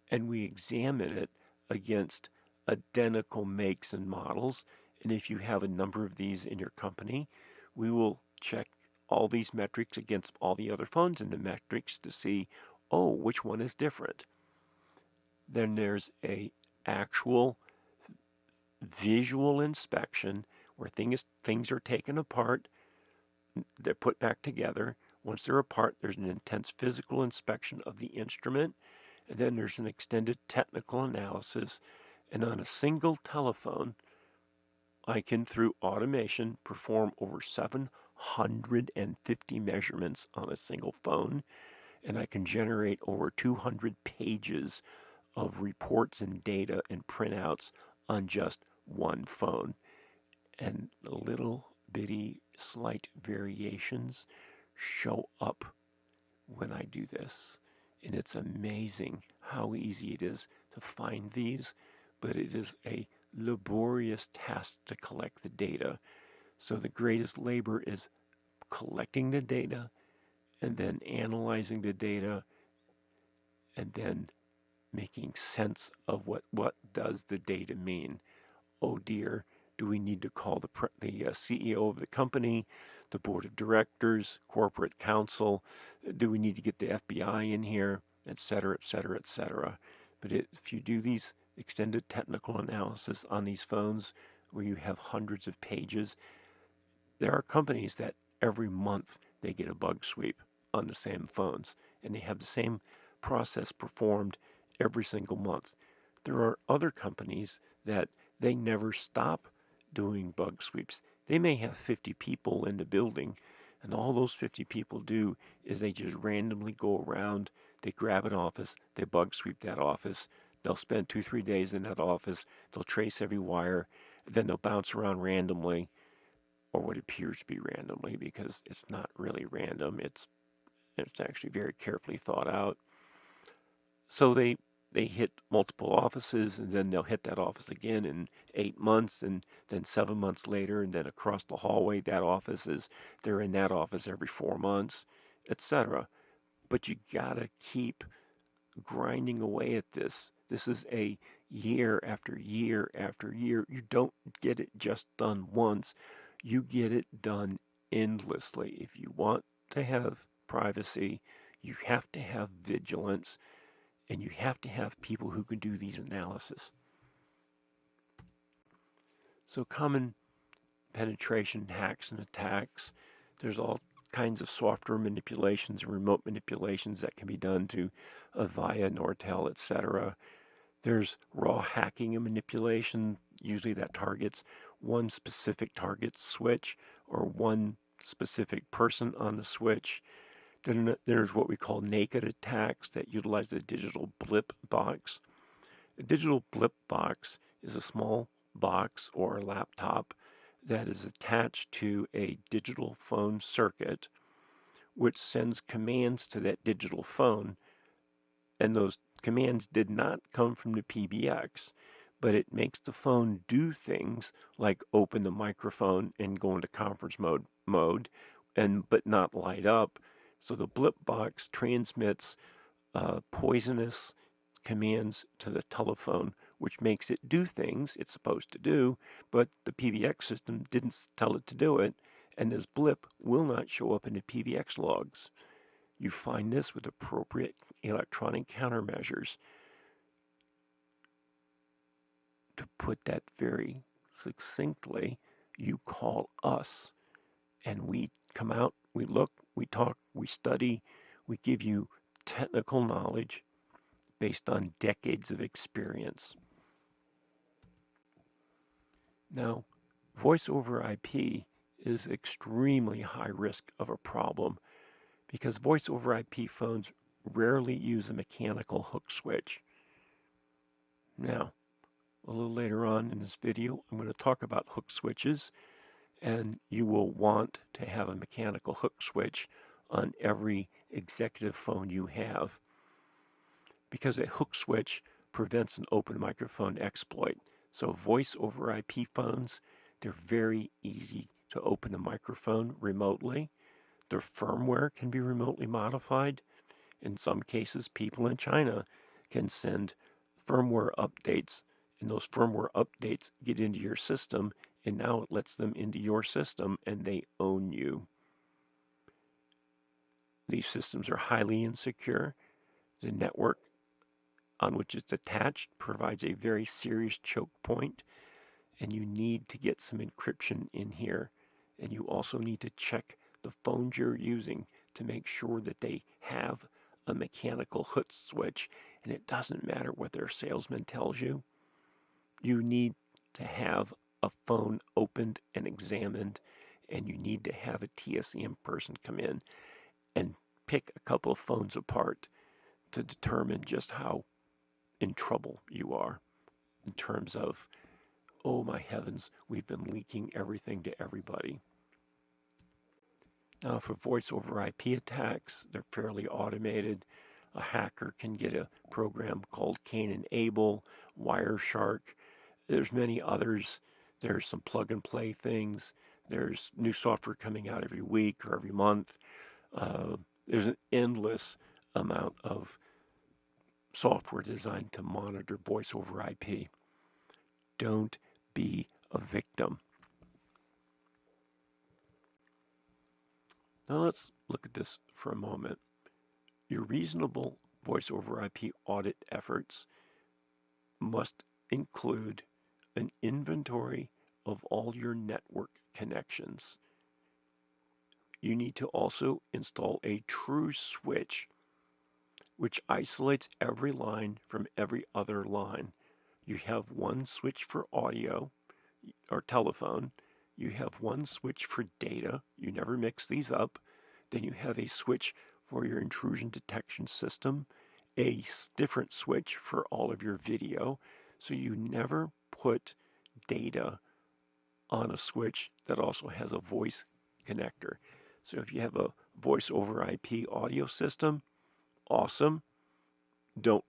and we examine it against identical makes and models. And if you have a number of these in your company, we will check all these metrics against all the other phones in the metrics to see, oh, which one is different. Then there's a actual visual inspection where things are taken apart, they're put back together. Once they're apart, there's an intense physical inspection of the instrument, and then there's an extended technical analysis. And on a single telephone, I can, through automation, perform over 750 measurements on a single phone, and I can generate over 200 pages of reports and data and printouts on just one phone. And the little bitty slight variations show up when I do this. And it's amazing how easy it is to find these, but it is a laborious task to collect the data. So the greatest labor is collecting the data and then analyzing the data and then making sense of what does the data mean. Oh dear, do we need to call the CEO of the company, the board of directors, corporate counsel? Do we need to get the FBI in here, et cetera, et cetera, et cetera? But if you do these extended technical analysis on these phones where you have hundreds of pages, there are companies that every month they get a bug sweep on the same phones, and they have the same process performed every single month. There are other companies that they never stop doing bug sweeps. They may have 50 people in the building, and all those 50 people do is they just randomly go around, they grab an office, they bug sweep that office. They'll spend 2-3 days in that office, they'll trace every wire, then they'll bounce around randomly, or what appears to be randomly, because it's not really random. It's actually very carefully thought out. So they hit multiple offices, and then they'll hit that office again in 8 months, and then 7 months later, and then across the hallway, they're in that office every 4 months, etc. But you gotta keep grinding away at this. This is a year after year after year. You don't get it just done once. You get it done endlessly. If you want to have privacy, you have to have vigilance, and you have to have people who can do these analysis. So common penetration hacks and attacks. There's all kinds of software manipulations and remote manipulations that can be done to Avaya, Nortel, etc. There's raw hacking and manipulation. Usually that targets one specific target switch or one specific person on the switch. Then there's what we call naked attacks that utilize the digital blip box. A digital blip box is a small box or a laptop that is attached to a digital phone circuit, which sends commands to that digital phone, and those commands did not come from the PBX, but it makes the phone do things like open the microphone and go into conference mode but not light up. So the blip box transmits poisonous commands to the telephone, which makes it do things it's supposed to do, but the PBX system didn't tell it to do it, and this blip will not show up in the PBX logs. You find this with appropriate electronic countermeasures. To put that very succinctly, you call us, and we come out, we look, we talk, we study, we give you technical knowledge based on decades of experience. Now, voice over IP is extremely high risk of a problem because voice over IP phones rarely use a mechanical hook switch. Now, a little later on in this video, I'm going to talk about hook switches, and you will want to have a mechanical hook switch on every executive phone you have, because a hook switch prevents an open microphone exploit. So voice over IP phones, they're very easy to open a microphone remotely. Their firmware can be remotely modified. In some cases, people in China can send firmware updates, and those firmware updates get into your system, and now it lets them into your system, and they own you. These systems are highly insecure. The network on which it's attached provides a very serious choke point, and you need to get some encryption in here. And you also need to check the phones you're using to make sure that they have a mechanical hook switch, and it doesn't matter what their salesman tells you. You need to have a phone opened and examined, and you need to have a TSCM person come in and pick a couple of phones apart to determine just how in trouble you are in terms of, oh my heavens, we've been leaking everything to everybody. Now, for voice over IP attacks, they're fairly automated. A hacker can get a program called Cain and Abel, Wireshark. There's many others. There's some plug and play things. There's new software coming out every week or every month. There's an endless amount of software designed to monitor voice over IP. Don't be a victim. Now let's look at this for a moment. Your reasonable voice over IP audit efforts must include an inventory of all your network connections. You need to also install a true switch, which isolates every line from every other line. You have one switch for audio or telephone. You have one switch for data. You never mix these up. Then you have a switch for your intrusion detection system, a different switch for all of your video. So you never put data on a switch that also has a voice connector. So if you have a voice over IP audio system, awesome. Don't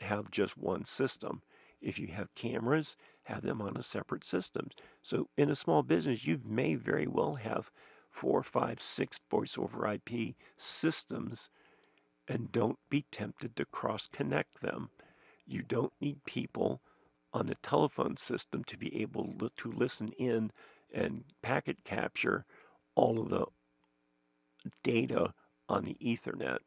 have just one system. If you have cameras, have them on a separate system. So in a small business, you may very well have 4, 5, 6 voice over IP systems, and don't be tempted to cross-connect them. You don't need people on the telephone system to be able to listen in and packet capture all of the data on the Ethernet.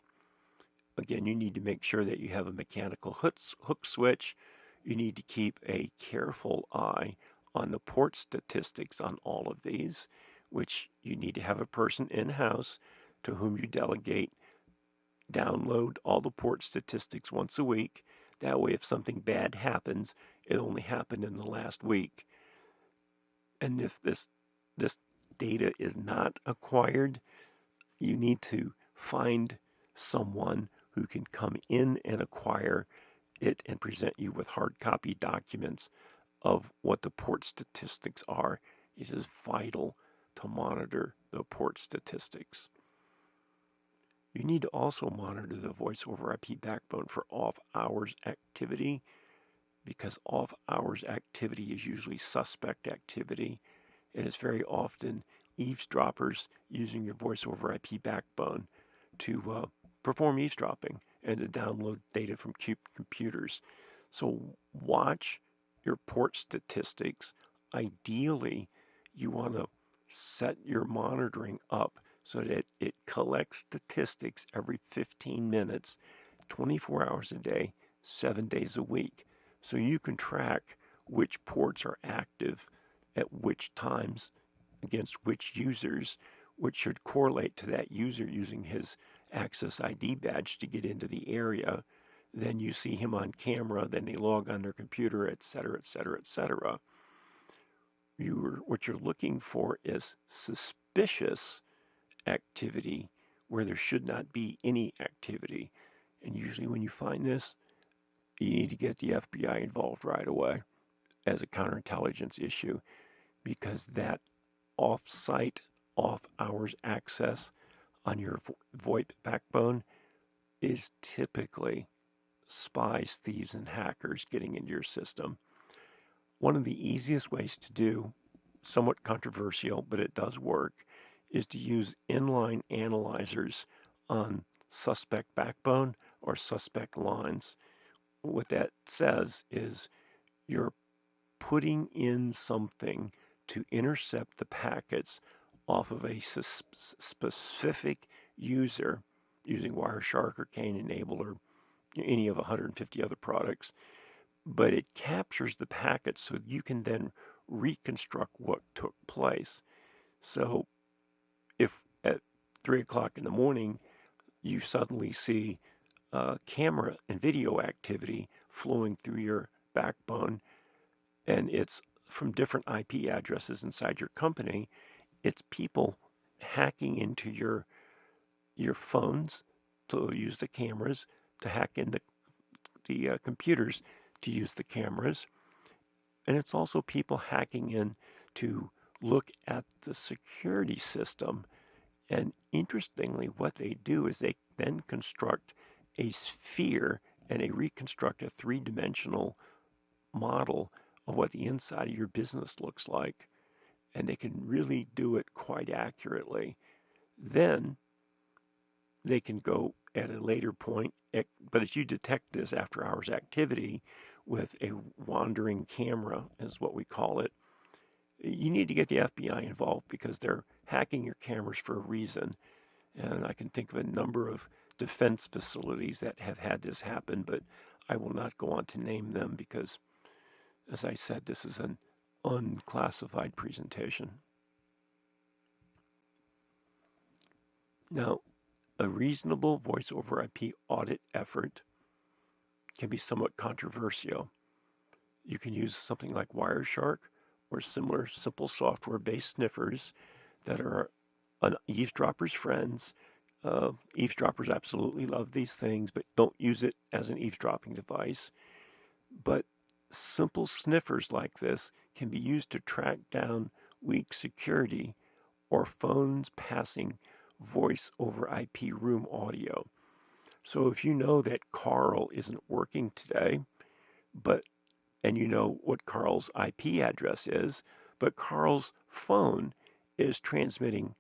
Again, you need to make sure that you have a mechanical hook switch. You need to keep a careful eye on the port statistics on all of these. which you need to have a person in-house to whom you delegate, download all the port statistics once a week. That way, if something bad happens, it only happened in the last week. And if this data is not acquired, you need to find someone who can come in and acquire it and present you with hard copy documents of what the port statistics are. It is vital to monitor the port statistics. You need to also monitor the voice over IP backbone for off-hours activity, because off-hours activity is usually suspect activity. It is very often eavesdroppers using your voice over IP backbone to perform eavesdropping and to download data from computers. So watch your port statistics. Ideally, you want to set your monitoring up so that it collects statistics every 15 minutes, 24 hours a day, 7 days a week. So you can track which ports are active at which times against which users, which should correlate to that user using his access ID badge to get into the area. Then you see him on camera, then they log on their computer, etc., etc., etc. What you're looking for is suspicious activity where there should not be any activity. And usually when you find this, you need to get the FBI involved right away as a counterintelligence issue, because that off-site, off-hours access on your VoIP backbone is typically spies, thieves, and hackers getting into your system. One of the easiest ways to do, somewhat controversial, but it does work, is to use inline analyzers on suspect backbone or suspect lines. What that says is you're putting in something to intercept the packets off of a specific user using Wireshark or Kane Enable or any of 150 other products, but it captures the packets so you can then reconstruct what took place. So if at 3 o'clock in the morning you suddenly see camera and video activity flowing through your backbone, and it's from different IP addresses inside your company, it's people hacking into your phones to use the cameras, to hack into the computers to use the cameras. And it's also people hacking in to look at the security system. And interestingly, what they do is they then construct a sphere and they reconstruct a three-dimensional model of what the inside of your business looks like. And they can really do it quite accurately. Then they can go at a later point, but if you detect this after hours activity with a wandering camera, is what we call it, you need to get the FBI involved because they're hacking your cameras for a reason. And I can think of a number of defense facilities that have had this happen, but I will not go on to name them because, as I said, this is an unclassified presentation. Now, a reasonable voice over IP audit effort can be somewhat controversial. You can use something like Wireshark or similar simple software-based sniffers that are an eavesdropper's friends. Eavesdroppers absolutely love these things, but don't use it as an eavesdropping device. But simple sniffers like this can be used to track down weak security or phones passing voice over IP room audio. So if you know that Carl isn't working today, and you know what Carl's IP address is, but Carl's phone is transmitting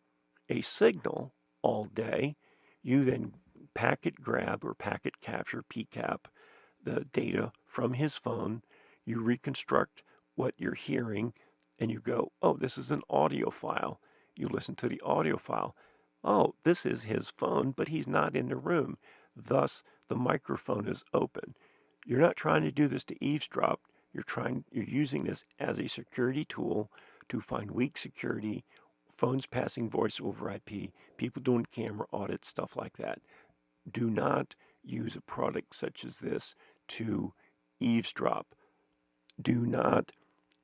a signal all day, you then packet grab or packet capture, PCAP, the data from his phone, you reconstruct what you're hearing, and you go, oh, this is an audio file. You listen to the audio file. Oh, this is his phone, but he's not in the room. Thus, the microphone is open. You're not trying to do this to eavesdrop. You're using this as a security tool to find weak security phones passing voice over IP, people doing camera audits, stuff like that. Do not use a product such as this to eavesdrop. Do not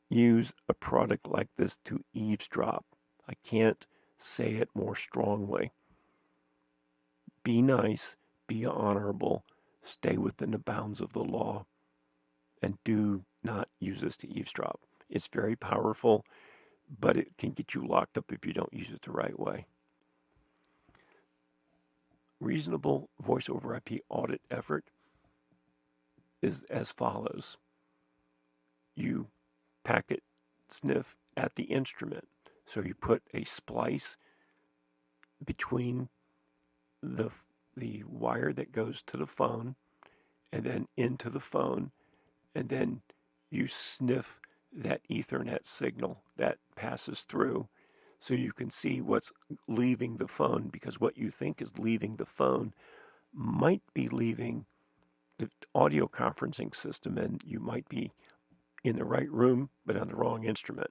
use a product like this to eavesdrop. I can't say it more strongly. Be nice, be honorable, stay within the bounds of the law, and do not use this to eavesdrop. It's very powerful, but it can get you locked up if you don't use it the right way. Reasonable voice over IP audit effort is as follows. You packet sniff at the instrument. So you put a splice between the wire that goes to the phone and then into the phone, and then you sniff that Ethernet signal that passes through so you can see what's leaving the phone, because what you think is leaving the phone might be leaving the audio conferencing system, and you might be in the right room but on the wrong instrument.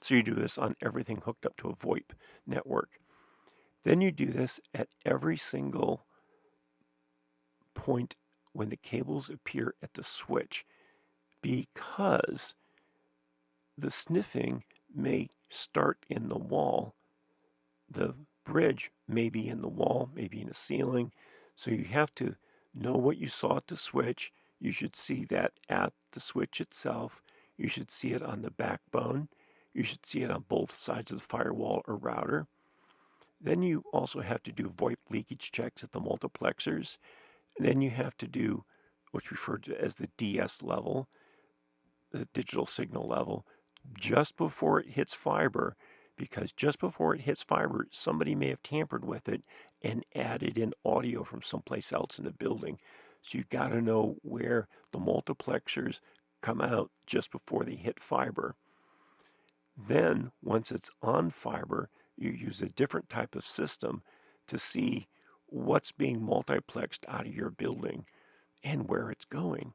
So you do this on everything hooked up to a VoIP network. Then you do this at every single point when the cables appear at the switch, because the sniffing may start in the wall. The bridge may be in the wall, maybe in the ceiling. So you have to know what you saw at the switch. You should see that at the switch itself. You should see it on the backbone. You should see it on both sides of the firewall or router. Then you also have to do VoIP leakage checks at the multiplexers. And then you have to do what's referred to as the DS level, the digital signal level, just before it hits fiber, because just before it hits fiber, somebody may have tampered with it and added in audio from someplace else in the building. So you got to know where the multiplexers come out just before they hit fiber. Then, once it's on fiber, you use a different type of system to see what's being multiplexed out of your building and where it's going.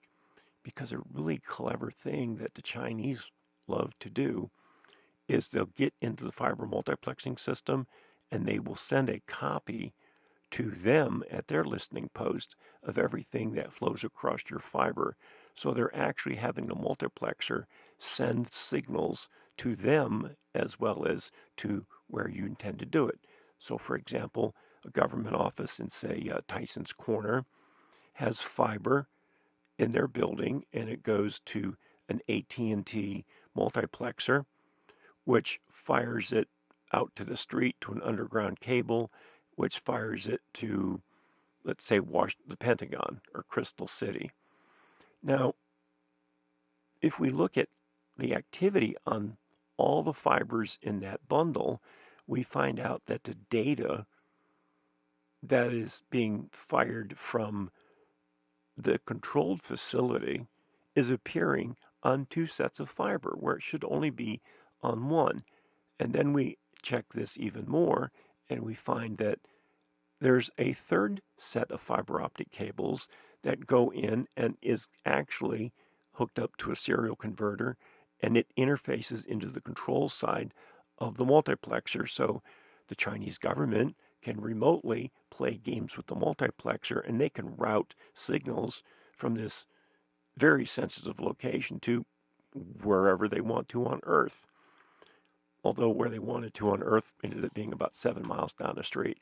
Because a really clever thing that the Chinese love to do is they'll get into the fiber multiplexing system and they will send a copy to them at their listening post of everything that flows across your fiber. So they're actually having the multiplexer send signals to them as well as to where you intend to do it. So for example, a government office in, say, Tyson's Corner has fiber in their building, and it goes to an AT&T multiplexer, which fires it out to the street to an underground cable, which fires it to, let's say, the Pentagon or Crystal City. Now, if we look at the activity on all the fibers in that bundle, we find out that the data that is being fired from the controlled facility is appearing on two sets of fiber where it should only be on one. And then we check this even more and we find that there's a third set of fiber optic cables that go in and is actually hooked up to a serial converter, and it interfaces into the control side of the multiplexer. So the Chinese government can remotely play games with the multiplexer, and they can route signals from this very sensitive location to wherever they want to on Earth. Although where they wanted to on Earth ended up being about 7 miles down the street.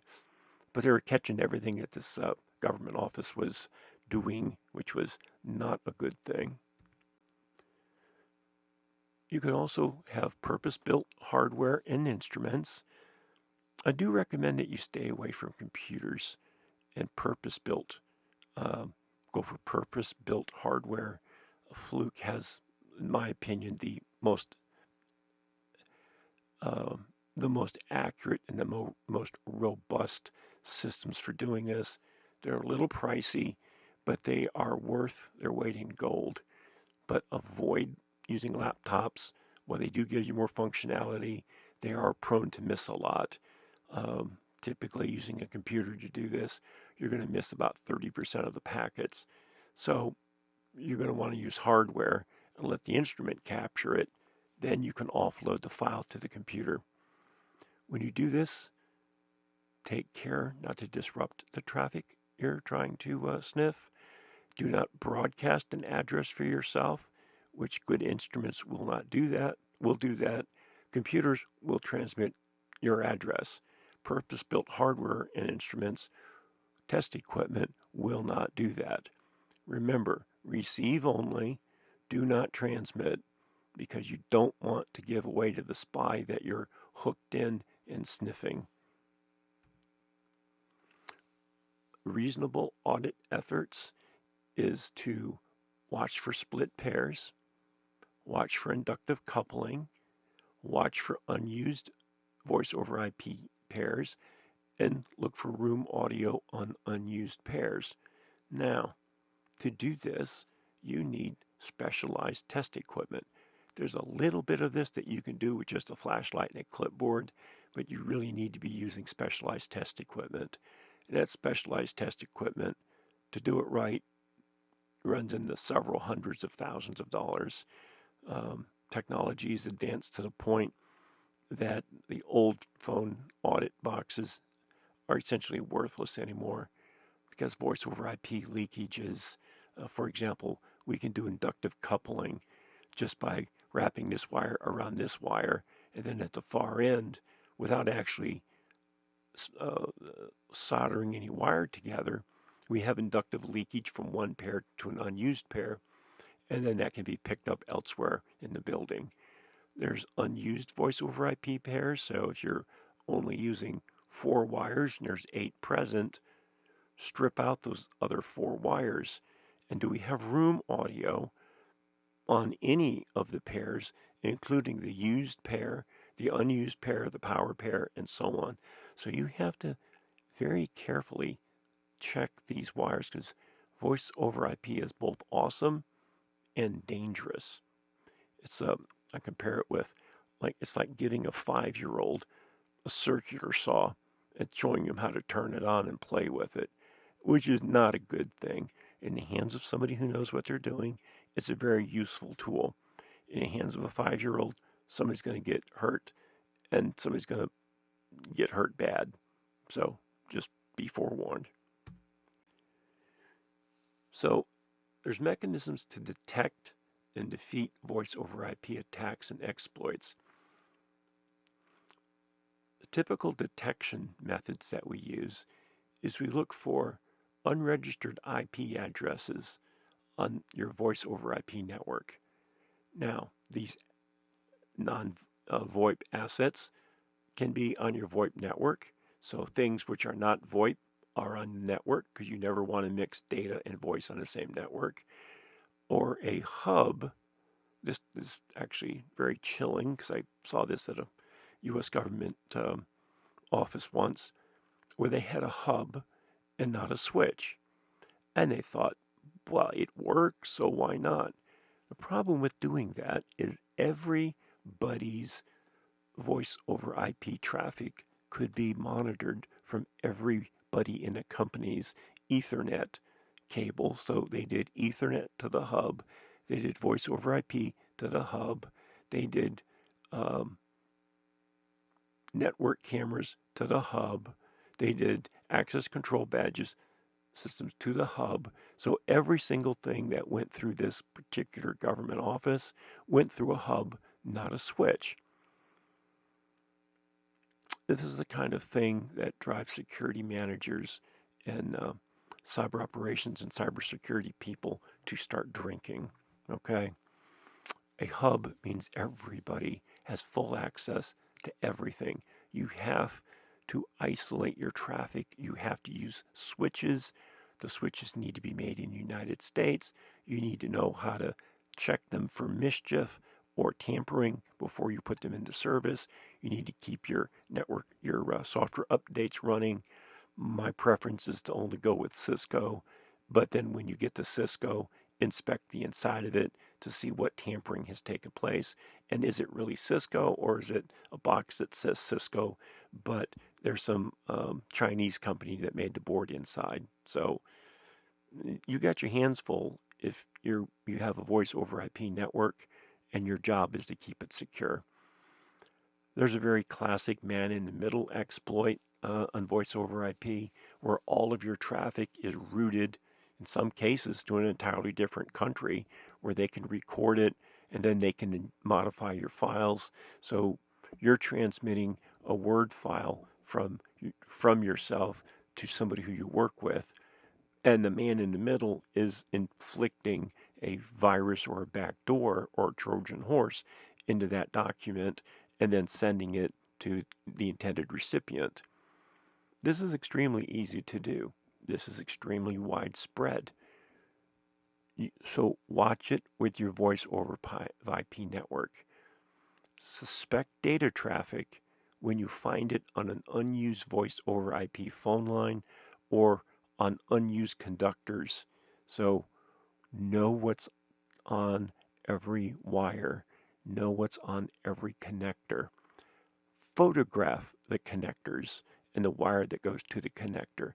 But they were catching everything that this government office was doing, which was not a good thing. You can also have purpose-built hardware and instruments. I do recommend that you stay away from computers and purpose-built. Go for purpose-built hardware. Fluke has, in my opinion, the most accurate and the most robust systems for doing this. They're a little pricey, but they are worth their weight in gold. But avoid using laptops. While they do give you more functionality, they are prone to miss a lot. Typically, using a computer to do this, you're going to miss about 30% of the packets. So you're going to want to use hardware and let the instrument capture it. Then you can offload the file to the computer. When you do this, take care not to disrupt the traffic you're trying to sniff. Do not broadcast an address for yourself, which good instruments will not do that. Will do that. Computers will transmit your address. Purpose-built hardware and instruments, test equipment will not do that. Remember, receive only, do not transmit, because you don't want to give away to the spy that you're hooked in and sniffing. Reasonable audit efforts is to watch for split pairs, watch for inductive coupling, watch for unused voice over IP pairs, and look for room audio on unused pairs. Now, to do this, you need specialized test equipment. There's a little bit of this that you can do with just a flashlight and a clipboard, but you really need to be using specialized test equipment. And that specialized test equipment, to do it right, runs into several hundreds of thousands of dollars. Technology is advanced to the point that the old phone audit boxes are essentially worthless anymore because voice over IP leakages. For example, we can do inductive coupling just by wrapping this wire around this wire, and then at the far end, without actually soldering any wire together, we have inductive leakage from one pair to an unused pair, and then that can be picked up elsewhere in the building. There's unused voice over IP pairs, so if you're only using 4 wires and there's 8 present, strip out those other 4 wires. And do we have room audio on any of the pairs, including the used pair, the unused pair, the power pair, and so on? So you have to very carefully check these wires because voice over IP is both awesome and dangerous. I compare it with it's like giving a 5-year-old a circular saw and showing him how to turn it on and play with it, which is not a good thing. In the hands of somebody who knows what they're doing, it's a very useful tool. In the hands of a 5-year-old, somebody's going to get hurt, and somebody's going to get hurt bad. So just be forewarned. So there's mechanisms to detect and defeat voice over IP attacks and exploits. The typical detection methods that we use is we look for unregistered IP addresses on your voice over IP network. Now, these non-VoIP assets can be on your VoIP network. So things which are not VoIP are on the network because you never want to mix data and voice on the same network. Or a hub. This is actually very chilling because I saw this at a U.S. government office once where they had a hub and not a switch. And they thought, well, it works, so why not? The problem with doing that is everybody's voice over IP traffic could be monitored from everybody in a company's Ethernet cable. So they did Ethernet to the hub. They did voice over IP to the hub. They did network cameras to the hub. They did access control badges systems to the hub. So every single thing that went through this particular government office went through a hub, not a switch. This is the kind of thing that drives security managers and cyber operations and cybersecurity people to start drinking. Okay? A hub means everybody has full access to everything. You have to isolate your traffic. You have to use switches. The switches need to be made in the United States. You need to know how to check them for mischief or tampering before you put them into service. You need to keep your network, your software updates running. My preference is to only go with Cisco, but then when you get to Cisco, inspect the inside of it to see what tampering has taken place. And is it really Cisco, or is it a box that says Cisco, but there's some Chinese company that made the board inside? So you got your hands full if you have a voice over IP network and your job is to keep it secure. There's a very classic man-in-the-middle exploit on voice over IP where all of your traffic is routed, in some cases, to an entirely different country where they can record it and then they can modify your files. So you're transmitting a Word file from yourself to somebody who you work with, and the man in the middle is inflicting a virus or a backdoor or a Trojan horse into that document and then sending it to the intended recipient. This is extremely easy to do. This is extremely widespread. So watch it with your voice over IP network. Suspect data traffic when you find it on an unused voice over IP phone line or on unused conductors. So know what's on every wire, know what's on every connector. Photograph the connectors and the wire that goes to the connector.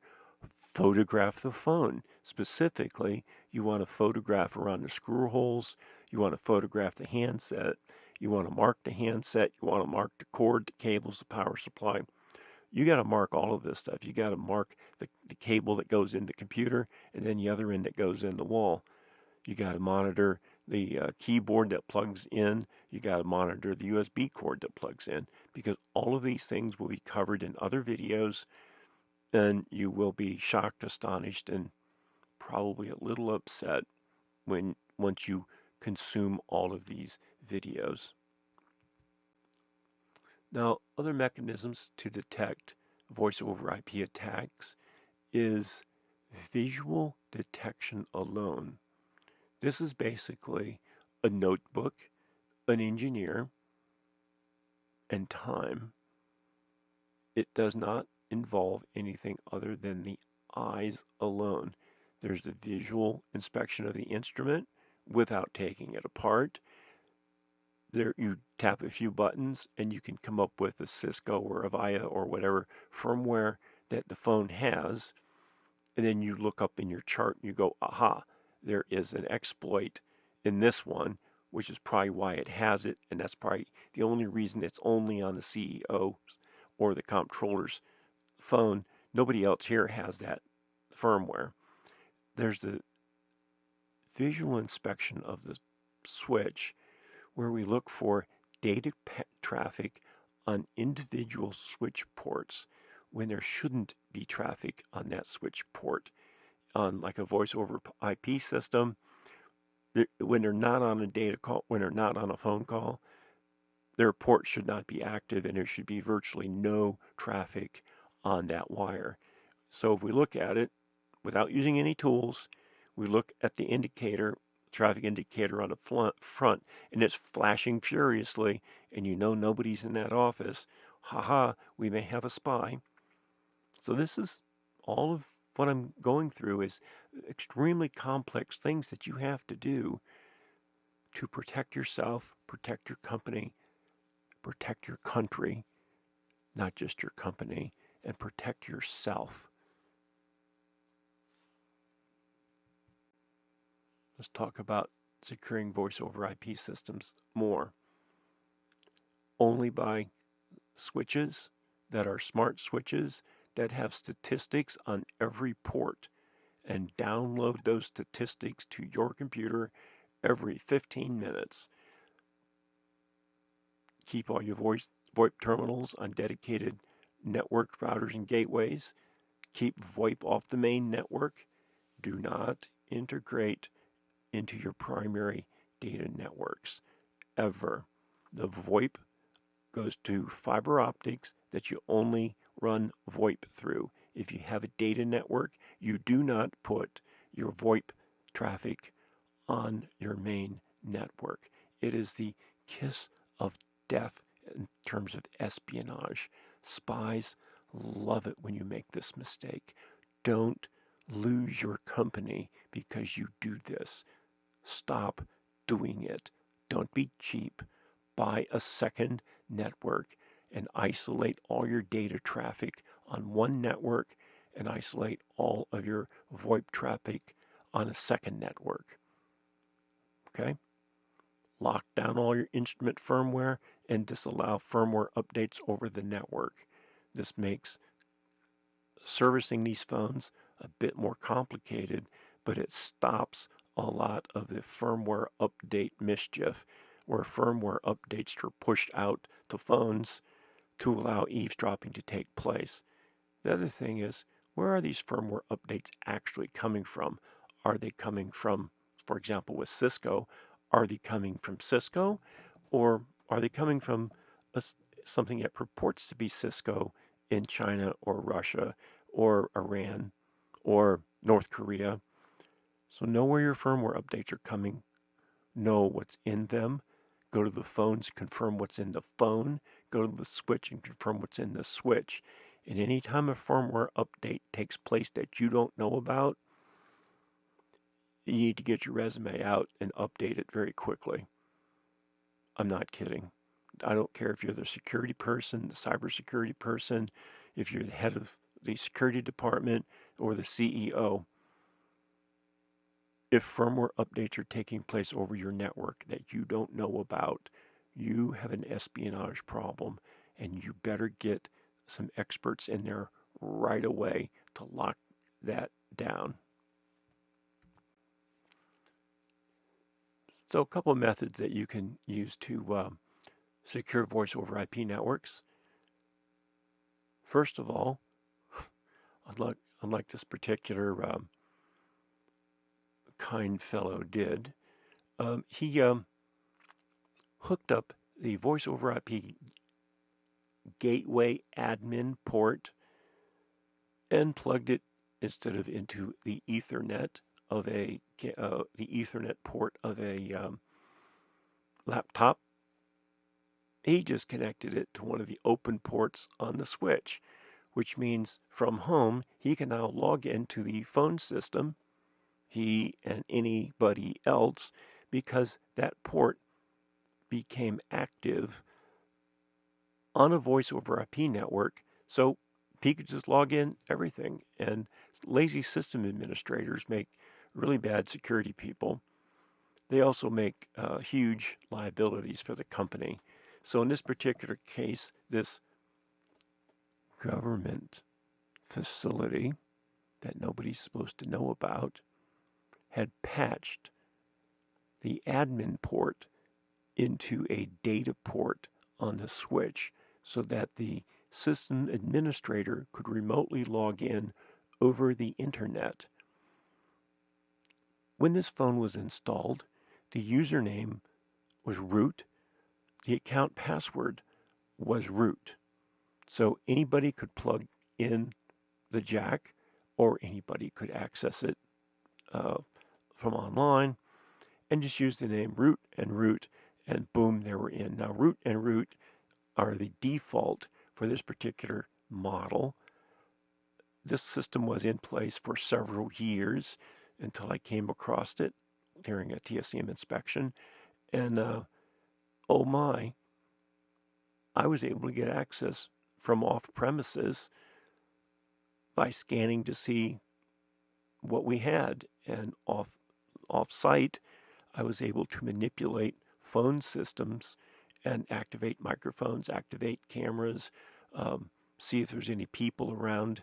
Photograph the phone. Specifically, you want to photograph around the screw holes, you want to photograph the handset, you want to mark the handset, you want to mark the cord, the cables, the power supply. You got to mark all of this stuff. You got to mark the cable that goes in the computer and then the other end that goes in the wall. You got to monitor the keyboard that plugs in. You got to monitor the USB cord that plugs in, because all of these things will be covered in other videos, and you will be shocked, astonished, and probably a little upset once you consume all of these videos. Now, other mechanisms to detect voice over IP attacks is visual detection alone. This is basically a notebook, an engineer, and time. It does not involve anything other than the eyes alone. There's a visual inspection of the instrument without taking it apart. There, you tap a few buttons and you can come up with a Cisco or a Avaya or whatever firmware that the phone has. And then you look up in your chart and you go, aha, there is an exploit in this one, which is probably why it has it. And that's probably the only reason it's only on the CEO or the comptroller's phone. Nobody else here has that firmware. There's the visual inspection of the switch, where we look for data traffic on individual switch ports when there shouldn't be traffic on that switch port. On like a voice over IP system, when they're not on a data call, when they're not on a phone call, their port should not be active and there should be virtually no traffic on that wire. So if we look at it without using any tools, we look at the indicator, traffic indicator on the front, and it's flashing furiously, and you know nobody's in that office. Haha, we may have a spy. So this is all of what I'm going through is extremely complex things that you have to do to protect yourself, protect your company, protect your country, not just your company, and protect yourself. Let's talk about securing voice over IP systems more. Only by switches that are smart switches that have statistics on every port, and download those statistics to your computer every 15 minutes. Keep all your VoIP terminals on dedicated network routers and gateways. Keep VoIP off the main network. Do not integrate into your primary data networks ever. The VoIP goes to fiber optics that you only run VoIP through. If you have a data network, you do not put your VoIP traffic on your main network. It is the kiss of death in terms of espionage. Spies love it when you make this mistake. Don't lose your company because you do this. Stop doing it. Don't be cheap. Buy a second network and isolate all your data traffic on one network and isolate all of your VoIP traffic on a second network. Okay? lock down all your instrument firmware, and disallow firmware updates over the network. This makes servicing these phones a bit more complicated, but it stops a lot of the firmware update mischief, where firmware updates are pushed out to phones to allow eavesdropping to take place. The other thing is, where are these firmware updates actually coming from? Are they coming from, for example, with Cisco, are they coming from Cisco, or are they coming from something that purports to be Cisco in China or Russia or Iran or North Korea? So know where your firmware updates are coming, know what's in them, go to the phones, confirm what's in the phone, go to the switch and confirm what's in the switch. And any time a firmware update takes place that you don't know about, you need to get your resume out and update it very quickly. I'm not kidding. I don't care if you're the security person, the cybersecurity person, if you're the head of the security department or the CEO. If firmware updates are taking place over your network that you don't know about, you have an espionage problem, and you better get some experts in there right away to lock that down. So a couple of methods that you can use to secure voice over IP networks. First of all, unlike this particular kind fellow did, he hooked up the voice over IP gateway admin port and plugged it instead of into the Ethernet of the Ethernet port of a laptop. He just connected it to one of the open ports on the switch, which means from home he can now log into the phone system, he and anybody else, because that port became active on a voice over IP network. So he could just log in everything. And lazy system administrators make really bad security people. They also make huge liabilities for the company. So in this particular case, this government facility that nobody's supposed to know about had patched the admin port into a data port on the switch so that the system administrator could remotely log in over the internet. When this phone was installed, the username was root, the account password was root. So anybody could plug in the jack, or anybody could access it from online and just use the name root, and boom, they were in. Now, root and root are the default for this particular model. This system was in place for several years until I came across it during a TSCM inspection. And oh my, I was able to get access from off premises by scanning to see what we had. And off site, I was able to manipulate phone systems and activate microphones, activate cameras, see if there's any people around,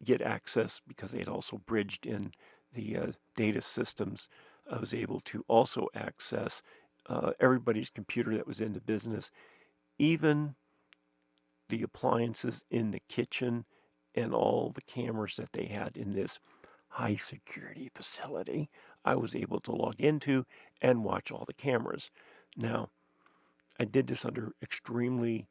get access because they had also bridged in the data systems. I was able to also access everybody's computer that was in the business, even the appliances in the kitchen and all the cameras that they had in this high security facility. I was able to log into and watch all the cameras. Now, I did this under extremely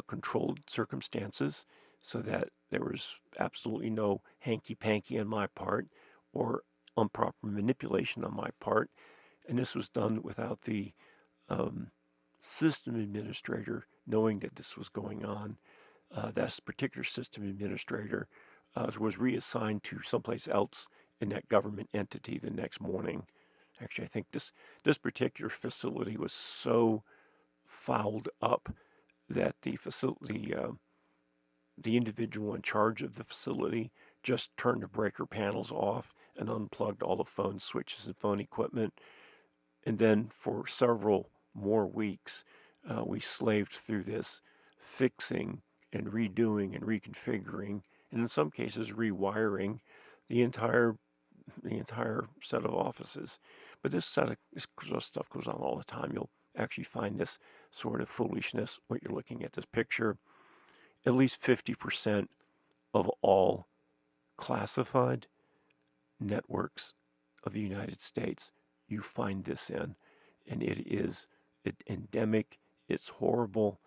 controlled circumstances so that there was absolutely no hanky-panky on my part or improper manipulation on my part. And this was done without the system administrator knowing that this was going on. That particular system administrator was reassigned to someplace else in that government entity the next morning. Actually, I think this particular facility was so fouled up that the facility, the individual in charge of the facility just turned the breaker panels off and unplugged all the phone switches and phone equipment. And then for several more weeks, we slaved through this, fixing and redoing and reconfiguring, and in some cases rewiring the entire set of offices. But this sort of stuff goes on all the time. You'll actually find this sort of foolishness when you're looking at this picture. At least 50% of all classified networks of the United States, you find this in. And it is endemic, it's horrible,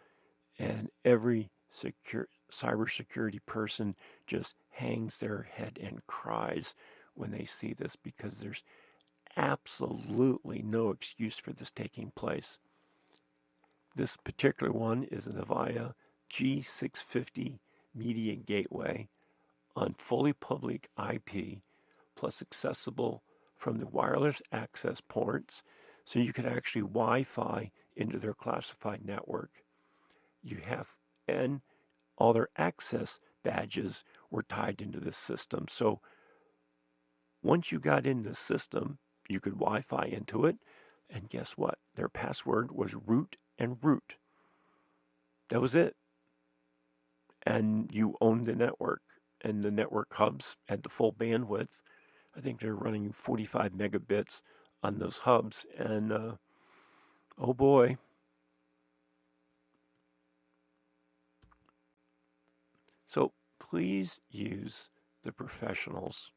and every cybersecurity person just hangs their head and cries when they see this, because there's absolutely no excuse for this taking place. This particular one is an Avaya G650 media gateway on fully public IP, plus accessible from the wireless access ports, so you could actually Wi-Fi into their classified network. You have, and all their access badges were tied into this system. So once you got into the system, you could Wi-Fi into it, and guess what? Their password was root and root. That was it. And you owned the network, and the network hubs had the full bandwidth. I think they're running 45 megabits on those hubs, and oh boy. So please use the professionals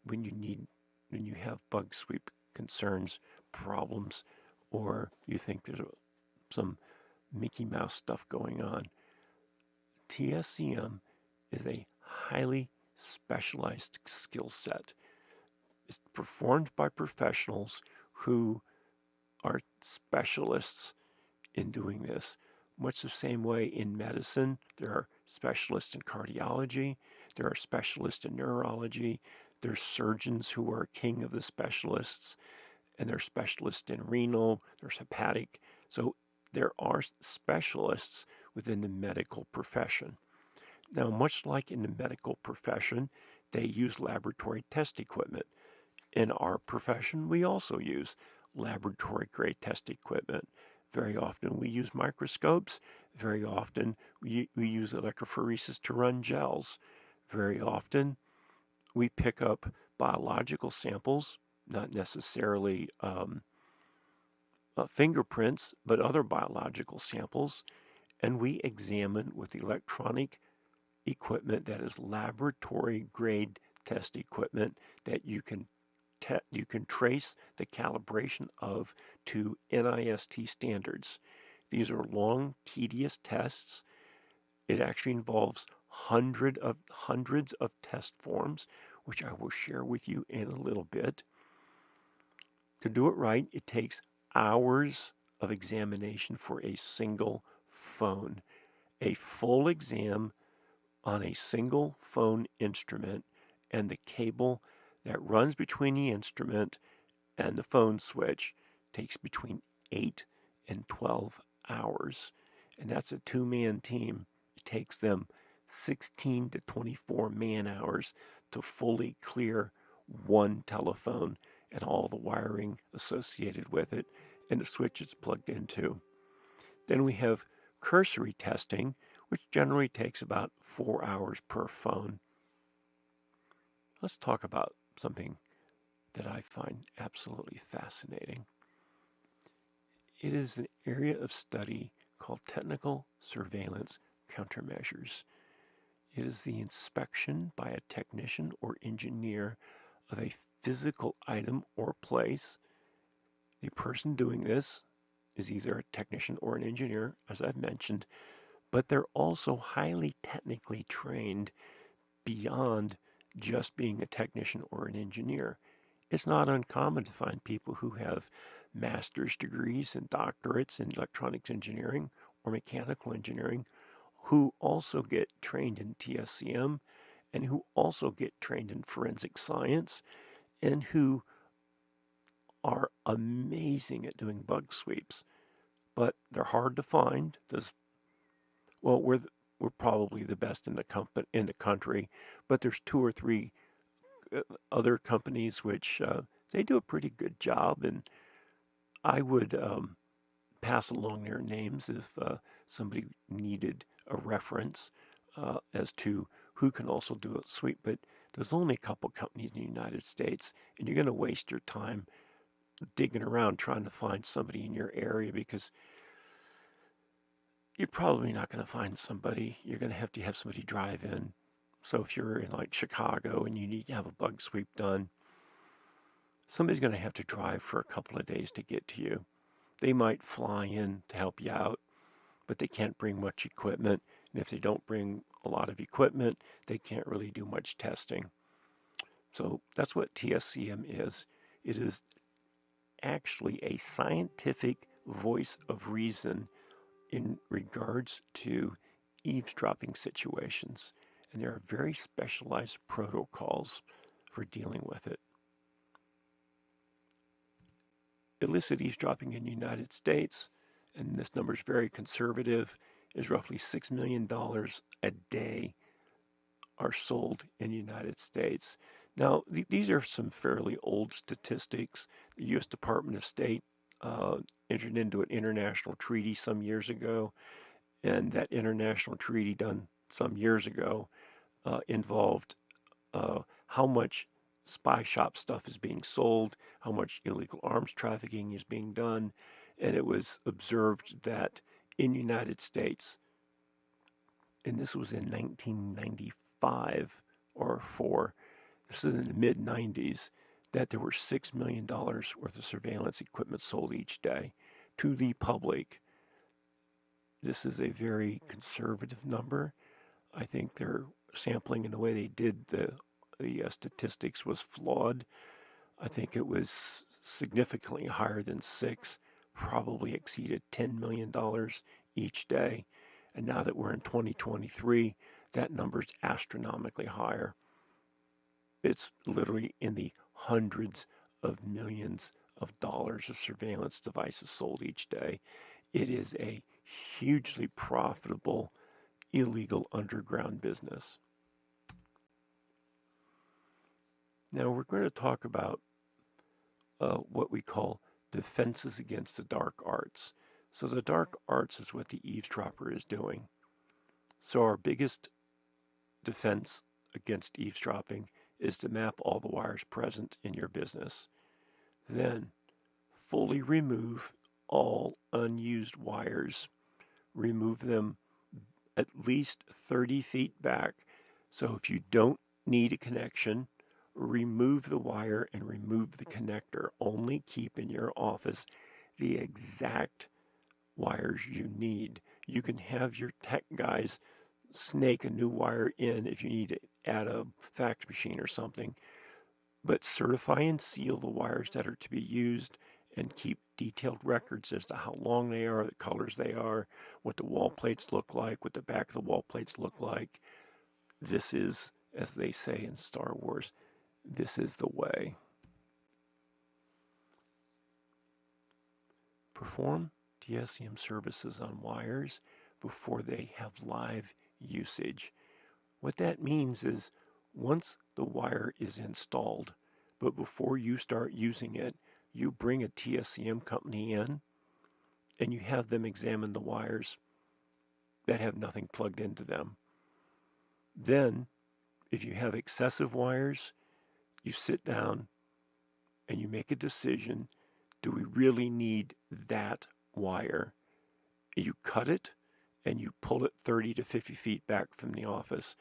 when you have bug sweep concerns, problems, or you think there's some Mickey Mouse stuff going on. TSCM is a highly specialized skill set. It's performed by professionals who are specialists in doing this. Much the same way in medicine, there are specialists in cardiology, there are specialists in neurology, there's surgeons who are king of the specialists, and there's specialists in renal, there's hepatic. So there are specialists within the medical profession. Now, much like in the medical profession, they use laboratory test equipment. In our profession, we also use laboratory-grade test equipment. Very often we use microscopes. Very often we use electrophoresis to run gels. Very often we pick up biological samples, not necessarily fingerprints, but other biological samples, and we examine with electronic equipment that is laboratory-grade test equipment that you can trace the calibration of to NIST standards. These are long, tedious tests. It actually involves hundreds of test forms, which I will share with you in a little bit. To do it right, it takes hours of examination for a single phone. A full exam on a single phone instrument and the cable that runs between the instrument and the phone switch takes between 8 and 12 hours. And that's a two-man team. It takes them 16 to 24 man-hours to fully clear one telephone and all the wiring associated with it and the switch it's plugged into. Then we have cursory testing, which generally takes about 4 hours per phone. Let's talk about something that I find absolutely fascinating. It is an area of study called technical surveillance countermeasures. It is the inspection by a technician or engineer of a physical item or place. The person doing this is either a technician or an engineer, as I've mentioned, but they're also highly technically trained beyond just being a technician or an engineer. It's not uncommon to find people who have master's degrees and doctorates in electronics engineering or mechanical engineering who also get trained in TSCM and who also get trained in forensic science and who are amazing at doing bug sweeps. But they're hard to find. We're probably the best in the country, but there's 2 or 3 other companies which they do a pretty good job, and I would pass along their names if somebody needed a reference as to who can also do a sweep. But there's only a couple companies in the United States, and you're going to waste your time digging around trying to find somebody in your area because you're probably not going to find somebody. You're going to have somebody drive in. So if you're in like Chicago and you need to have a bug sweep done, somebody's going to have to drive for a couple of days to get to you. They might fly in to help you out, but they can't bring much equipment. And if they don't bring a lot of equipment, they can't really do much testing. So that's what TSCM is. It is actually a scientific voice of reason in regards to eavesdropping situations. And there are very specialized protocols for dealing with it. Illicit eavesdropping in the United States, and this number is very conservative, is roughly $6 million a day are sold in the United States. Now, these are some fairly old statistics. The U.S. Department of State entered into an international treaty some years ago, and that international treaty done some years ago involved how much spy shop stuff is being sold, how much illegal arms trafficking is being done, and it was observed that in the United States, and this was in 1995 or 4, this is in the mid 90s, that there were $6 million worth of surveillance equipment sold each day to the public. This is a very conservative number. I think their sampling and the way they did the statistics was flawed. I think it was significantly higher than 6, probably exceeded $10 million each day. And now that we're in 2023, that number's astronomically higher. It's literally in the hundreds of millions of dollars of surveillance devices sold each day. It is a hugely profitable illegal underground business. Now we're going to talk about what we call defenses against the dark arts. So the dark arts is what the eavesdropper is doing. So our biggest defense against eavesdropping is to map all the wires present in your business. Then fully remove all unused wires. Remove them at least 30 feet back. So if you don't need a connection, remove the wire and remove the connector. Only keep in your office the exact wires you need. You can have your tech guys snake a new wire in if you need to add a fax machine or something, but certify and seal the wires that are to be used and keep detailed records as to how long they are, the colors they are, what the wall plates look like, what the back of the wall plates look like. This is, as they say in Star Wars, this is the way. Perform TSCM services on wires before they have live usage. What that means is once the wire is installed, but before you start using it, you bring a TSCM company in and you have them examine the wires that have nothing plugged into them. Then, if you have excessive wires, you sit down and you make a decision. Do we really need that wire? You cut it and you pull it 30 to 50 feet back from the office.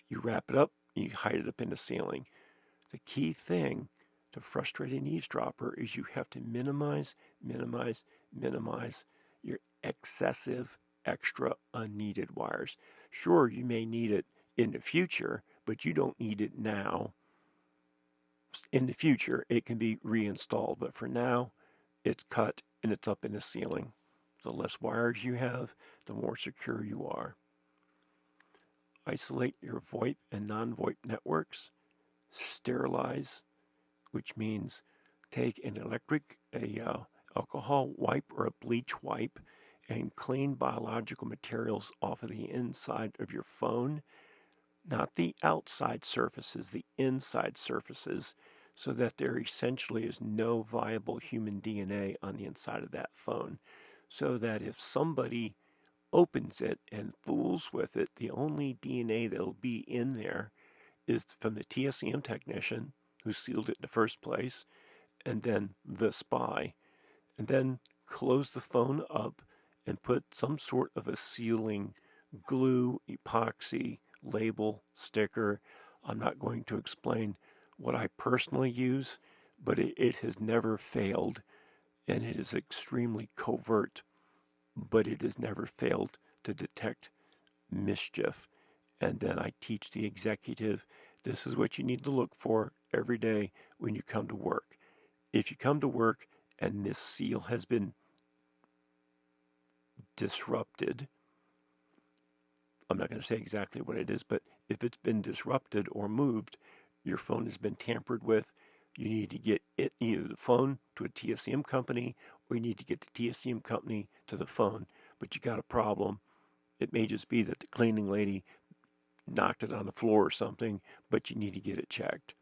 You wrap it up and you hide it up in the ceiling. The key thing to frustrate an eavesdropper is you have to minimize your excessive, extra, unneeded wires. Sure, you may need it in the future, but you don't need it now. In the future, it can be reinstalled, but for now, it's cut and it's up in the ceiling. The less wires you have, the more secure you are. Isolate your VoIP and non-VoIP networks. Sterilize, which means take an alcohol wipe or a bleach wipe and clean biological materials off of the inside of your phone, not the outside surfaces, the inside surfaces, so that there essentially is no viable human DNA on the inside of that phone. So that if somebody opens it and fools with it, the only DNA that'll be in there is from the TSCM technician who sealed it in the first place, and then the spy. And then close the phone up and put some sort of a sealing glue, epoxy, label, sticker. I'm not going to explain what I personally use, but it has never failed, and it is extremely covert, but it has never failed to detect mischief. And then I teach the executive, this is what you need to look for every day when you come to work. If you come to work and this seal has been disrupted, I'm not going to say exactly what it is, but if it's been disrupted or moved, your phone has been tampered with, you need to get it, either the phone to a TSCM company, or you need to get the TSCM company to the phone. But you got a problem. It may just be that the cleaning lady knocked it on the floor or something, but you need to get it checked.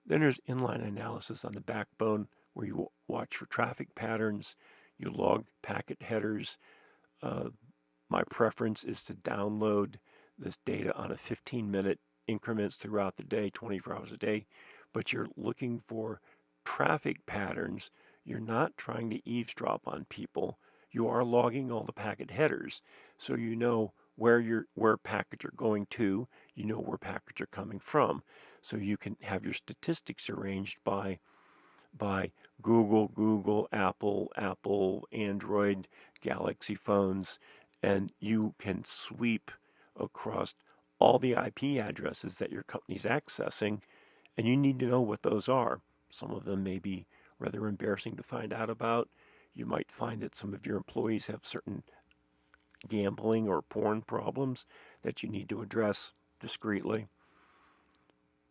Then there's inline analysis on the backbone, where you watch for traffic patterns, you log packet headers. My preference is to download this data on a 15-minute increments throughout the day, 24 hours a day, but you're looking for traffic patterns. You're not trying to eavesdrop on people. You are logging all the packet headers, so you know where packets are going to, you know where packets are coming from, so you can have your statistics arranged by Google, Apple, Android, Galaxy phones, and you can sweep across all the IP addresses that your company's accessing, and you need to know what those are. Some of them may be rather embarrassing to find out about. You might find that some of your employees have certain gambling or porn problems that you need to address discreetly.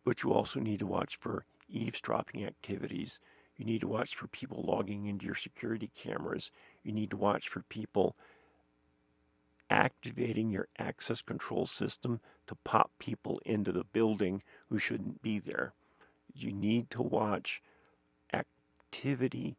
But you also need to watch for eavesdropping activities. You need to watch for people logging into your security cameras. You need to watch for people activating your access control system to pop people into the building who shouldn't be there. You need to watch activity,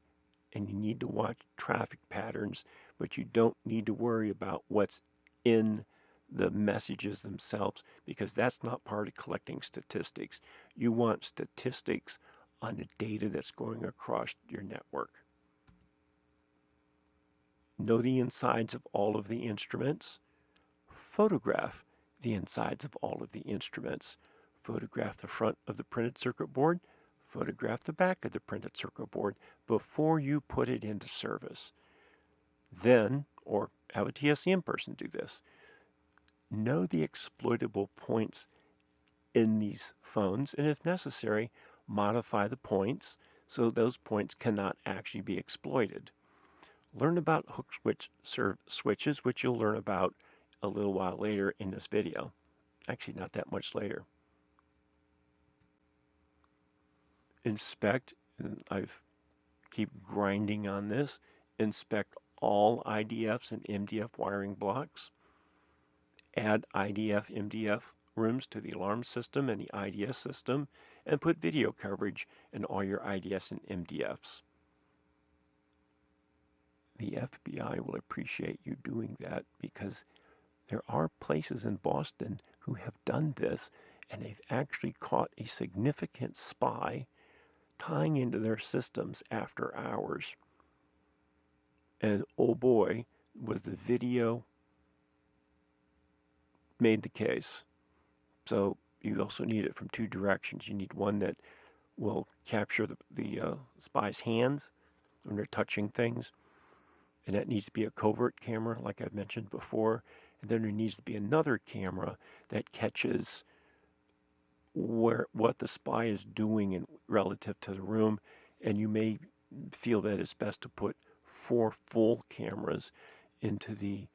and you need to watch traffic patterns, but you don't need to worry about what's in the messages themselves, because that's not part of collecting statistics. You want statistics on the data that's going across your network. Know the insides of all of the instruments. Photograph the insides of all of the instruments. Photograph the front of the printed circuit board. Photograph the back of the printed circuit board before you put it into service. Then, or have a TSCM person do this, know the exploitable points in these phones, and if necessary, modify the points so those points cannot actually be exploited. Learn about hook switch switches, which you'll learn about a little while later in this video. Actually, not that much later. Inspect, and I've keep grinding on this, inspect all IDFs and MDF wiring blocks. Add IDF, MDF rooms to the alarm system and the IDS system, and put video coverage in all your IDS and MDFs. The FBI will appreciate you doing that, because there are places in Boston who have done this, and they've actually caught a significant spy tying into their systems after hours. And oh boy, was the video made the case. So you also need it from two directions. You need one that will capture the spy's hands when they're touching things, and that needs to be a covert camera, like I've mentioned before. And then there needs to be another camera that catches what the spy is doing in relative to the room, and you may feel that it's best to put 4 full cameras into the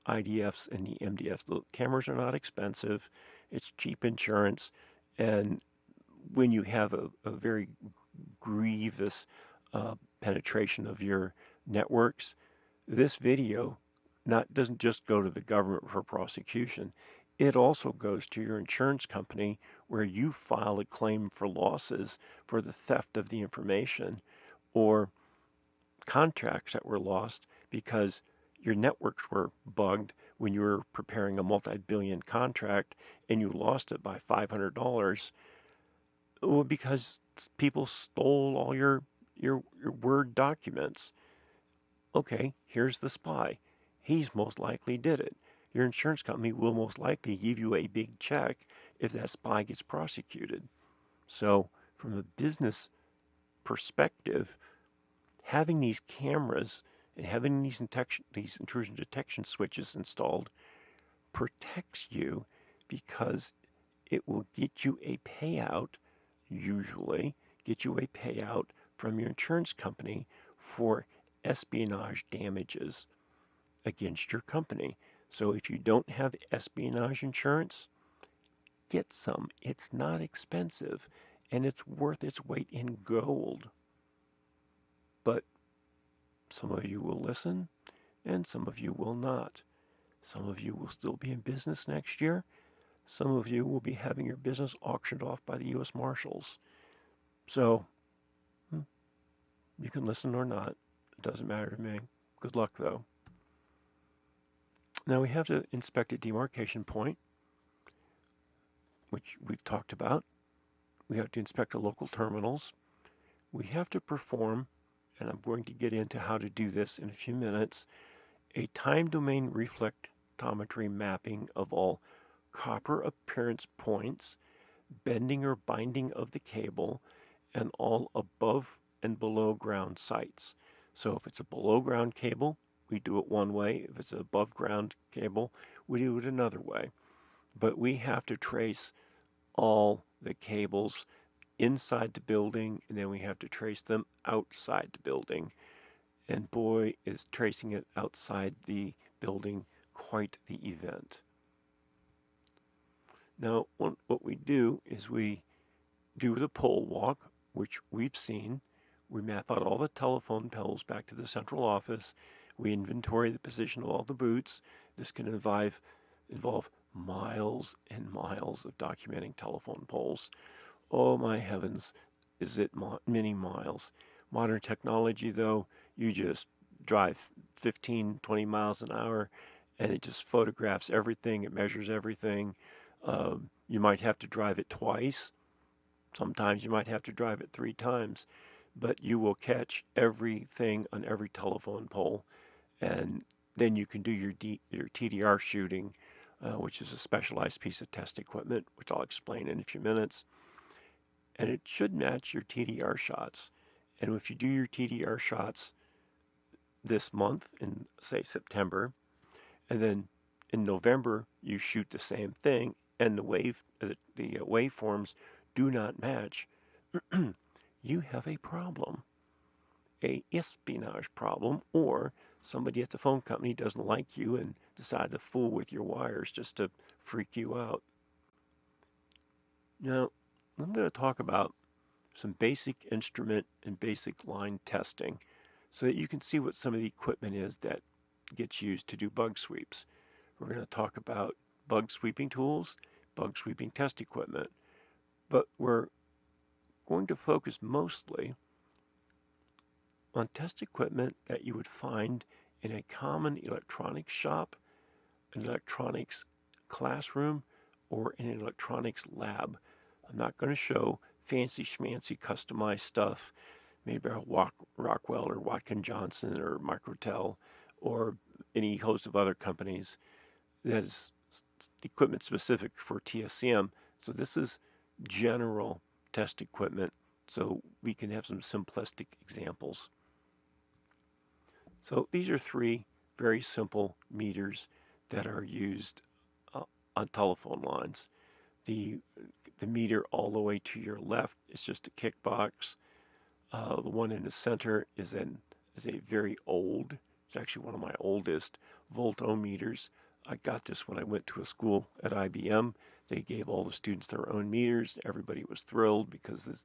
IDFs and the MDFs. The cameras are not expensive. It's cheap insurance, and when you have a very grievous penetration of your networks, this video doesn't just go to the government for prosecution. It also goes to your insurance company where you file a claim for losses for the theft of the information or contracts that were lost because your networks were bugged when you were preparing a multi-billion contract and you lost it by $500. Well, because people stole all your Word documents. Okay, here's the spy. He's most likely did it. Your insurance company will most likely give you a big check if that spy gets prosecuted. So, from a business perspective, having these cameras and having these intrusion detection switches installed protects you because it will get you a payout, usually get you a payout from your insurance company for espionage damages against your company. So if you don't have espionage insurance, get some. It's not expensive and it's worth its weight in gold. But some of you will listen and some of you will not. Some of you will still be in business next year. Some of you will be having your business auctioned off by the U.S. Marshals. So, you can listen or not. It doesn't matter to me. Good luck, though. Now we have to inspect a demarcation point, which we've talked about. We have to inspect our local terminals. We have to perform, and I'm going to get into how to do this in a few minutes, a time domain reflectometry mapping of all copper appearance points, bending or binding of the cable, and all above and below ground sites. So if it's a below ground cable, we do it one way. If it's an above ground cable, we do it another way. But we have to trace all the cables inside the building, and then we have to trace them outside the building. And boy, is tracing it outside the building quite the event. Now, what we do is we do the pole walk, which we've seen. We map out all the telephone poles back to the central office. We inventory the position of all the boots. This can involve miles and miles of documenting telephone poles. Oh my heavens, is it many miles? Modern technology, though, you just drive 15, 20 miles an hour and it just photographs everything. It measures everything. You might have to drive it twice. Sometimes you might have to drive it 3 times, but you will catch everything on every telephone pole, and then you can do your TDR shooting, which is a specialized piece of test equipment, which I'll explain in a few minutes. And it should match your TDR shots. And if you do your TDR shots this month, in say September, and then in November you shoot the same thing, and the waveforms do not match, you have a problem, a espionage problem, or somebody at the phone company doesn't like you and decide to fool with your wires just to freak you out. Now, I'm going to talk about some basic instrument and basic line testing so that you can see what some of the equipment is that gets used to do bug sweeps. We're going to talk about bug sweeping tools, bug sweeping test equipment, but we're going to focus mostly on test equipment that you would find in a common electronics shop, an electronics classroom, or in an electronics lab. I'm not going to show fancy schmancy customized stuff made by Rockwell or Watkin Johnson or Microtel or any host of other companies that is equipment specific for TSCM. So this is general test equipment, so we can have some simplistic examples. So these are 3 very simple meters that are used on telephone lines. The meter all the way to your left is just a kick box. The one in the center is a very old, it's actually one of my oldest voltometers. I got this when I went to a school at IBM. They gave all the students their own meters. Everybody was thrilled because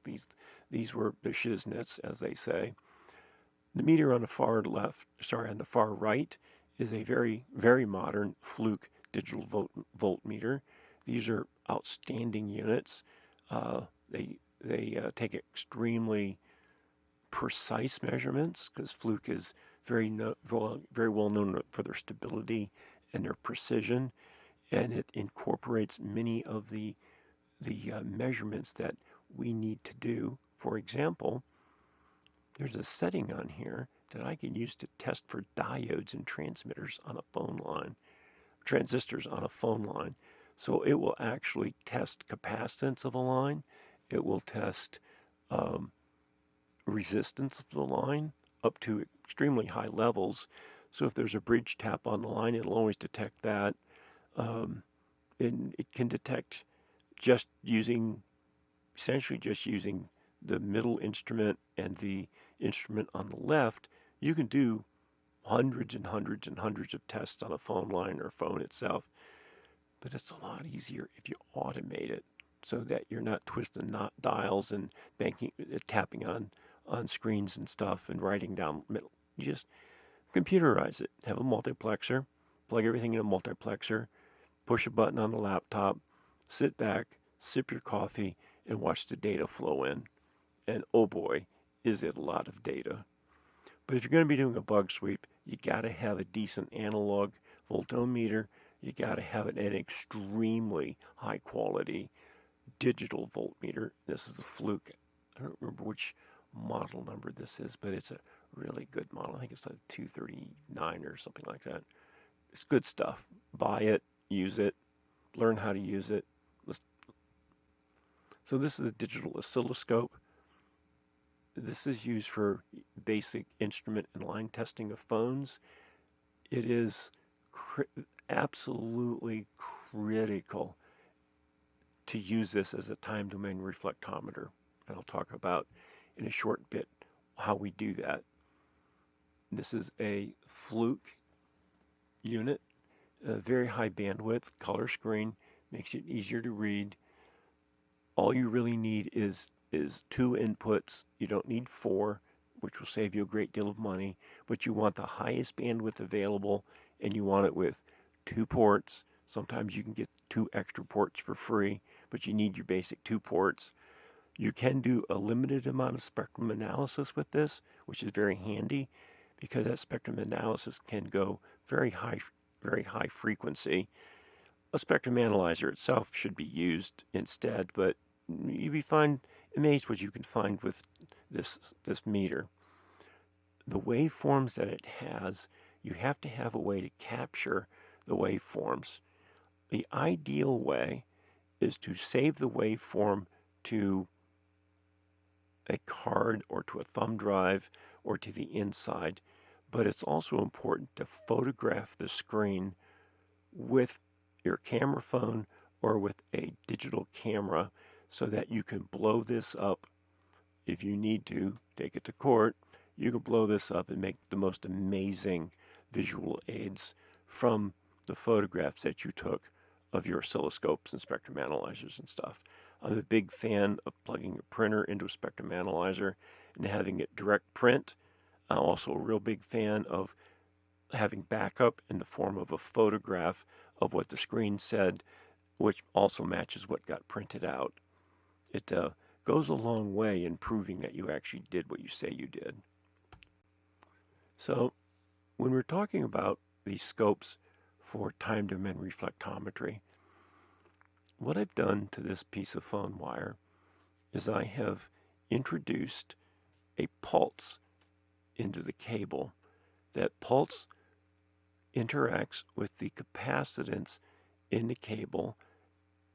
these were the shiznits, as they say. The meter on the far right is a very, very modern Fluke digital voltmeter. These are outstanding units. They take extremely precise measurements because Fluke is very well known for their stability and their precision, and it incorporates many of the measurements that we need to do. For example, there's a setting on here that I can use to test for diodes and transmitters on a phone line, transistors on a phone line. So it will actually test capacitance of a line. It will test resistance of the line up to extremely high levels. So if there's a bridge tap on the line, it'll always detect that. And it can detect essentially just using the middle instrument and the instrument on the left. You can do hundreds and hundreds and hundreds of tests on a phone line or phone itself. But it's a lot easier if you automate it so that you're not twisting dials and tapping on screens and stuff and writing down middle. You just computerize it. Have a multiplexer, plug everything in a multiplexer, push a button on the laptop, sit back, sip your coffee, and watch the data flow in. And oh boy, is it a lot of data. But if you're going to be doing a bug sweep, you got to have a decent analog voltometer. You got to have an extremely high quality digital voltmeter. This is a Fluke. I don't remember which model number this is, but it's a really good model. I think it's a 239 or something like that. It's good stuff. Buy it, use it, learn how to use it. So this is a digital oscilloscope. This is used for basic instrument and line testing of phones. It is absolutely critical to use this as a time domain reflectometer. And I'll talk about in a short bit how we do that. This is a Fluke unit, a very high bandwidth, color screen, makes it easier to read. All you really need is 2 inputs. You don't need 4, which will save you a great deal of money, but you want the highest bandwidth available, and you want it with 2 ports. Sometimes you can get 2 extra ports for free, but you need your basic 2 ports. You can do a limited amount of spectrum analysis with this, which is very handy because that spectrum analysis can go very high frequency. A spectrum analyzer itself should be used instead, but you'd be amazed what you can find with this meter. The waveforms that it has, you have to have a way to capture the waveforms. The ideal way is to save the waveform to a card or to a thumb drive or to the inside, but it's also important to photograph the screen with your camera phone or with a digital camera so that you can blow this up. If you need to, take it to court, you can blow this up and make the most amazing visual aids from the photographs that you took of your oscilloscopes and spectrum analyzers and stuff. I'm a big fan of plugging a printer into a spectrum analyzer and having it direct print. I'm also a real big fan of having backup in the form of a photograph of what the screen said, which also matches what got printed out. It goes a long way in proving that you actually did what you say you did. So when we're talking about these scopes for time domain reflectometry, what I've done to this piece of phone wire is I have introduced a pulse into the cable. That pulse interacts with the capacitance in the cable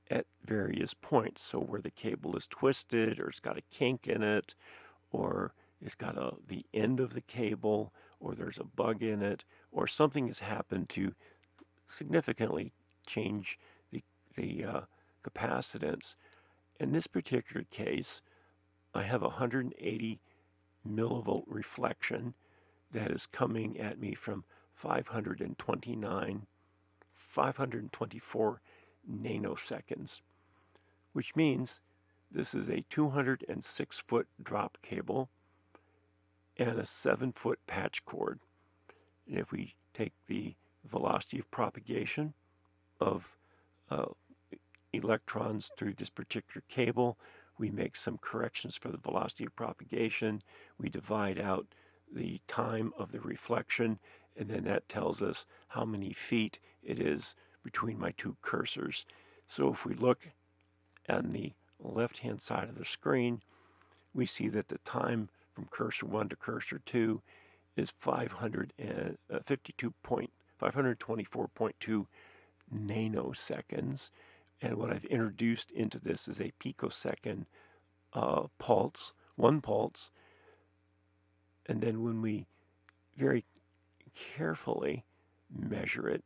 at various points. So where the cable is twisted, or it's got a kink in it, or it's got the end of the cable, or there's a bug in it, or something has happened to significantly change the capacitance. In this particular case, I have a 180 millivolt reflection that is coming at me from 524 nanoseconds, which means this is a 206-foot drop cable and a 7-foot patch cord. And if we take the velocity of propagation of electrons through this particular cable. We make some corrections for the velocity of propagation. We divide out the time of the reflection, and then that tells us how many feet it is between my two cursors. So if we look on the left-hand side of the screen, we see that the time from cursor 1 to cursor 2 is 524.2 nanoseconds. And what I've introduced into this is a picosecond pulse, one pulse. And then when we very carefully measure it,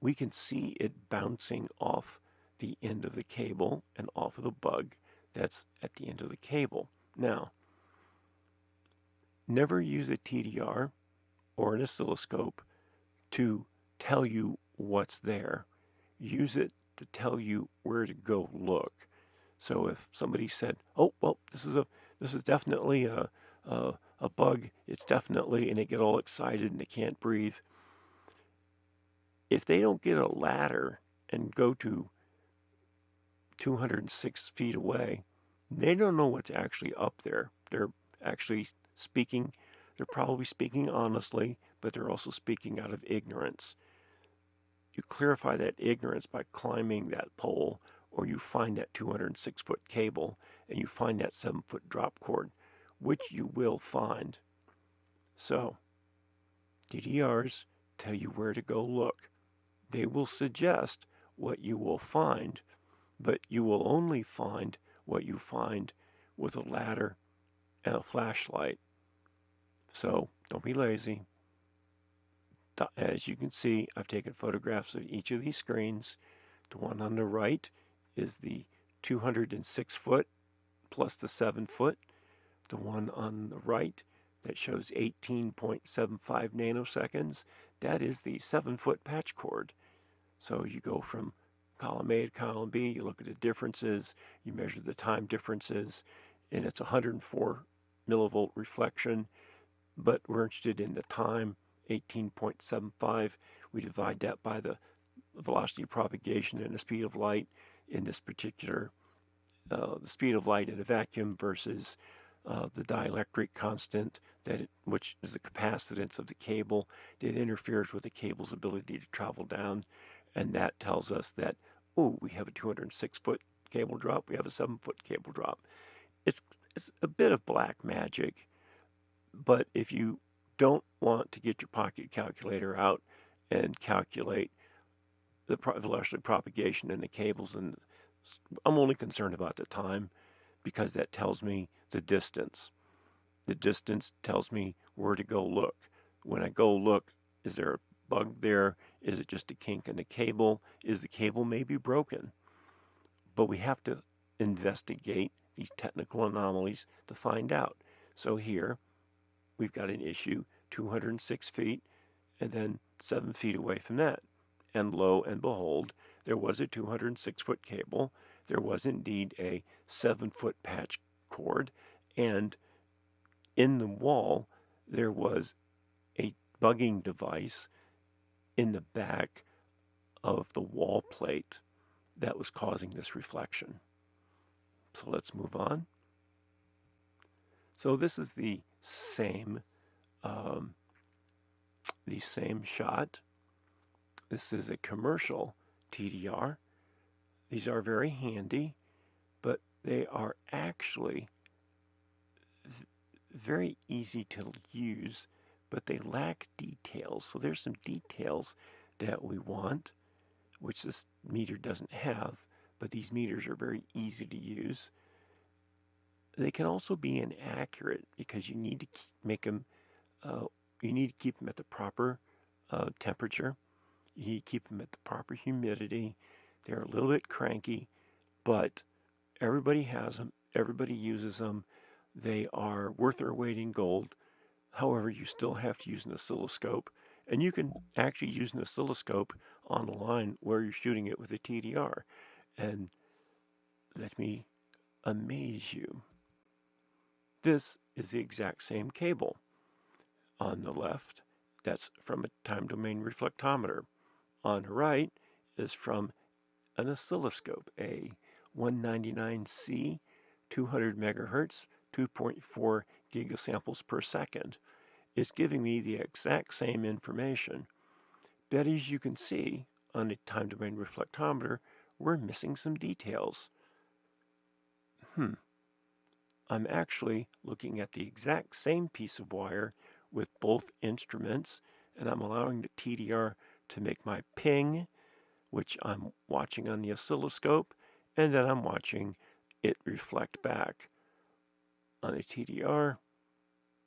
we can see it bouncing off the end of the cable and off of the bug that's at the end of the cable. Now, never use a TDR or an oscilloscope to tell you what's there. Use it to tell you where to go look. So if somebody said, "Oh, well, this is definitely a bug. It's definitely," and they get all excited and they can't breathe. If they don't get a ladder and go to 206 feet away, they don't know what's actually up there. They're actually speaking. They're probably speaking honestly, but they're also speaking out of ignorance. You clarify that ignorance by climbing that pole, or you find that 206-foot cable, and you find that 7-foot drop cord, which you will find. So, TDRs tell you where to go look. They will suggest what you will find, but you will only find what you find with a ladder and a flashlight. So, don't be lazy. As you can see, I've taken photographs of each of these screens. The one on the right is the 206-foot plus the 7-foot. The one on the right that shows 18.75 nanoseconds, that is the 7-foot patch cord. So you go from column A to column B, you look at the differences, you measure the time differences, and it's 104 millivolt reflection, but we're interested in the time, 18.75. We divide that by the velocity of propagation and the speed of light in this particular, the speed of light in a vacuum versus the dielectric constant, which is the capacitance of the cable that interferes with the cable's ability to travel down. And that tells us that, oh, we have a 206-foot cable drop, we have a 7-foot cable drop. It's a bit of black magic, but if you don't want to get your pocket calculator out and calculate the velocity of propagation in the cables, and I'm only concerned about the time because that tells me the distance. The distance tells me where to go look. When I go look, is there a bug there? Is it just a kink in the cable? Is the cable maybe broken? But we have to investigate these technical anomalies to find out. So here, we've got an issue 206 feet and then 7 feet away from that. And lo and behold, there was a 206-foot cable. There was indeed a 7-foot patch cord. And in the wall, there was a bugging device in the back of the wall plate that was causing this reflection. So let's move on. So this is the same shot. This is a commercial TDR. These are very handy, but they are actually very easy to use, but they lack details. So there's some details that we want, which this meter doesn't have, but these meters are very easy to use. They can also be inaccurate because you need to make them, you need to keep them at the proper temperature. You need to keep them at the proper humidity. They're a little bit cranky, but everybody has them. Everybody uses them. They are worth their weight in gold. However, you still have to use an oscilloscope. And you can actually use an oscilloscope on the line where you're shooting it with a TDR. And let me amaze you. This is the exact same cable. On the left, that's from a time domain reflectometer. On the right is from an oscilloscope, a 199C, 200 megahertz, 2.4 gigasamples per second. It's giving me the exact same information. But as you can see on a time domain reflectometer, we're missing some details. I'm actually looking at the exact same piece of wire with both instruments, and I'm allowing the TDR to make my ping, which I'm watching on the oscilloscope, and then I'm watching it reflect back. On the TDR,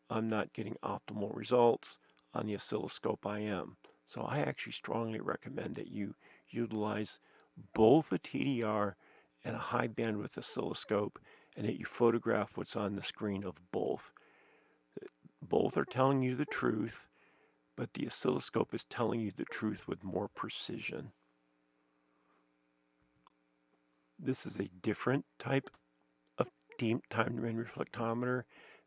I'm not getting optimal results. On the oscilloscope, I am. So I actually strongly recommend that you utilize both a TDR and a high bandwidth oscilloscope, and that you photograph what's on the screen of both. Both are telling you the truth, but the oscilloscope is telling you the truth with more precision. This is a different type of time domain reflectometer.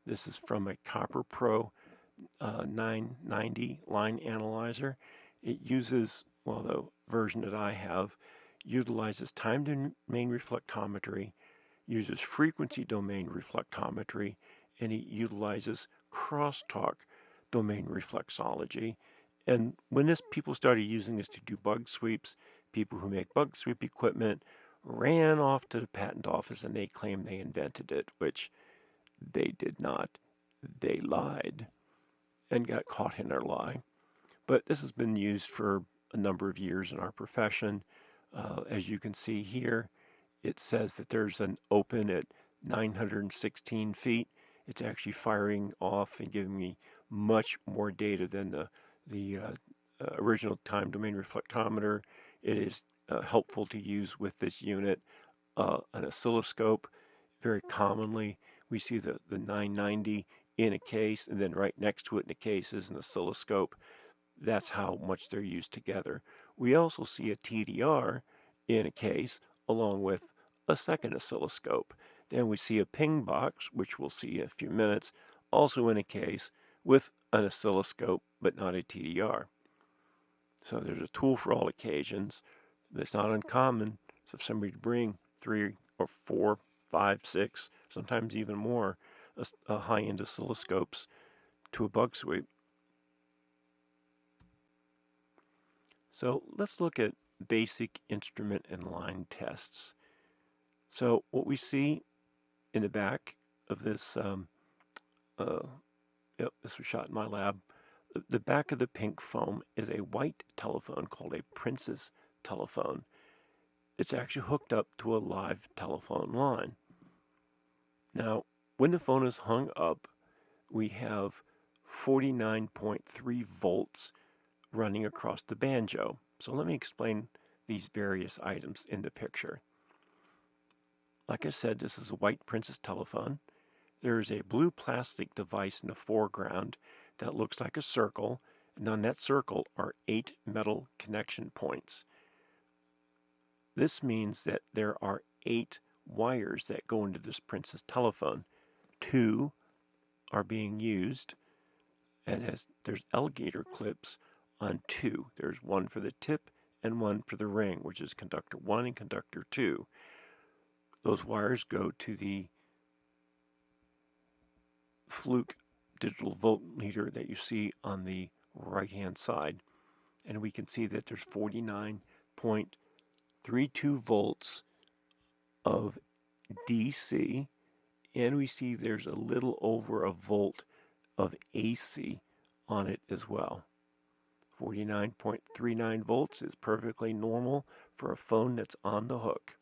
This is from a Copper Pro 990 line analyzer. It uses, well, the version that I have utilizes time domain reflectometry, uses frequency domain reflectometry, and it utilizes crosstalk domain reflexology. And when people started using this to do bug sweeps, people who make bug sweep equipment ran off to the patent office and they claimed they invented it, which they did not. They lied and got caught in their lie. But this has been used for a number of years in our profession. As you can see here, it says that there's an open at 916 feet. It's actually firing off and giving me much more data than the original time domain reflectometer. It is helpful to use with this unit. An oscilloscope, very commonly we see the 990 in a case, and then right next to it in a case is an oscilloscope. That's how much they're used together. We also see a TDR in a case along with a second oscilloscope. Then we see a ping box, which we'll see in a few minutes, also in a case with an oscilloscope but not a TDR. So there's a tool for all occasions. It's not uncommon for somebody to bring 3 or 4, 5, 6, sometimes even more high-end oscilloscopes to a bug sweep. So let's look at basic instrument and line tests. So what we see in the back of this, this was shot in my lab. The back of the pink foam is a white telephone called a Princess telephone. It's actually hooked up to a live telephone line. Now, when the phone is hung up, we have 49.3 volts running across the banjo. So let me explain these various items in the picture. Like I said, this is a white Princess telephone. There is a blue plastic device in the foreground that looks like a circle, and on that circle are 8 metal connection points. This means that there are 8 wires that go into this Princess telephone. 2 are being used, and there's alligator clips on 2. There's one for the tip and one for the ring, which is conductor 1 and conductor 2. Those wires go to the Fluke digital voltmeter that you see on the right-hand side. And we can see that there's 49.32 volts of DC, and we see there's a little over a volt of AC on it as well. 49.39 volts is perfectly normal for a phone that's on the hook.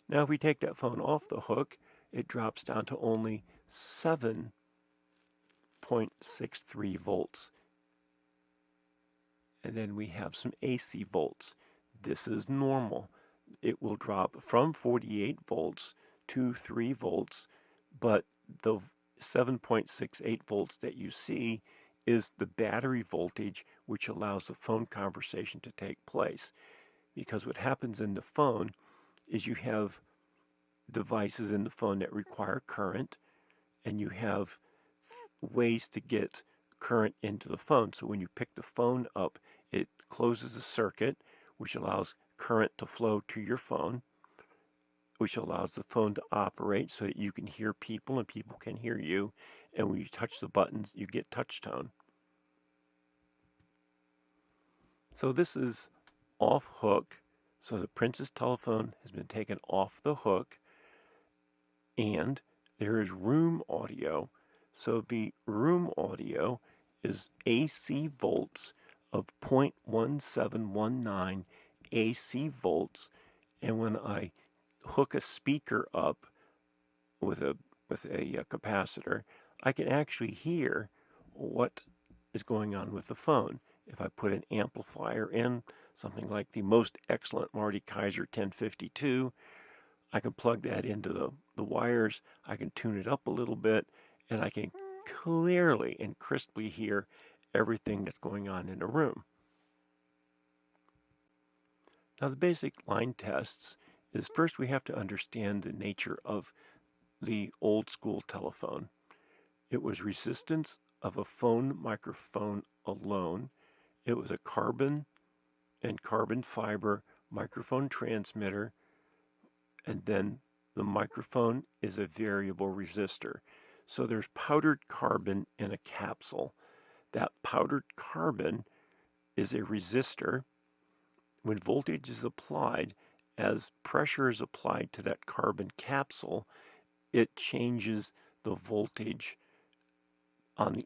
Now if we take that phone off the hook, it drops down to only 7.63 volts. And then we have some AC volts. This is normal. It will drop from 48 volts to 3 volts, but the 7.68 volts that you see is the battery voltage which allows the phone conversation to take place. Because what happens in the phone is you have devices in the phone that require current, and you have ways to get current into the phone. So when you pick the phone up, it closes a circuit which allows current to flow to your phone, which allows the phone to operate so that you can hear people and people can hear you. And when you touch the buttons, you get touch tone. So this is off hook. So the Prince's telephone has been taken off the hook, and there is room audio. So the room audio is AC volts of 0.1719 AC volts, and when I hook a speaker up with a capacitor, I can actually hear what is going on with the phone. If I put an amplifier in, something like the most excellent Marty Kaiser 1052, I can plug that into the wires, I can tune it up a little bit, and I can clearly and crisply hear everything that's going on in a room. Now, the basic line tests is first we have to understand the nature of the old school telephone. It was resistance of a phone microphone alone. It was a carbon and carbon fiber microphone transmitter, and then the microphone is a variable resistor. So there's powdered carbon in a capsule. That powdered carbon is a resistor. When voltage is applied, as pressure is applied to that carbon capsule, it changes the voltage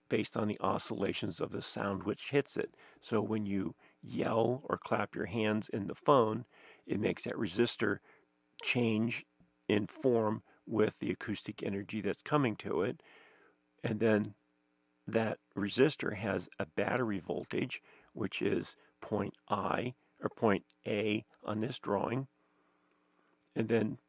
based on the oscillations of the sound which hits it. So when you yell or clap your hands in the phone, it makes that resistor change in form with the acoustic energy that's coming to it. And then that resistor has a battery voltage, which is point I or point A on this drawing. And then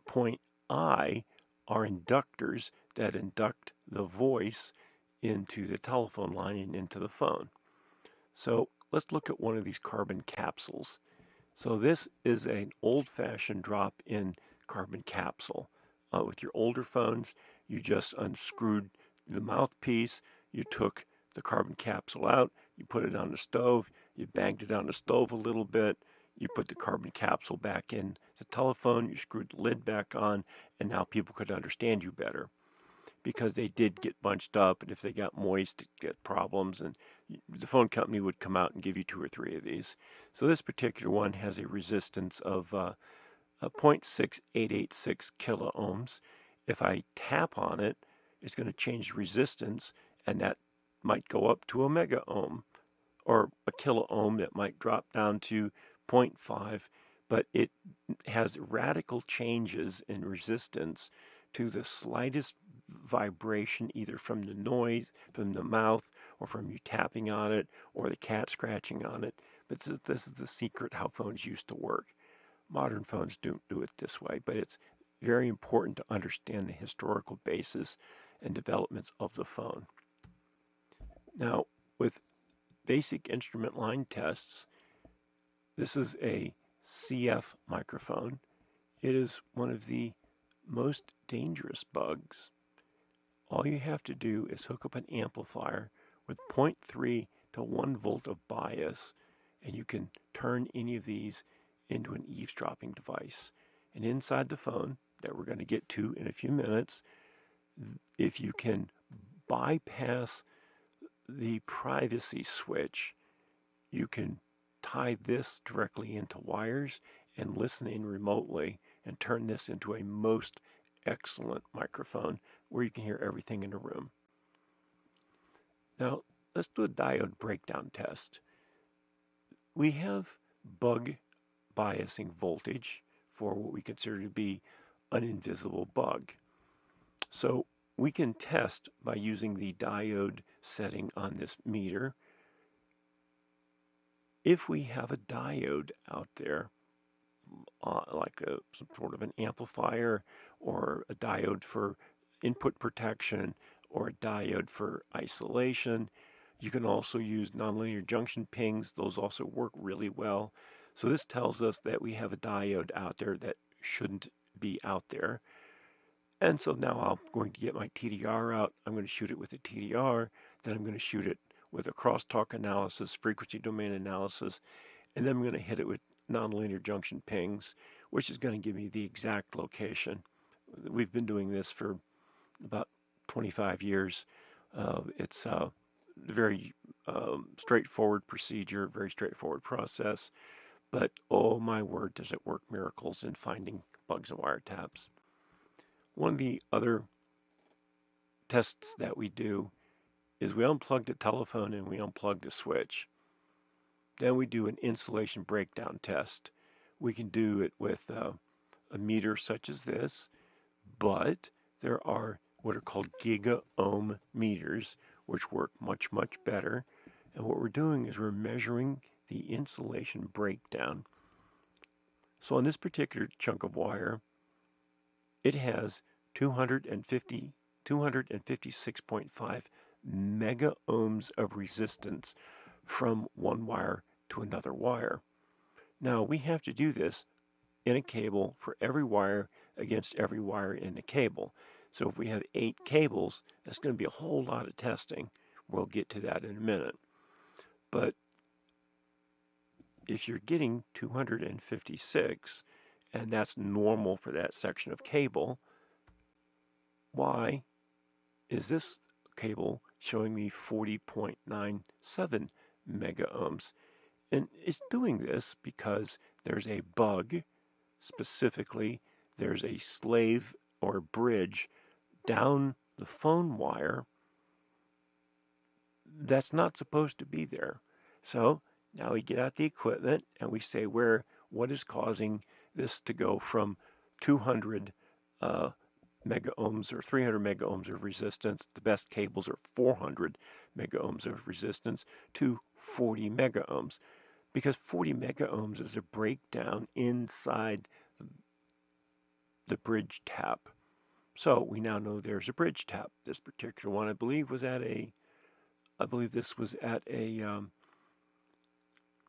point I are inductors that induct the voice into the telephone line and into the phone. So let's look at one of these carbon capsules. So this is an old-fashioned drop-in carbon capsule. With your older phones, you just unscrewed the mouthpiece, you took the carbon capsule out, you put it on the stove, you banged it on the stove a little bit, you put the carbon capsule back in the telephone, you screwed the lid back on, and now people could understand you better. Because they did get bunched up, and if they got moist, it get problems, and the phone company would come out and give you 2 or 3 of these. So this particular one has a resistance of 0.6886 kilo ohms. If I tap on it, it's going to change resistance, and that might go up to a mega ohm, or a kilo ohm that might drop down to 0.5, but it has radical changes in resistance to the slightest vibration, either from the noise, from the mouth, or from you tapping on it, or the cat scratching on it. But this is the secret how phones used to work. Modern phones don't do it this way, but it's very important to understand the historical basis and developments of the phone. Now, with basic instrument line tests, this is a CF microphone. It is one of the most dangerous bugs. All you have to do is hook up an amplifier with 0.3 to 1 volt of bias, and you can turn any of these into an eavesdropping device. And inside the phone, that we're going to get to in a few minutes, if you can bypass the privacy switch, you can tie this directly into wires and listen in remotely and turn this into a most excellent microphone where you can hear everything in the room. Now, let's do a diode breakdown test. We have bug biasing voltage for what we consider to be an invisible bug. So we can test by using the diode setting on this meter. If we have a diode out there, like some sort of an amplifier, or a diode for input protection, or a diode for isolation, you can also use nonlinear junction pings. Those also work really well. So this tells us that we have a diode out there that shouldn't be out there. And so now I'm going to get my TDR out. I'm going to shoot it with a TDR. Then I'm going to shoot it with a crosstalk analysis, frequency domain analysis, and then I'm going to hit it with nonlinear junction pings, which is going to give me the exact location. We've been doing this for about 25 years. It's a very straightforward procedure, very straightforward process. But oh my word, does it work miracles in finding bugs and wiretaps. One of the other tests that we do is we unplug the telephone and we unplug the switch. Then we do an insulation breakdown test. We can do it with a meter such as this, but there are what are called giga-ohm meters, which work much, much better. And what we're doing is we're measuring the insulation breakdown. So on this particular chunk of wire, it has 256.5 mega ohms of resistance from one wire to another wire. Now we have to do this in a cable for every wire against every wire in the cable. So if we have 8 cables, that's going to be a whole lot of testing. We'll get to that in a minute. But if you're getting 256, and that's normal for that section of cable, why is this cable showing me 40.97 mega ohms? And it's doing this because there's a bug. Specifically, there's a slave or bridge down the phone wire that's not supposed to be there. So now we get out the equipment and we say what is causing this to go from 200 mega ohms or 300 mega ohms of resistance, the best cables are 400 mega ohms of resistance, to 40 mega ohms. Because 40 mega ohms is a breakdown inside the bridge tap. So we now know there's a bridge tap. This particular one, I believe this was at a,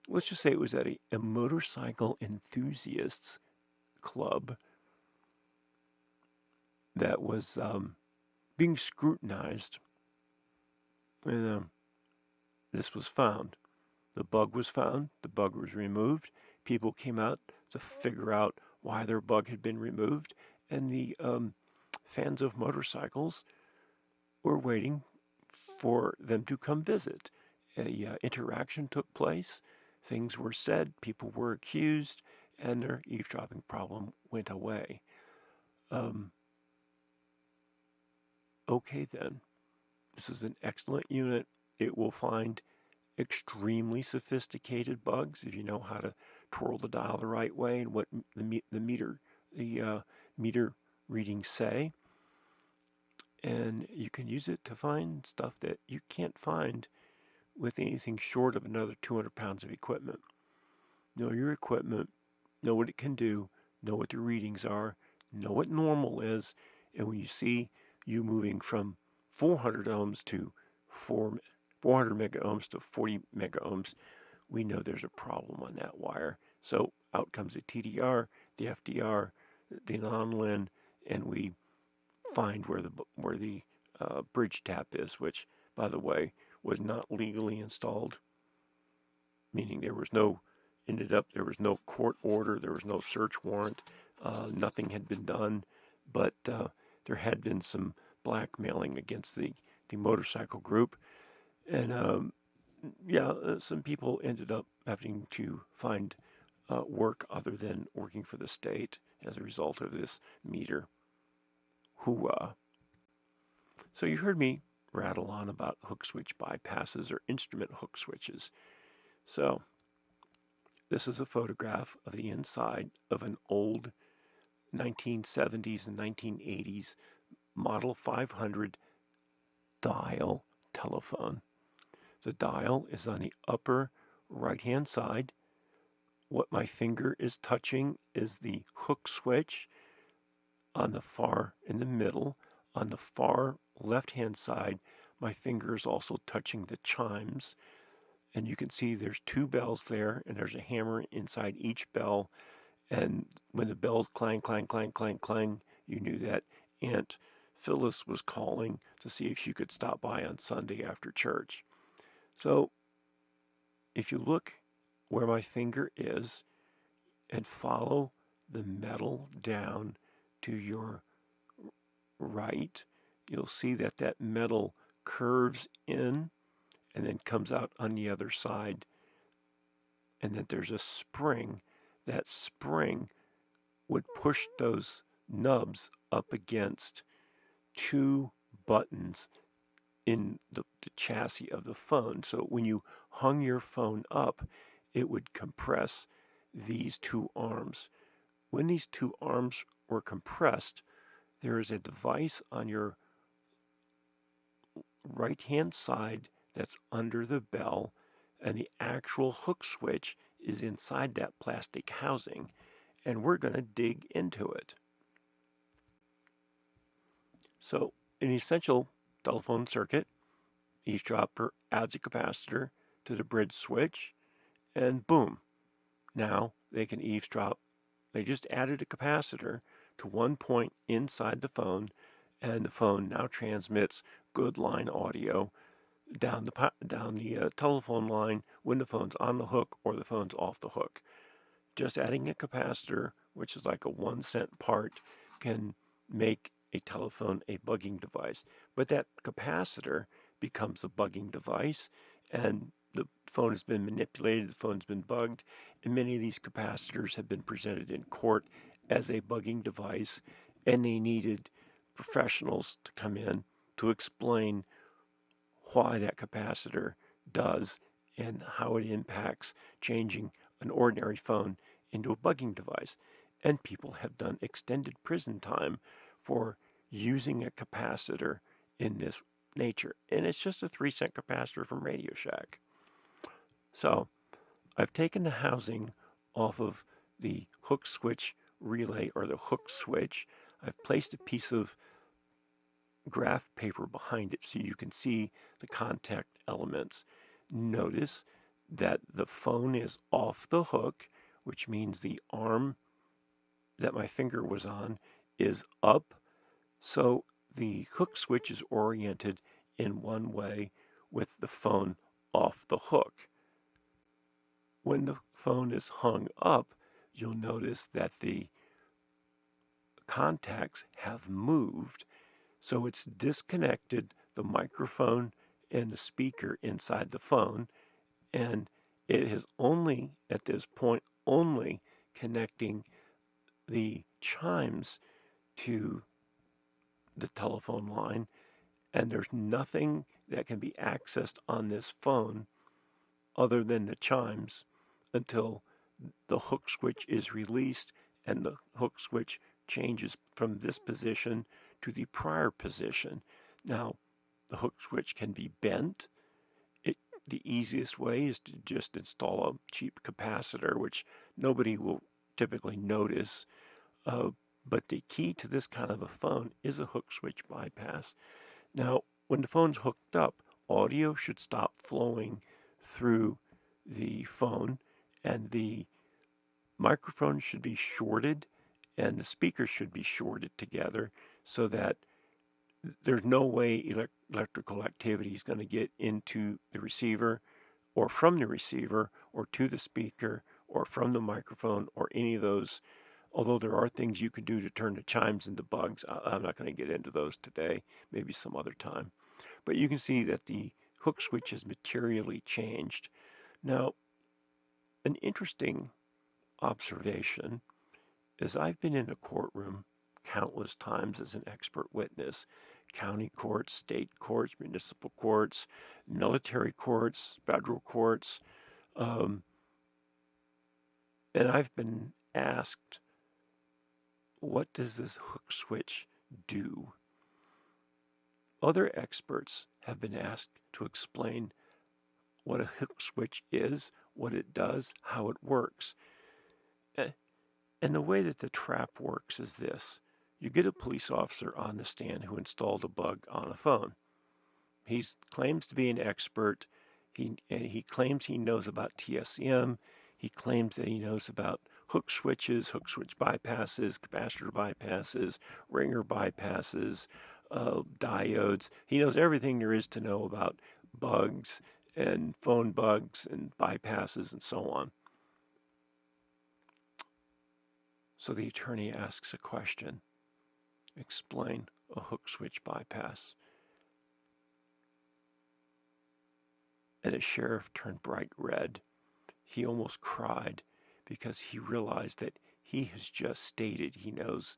let's just say it was at a motorcycle enthusiasts club that was being scrutinized. And this was found. The bug was found. The bug was removed. People came out to figure out why their bug had been removed. And the fans of motorcycles were waiting for them to come visit. A interaction took place. Things were said. People were accused. And their eavesdropping problem went away. Okay then. This is an excellent unit. It will find extremely sophisticated bugs if you know how to twirl the dial the right way and what the meter readings say. And you can use it to find stuff that you can't find with anything short of another 200 pounds of equipment. Know your equipment, know what it can do, know what the readings are, know what normal is, and when you see you moving from 400 ohms to 400 mega ohms to 40 mega ohms, we know there's a problem on that wire. So out comes the TDR, the FDR, the non-lin, and we find where the bridge tap is, which, by the way, was not legally installed, meaning there was no court order, there was no search warrant, nothing had been done, but there had been some blackmailing against the motorcycle group. And some people ended up having to find work other than working for the state as a result of this meter. Hooah. So you heard me rattle on about hook switch bypasses or instrument hook switches. So this is a photograph of the inside of an old 1970s and 1980s Model 500 dial telephone. The dial is on the upper right-hand side. What my finger is touching is the hook switch on the far in the middle. On the far left-hand side, my finger is also touching the chimes. And you can see there's 2 bells there, and there's a hammer inside each bell. And when the bells clang, clang, clang, clang, clang, you knew that Aunt Phyllis was calling to see if she could stop by on Sunday after church. So if you look where my finger is, and follow the metal down to your right, you'll see that that metal curves in and then comes out on the other side, and that there's a spring. That spring would push those nubs up against two buttons in the chassis of the phone. So when you hung your phone up, it would compress these two arms. When these two arms were compressed, there is a device on your right-hand side that's under the bell, and the actual hook switch is inside that plastic housing, and we're going to dig into it. So, an essential telephone circuit, eavesdropper adds a capacitor to the bridge switch, and boom, now they can eavesdrop. They just added a capacitor to one point inside the phone, and the phone now transmits good line audio down the telephone line when the phone's on the hook or the phone's off the hook. Just adding a capacitor, which is like a 1 cent part, can make a telephone a bugging device. But that capacitor becomes a bugging device, and the phone has been manipulated, the phone's been bugged, and many of these capacitors have been presented in court as a bugging device, and they needed professionals to come in to explain why that capacitor does and how it impacts changing an ordinary phone into a bugging device. And people have done extended prison time for using a capacitor in this nature. And it's just a 3-cent capacitor from Radio Shack. So I've taken the housing off of the hook switch relay, or the hook switch. I've placed a piece of graph paper behind it so you can see the contact elements. Notice that the phone is off the hook, which means the arm that my finger was on is up. So the hook switch is oriented in one way with the phone off the hook. When the phone is hung up, you'll notice that the contacts have moved. So it's disconnected the microphone and the speaker inside the phone, and it is only, at this point, only connecting the chimes to the telephone line, and there's nothing that can be accessed on this phone other than the chimes until the hook switch is released and the hook switch changes from this position to the prior position. Now, the hook switch can be bent. The easiest way is to just install a cheap capacitor, which nobody will typically notice. But the key to this kind of a phone is a hook switch bypass. Now, when the phone's hooked up, audio should stop flowing through the phone, and the microphone should be shorted, and the speakers should be shorted together so that there's no way electrical activity is going to get into the receiver or from the receiver or to the speaker or from the microphone or any of those. Although there are things you can do to turn the chimes into bugs. I'm not going to get into those today, maybe some other time. But you can see that the hook switch has materially changed. Now, an interesting observation is I've been in a courtroom countless times as an expert witness. County courts, state courts, municipal courts, military courts, federal courts. And I've been asked, what does this hook switch do? Other experts have been asked to explain what a hook switch is, what it does, how it works. And the way that the trap works is this. You get a police officer on the stand who installed a bug on a phone. He claims to be an expert. He claims he knows about TSCM. He claims that he knows about hook switches, hook switch bypasses, capacitor bypasses, ringer bypasses, diodes. He knows everything there is to know about bugs and phone bugs and bypasses and so on. So the attorney asks a question. Explain a hook switch bypass. And the sheriff turned bright red. He almost cried because he realized that he has just stated he knows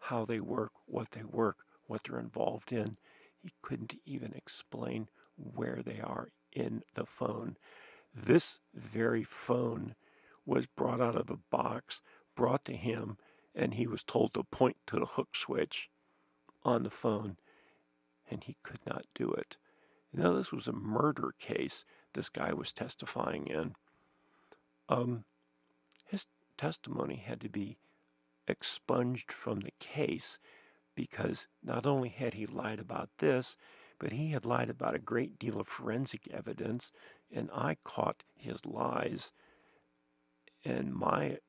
how they work, what they're involved in. He couldn't even explain where they are in the phone. This very phone was brought out of a box, brought to him, and he was told to point to the hook switch on the phone, and he could not do it. Now, this was a murder case this guy was testifying in. His testimony had to be expunged from the case because not only had he lied about this, but he had lied about a great deal of forensic evidence, and I caught his lies. And my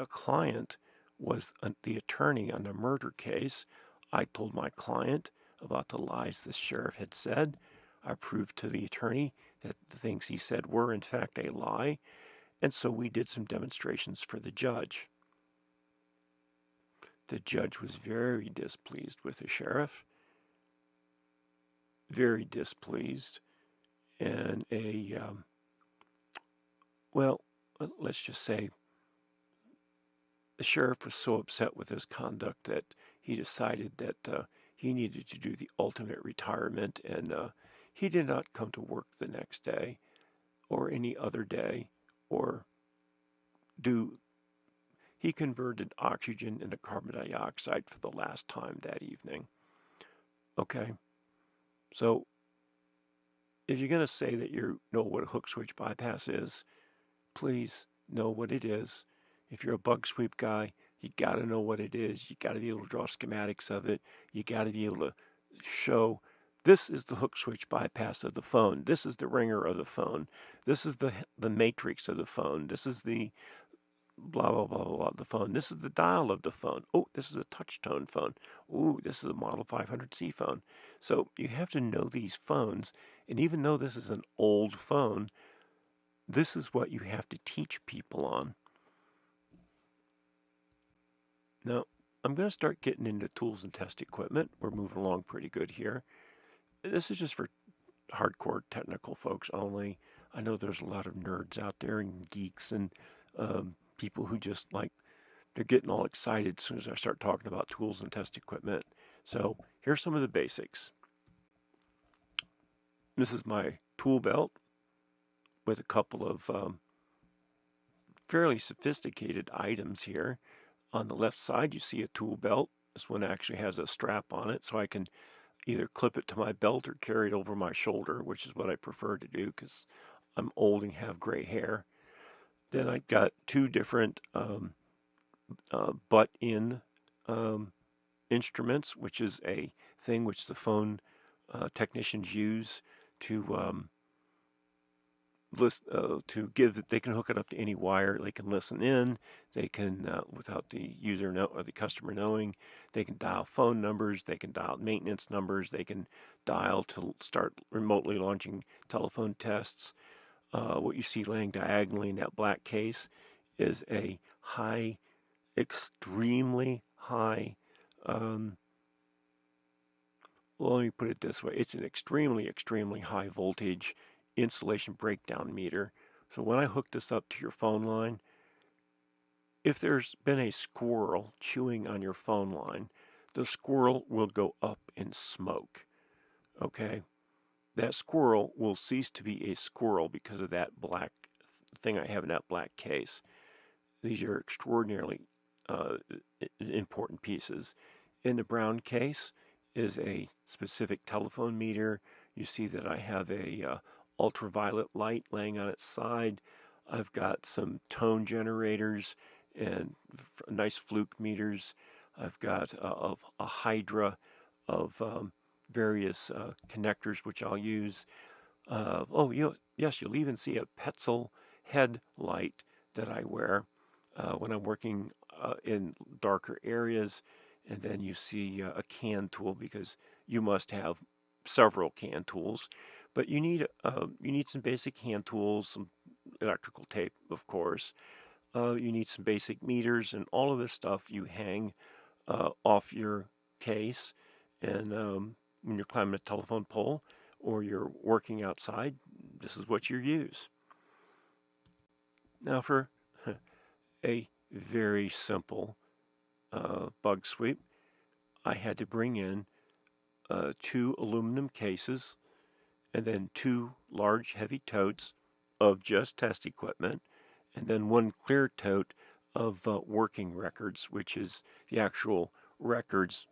client was the attorney on the murder case. I told my client about the lies the sheriff had said. I proved to the attorney that the things he said were, in fact, a lie. And so we did some demonstrations for the judge. The judge was very displeased with the sheriff. Very displeased. And let's just say the sheriff was so upset with his conduct that he decided that he needed to do the ultimate retirement, and he did not come to work the next day or any other day or he converted oxygen into carbon dioxide for the last time that evening. Okay, so if you're going to say that you know what a hook switch bypass is, please know what it is. If you're a bug sweep guy, you got to know what it is. You got to be able to draw schematics of it. You got to be able to show this is the hook switch bypass of the phone. This is the ringer of the phone. This is the matrix of the phone. This is the blah, blah, blah, blah, blah, the phone. This is the dial of the phone. Oh, this is a touch tone phone. Ooh, this is a Model 500C phone. So you have to know these phones. And even though this is an old phone, this is what you have to teach people on. Now, I'm going to start getting into tools and test equipment. We're moving along pretty good here. This is just for hardcore technical folks only. I know there's a lot of nerds out there and geeks and people who just they're getting all excited as soon as I start talking about tools and test equipment. So here's some of the basics. This is my tool belt with a couple of fairly sophisticated items here. On the left side, you see a tool belt. This one actually has a strap on it, so I can either clip it to my belt or carry it over my shoulder, which is what I prefer to do because I'm old and have gray hair. Then I got two different butt-in instruments, which is a thing which the phone technicians use to they can hook it up to any wire. They can listen in. They can, without the user or the customer knowing, they can dial phone numbers. They can dial maintenance numbers. They can dial to start remotely launching telephone tests. What you see laying diagonally in that black case is a extremely high, let me put it this way. It's an extremely, extremely high voltage installation breakdown meter. So when I hook this up to your phone line, if there's been a squirrel chewing on your phone line, the squirrel will go up in smoke. Okay? That squirrel will cease to be a squirrel because of that black thing I have in that black case. These are extraordinarily important pieces. In the brown case is a specific telephone meter. You see that I have a ultraviolet light laying on its side. I've got some tone generators and nice fluke meters. I've got a hydra of various connectors which I'll use. You'll even see a Petzl headlight that I wear when I'm working in darker areas. And then you see a can tool because you must have several can tools. But you need some basic hand tools, some electrical tape, of course. You need some basic meters, and all of this stuff you hang off your case. And when you're climbing a telephone pole or you're working outside, this is what you use. Now, for a very simple bug sweep, I had to bring in 2 aluminum cases and then 2 large heavy totes of just test equipment, and then 1 clear tote of working records, which is the actual records,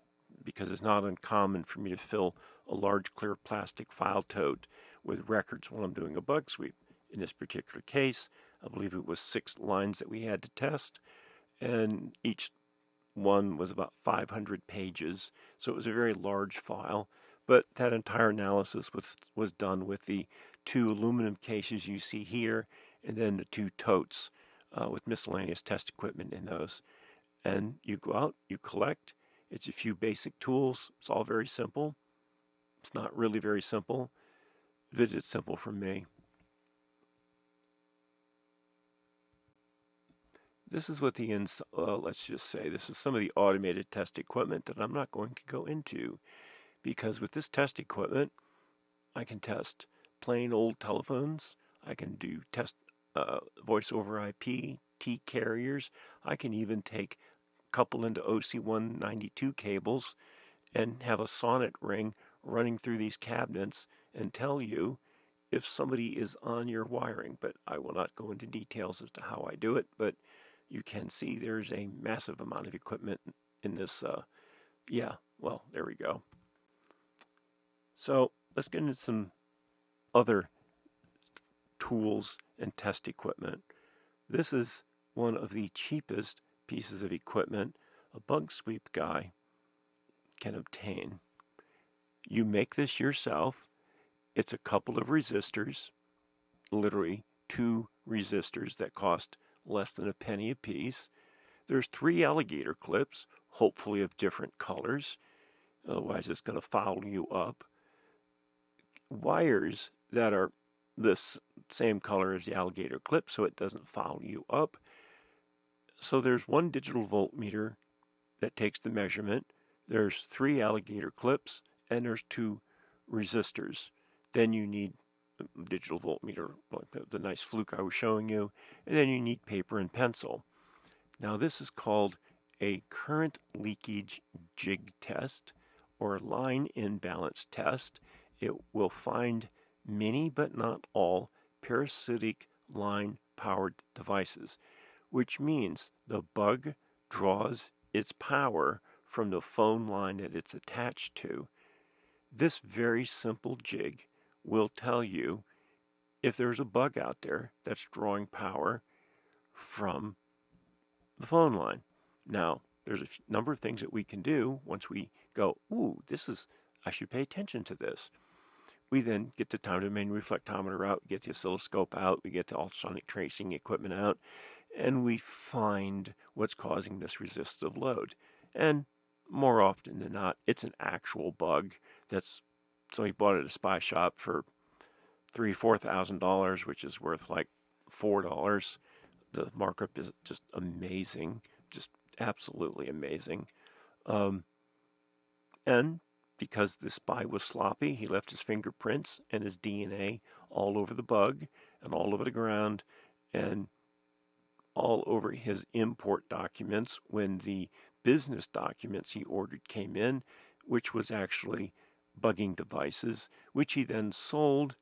because it's not uncommon for me to fill a large clear plastic file tote with records when I'm doing a bug sweep. In this particular case, I believe it was 6 lines that we had to test, and each one was about 500 pages, so it was a very large file. But that entire analysis was done with the 2 aluminum cases you see here, and then the 2 totes with miscellaneous test equipment in those. And you go out, you collect. It's a few basic tools. It's all very simple. It's not really very simple, but it's simple for me. This is what the let's just say this is some of the automated test equipment that I'm not going to go into, because with this test equipment, I can test plain old telephones. I can do test voice over IP, T carriers. I can even couple into OC192 cables and have a sonnet ring running through these cabinets and tell you if somebody is on your wiring. But I will not go into details as to how I do it, but you can see there's a massive amount of equipment in this. Well, there we go. So let's get into some other tools and test equipment. This is one of the cheapest pieces of equipment a bug sweep guy can obtain. You make this yourself. It's a couple of resistors, literally 2 resistors that cost less than a penny a piece. There's 3 alligator clips, hopefully of different colors, otherwise it's going to foul you up. Wires that are this same color as the alligator clip so it doesn't foul you up. So there's 1 digital voltmeter that takes the measurement. There's 3 alligator clips, and there's 2 resistors. Then you need a digital voltmeter, like the nice fluke I was showing you, and then you need paper and pencil. Now this is called a current leakage jig test or line imbalance test. It will find many but not all parasitic line powered devices, which means the bug draws its power from the phone line that it's attached to. This very simple jig will tell you if there's a bug out there that's drawing power from the phone line. Now, there's a number of things that we can do once we go, I should pay attention to this. We then get the time domain reflectometer out, get the oscilloscope out, we get the ultrasonic tracing equipment out, and we find what's causing this resistive load. And more often than not, it's an actual bug that's somebody bought it at a spy shop for $3,000-$4,000, which is worth like $4. The markup is just amazing, just absolutely amazing. And because the spy was sloppy, he left his fingerprints and his DNA all over the bug and all over the ground and all over his import documents when the business documents he ordered came in, which was actually bugging devices, which he then sold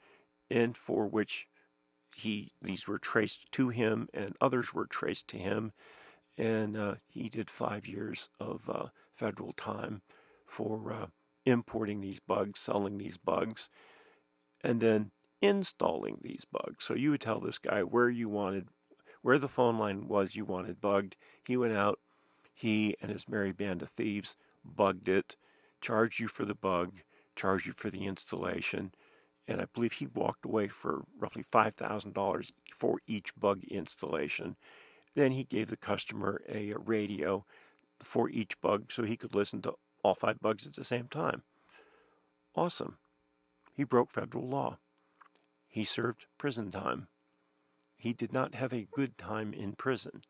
and for which these were traced to him and others were traced to him. And he did 5 years of federal time for importing these bugs, selling these bugs, and then installing these bugs. So you would tell this guy where the phone line was you wanted bugged. He went out, he and his merry band of thieves bugged it, charged you for the bug, charged you for the installation, and I believe he walked away for roughly $5,000 for each bug installation. Then he gave the customer a radio for each bug so he could listen to all 5 bugs at the same time. Awesome. He broke federal law. He served prison time. he did not have a good time in prison.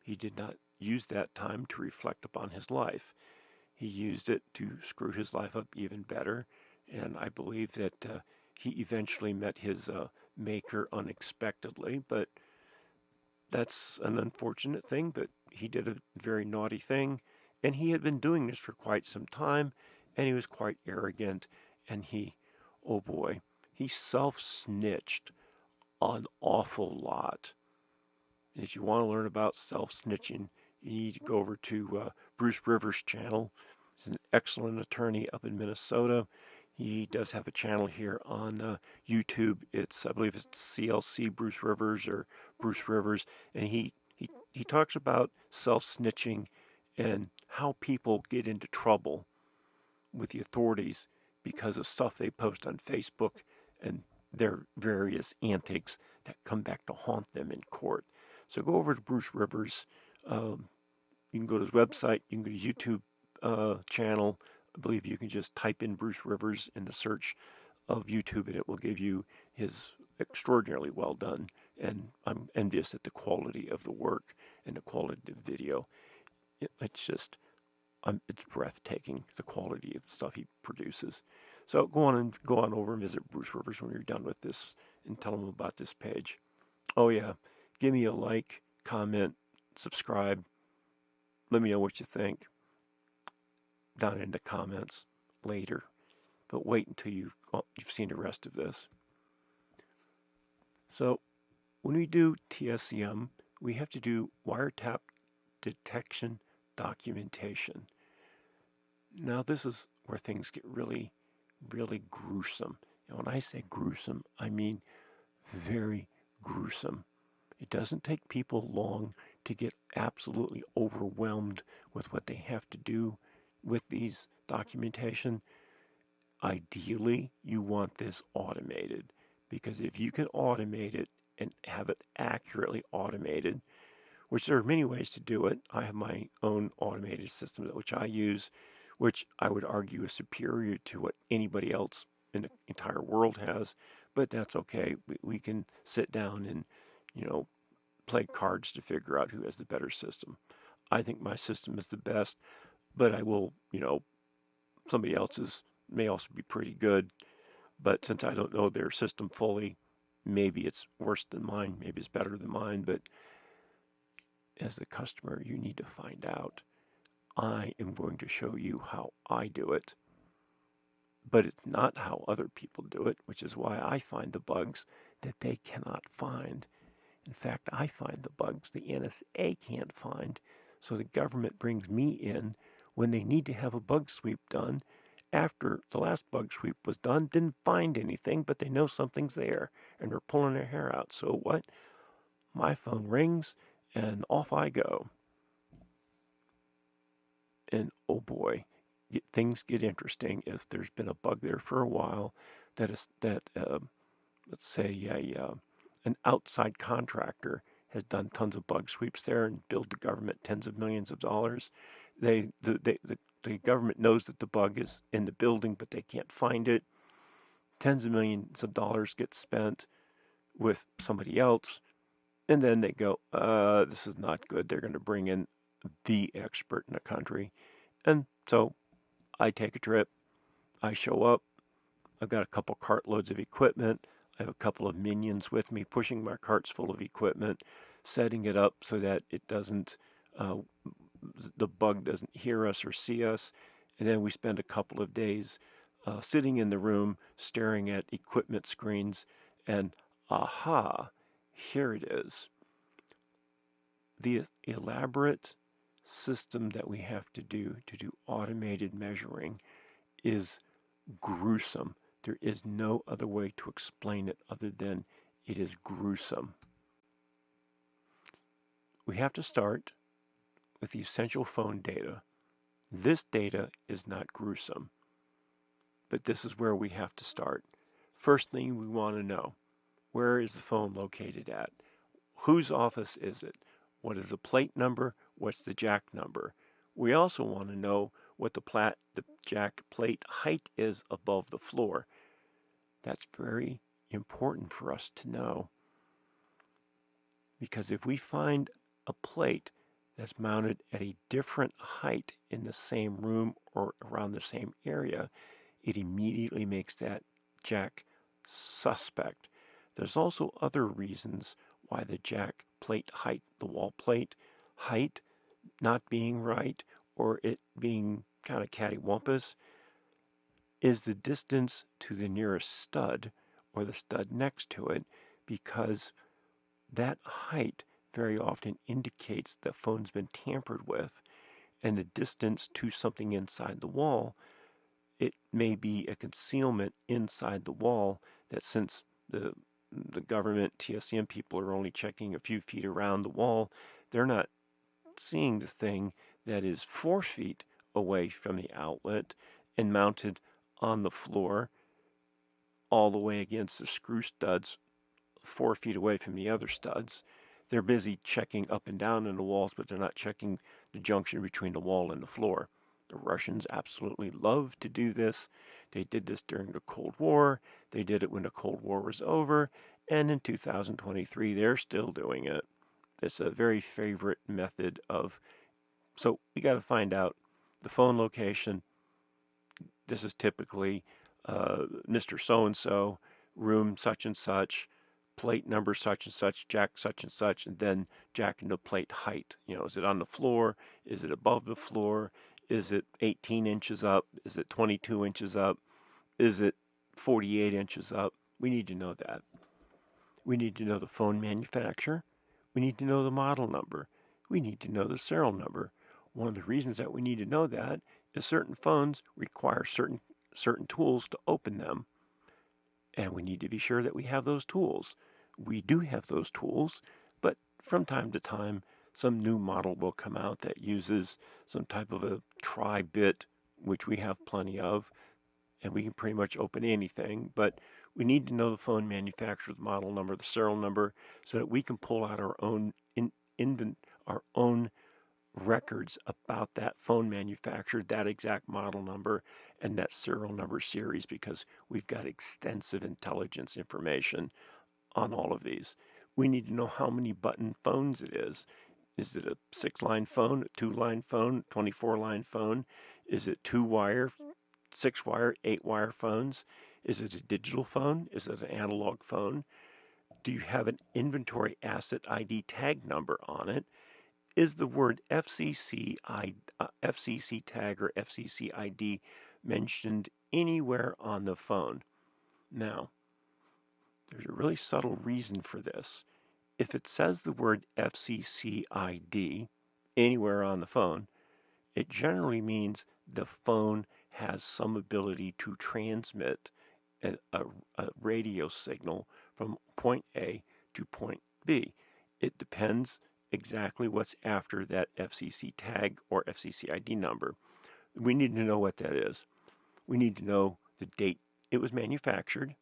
He did not use that time to reflect upon his life. He used it to screw his life up even better, and I believe that he eventually met his maker unexpectedly, but that's an unfortunate thing, but he did a very naughty thing, and he had been doing this for quite some time, and he was quite arrogant, and oh boy, he self-snitched an awful lot. If you want to learn about self-snitching, you need to go over to Bruce Rivers' channel. He's an excellent attorney up in Minnesota. He does have a channel here on YouTube. I believe it's CLC Bruce Rivers or Bruce Rivers, and he talks about self-snitching and how people get into trouble with the authorities because of stuff they post on Facebook and their various antics that come back to haunt them in court. So go over to Bruce Rivers. You can go to his website. You can go to his YouTube channel. I believe you can just type in Bruce Rivers in the search of YouTube, and it will give you his extraordinarily well done. And I'm envious at the quality of the work and the quality of the video. It's just, it's breathtaking, the quality of the stuff he produces. So go on over and visit Bruce Rivers when you're done with this, and tell him about this page. Oh yeah, give me a like, comment, subscribe. Let me know what you think down in the comments later. But wait until you've seen the rest of this. So when we do TSCM, we have to do wiretap detection documentation. Now this is where things get really, really gruesome. And when I say gruesome, I mean very gruesome. It doesn't take people long to get absolutely overwhelmed with what they have to do with these documentation. Ideally, you want this automated, because if you can automate it and have it accurately automated, which there are many ways to do it. I have my own automated system which I use, which I would argue is superior to what anybody else in the entire world has, but that's okay. We can sit down and, play cards to figure out who has the better system. I think my system is the best, but I will, somebody else's may also be pretty good, but since I don't know their system fully, maybe it's worse than mine, maybe it's better than mine, but as a customer, you need to find out. I am going to show you how I do it, but it's not how other people do it, which is why I find the bugs that they cannot find. In fact, I find the bugs the NSA can't find, so the government brings me in when they need to have a bug sweep done. After the last bug sweep was done, didn't find anything, but they know something's there, and they're pulling their hair out. So what? My phone rings, and off I go. And oh boy, things get interesting if there's been a bug there for a while. Let's say an outside contractor has done tons of bug sweeps there and billed the government tens of millions of dollars. The government knows that the bug is in the building, but they can't find it. Tens of millions of dollars get spent with somebody else, and then they go, this is not good. They're going to bring in the expert in the country. And so I take a trip. I show up. I've got a couple cartloads of equipment. I have a couple of minions with me pushing my carts full of equipment, setting it up so that it doesn't, the bug doesn't hear us or see us. And then we spend a couple of days sitting in the room staring at equipment screens, and aha, here it is. The elaborate system that we have to do automated measuring is gruesome. There is no other way to explain it other than it is gruesome. We have to start with the essential phone data. This data is not gruesome, but this is where we have to start. First thing we want to know, where is the phone located at? Whose office is it? What is the plate number? What's the jack number? We also want to know what the jack plate height is above the floor. That's very important for us to know. Because if we find a plate that's mounted at a different height in the same room or around the same area, it immediately makes that jack suspect. There's also other reasons why the jack plate height, the wall plate height, not being right or it being kind of cattywampus, is the distance to the nearest stud or the stud next to it, because that height very often indicates the phone's been tampered with, and the distance to something inside the wall, it may be a concealment inside the wall that, since the government TSCM people are only checking a few feet around the wall, they're not seeing the thing that is 4 feet away from the outlet and mounted on the floor all the way against the screw studs 4 feet away from the other studs. They're busy checking up and down in the walls, but they're not checking the junction between the wall and the floor. The Russians absolutely love to do this. They did this during the Cold War. They did it when the Cold War was over. And in 2023, they're still doing it. It's a very favorite method of, so we got to find out the phone location. This is typically Mr. So-and-so, room such and such, plate number such and such, jack such and such, and then jack and the plate height. Is it on the floor? Is it above the floor? Is it 18 inches up? Is it 22 inches up? Is it 48 inches up? We need to know that. We need to know the phone manufacturer. We need to know the model number. We need to know the serial number. One of the reasons that we need to know that is certain phones require certain tools to open them, and we need to be sure that we have those tools. We do have those tools, but from time to time, some new model will come out that uses some type of a tri-bit, which we have plenty of, and we can pretty much open anything, but we need to know the phone manufacturer's model number, the serial number, so that we can pull out our own our own records about that phone manufacturer, that exact model number, and that serial number series, because we've got extensive intelligence information on all of these. We need to know how many button phones it is. Is it a 6-line phone, a 2-line phone, 24-line phone? Is it 2-wire, 6-wire, 8-wire phones? Is it a digital phone? Is it an analog phone? Do you have an inventory asset ID tag number on it? Is the word FCC tag or FCC ID mentioned anywhere on the phone? Now, there's a really subtle reason for this. If it says the word FCC ID anywhere on the phone, it generally means the phone has some ability to transmit a radio signal from point A to point B. It depends exactly what's after that FCC tag or FCC ID number. We need to know what that is. We need to know the date it was manufactured,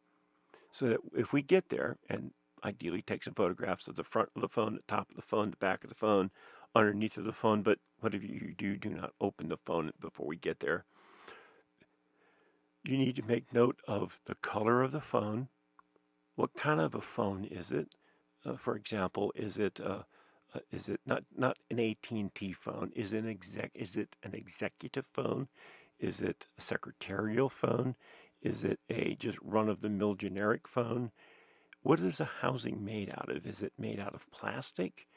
so that if we get there, and ideally take some photographs of the front of the phone, the top of the phone, the back of the phone, underneath of the phone, but whatever you do, do not open the phone before we get there. You need to make note of the color of the phone. What kind of a phone is it? For example, is it not an AT&T phone? Is it an executive phone? Is it a secretarial phone? Is it a just run-of-the-mill generic phone? What is the housing made out of? Is it made out of plastic,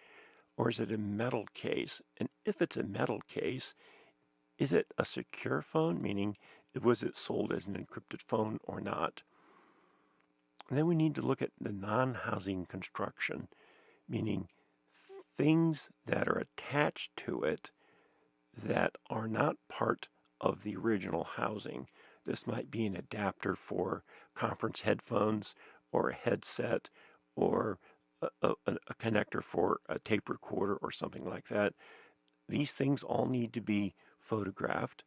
or is it a metal case? And if it's a metal case, is it a secure phone, meaning was it sold as an encrypted phone or not? And then we need to look at the non-housing construction, meaning things that are attached to it that are not part of the original housing. This might be an adapter for conference headphones, or a headset, or a connector for a tape recorder or something like that. These things all need to be photographed.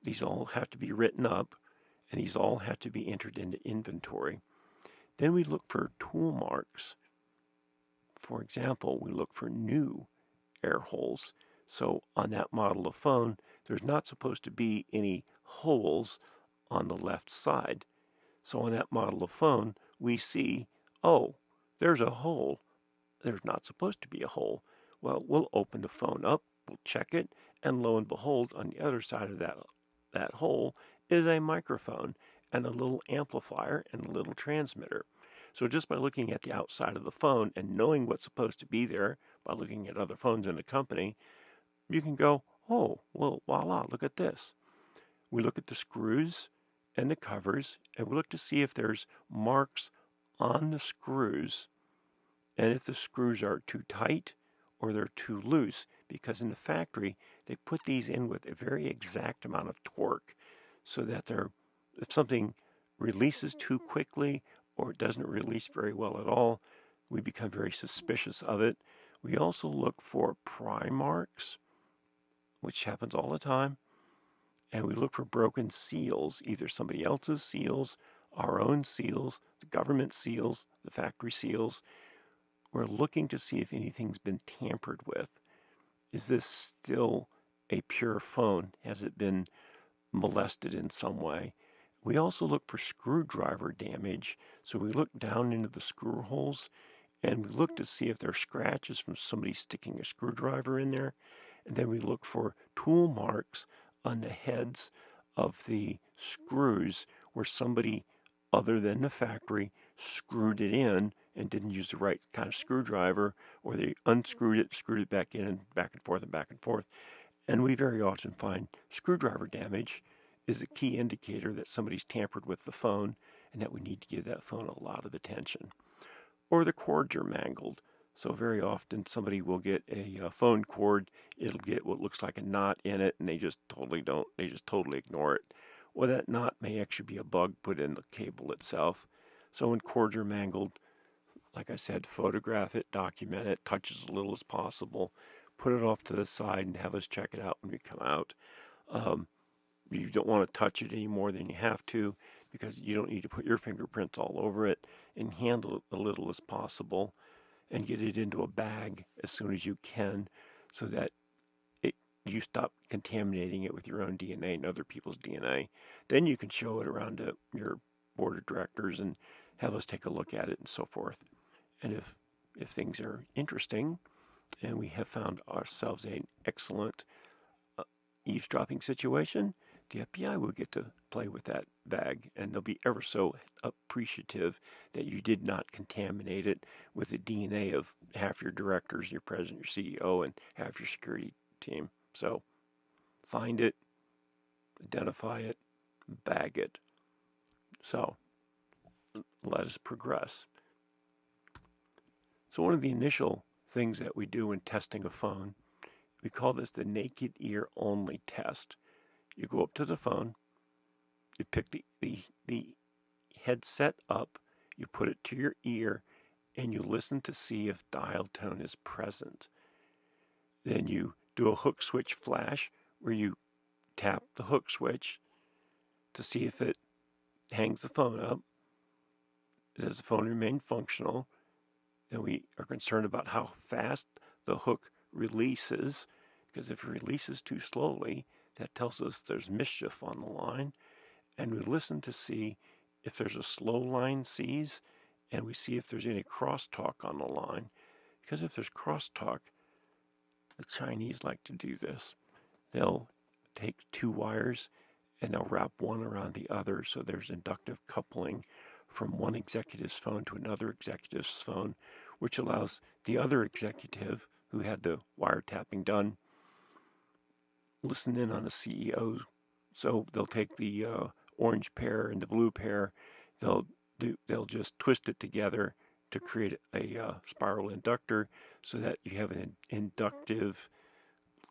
These all have to be written up, and these all have to be entered into inventory. Then we look for tool marks. For example, we look for new air holes. So on that model of phone, there's not supposed to be any holes on the left side. So on that model of phone, we see, oh, there's a hole there's not supposed to be a hole. Well, we'll open the phone up, we'll check it, and lo and behold, on the other side of that hole is a microphone and a little amplifier and a little transmitter. So just by looking at the outside of the phone and knowing what's supposed to be there by looking at other phones in the company, you can go, oh, well, voila, look at this. We look at the screws and the covers, and we look to see if there's marks on the screws and if the screws are too tight or they're too loose, because in the factory they put these in with a very exact amount of torque so that if something releases too quickly or it doesn't release very well at all, we become very suspicious of it. We also look for pry marks, which happens all the time, and we look for broken seals, either somebody else's seals, our own seals, the government seals, the factory seals. We're looking to see if anything's been tampered with. Is this still a pure phone? Has it been molested in some way? We also look for screwdriver damage. So we look down into the screw holes and we look to see if there are scratches from somebody sticking a screwdriver in there. And then we look for tool marks on the heads of the screws where somebody other than the factory screwed it in and didn't use the right kind of screwdriver, or they unscrewed it, screwed it back in, and back and forth and back and forth. And we very often find screwdriver damage is a key indicator that somebody's tampered with the phone and that we need to give that phone a lot of attention. Or the cords are mangled. So very often somebody will get a phone cord, it'll get what looks like a knot in it, and they just totally ignore it. Well, that knot may actually be a bug put in the cable itself. So when cords are mangled, like I said, photograph it, document it, touch as little as possible, put it off to the side and have us check it out when we come out. You don't want to touch it any more than you have to, because you don't need to put your fingerprints all over it, and handle it a little as possible and get it into a bag as soon as you can so that you stop contaminating it with your own DNA and other people's DNA. Then you can show it around to your board of directors and have us take a look at it and so forth. And if things are interesting and we have found ourselves an excellent eavesdropping situation, the FBI will get to play with that bag, and they'll be ever so appreciative that you did not contaminate it with the DNA of half your directors, your president, your CEO, and half your security team. So find it, identify it, bag it. So let us progress. So one of the initial things that we do in testing a phone, we call this the naked ear only test. You go up to the phone, you pick the headset up, you put it to your ear, and you listen to see if dial tone is present. Then you do a hook switch flash where you tap the hook switch to see if it hangs the phone up. Does the phone remain functional? Then we are concerned about how fast the hook releases, because if it releases too slowly, that tells us there's mischief on the line. And we listen to see if there's a slow line sees, and we see if there's any crosstalk on the line. Because if there's crosstalk, the Chinese like to do this. They'll take two wires and they'll wrap one around the other, so there's inductive coupling from one executive's phone to another executive's phone, which allows the other executive who had the wiretapping done listen in on the CEO. So they'll take the orange pair and the blue pair, they'll just twist it together to create a spiral inductor, so that you have an inductive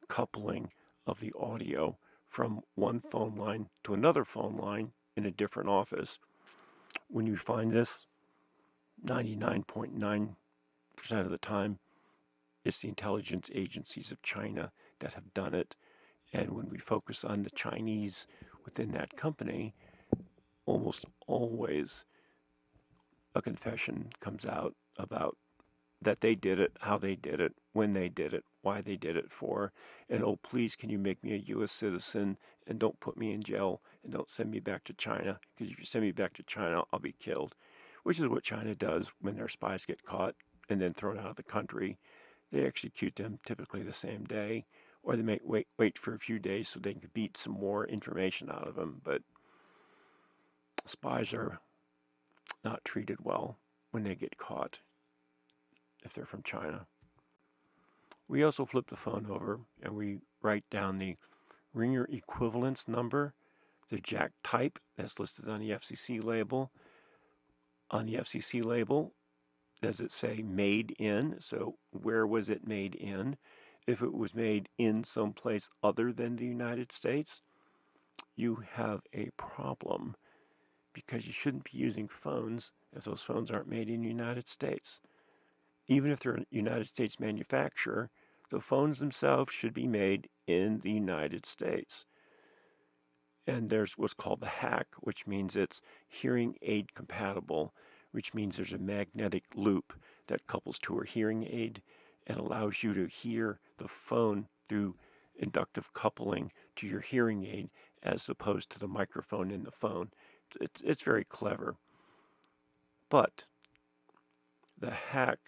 coupling of the audio from one phone line to another phone line in a different office. When you find this, 99.9% of the time, it's the intelligence agencies of China that have done it. And when we focus on the Chinese within that company, almost always a confession comes out about that they did it, how they did it, when they did it, why they did it for, and oh, please, can you make me a U.S. citizen and don't put me in jail and don't send me back to China, because if you send me back to China, I'll be killed, which is what China does when their spies get caught. and then thrown out of the country. They execute them typically the same day, or they may wait for a few days so they can beat some more information out of them. But spies are not treated well when they get caught if they're from China. We also flip the phone over and we write down the ringer equivalence number, the jack type that's listed on the FCC label. On the FCC label, does it say made in? So where was it made in? If it was made in someplace other than the United States, you have a problem, because you shouldn't be using phones if those phones aren't made in the United States. Even if they're a United States manufacturer, the phones themselves should be made in the United States. And there's what's called the hack, which means it's hearing aid compatible, which means there's a magnetic loop that couples to a hearing aid and allows you to hear the phone through inductive coupling to your hearing aid as opposed to the microphone in the phone. It's very clever. But the hack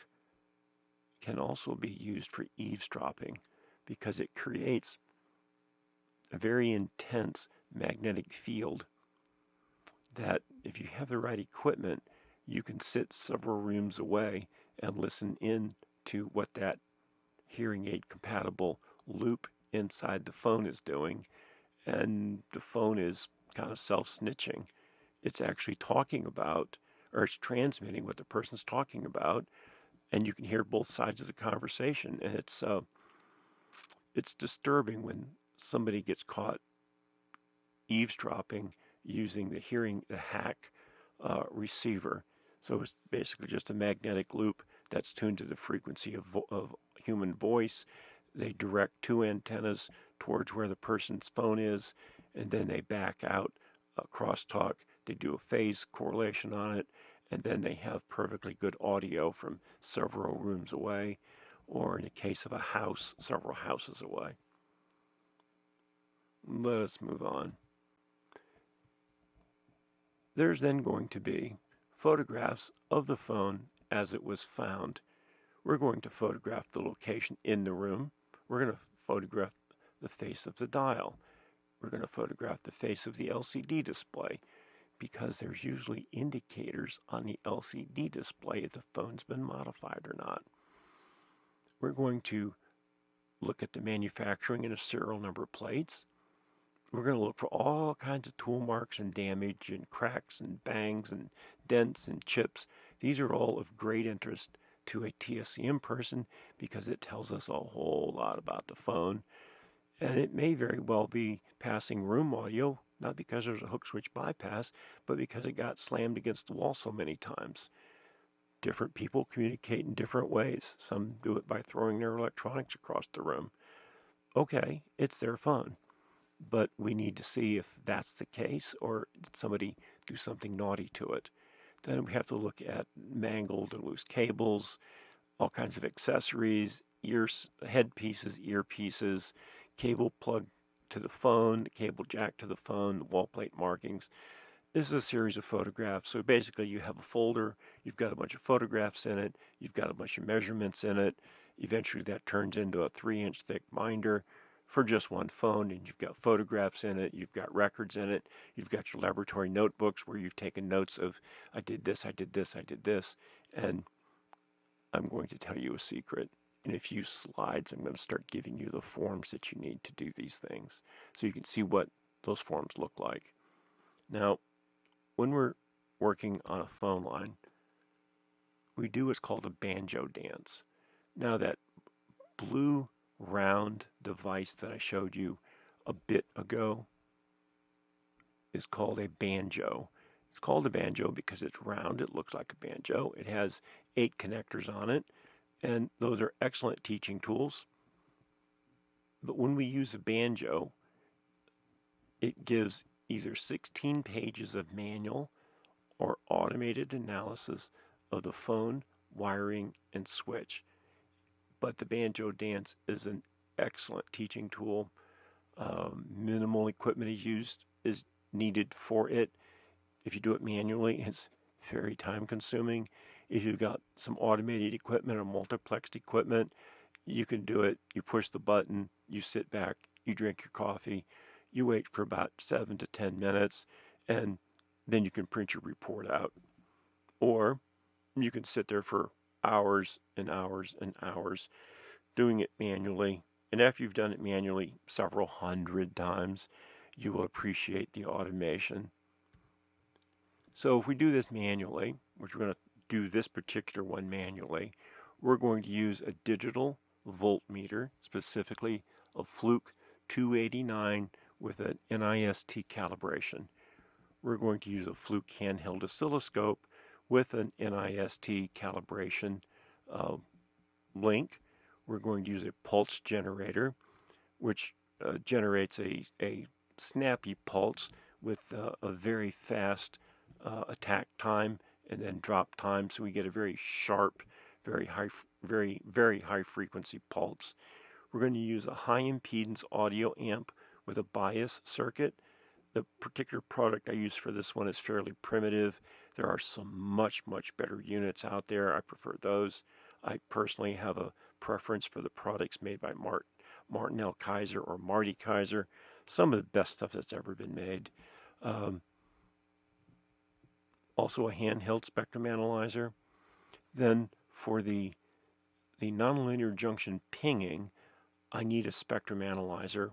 can also be used for eavesdropping because it creates a very intense magnetic field that, if you have the right equipment, you can sit several rooms away and listen in to what that hearing aid compatible loop inside the phone is doing. And the phone is kind of self-snitching. It's actually talking about, or it's transmitting what the person's talking about, and you can hear both sides of the conversation. And it's disturbing when somebody gets caught eavesdropping using the hack receiver. So it's basically just a magnetic loop that's tuned to the frequency of human voice. They direct two antennas towards where the person's phone is, and then they back out a crosstalk. They do a phase correlation on it, and then they have perfectly good audio from several rooms away, or in the case of a house, several houses away. Let us move on. There's then going to be photographs of the phone as it was found. We're going to photograph the location in the room. We're going to photograph the face of the dial. We're going to photograph the face of the LCD display, because there's usually indicators on the LCD display if the phone's been modified or not. We're going to look at the manufacturing and the serial number plates. We're going to look for all kinds of tool marks and damage and cracks and bangs and dents and chips. These are all of great interest to a TSCM person because it tells us a whole lot about the phone. And it may very well be passing room audio, not because there's a hook switch bypass, but because it got slammed against the wall so many times. Different people communicate in different ways. Some do it by throwing their electronics across the room. Okay, it's their phone. But we need to see if that's the case, or did somebody do something naughty to it. Then we have to look at mangled or loose cables, all kinds of accessories, headpieces, earpieces, cable plug to the phone, the cable jack to the phone, wall plate markings. This is a series of photographs. So basically you have a folder, you've got a bunch of photographs in it, you've got a bunch of measurements in it. Eventually that turns into a 3-inch thick binder for just one phone, and you've got photographs in it, you've got records in it, you've got your laboratory notebooks where you've taken notes of, I did this, I did this, I did this, and I'm going to tell you a secret. In a few slides, I'm going to start giving you the forms that you need to do these things, so you can see what those forms look like. Now, when we're working on a phone line, we do what's called a banjo dance. Now, that blue round device that I showed you a bit ago is called a banjo. It's called a banjo because it's round, it looks like a banjo. It has 8 connectors on it, and those are excellent teaching tools. But when we use a banjo, it gives either 16 pages of manual or automated analysis of the phone, wiring, and switch. But the banjo dance is an excellent teaching tool. Minimal equipment is needed for it. If you do it manually, it's very time consuming. If you've got some automated equipment or multiplexed equipment, you can do it. You push the button, you sit back, you drink your coffee, you wait for about 7 to 10 minutes, and then you can print your report out. Or you can sit there for hours and hours and hours doing it manually. And after you've done it manually several hundred times, you will appreciate the automation. So if we do this manually, which we're going to do this particular one manually, we're going to use a digital voltmeter, specifically a Fluke 289 with an NIST calibration. We're going to use a Fluke handheld oscilloscope with an NIST calibration link. We're going to use a pulse generator, which generates a snappy pulse with a very fast attack time and then drop time, so we get a very sharp, very high frequency pulse. We're going to use a high impedance audio amp with a bias circuit. The particular product I use for this one is fairly primitive. There are some much better units out there. I prefer those. I personally have a preference for the products made by Martin L. Kaiser or Marty Kaiser. Some of the best stuff that's ever been made. Also a handheld spectrum analyzer. Then for the nonlinear junction pinging, I need a spectrum analyzer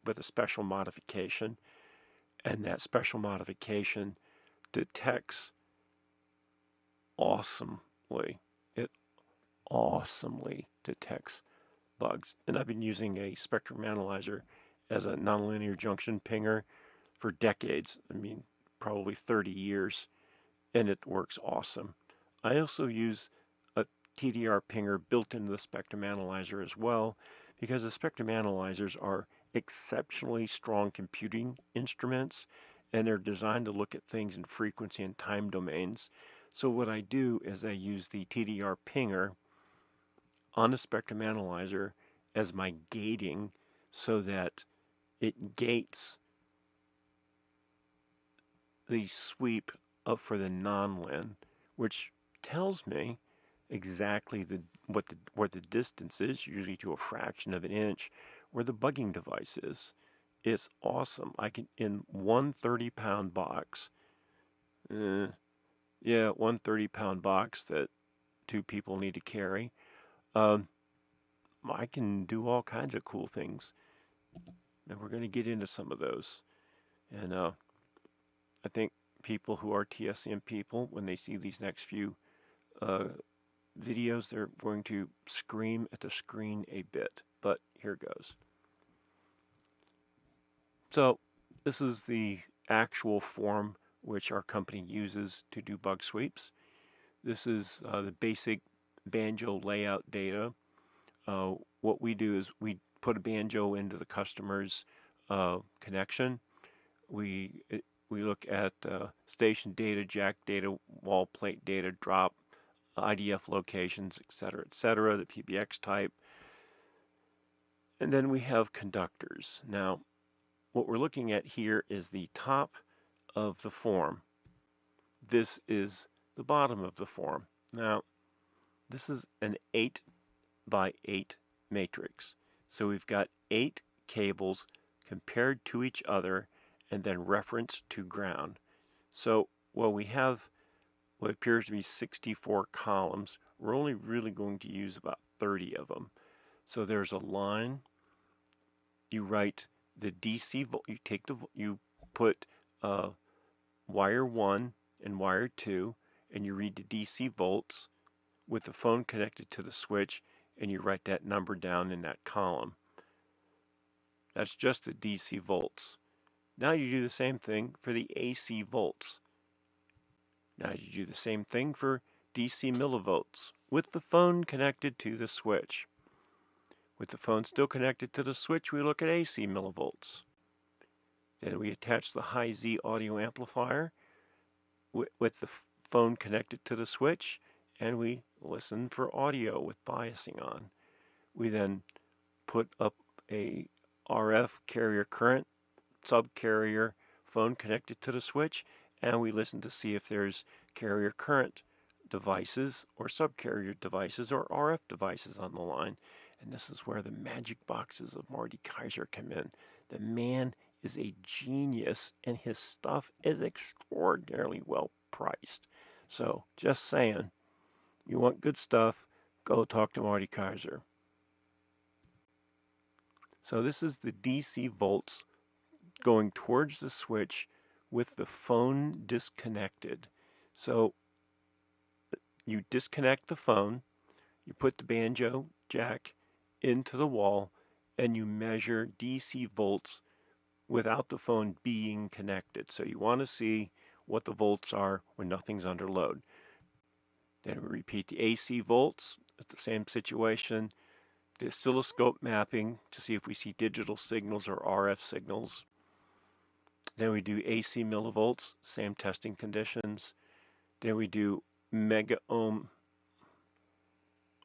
with a special modification, and that special modification detects awesomely. It awesomely detects bugs. And I've been using a spectrum analyzer as a nonlinear junction pinger for decades. I mean, probably 30 years, and it works awesome. I also use a TDR pinger built into the spectrum analyzer as well, because the spectrum analyzers are exceptionally strong computing instruments, and they're designed to look at things in frequency and time domains. So what I do is I use the TDR pinger on the spectrum analyzer as my gating, so that it gates the sweep up for the non-lin, which tells me exactly what the distance is, usually to a fraction of an inch, where the bugging device is. It's awesome. I can, in one 30-pound box, one 30-pound box that two people need to carry, I can do all kinds of cool things. And we're going to get into some of those. And I think people who are TSCM people, when they see these next few videos, they're going to scream at the screen a bit. But here goes. So this is the actual form which our company uses to do bug sweeps. This is the basic banjo layout data. What we do is we put a banjo into the customer's connection. We look at station data, jack data, wall plate data, drop, IDF locations, etc., the PBX type. And then we have conductors. Now, what we're looking at here is the top of the form. This is the bottom of the form. Now, this is an 8 by 8 matrix. So we've got 8 cables compared to each other and then reference to ground. So while we have what appears to be 64 columns, we're only really going to use about 30 of them. So there's a line. You write the DC, you put wire 1 and wire 2, and you read the DC volts with the phone connected to the switch, and you write that number down in that column. That's just the DC volts. Now you do the same thing for the AC volts. Now you do the same thing for DC millivolts with the phone connected to the switch. With the phone still connected to the switch, we look at AC millivolts. Then we attach the high Z audio amplifier with the phone connected to the switch, and we listen for audio with biasing on. We then put up a RF carrier current subcarrier phone connected to the switch, and we listen to see if there's carrier current devices or subcarrier devices or RF devices on the line. And this is where the magic boxes of Marty Kaiser come in. The man is a genius, and his stuff is extraordinarily well priced. So, just saying, you want good stuff, go talk to Marty Kaiser. So this is the DC volts going towards the switch with the phone disconnected. So you disconnect the phone, you put the banjo jack into the wall, and you measure DC volts without the phone being connected. So you want to see what the volts are when nothing's under load. Then we repeat the AC volts. It's the same situation. The oscilloscope mapping to see if we see digital signals or RF signals. Then we do AC millivolts, same testing conditions. Then we do mega ohm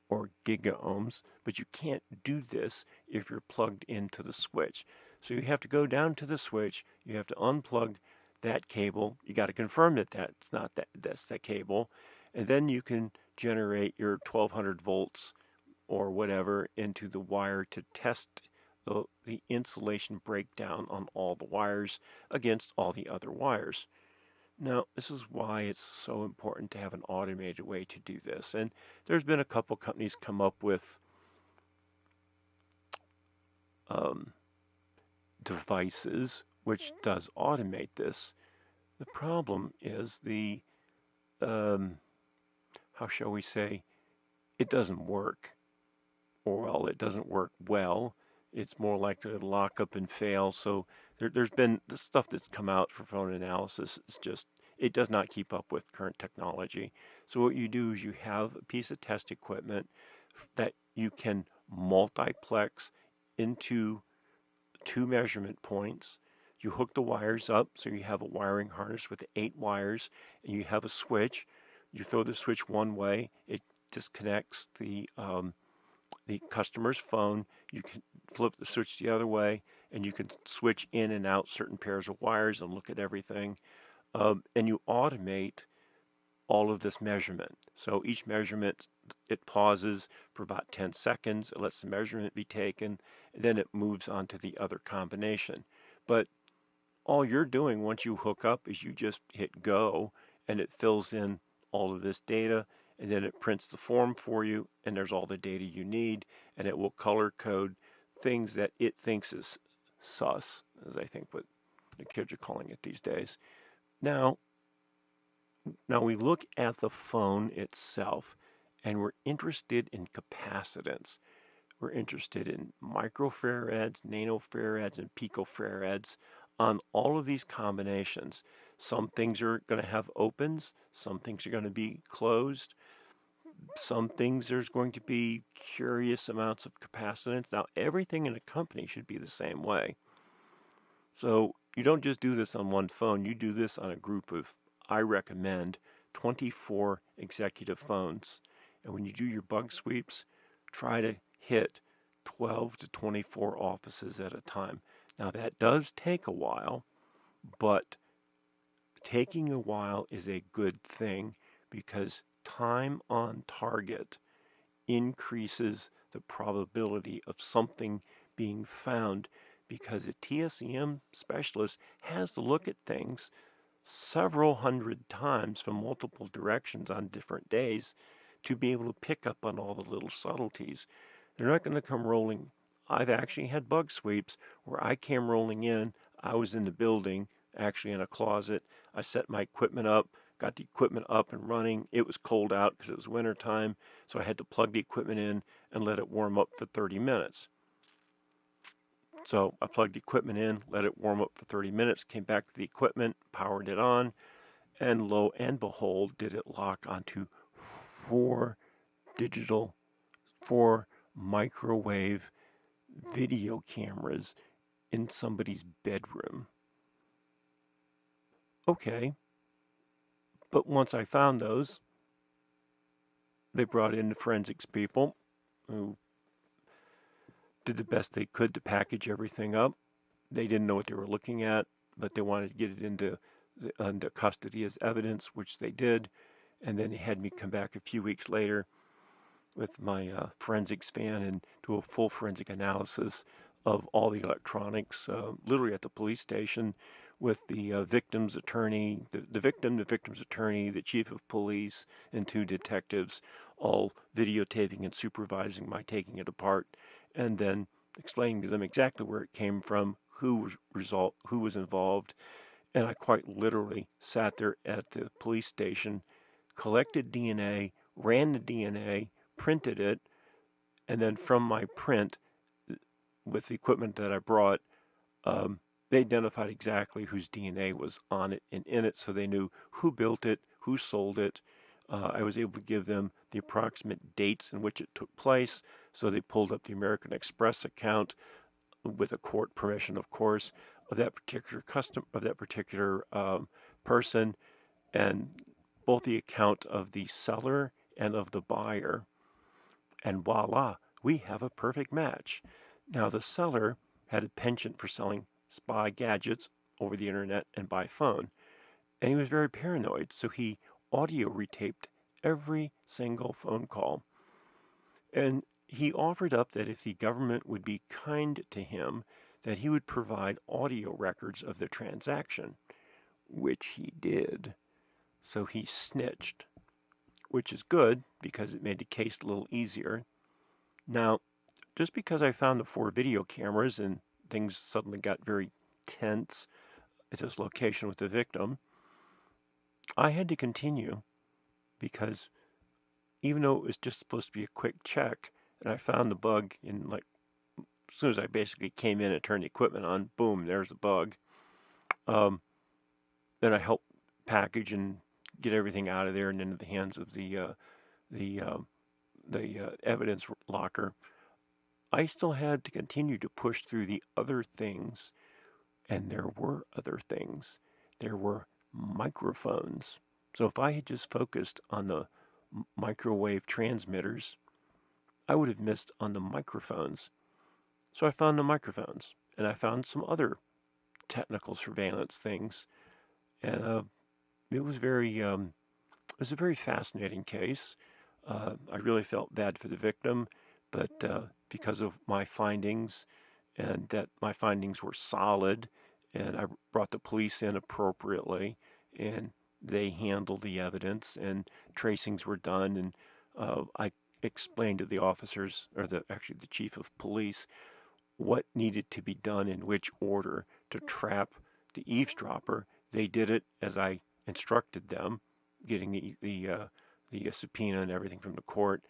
or giga ohms, but you can't do this if you're plugged into the switch. So you have to go down to the switch, you have to unplug that cable, you got to confirm that that's that cable, and then you can generate your 1200 volts or whatever into the wire to test the insulation breakdown on all the wires against all the other wires. Now, this is why it's so important to have an automated way to do this. And there's been a couple companies come up with devices which does automate this. The problem is how shall we say, it doesn't work. Or, well, it doesn't work well. It's more likely to lock up and fail. So there's been the stuff that's come out for phone analysis is just, it does not keep up with current technology. So what you do is you have a piece of test equipment that you can multiplex into 2 measurement points. You hook the wires up, so you have a wiring harness with 8 wires, and you have a switch. You throw the switch one way, it disconnects the customer's phone. You can flip the switch the other way, and you can switch in and out certain pairs of wires and look at everything. And you automate all of this measurement. So each measurement, it pauses for about 10 seconds. It lets the measurement be taken, and then it moves on to the other combination. But all you're doing once you hook up is you just hit go, and it fills in all of this data, and then it prints the form for you, and there's all the data you need, and it will color code things that it thinks is sus, as I think what the kids are calling it these days. Now we look at the phone itself, and we're interested in capacitance. We're interested in microfarads, nanofarads, and picofarads on all of these combinations. Some things are going to have opens, some things are going to be closed, some things there's going to be curious amounts of capacitance. Now, everything in a company should be the same way. So you don't just do this on one phone, you do this on a group of, I recommend, 24 executive phones. And when you do your bug sweeps, try to hit 12 to 24 offices at a time. Now that does take a while, but taking a while is a good thing because time on target increases the probability of something being found, because a TSCM specialist has to look at things several hundred times from multiple directions on different days to be able to pick up on all the little subtleties. They're not going to come rolling. I've actually had bug sweeps where I came rolling in. I was in the building, actually in a closet. I set my equipment up, got the equipment up and running. It was cold out because it was winter time, so I had to plug the equipment in and let it warm up for 30 minutes. So I plugged the equipment in, let it warm up for 30 minutes, came back to the equipment, powered it on, and lo and behold, did it lock onto 4 microwave video cameras in somebody's bedroom. Okay, but once I found those, they brought in the forensics people who did the best they could to package everything up. They didn't know what they were looking at, but they wanted to get it into under custody as evidence, which they did. And then they had me come back a few weeks later with my forensics van and do a full forensic analysis of all the electronics, literally at the police station, with the victim's attorney, the victim's attorney, the chief of police, and 2 detectives, all videotaping and supervising my taking it apart, and then explaining to them exactly where it came from, who was involved. And I quite literally sat there at the police station, collected DNA, ran the DNA, printed it, and then from my print, with the equipment that I brought, they identified exactly whose DNA was on it and in it, so they knew who built it, who sold it. I was able to give them the approximate dates in which it took place, so they pulled up the American Express account with a court permission, of course, of that particular person, and both the account of the seller and of the buyer. And voila, we have a perfect match. Now, the seller had a penchant for selling spy gadgets over the internet and by phone, and he was very paranoid, so he audio retaped every single phone call. And he offered up that if the government would be kind to him, that he would provide audio records of the transaction, which he did. So he snitched, which is good because it made the case a little easier. Now, just because I found the 4 video cameras and things suddenly got very tense at this location with the victim, I had to continue because even though it was just supposed to be a quick check, and I found the bug in as soon as I basically came in and turned the equipment on, boom, there's a bug. Then I helped package and get everything out of there and into the hands of the evidence locker. I still had to continue to push through the other things, and there were other things. There were microphones. So if I had just focused on the microwave transmitters, I would have missed on the microphones. So I found the microphones, and I found some other technical surveillance things, and it was a very fascinating case. I really felt bad for the victim, but because of my findings, and that my findings were solid, and I brought the police in appropriately, and they handled the evidence, and tracings were done, and I explained to the officers, or the chief of police, what needed to be done in which order to trap the eavesdropper. They did it as I instructed them, getting the subpoena and everything from the court.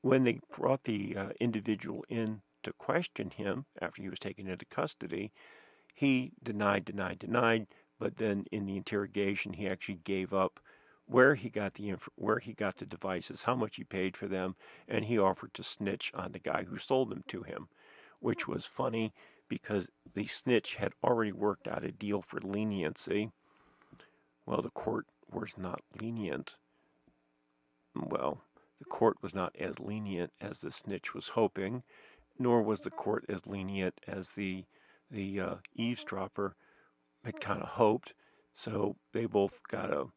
When they brought the individual in to question him after he was taken into custody, he denied, but then in the interrogation he actually gave up where he got the devices, how much he paid for them, and he offered to snitch on the guy who sold them to him, which was funny because the snitch had already worked out a deal for leniency. Well, the court was not lenient. Well, the court was not as lenient as the snitch was hoping, nor was the court as lenient as the eavesdropper had kind of hoped. So they both got a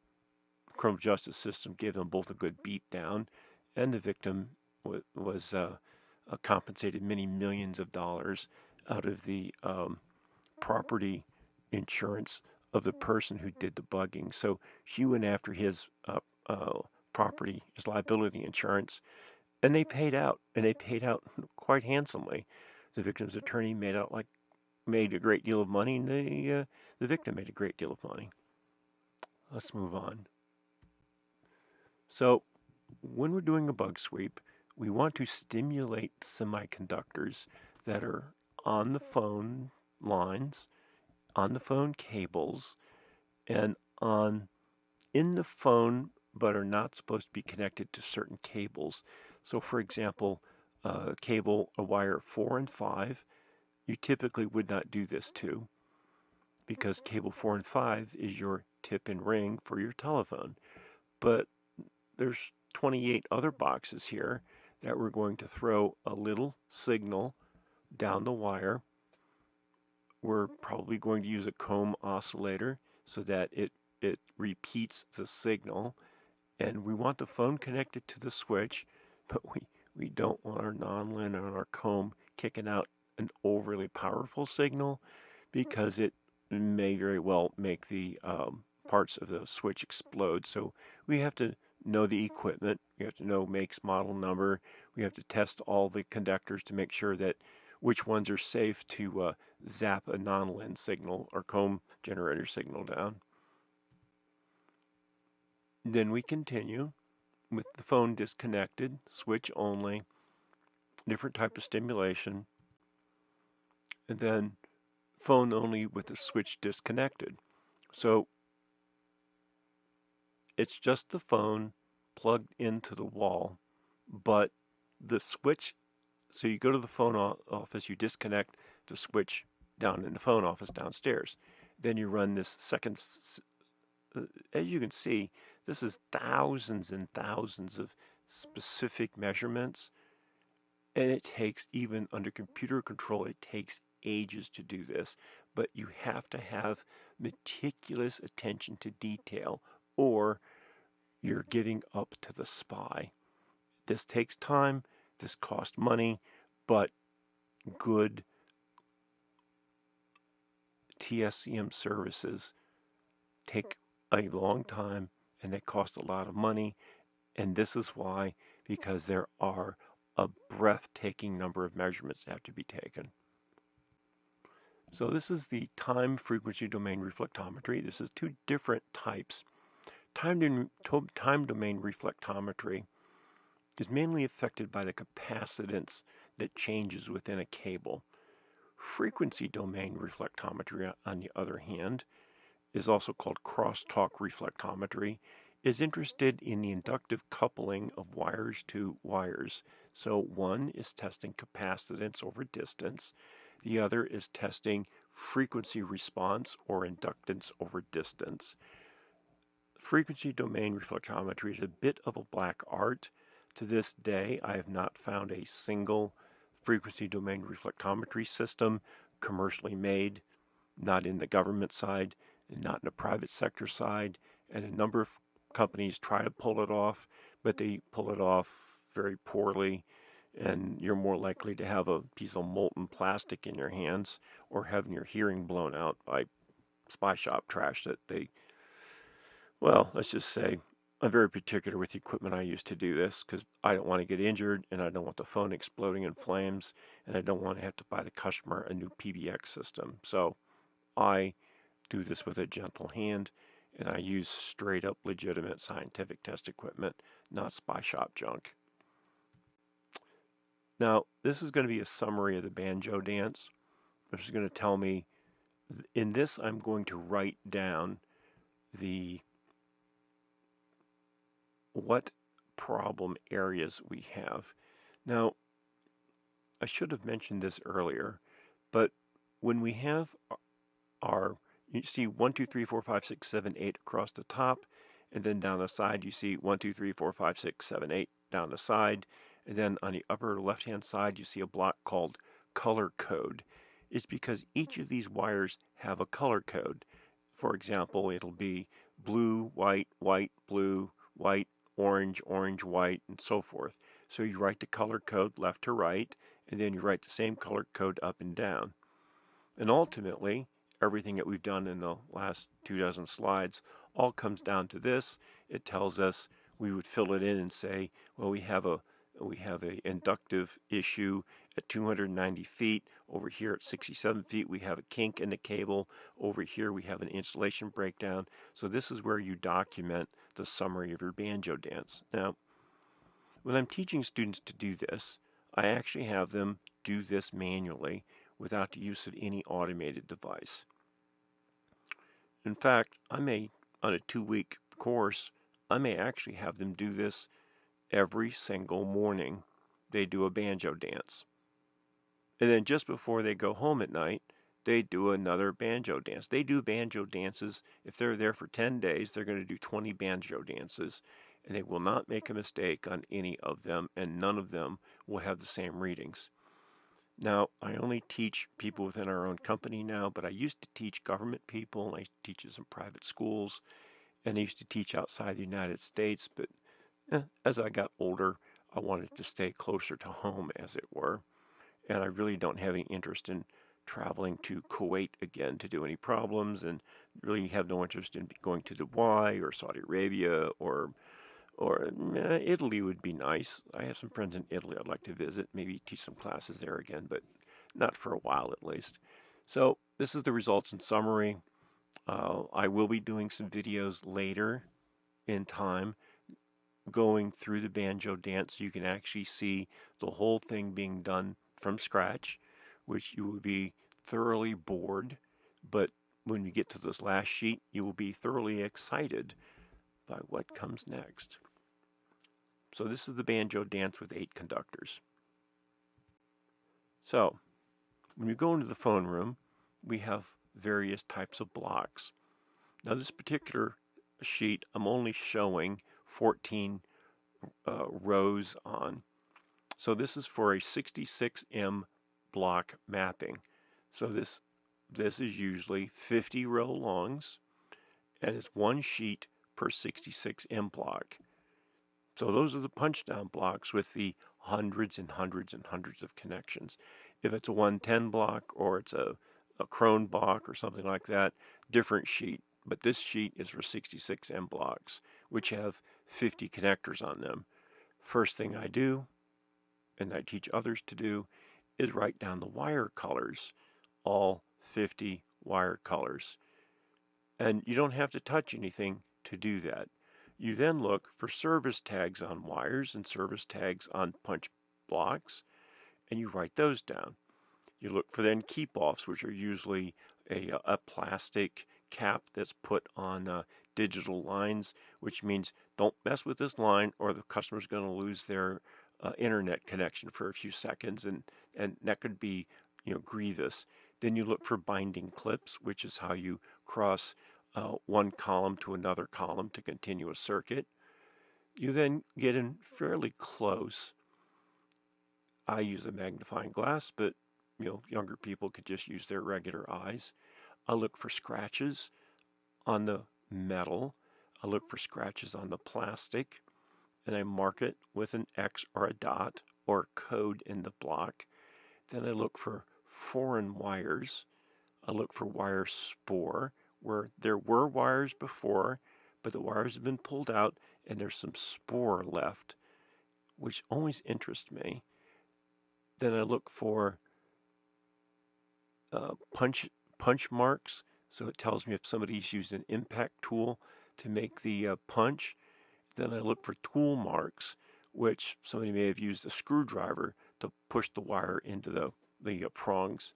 criminal justice system gave them both a good beat down, and the victim was compensated many millions of dollars out of the property insurance of the person who did the bugging. So she went after his property, his liability insurance, and they paid out quite handsomely. The victim's attorney made a great deal of money, and the victim made a great deal of money. Let's move on. So when we're doing a bug sweep, we want to stimulate semiconductors that are on the phone lines, on the phone cables, and in the phone, but are not supposed to be connected to certain cables. So for example, a wire 4 and 5, you typically would not do this to, because cable 4 and 5 is your tip and ring for your telephone. But there's 28 other boxes here that we're going to throw a little signal down the wire. We're probably going to use a comb oscillator so that it repeats the signal. And we want the phone connected to the switch, but we don't want our non-len on our comb kicking out an overly powerful signal, because it may very well make the parts of the switch explode. So we have to know the equipment. We have to know makes, model, number. We have to test all the conductors to make sure that which ones are safe to zap a non-len signal or comb generator signal down. Then we continue with the phone disconnected, switch only, different type of stimulation, and then phone only with the switch disconnected. So it's just the phone plugged into the wall, but the switch, so you go to the phone office, you disconnect the switch down in the phone office downstairs. Then you run this second, as you can see, this is thousands and thousands of specific measurements, and it takes, even under computer control, it takes ages to do this, but you have to have meticulous attention to detail, or you're giving up to the spy. This takes time, this costs money, but good TSCM services take a long time and they cost a lot of money. And this is why, because there are a breathtaking number of measurements that have to be taken. So this is the time frequency domain reflectometry. This is two different types. Time domain reflectometry is mainly affected by the capacitance that changes within a cable. Frequency domain reflectometry, on the other hand, is also called crosstalk reflectometry, is interested in the inductive coupling of wires to wires. So one is testing capacitance over distance. The other is testing frequency response or inductance over distance. Frequency domain reflectometry is a bit of a black art. To this day, I have not found a single frequency domain reflectometry system commercially made, not in the government side, and not in the private sector side. And a number of companies try to pull it off, but they pull it off very poorly, and you're more likely to have a piece of molten plastic in your hands or having your hearing blown out by spy shop trash that they, well, let's just say, I'm very particular with the equipment I use to do this, because I don't want to get injured, and I don't want the phone exploding in flames, and I don't want to have to buy the customer a new PBX system. So I do this with a gentle hand, and I use straight up legitimate scientific test equipment, not spy shop junk. Now, this is going to be a summary of the banjo dance. This is going to tell me, in this I'm going to write down what problem areas we have. Now, I should have mentioned this earlier, but when we have you see 1, 2, 3, 4, 5, 6, 7, 8 across the top, and then down the side you see 1, 2, 3, 4, 5, 6, 7, 8 down the side, and then on the upper left-hand side you see a block called color code. It's because each of these wires have a color code. For example, it'll be blue, white, white, blue, white, orange, orange, white, and so forth. So you write the color code left to right, and then you write the same color code up and down. And ultimately, everything that we've done in the last 24 slides all comes down to this. It tells us, we would fill it in and say, well, we have a inductive issue at 290 feet. Over here at 67 feet, we have a kink in the cable. Over here, we have an insulation breakdown. So this is where you document the summary of your banjo dance. Now, when I'm teaching students to do this, I actually have them do this manually without the use of any automated device. In fact, on a 2-week course, I may actually have them do this every single morning. They do a banjo dance. And then just before they go home at night, they do another banjo dance. They do banjo dances. If they're there for 10 days, they're going to do 20 banjo dances, and they will not make a mistake on any of them, and none of them will have the same readings. Now, I only teach people within our own company now, but I used to teach government people, and I used to teach in some private schools, and I used to teach outside the United States, but as I got older, I wanted to stay closer to home, as it were, and I really don't have any interest in traveling to Kuwait again to do any problems, and really have no interest in going to Dubai or Saudi Arabia or Italy would be nice. I have some friends in Italy I'd like to visit, maybe teach some classes there again, but not for a while at least. So this is the results in summary. I will be doing some videos later in time going through the banjo dance so you can actually see the whole thing being done from scratch, which you will be thoroughly bored, but when you get to this last sheet, you will be thoroughly excited by what comes next. So this is the banjo dance with 8 conductors. So when you go into the phone room, we have various types of blocks. Now this particular sheet, I'm only showing 14 rows on. So this is for a 66M block mapping. So this is usually 50 row longs, and it's one sheet per 66M block. So those are the punch-down blocks with the hundreds and hundreds and hundreds of connections. If it's a 110 block or it's a Crone block or something like that, different sheet. But this sheet is for 66M blocks, which have 50 connectors on them. First thing I do, and I teach others to do, is write down the wire colors, all 50 wire colors. And you don't have to touch anything to do that. You then look for service tags on wires and service tags on punch blocks, and you write those down. You look for then keep-offs, which are usually a plastic cap that's put on digital lines, which means don't mess with this line or the customer's going to lose their internet connection for a few seconds, and that could be grievous. Then you look for binding clips, which is how you cross one column to another column to continue a circuit. You then get in fairly close. I use a magnifying glass, but younger people could just use their regular eyes. I look for scratches on the metal. I look for scratches on the plastic, and I mark it with an X or a dot or a code in the block. Then I look for foreign wires. I look for wire spore, where there were wires before, but the wires have been pulled out and there's some spore left, which always interests me. Then I look for punch marks, so it tells me if somebody's used an impact tool to make the punch. Then I look for tool marks, which somebody may have used a screwdriver to push the wire into the prongs.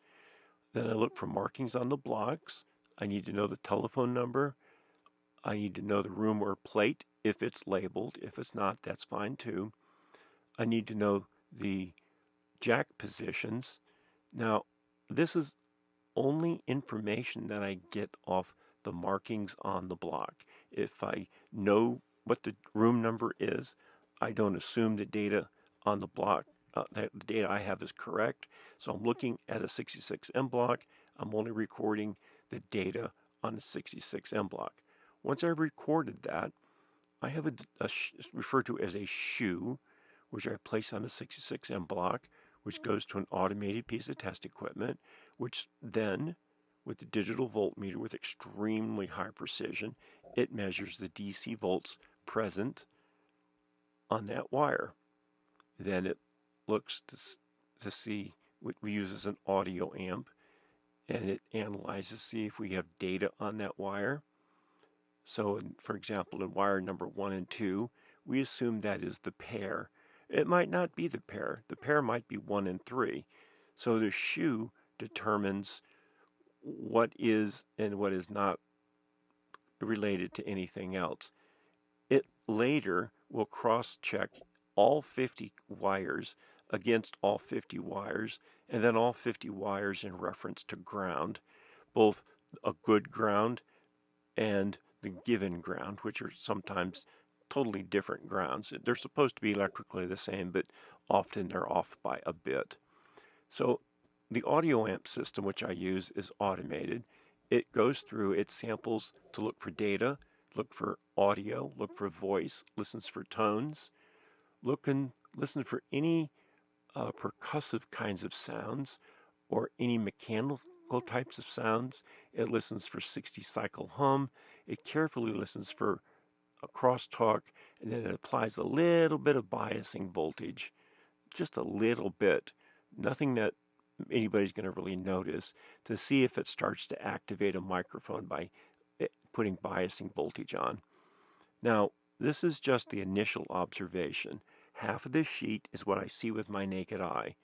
Then I look for markings on the blocks. I need to know the telephone number. I need to know the room or plate if it's labeled. If it's not, that's fine too. I need to know the jack positions. Now, this is only information that I get off the markings on the block. If I know what the room number is, I don't assume the data on the block, that the data I have is correct. So I'm looking at a 66M block. I'm only recording the data on the 66M block. Once I've recorded that, I have referred to as a shoe, which I place on the 66M block, which goes to an automated piece of test equipment, which then, with the digital voltmeter with extremely high precision, it measures the DC volts present on that wire. Then it looks to see what we use as an audio amp, and it analyzes to see if we have data on that wire. So, for example, in wire number 1 and 2, we assume that is the pair. It might not be the pair. The pair might be 1 and 3. So the shoe determines what is and what is not related to anything else. It later will cross-check all 50 wires against all 50 wires, and then all 50 wires in reference to ground, both a good ground and the given ground, which are sometimes totally different grounds. They're supposed to be electrically the same, but often they're off by a bit. So the audio amp system, which I use, is automated. It goes through, it samples to look for data, look for audio, look for voice, listens for tones, listen for any percussive kinds of sounds or any mechanical types of sounds. It listens for 60 cycle hum. It carefully listens for a crosstalk, and then it applies a little bit of biasing voltage, just a little bit, nothing that anybody's going to really notice, to see if it starts to activate a microphone by putting biasing voltage on. Now, this is just the initial observation. Half of this sheet is what I see with my naked eye.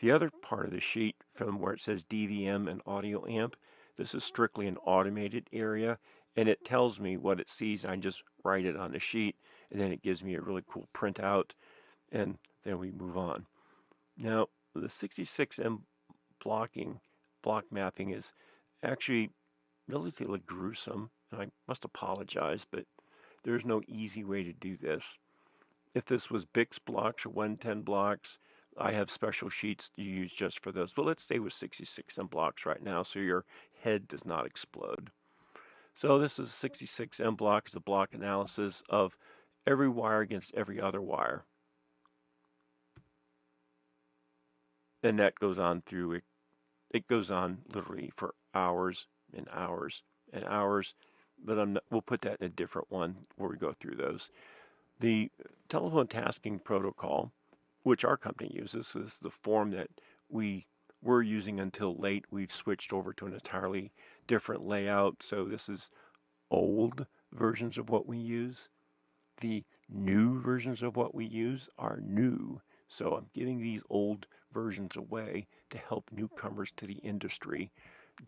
The other part of the sheet, from where it says DVM and audio amp, this is strictly an automated area, and it tells me what it sees. I just write it on the sheet, and then it gives me a really cool printout, and then we move on. Now, the 66M block mapping is actually relatively gruesome, and I must apologize, but there's no easy way to do this. If this was Bix blocks or 110 blocks, I have special sheets to use just for those. But let's stay with 66M blocks right now so your head does not explode. So this is a 66M block. It's a block analysis of every wire against every other wire. And that goes on through it. It goes on literally for hours and hours and hours. But we'll put that in a different one where we go through those. The telephone tasking protocol, which our company uses, is the form that we were using until late. We've switched over to an entirely different layout. So this is old versions of what we use. The new versions of what we use are new. So I'm giving these old versions away to help newcomers to the industry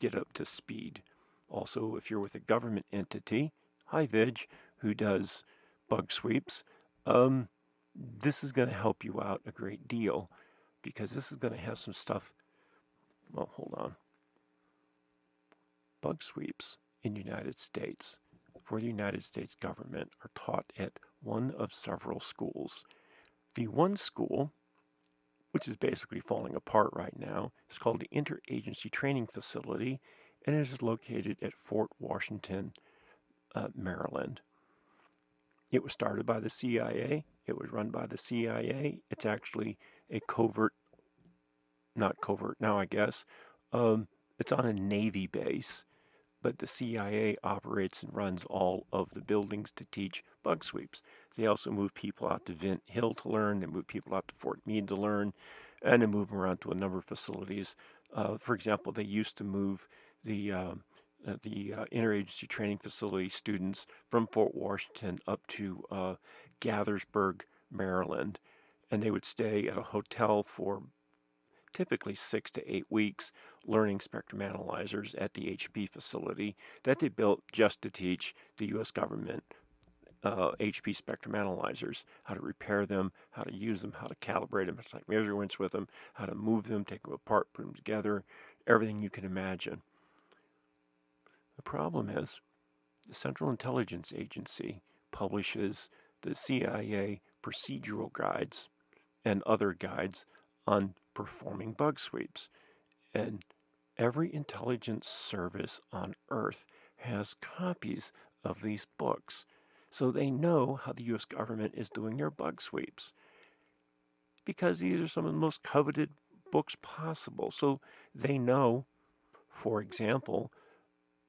get up to speed. Also, if you're with a government entity, hi Vig, who does bug sweeps, this is going to help you out a great deal, because this is going to have some stuff. Well, hold on. Bug sweeps in the United States for the United States government are taught at one of several schools. The one school, which is basically falling apart right now, is called the Interagency Training Facility, and it is located at Fort Washington, Maryland. It was started by the CIA. It was run by the CIA. It's actually a not covert now, I guess. It's on a Navy base, but the CIA operates and runs all of the buildings to teach bug sweeps. They also move people out to Vint Hill to learn. They move people out to Fort Meade to learn, and they move them around to a number of facilities. For example, they used to move the interagency training facility students from Fort Washington up to Gaithersburg, Maryland, and they would stay at a hotel for typically 6 to 8 weeks learning spectrum analyzers at the HP facility that they built just to teach the U.S. government HP spectrum analyzers, how to repair them, how to use them, how to calibrate them, how to take measurements with them, how to move them, take them apart, put them together, everything you can imagine. The problem is the Central Intelligence Agency publishes the CIA procedural guides and other guides on performing bug sweeps. And every intelligence service on Earth has copies of these books. So they know how the U.S. government is doing their bug sweeps, because these are some of the most coveted books possible. So they know, for example,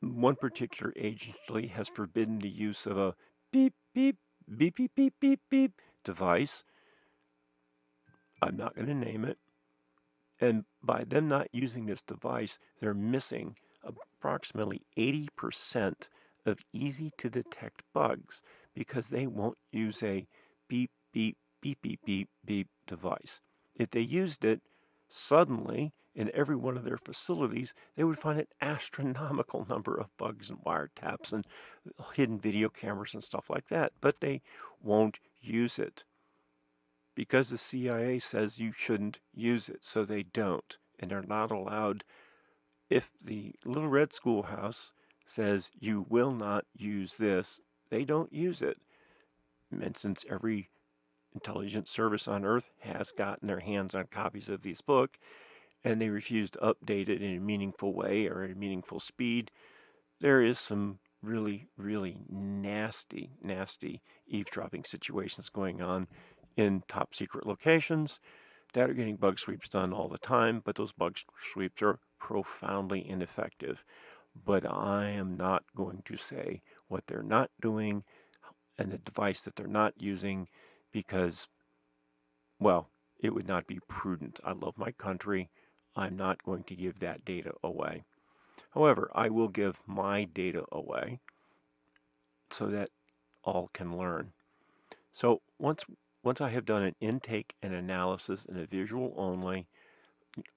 one particular agency has forbidden the use of a beep, beep, beep, beep, beep, beep, beep device. I'm not going to name it. And by them not using this device, they're missing approximately 80% of easy to detect bugs, because they won't use a beep, beep, beep, beep, beep, beep device. If they used it, suddenly in every one of their facilities, they would find an astronomical number of bugs and wiretaps and hidden video cameras and stuff like that. But they won't use it because the CIA says you shouldn't use it, so they don't. And they're not allowed. If the Little Red Schoolhouse says you will not use this, they don't use it. And since every intelligence service on Earth has gotten their hands on copies of this book, and they refuse to update it in a meaningful way or at a meaningful speed, there is some really, really nasty, nasty eavesdropping situations going on in top secret locations that are getting bug sweeps done all the time, but those bug sweeps are profoundly ineffective. But I am not going to say what they're not doing and the device that they're not using because, well, it would not be prudent. I love my country. I'm not going to give that data away. However, I will give my data away so that all can learn. So once I have done an intake and analysis in a visual only,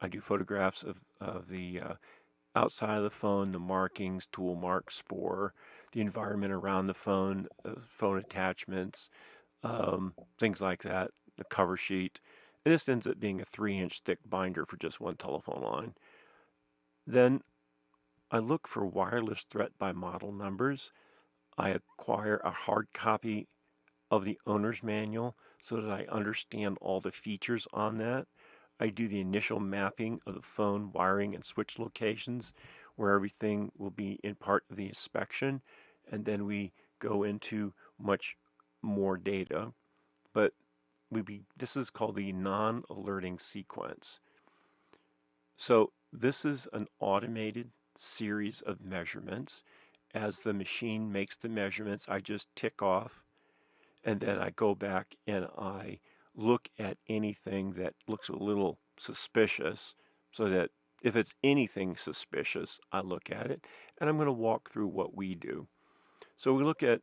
I do photographs of the outside of the phone, the markings, tool mark, spore, the environment around the phone, phone attachments, things like that, the cover sheet. And this ends up being a 3-inch thick binder for just one telephone line. Then I look for wireless threat by model numbers. I acquire a hard copy of the owner's manual so that I understand all the features on that. I do the initial mapping of the phone wiring and switch locations where everything will be in part of the inspection, and then we go into much more data. But this is called the non-alerting sequence. So this is an automated series of measurements. As the machine makes the measurements, I just tick off, and then I go back and I look at anything that looks a little suspicious, so that if it's anything suspicious, I look at it, and I'm going to walk through what we do. So we look at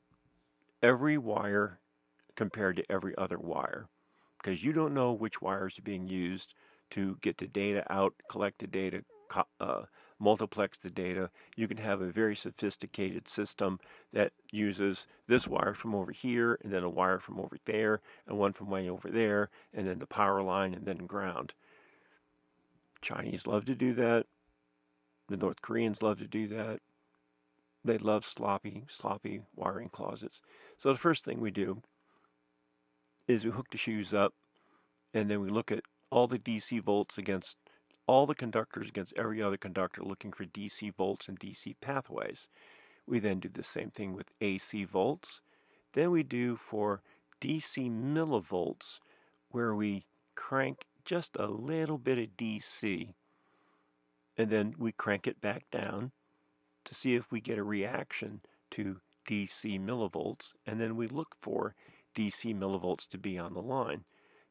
every wire compared to every other wire, because you don't know which wires are being used to get the data out, collect the data, multiplex the data. You can have a very sophisticated system that uses this wire from over here, and then a wire from over there, and one from way over there, and then the power line, and then ground. Chinese love to do that. The North Koreans love to do that. They love sloppy wiring closets. So the first thing we do is we hook the shoes up, and then we look at all the DC volts against all the conductors against every other conductor, looking for DC volts and DC pathways. We then do the same thing with AC volts. Then we do for DC millivolts, where we crank just a little bit of DC, and then we crank it back down to see if we get a reaction to DC millivolts, and then we look for DC millivolts to be on the line.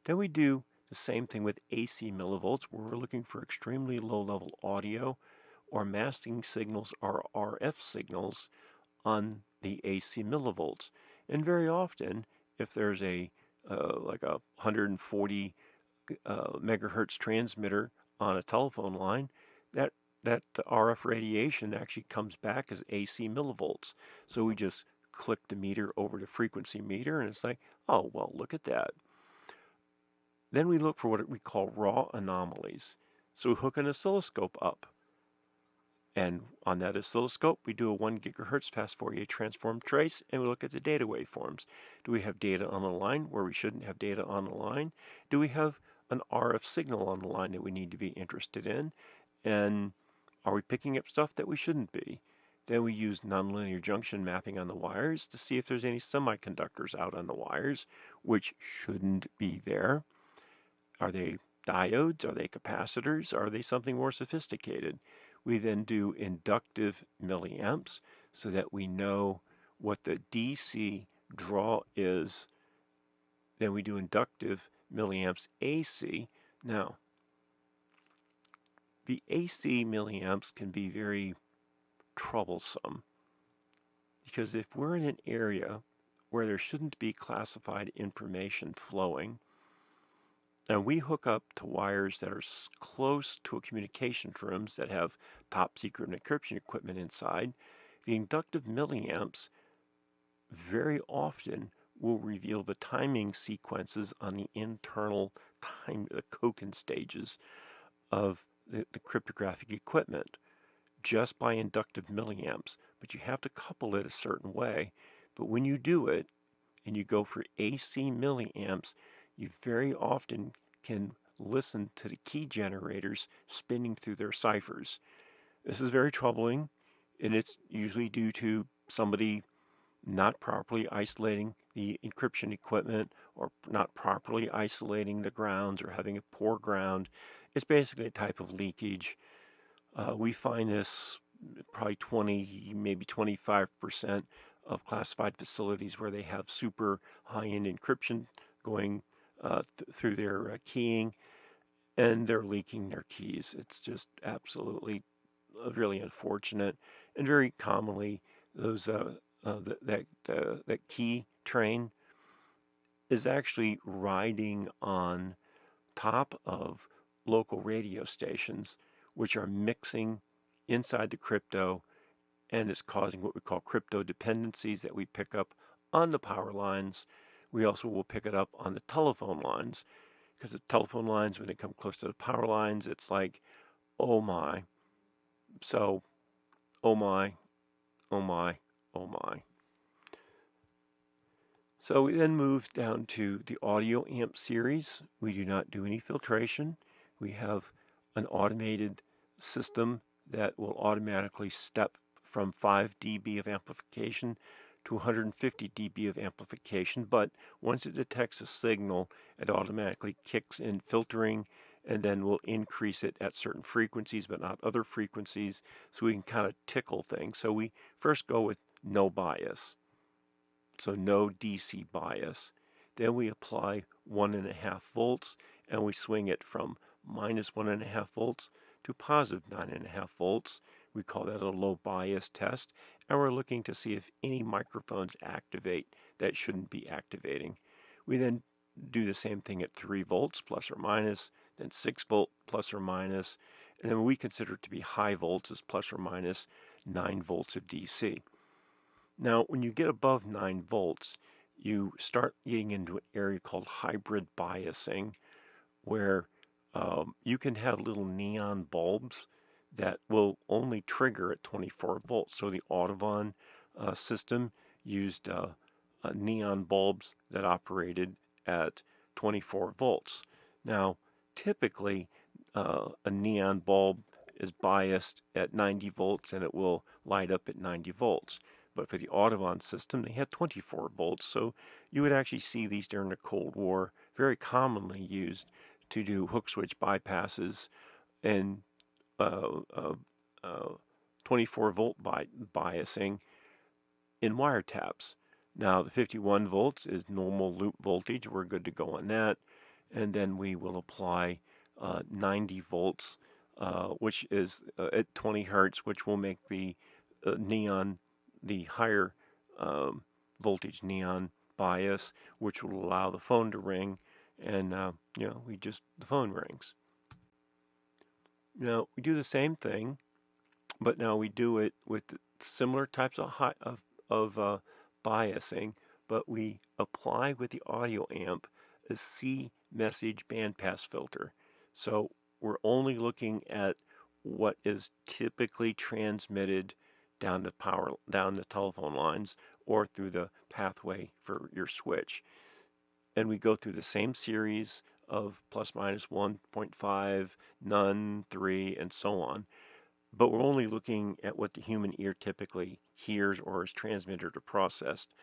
Then we do the same thing with AC millivolts, where we're looking for extremely low-level audio or masking signals or RF signals on the AC millivolts. And very often, if there's like a 140 megahertz transmitter on a telephone line, that RF radiation actually comes back as AC millivolts. So we just click the meter over to frequency meter, and it's like, oh, well, look at that. Then we look for what we call raw anomalies. So we hook an oscilloscope up. And on that oscilloscope, we do a 1 gigahertz fast Fourier transform trace, and we look at the data waveforms. Do we have data on the line where we shouldn't have data on the line? Do we have an RF signal on the line that we need to be interested in? And are we picking up stuff that we shouldn't be? Then we use nonlinear junction mapping on the wires to see if there's any semiconductors out on the wires, which shouldn't be there. Are they diodes? Are they capacitors? Are they something more sophisticated? We then do inductive milliamps so that we know what the DC draw is. Then we do inductive milliamps AC. Now, the AC milliamps can be very troublesome, because if we're in an area where there shouldn't be classified information flowing, and we hook up to wires that are close to a communications rooms that have top secret encryption equipment inside, the inductive milliamps very often will reveal the timing sequences on the internal the token stages of the cryptographic equipment just by inductive milliamps. But you have to couple it a certain way. But when you do it and you go for AC milliamps, you very often can listen to the key generators spinning through their ciphers. This is very troubling, and it's usually due to somebody not properly isolating the encryption equipment or not properly isolating the grounds or having a poor ground. It's basically a type of leakage. We find this probably 20, maybe 25% of classified facilities where they have super high-end encryption going through their keying, and they're leaking their keys. It's just absolutely really unfortunate, and very commonly those that key train is actually riding on top of local radio stations, which are mixing inside the crypto, and it's causing what we call crypto dependencies that we pick up on the power lines. We also will pick it up on the telephone lines, because the telephone lines, when they come close to the power lines, it's like, oh my. So, oh my, oh my, oh my. So we then move down to the audio amp series. We do not do any filtration. We have an automated system that will automatically step from 5 dB of amplification to 150 dB of amplification, but once it detects a signal, it automatically kicks in filtering and then will increase it at certain frequencies but not other frequencies, so we can kind of tickle things. So we first go with no bias, so no DC bias. Then we apply 1.5 volts and we swing it from minus 1.5 volts to positive 9.5 volts. We call that a low bias test, and we're looking to see if any microphones activate that shouldn't be activating. We then do the same thing at 3 volts plus or minus, then 6 volt plus or minus, and then we consider it to be high volts as plus or minus 9 volts of DC. Now, when you get above 9 volts, you start getting into an area called hybrid biasing, where you can have little neon bulbs that will only trigger at 24 volts. So the Audit system used neon bulbs that operated at 24 volts. Now, typically, a neon bulb is biased at 90 volts and it will light up at 90 volts. But for the Audit system, they had 24 volts. So you would actually see these during the Cold War, very commonly used to do hook switch bypasses and 24 volt biasing in wiretaps. Now the 51 volts is normal loop voltage. We're good to go on that. And then we will apply 90 volts, which is at 20 hertz, which will make the neon, the higher voltage neon bias, which will allow the phone to ring, and the phone rings. Now we do the same thing, but now we do it with similar types of biasing, but we apply with the audio amp a C message bandpass filter. So we're only looking at what is typically transmitted down the telephone lines or through the pathway for your switch. And we go through the same series of plus minus 1.5, none, 3, and so on. But we're only looking at what the human ear typically hears or is transmitted or processed.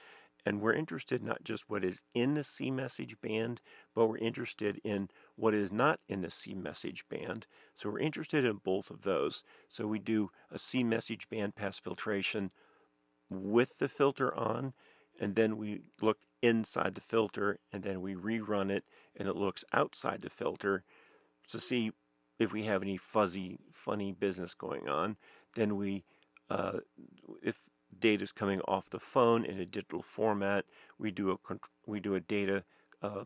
And we're interested not just what is in the C message band, but we're interested in what is not in the C message band. So we're interested in both of those. So we do a C message band pass filtration with the filter on, and then we look inside the filter, and then we rerun it, and it looks outside the filter to see if we have any fuzzy, funny business going on. Then we, if data is coming off the phone in a digital format, we do a data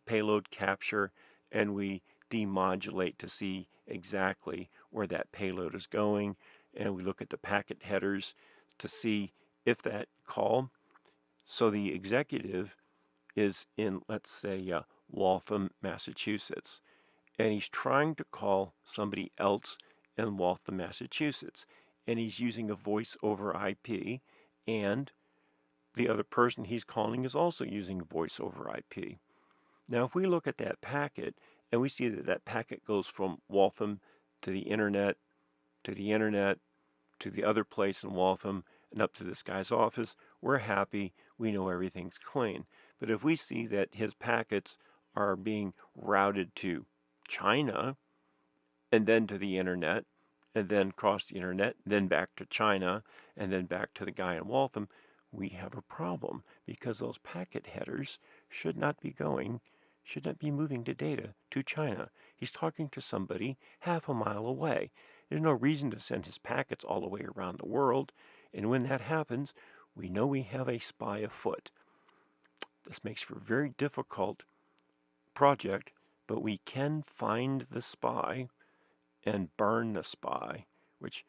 payload capture, and we demodulate to see exactly where that payload is going, and we look at the packet headers to see if that call. So the executive is in, let's say, Waltham, Massachusetts, and he's trying to call somebody else in Waltham, Massachusetts, and he's using a voice over IP, and the other person he's calling is also using voice over IP. Now, if we look at that packet And we see that that packet goes from Waltham to the internet, to the internet, to the other place in Waltham, and up to this guy's office. We're happy. We know everything's clean. But if we see that his packets are being routed to China, and then to the internet, and then across the internet, then back to China, and then back to the guy in Waltham, we have a problem because those packet headers should not be moving the data to China. He's talking to somebody half a mile away. There's no reason to send his packets all the way around the world, and when that happens, we know we have a spy afoot. This makes for a very difficult project, but we can find the spy and burn the spy, which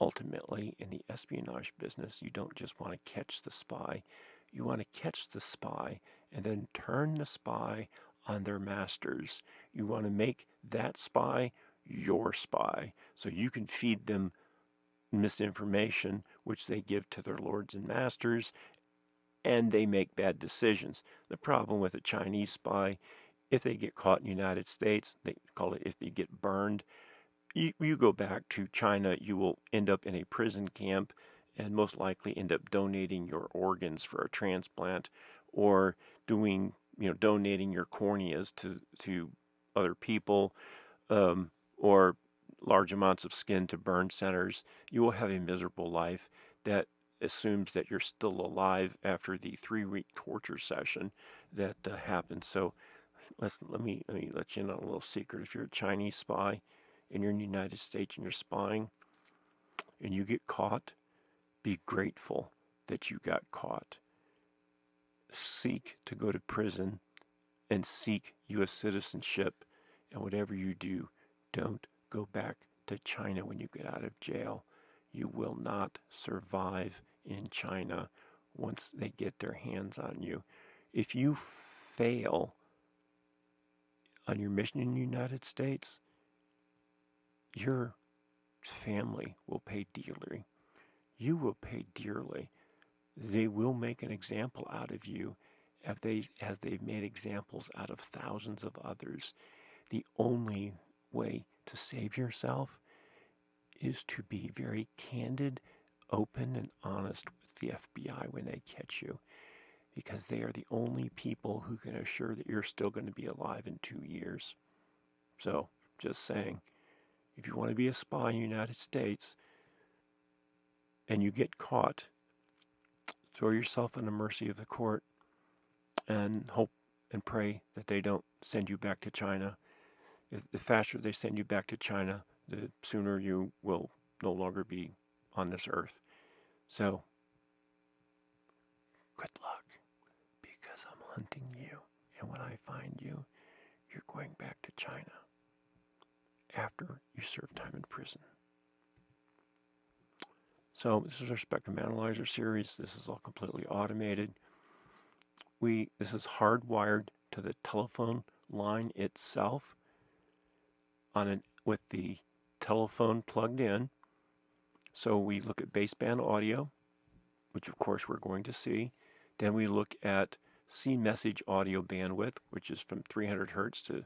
ultimately in the espionage business, you don't just want to catch the spy. You want to catch the spy and then turn the spy on their masters. You want to make that spy your spy so you can feed them misinformation, which they give to their lords and masters, and they make bad decisions. The problem with a Chinese spy, if they get caught in the United States, they call it if they get burned, you go back to China, you will end up in a prison camp and most likely end up donating your organs for a transplant or donating your corneas to other people, or large amounts of skin to burn centers. You will have a miserable life that assumes that you're still alive after the 3-week torture session that happened. So let me let you in on a little secret. If you're a Chinese spy and you're in the United States and you're spying and you get caught, be grateful that you got caught. Seek to go to prison and seek U.S. citizenship, and whatever you do, don't go back to China when you get out of jail. You will not survive in China once they get their hands on you. If you fail on your mission in the United States, your family will pay dearly. You will pay dearly. They will make an example out of you as they've made examples out of thousands of others. The only way to save yourself is to be very candid, open, and honest with the FBI when they catch you, because they are the only people who can assure that you're still going to be alive in 2 years. So, just saying, if you want to be a spy in the United States and you get caught, throw yourself on the mercy of the court and hope and pray that they don't send you back to China. If the faster they send you back to China, the sooner you will no longer be on this earth. So, good luck, because I'm hunting you, and when I find you, you're going back to China after you serve time in prison. So this is our Spectrum Analyzer series. This is all completely automated. This is hardwired to the telephone line itself with the telephone plugged in. So we look at baseband audio, which of course we're going to see. Then we look at C-message audio bandwidth, which is from 300 hertz to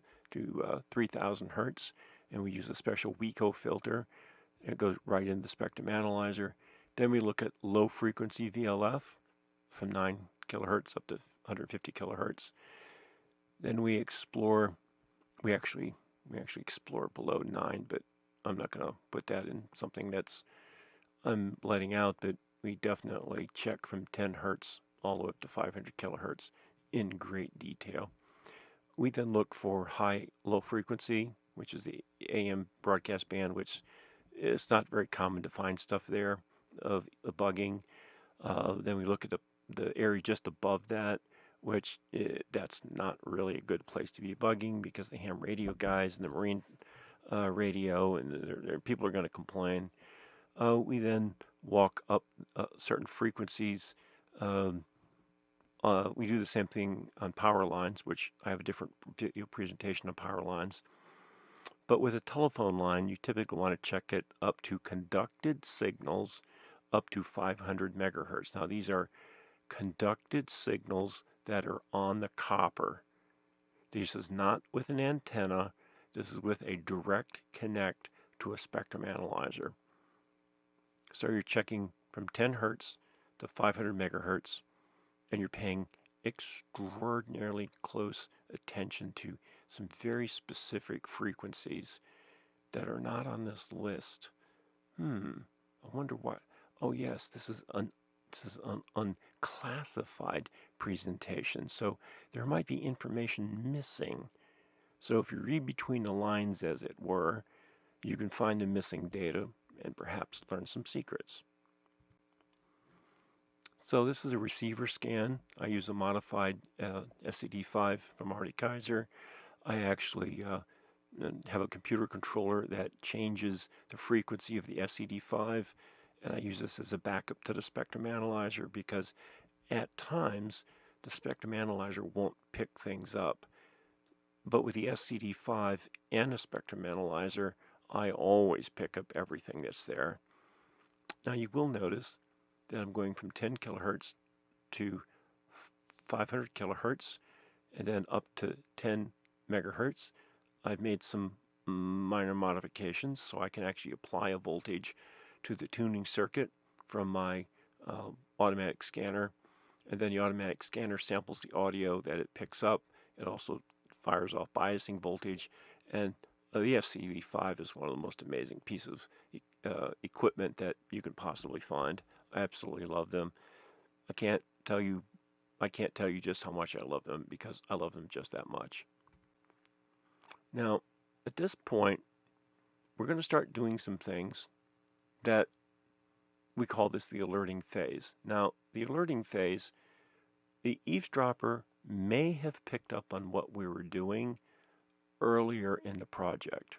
3,000 hertz. And we use a special WECO filter. It goes right into the Spectrum Analyzer. Then we look at low frequency VLF from 9 kilohertz up to 150 kilohertz. Then we actually explore below 9, but I'm not going to put that in something I'm letting out, but we definitely check from 10 hertz all the way up to 500 kilohertz in great detail. We then look for low frequency, which is the AM broadcast band, which it's not very common to find stuff there of bugging. Then we look at the area just above that, which that's not really a good place to be bugging, because the ham radio guys and the marine radio and people are going to complain. We then walk up certain frequencies. We do the same thing on power lines, which I have a different video presentation on power lines. But with a telephone line, you typically want to check it up to conducted signals up to 500 megahertz. Now, these are conducted signals that are on the copper. This is not with an antenna. This is with a direct connect to a spectrum analyzer. So you're checking from 10 hertz to 500 megahertz, and you're paying extraordinarily close attention to some very specific frequencies that are not on this list. I wonder what. Oh yes, this is an unclassified presentation. So there might be information missing. So if you read between the lines, as it were, you can find the missing data and perhaps learn some secrets. So this is a receiver scan. I use a modified SCD5 from Artie Kaiser. I actually have a computer controller that changes the frequency of the SCD5, and I use this as a backup to the spectrum analyzer because at times the spectrum analyzer won't pick things up. But with the SCD5 and a spectrum analyzer, I always pick up everything that's there. Now you will notice that I'm going from 10 kilohertz to 500 kilohertz and then up to 10 megahertz. I've made some minor modifications so I can actually apply a voltage to the tuning circuit from my automatic scanner, and then the automatic scanner samples the audio that it picks up. It also fires off biasing voltage, and the FCD5 is one of the most amazing pieces of equipment that you can possibly find. I absolutely love them. I can't tell you just how much I love them because I love them just that much. Now, at this point, we're going to start doing some things that we call this the alerting phase. Now, the alerting phase, the eavesdropper may have picked up on what we were doing earlier in the project,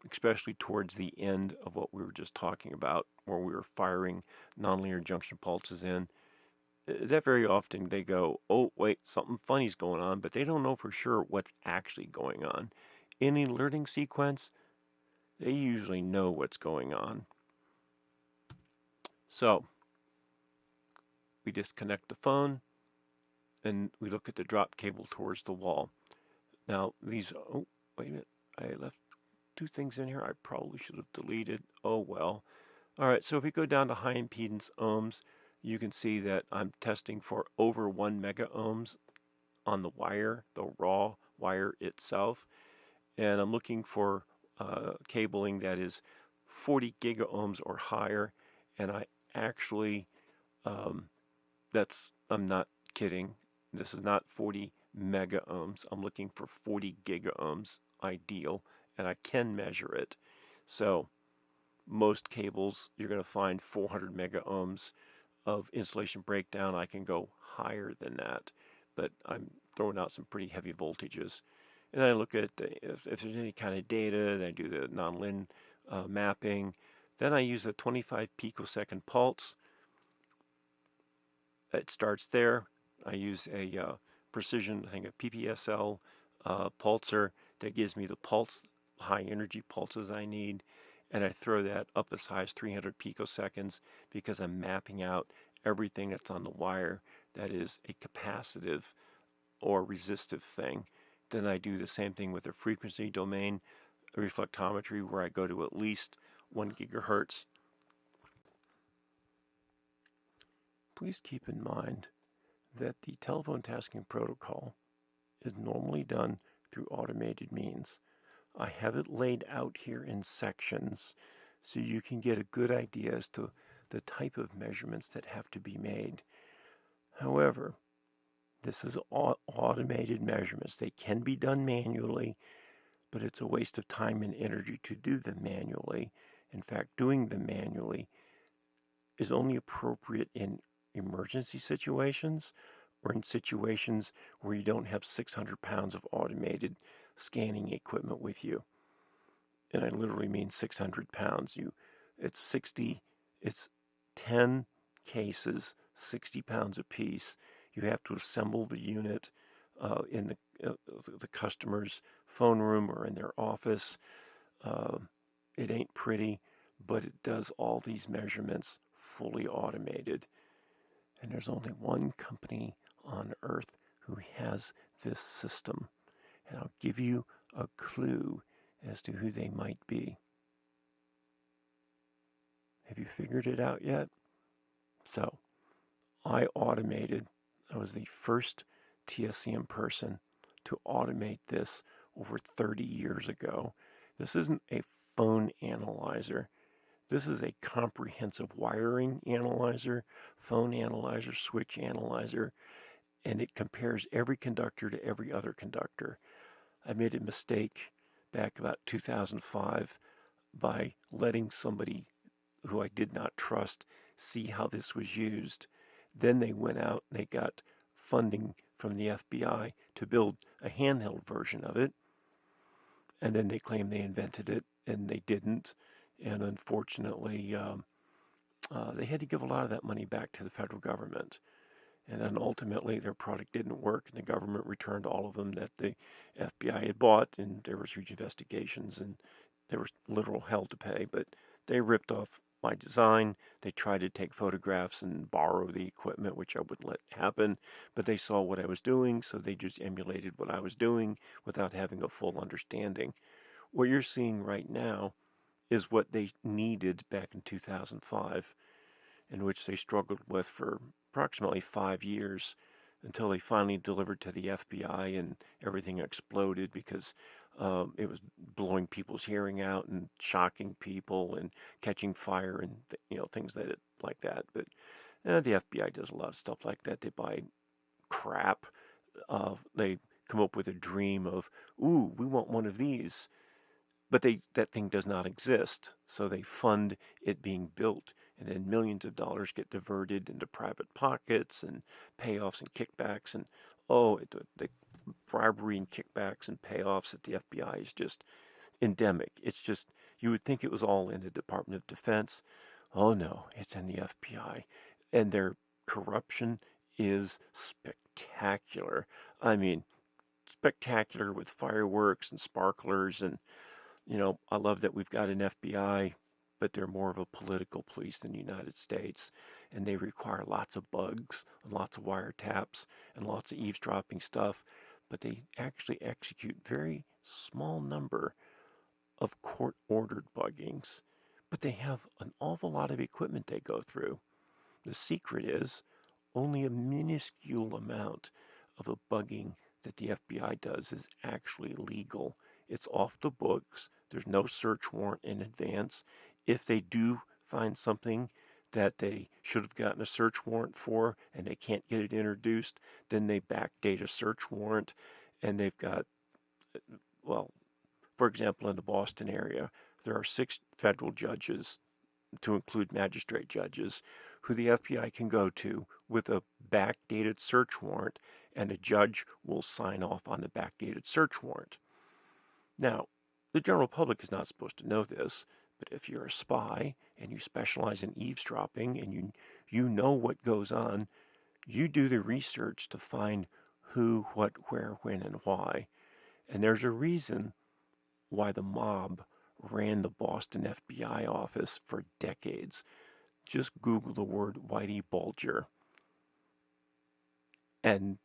especially towards the end of what we were just talking about, where we were firing nonlinear junction pulses in. That very often they go, oh, wait, something funny's going on, but they don't know for sure what's actually going on. In the alerting sequence, they usually know what's going on. So, we disconnect the phone, and we look at the drop cable towards the wall. Now, these, oh, wait a minute, I left two things in here I probably should have deleted. Oh, well. All right, so if we go down to high impedance ohms, you can see that I'm testing for over 1 mega ohms on the wire, the raw wire itself. And I'm looking for cabling that is 40 giga ohms or higher. And I actually, I'm not kidding. This is not 40 mega ohms. I'm looking for 40 giga ohms ideal, and I can measure it. So most cables, you're going to find 400 mega ohms of insulation breakdown. I can go higher than that, but I'm throwing out some pretty heavy voltages. And I look at if there's any kind of data, then I do the non-lin mapping. Then I use a 25 picosecond pulse. It starts there. I use a precision, I think a PPSL pulsar that gives me the pulse, high energy pulses I need. And I throw that up as high as 300 picoseconds because I'm mapping out everything that's on the wire that is a capacitive or resistive thing. Then I do the same thing with the frequency domain reflectometry, where I go to at least 1 gigahertz. Please keep in mind that the telephone tasking protocol is normally done through automated means. I have it laid out here in sections so you can get a good idea as to the type of measurements that have to be made. However, this is automated measurements. They can be done manually, but it's a waste of time and energy to do them manually. In fact, doing them manually is only appropriate in emergency situations or in situations where you don't have 600 pounds of automated scanning equipment with you. And I literally mean 600 pounds. It's 10 cases, 60 pounds apiece. You have to assemble the unit in the customer's phone room or in their office. It ain't pretty, but it does all these measurements fully automated. And there's only one company on earth who has this system. And I'll give you a clue as to who they might be. Have you figured it out yet? So, I was the first TSCM person to automate this over 30 years ago. This isn't a phone analyzer. This is a comprehensive wiring analyzer, phone analyzer, switch analyzer, and it compares every conductor to every other conductor. I made a mistake back about 2005 by letting somebody who I did not trust see how this was used. Then they went out and they got funding from the FBI to build a handheld version of it. And then they claimed they invented it, and they didn't. And unfortunately, they had to give a lot of that money back to the federal government. And then ultimately their product didn't work, and the government returned all of them that the FBI had bought, and there was huge investigations, and there was literal hell to pay. But they ripped off my design. They tried to take photographs and borrow the equipment, which I wouldn't let happen. But they saw what I was doing, so they just emulated what I was doing without having a full understanding. What you're seeing right now is what they needed back in 2005, in which they struggled with for approximately 5 years until they finally delivered to the FBI, and everything exploded because it was blowing people's hearing out and shocking people and catching fire and things like that. But the FBI does a lot of stuff like that. They buy crap. They come up with a dream of, ooh, we want one of these. But that thing does not exist, so they fund it being built, and then millions of dollars get diverted into private pockets and payoffs and kickbacks, and the bribery and kickbacks and payoffs at the FBI is just endemic. It's just, you would think it was all in the Department of Defense. Oh no, it's in the FBI, and their corruption is spectacular. I mean, spectacular, with fireworks and sparklers. And I love that we've got an FBI, but they're more of a political police than the United States, and they require lots of bugs and lots of wiretaps and lots of eavesdropping stuff, but they actually execute very small number of court-ordered buggings, but they have an awful lot of equipment they go through. The secret is only a minuscule amount of the bugging that the FBI does is actually legal. It's off the books. There's no search warrant in advance. If they do find something that they should have gotten a search warrant for and they can't get it introduced, then they backdate a search warrant. And they've got, well, for example, in the Boston area, there are 6 federal judges, to include magistrate judges, who the FBI can go to with a backdated search warrant, and a judge will sign off on the backdated search warrant. Now, the general public is not supposed to know this, but if you're a spy and you specialize in eavesdropping and you know what goes on, you do the research to find who, what, where, when, and why. And there's a reason why the mob ran the Boston FBI office for decades. Just Google the word Whitey Bulger and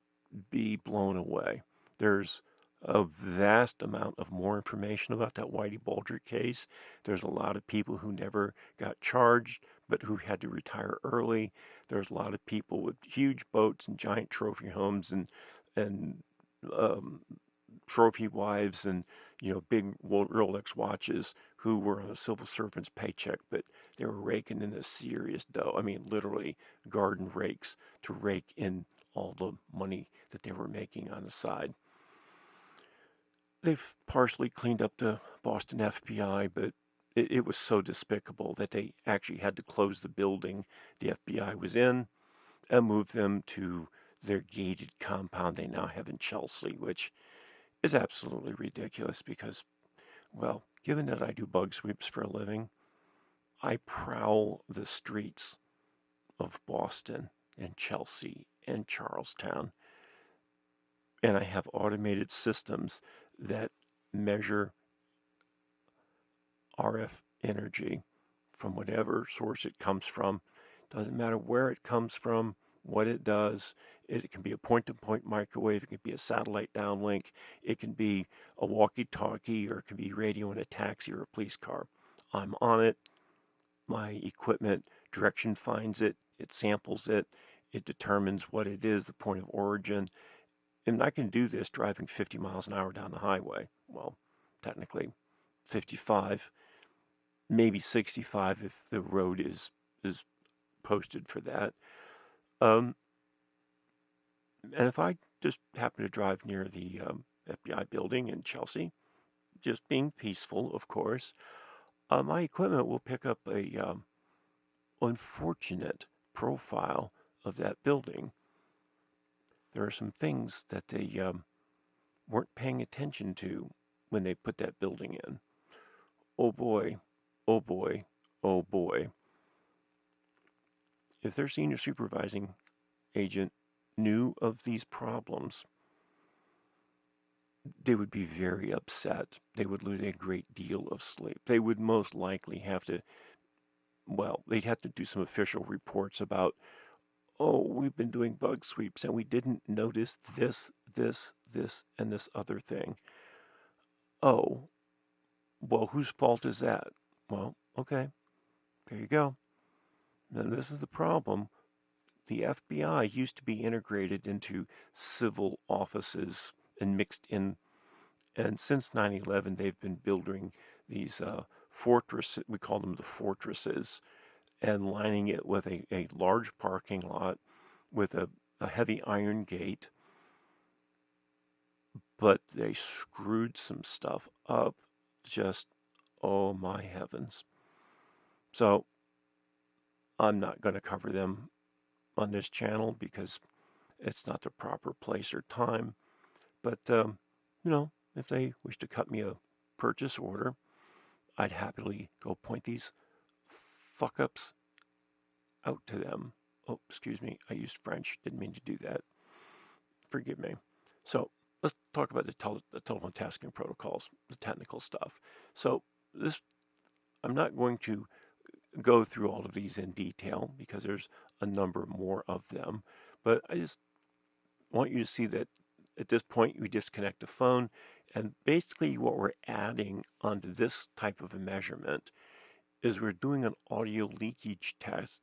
be blown away. There's a vast amount of more information about that Whitey Bulger case. There's a lot of people who never got charged, but who had to retire early. There's a lot of people with huge boats and giant trophy homes and trophy wives and big Rolex watches, who were on a civil servant's paycheck, but they were raking in the serious dough. I mean, literally garden rakes to rake in all the money that they were making on the side. They've partially cleaned up the Boston FBI, but it was so despicable that they actually had to close the building the FBI was in and move them to their gated compound they now have in Chelsea, which is absolutely ridiculous because, well, given that I do bug sweeps for a living, I prowl the streets of Boston and Chelsea and Charlestown, and I have automated systems that measure RF energy from whatever source it comes from. Doesn't matter where it comes from, what it does. It can be a point-to-point microwave. It can be a satellite downlink. It can be a walkie-talkie, or it can be radio in a taxi or a police car. I'm on it. My equipment direction finds it. It samples it. It determines what it is, the point of origin. And I can do this driving 50 miles an hour down the highway. Well, technically 55, maybe 65 if the road is posted for that. And if I just happen to drive near the FBI building in Chelsea, just being peaceful, of course, my equipment will pick up a unfortunate profile of that building. There are some things that they weren't paying attention to when they put that building in. Oh boy, oh boy, oh boy. If their senior supervising agent knew of these problems, they would be very upset. They would lose a great deal of sleep. They would most likely have to, they'd have to do some official reports about, oh, we've been doing bug sweeps and we didn't notice this, and this other thing. Oh, well, whose fault is that? Well, okay, there you go. Now, this is the problem. The FBI used to be integrated into civil offices and mixed in. And since 9/11, they've been building these fortresses, we call them the fortresses, and lining it with a large parking lot with a heavy iron gate. But they screwed some stuff up. Just, oh my heavens. So I'm not going to cover them on this channel because it's not the proper place or time. But, if they wish to cut me a purchase order, I'd happily go point these fuck-ups out to them. Oh, excuse me, I used French. Didn't mean to do that. Forgive me. So let's talk about the telephone tasking protocols, the technical stuff. So I'm not going to go through all of these in detail because there's a number more of them. But I just want you to see that at this point, we disconnect the phone, and basically what we're adding onto this type of a measurement is we're doing an audio leakage test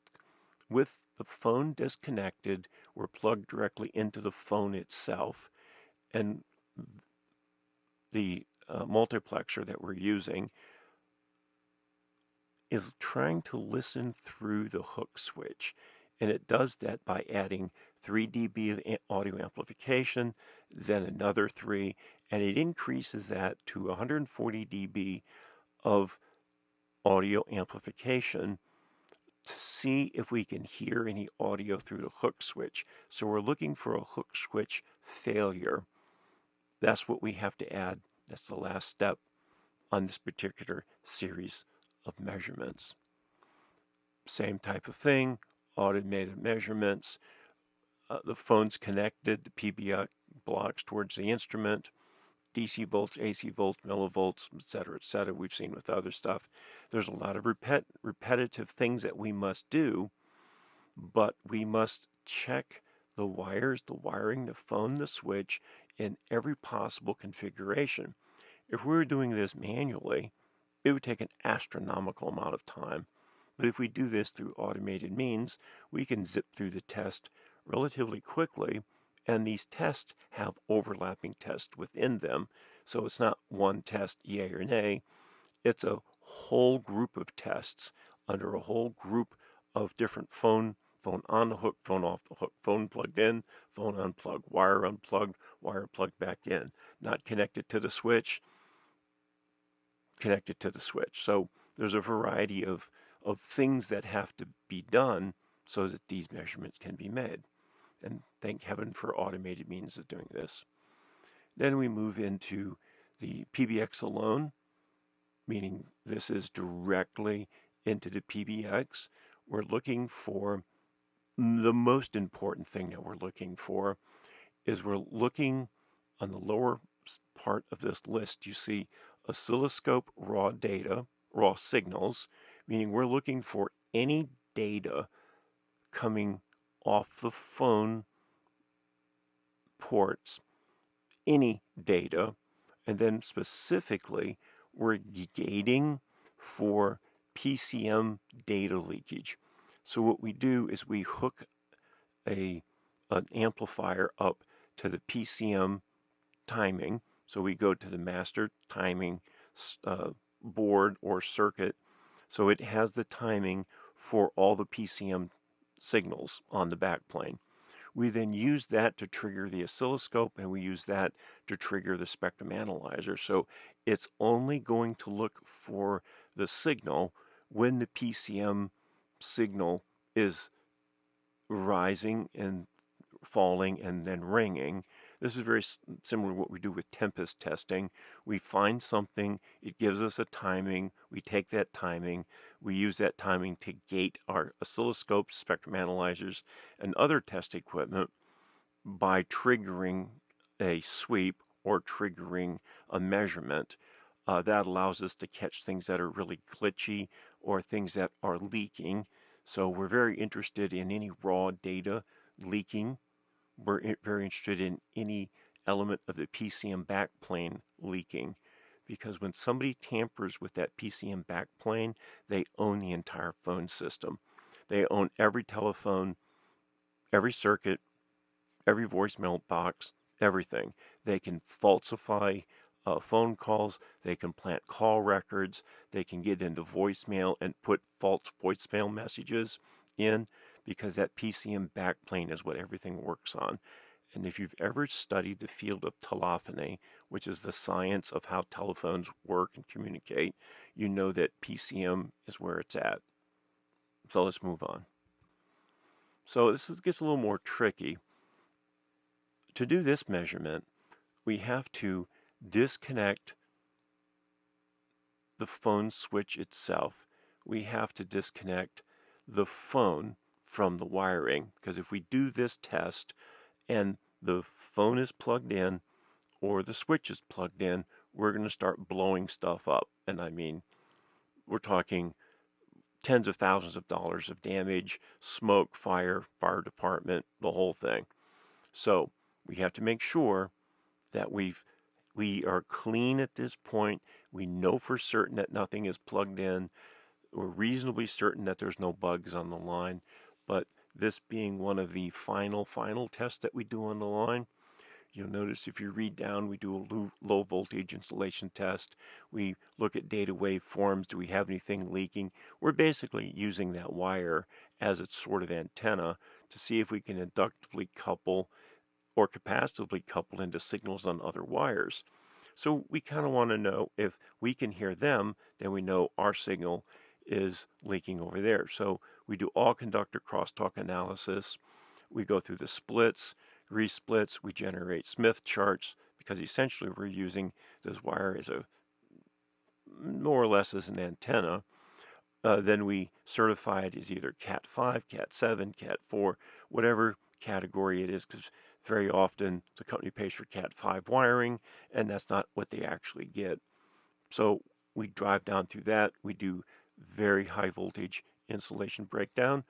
with the phone disconnected. We're plugged directly into the phone itself, and the multiplexer that we're using is trying to listen through the hook switch. And it does that by adding 3 dB of audio amplification, then another 3, and it increases that to 140 dB of audio amplification to see if we can hear any audio through the hook switch. So we're looking for a hook switch failure. That's what we have to add. That's the last step on this particular series of measurements. Same type of thing, automated measurements. The phone's connected, the PBX blocks towards the instrument, DC volts, AC volts, millivolts, etc. We've seen with other stuff. There's a lot of repetitive things that we must do, but we must check the wires, the wiring, the phone, the switch in every possible configuration. If we were doing this manually, it would take an astronomical amount of time. But if we do this through automated means, we can zip through the test relatively quickly, and these tests have overlapping tests within them. So it's not one test, yay or nay. It's a whole group of tests under a whole group of different phone on the hook, phone off the hook, phone plugged in, phone unplugged, wire unplugged, wire plugged back in, not connected to the switch, connected to the switch. So there's a variety of things that have to be done so that these measurements can be made. And thank heaven for automated means of doing this. Then we move into the PBX alone, meaning this is directly into the PBX. We're looking for, the most important thing that we're looking for is we're looking on the lower part of this list. You see oscilloscope raw data, raw signals, meaning we're looking for any data coming off the phone ports any data, and then specifically we're gating for PCM data leakage. So what we do is we hook an amplifier up to the PCM timing. So we go to the master timing board or circuit. So it has the timing for all the PCM signals on the backplane. We then use that to trigger the oscilloscope, and we use that to trigger the spectrum analyzer. So it's only going to look for the signal when the PCM signal is rising and falling and then ringing. This is very similar to what we do with tempest testing. We find something, it gives us a timing, we take that timing, we use that timing to gate our oscilloscopes, spectrum analyzers, and other test equipment by triggering a sweep or triggering a measurement. That allows us to catch things that are really glitchy or things that are leaking. So we're very interested in any raw data leaking. We're very interested in any element of the PCM backplane leaking, because when somebody tampers with that PCM backplane, they own the entire phone system. They own every telephone, every circuit, every voicemail box, everything. They can falsify phone calls, they can plant call records, they can get into voicemail and put false voicemail messages in, because that PCM backplane is what everything works on. And if you've ever studied the field of telephony, which is the science of how telephones work and communicate, you know that PCM is where it's at. So let's move on. So this gets a little more tricky. To do this measurement, we have to disconnect the phone switch itself. We have to disconnect the phone from the wiring, because if we do this test and the phone is plugged in or the switch is plugged in, we're going to start blowing stuff up. And I mean, we're talking tens of thousands of dollars of damage, smoke, fire department, the whole thing. So we have to make sure that we are clean at this point. We know for certain that nothing is plugged in. We're reasonably certain that there's no bugs on the line. But this being one of the final tests that we do on the line, you'll notice if you read down, we do a low voltage insulation test. We look at data waveforms. Do we have anything leaking? We're basically using that wire as its sort of antenna to see if we can inductively couple or capacitively couple into signals on other wires. So we kind of want to know if we can hear them, then we know our signal is leaking over there. So we do all conductor crosstalk analysis. We go through the splits, resplits, we generate Smith charts, because essentially we're using this wire as a more or less as an antenna. Then we certify it as either Cat 5, Cat 7, Cat 4, whatever category it is, because very often the company pays for Cat 5 wiring, and that's not what they actually get. So we drive down through that. We do very high voltage insulation breakdown,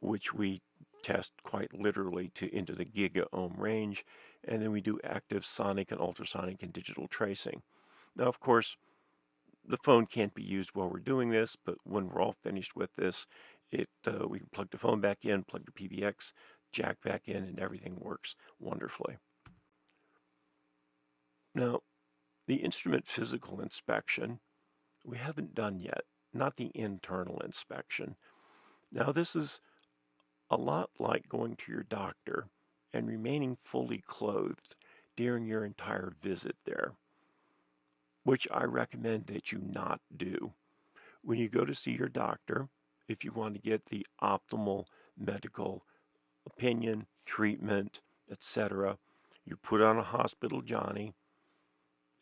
which we test quite literally into the giga-ohm range, and then we do active sonic and ultrasonic and digital tracing. Now, of course, the phone can't be used while we're doing this, but when we're all finished with this, we can plug the phone back in, plug the PBX jack back in, and everything works wonderfully. Now, the instrument physical inspection, we haven't done yet, not the internal inspection. Now, this is a lot like going to your doctor and remaining fully clothed during your entire visit there, which I recommend that you not do. When you go to see your doctor, if you want to get the optimal medical opinion, treatment, etc., you put on a hospital Johnny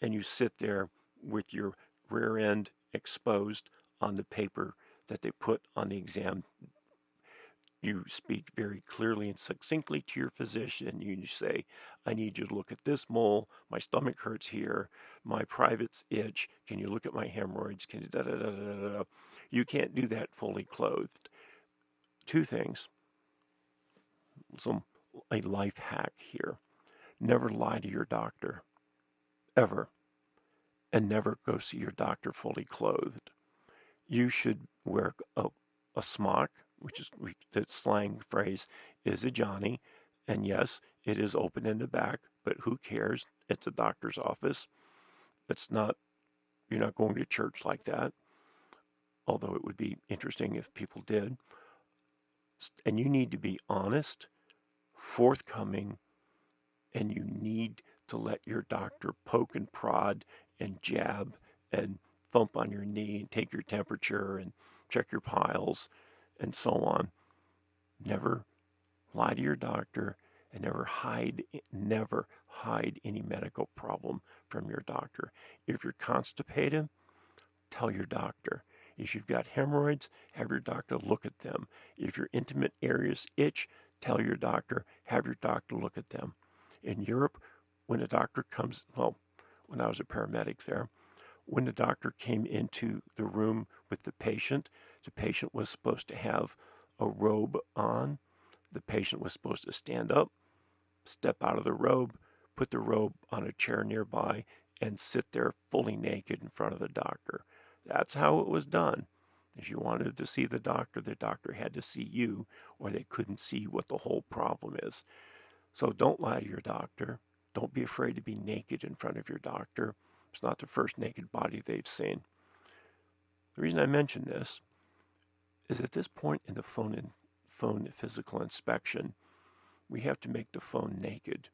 and you sit there with your rear end exposed on the paper that they put on the exam. You speak very clearly and succinctly to your physician. You say, I need you to look at this mole. My stomach hurts here. My privates itch. Can you look at my hemorrhoids? Can you da da da da da? You can't do that fully clothed. Two things. a life hack here. Never lie to your doctor, ever, and never go see your doctor fully clothed. You should wear a smock, which is the slang phrase is a Johnny, and yes, it is open in the back, but who cares? It's a doctor's office. It's not, you're not going to church like that, although it would be interesting if people did. And you need to be honest, forthcoming, and you need to let your doctor poke and prod and jab and thump on your knee and take your temperature and check your piles and so on. Never lie to your doctor, and never hide any medical problem from your doctor. If you're constipated, tell your doctor. If you've got hemorrhoids, have your doctor look at them. If your intimate areas itch, tell your doctor, have your doctor look at them. In Europe, when a doctor comes, well, when I was a paramedic there, when the doctor came into the room with the patient was supposed to have a robe on. The patient was supposed to stand up, step out of the robe, put the robe on a chair nearby, and sit there fully naked in front of the doctor. That's how it was done. If you wanted to see the doctor had to see you, or they couldn't see what the whole problem is. So don't lie to your doctor. Don't be afraid to be naked in front of your doctor. It's not the first naked body they've seen. The reason I mention this is at this point in the phone physical inspection, we have to make the phone naked.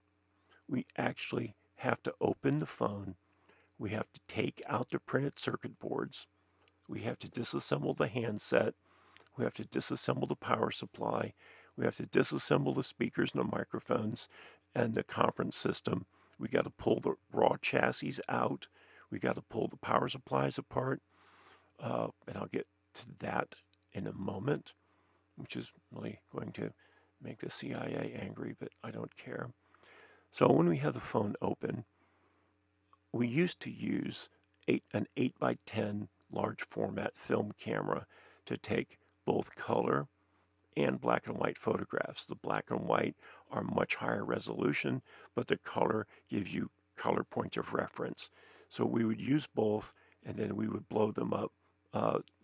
We actually have to open the phone. We have to take out the printed circuit boards. We have to disassemble the handset. We have to disassemble the power supply. We have to disassemble the speakers and the microphones and the conference system. We got to pull the raw chassis out. We got to pull the power supplies apart. And I'll get to that in a moment, which is really going to make the CIA angry, but I don't care. So when we have the phone open, we used to use an 8x10 large format film camera to take both color and black and white photographs. The black and white are much higher resolution, but the color gives you color points of reference. So we would use both, and then we would blow them up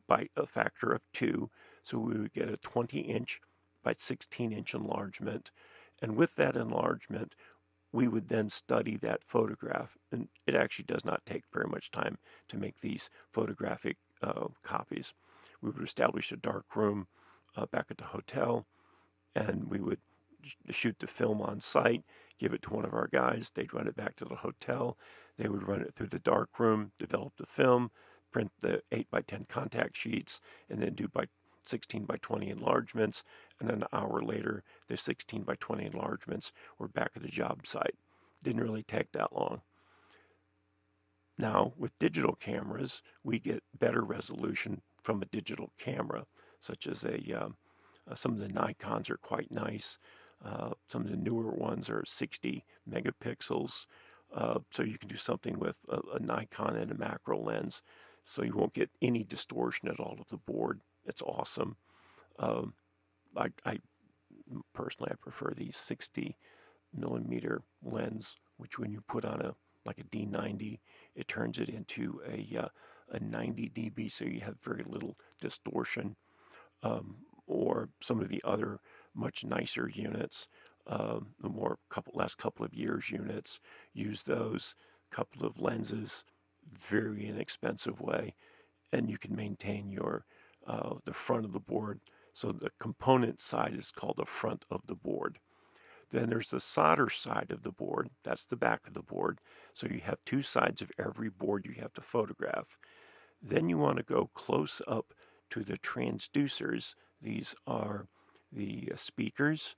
by a factor of 2. So we would get a 20-inch by 16-inch enlargement. And with that enlargement, we would then study that photograph. And it actually does not take very much time to make these photographic copies. We would establish a dark room back at the hotel, and we would shoot the film on site, give it to one of our guys. They'd run it back to the hotel. They would run it through the dark room, develop the film, print the 8x10 contact sheets, and then do by 16x20 enlargements. And then an hour later, the 16x20 enlargements were back at the job site. Didn't really take that long. Now, with digital cameras, we get better resolution from a digital camera, such as some of the Nikons are quite nice. Some of the newer ones are 60 megapixels. So you can do something with a Nikon and a macro lens. So you won't get any distortion at all of the board. It's awesome. I personally, I prefer the 60 millimeter lens, which when you put on like a D90, it turns it into a 90 dB, so you have very little distortion. Or some of the other much nicer units, the last couple of years units, use those couple of lenses, very inexpensive way, and you can maintain your the front of the board. So the component side is called the front of the board. Then there's the solder side of the board. That's the back of the board. So you have two sides of every board you have to photograph. Then you want to go close up to the transducers. These are the speakers.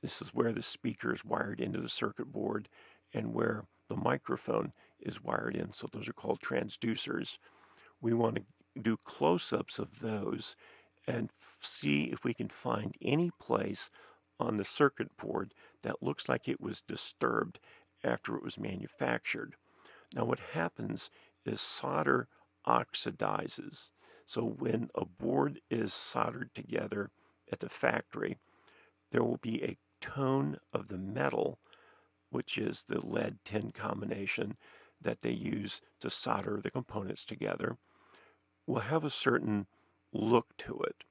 This is where the speaker is wired into the circuit board and where the microphone is wired in. So those are called transducers. We want to do close-ups of those and see if we can find any place on the circuit board that looks like it was disturbed after it was manufactured. Now what happens is solder oxidizes. So when a board is soldered together at the factory, there will be a tone of the metal, which is the lead-tin combination that they use to solder the components together, will have a certain look to it.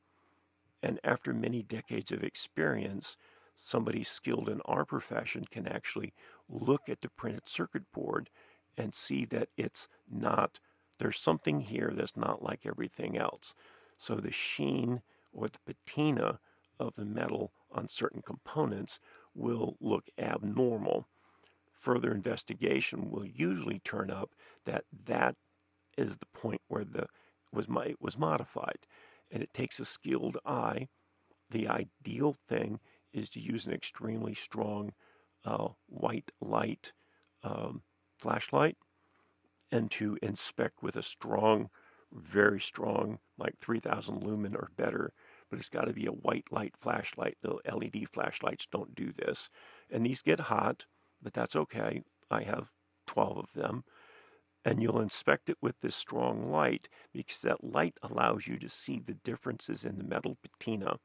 And after many decades of experience, somebody skilled in our profession can actually look at the printed circuit board and see that it's not, there's something here that's not like everything else. So the sheen or the patina of the metal on certain components will look abnormal. Further investigation will usually turn up that that is the point where it was modified, and it takes a skilled eye. The ideal thing is to use an extremely strong white light flashlight, and to inspect with a strong, very strong, like 3,000 lumen or better, but it's got to be a white light flashlight. The LED flashlights don't do this. And these get hot, but that's okay. I have 12 of them. And you'll inspect it with this strong light because that light allows you to see the differences in the metal patina.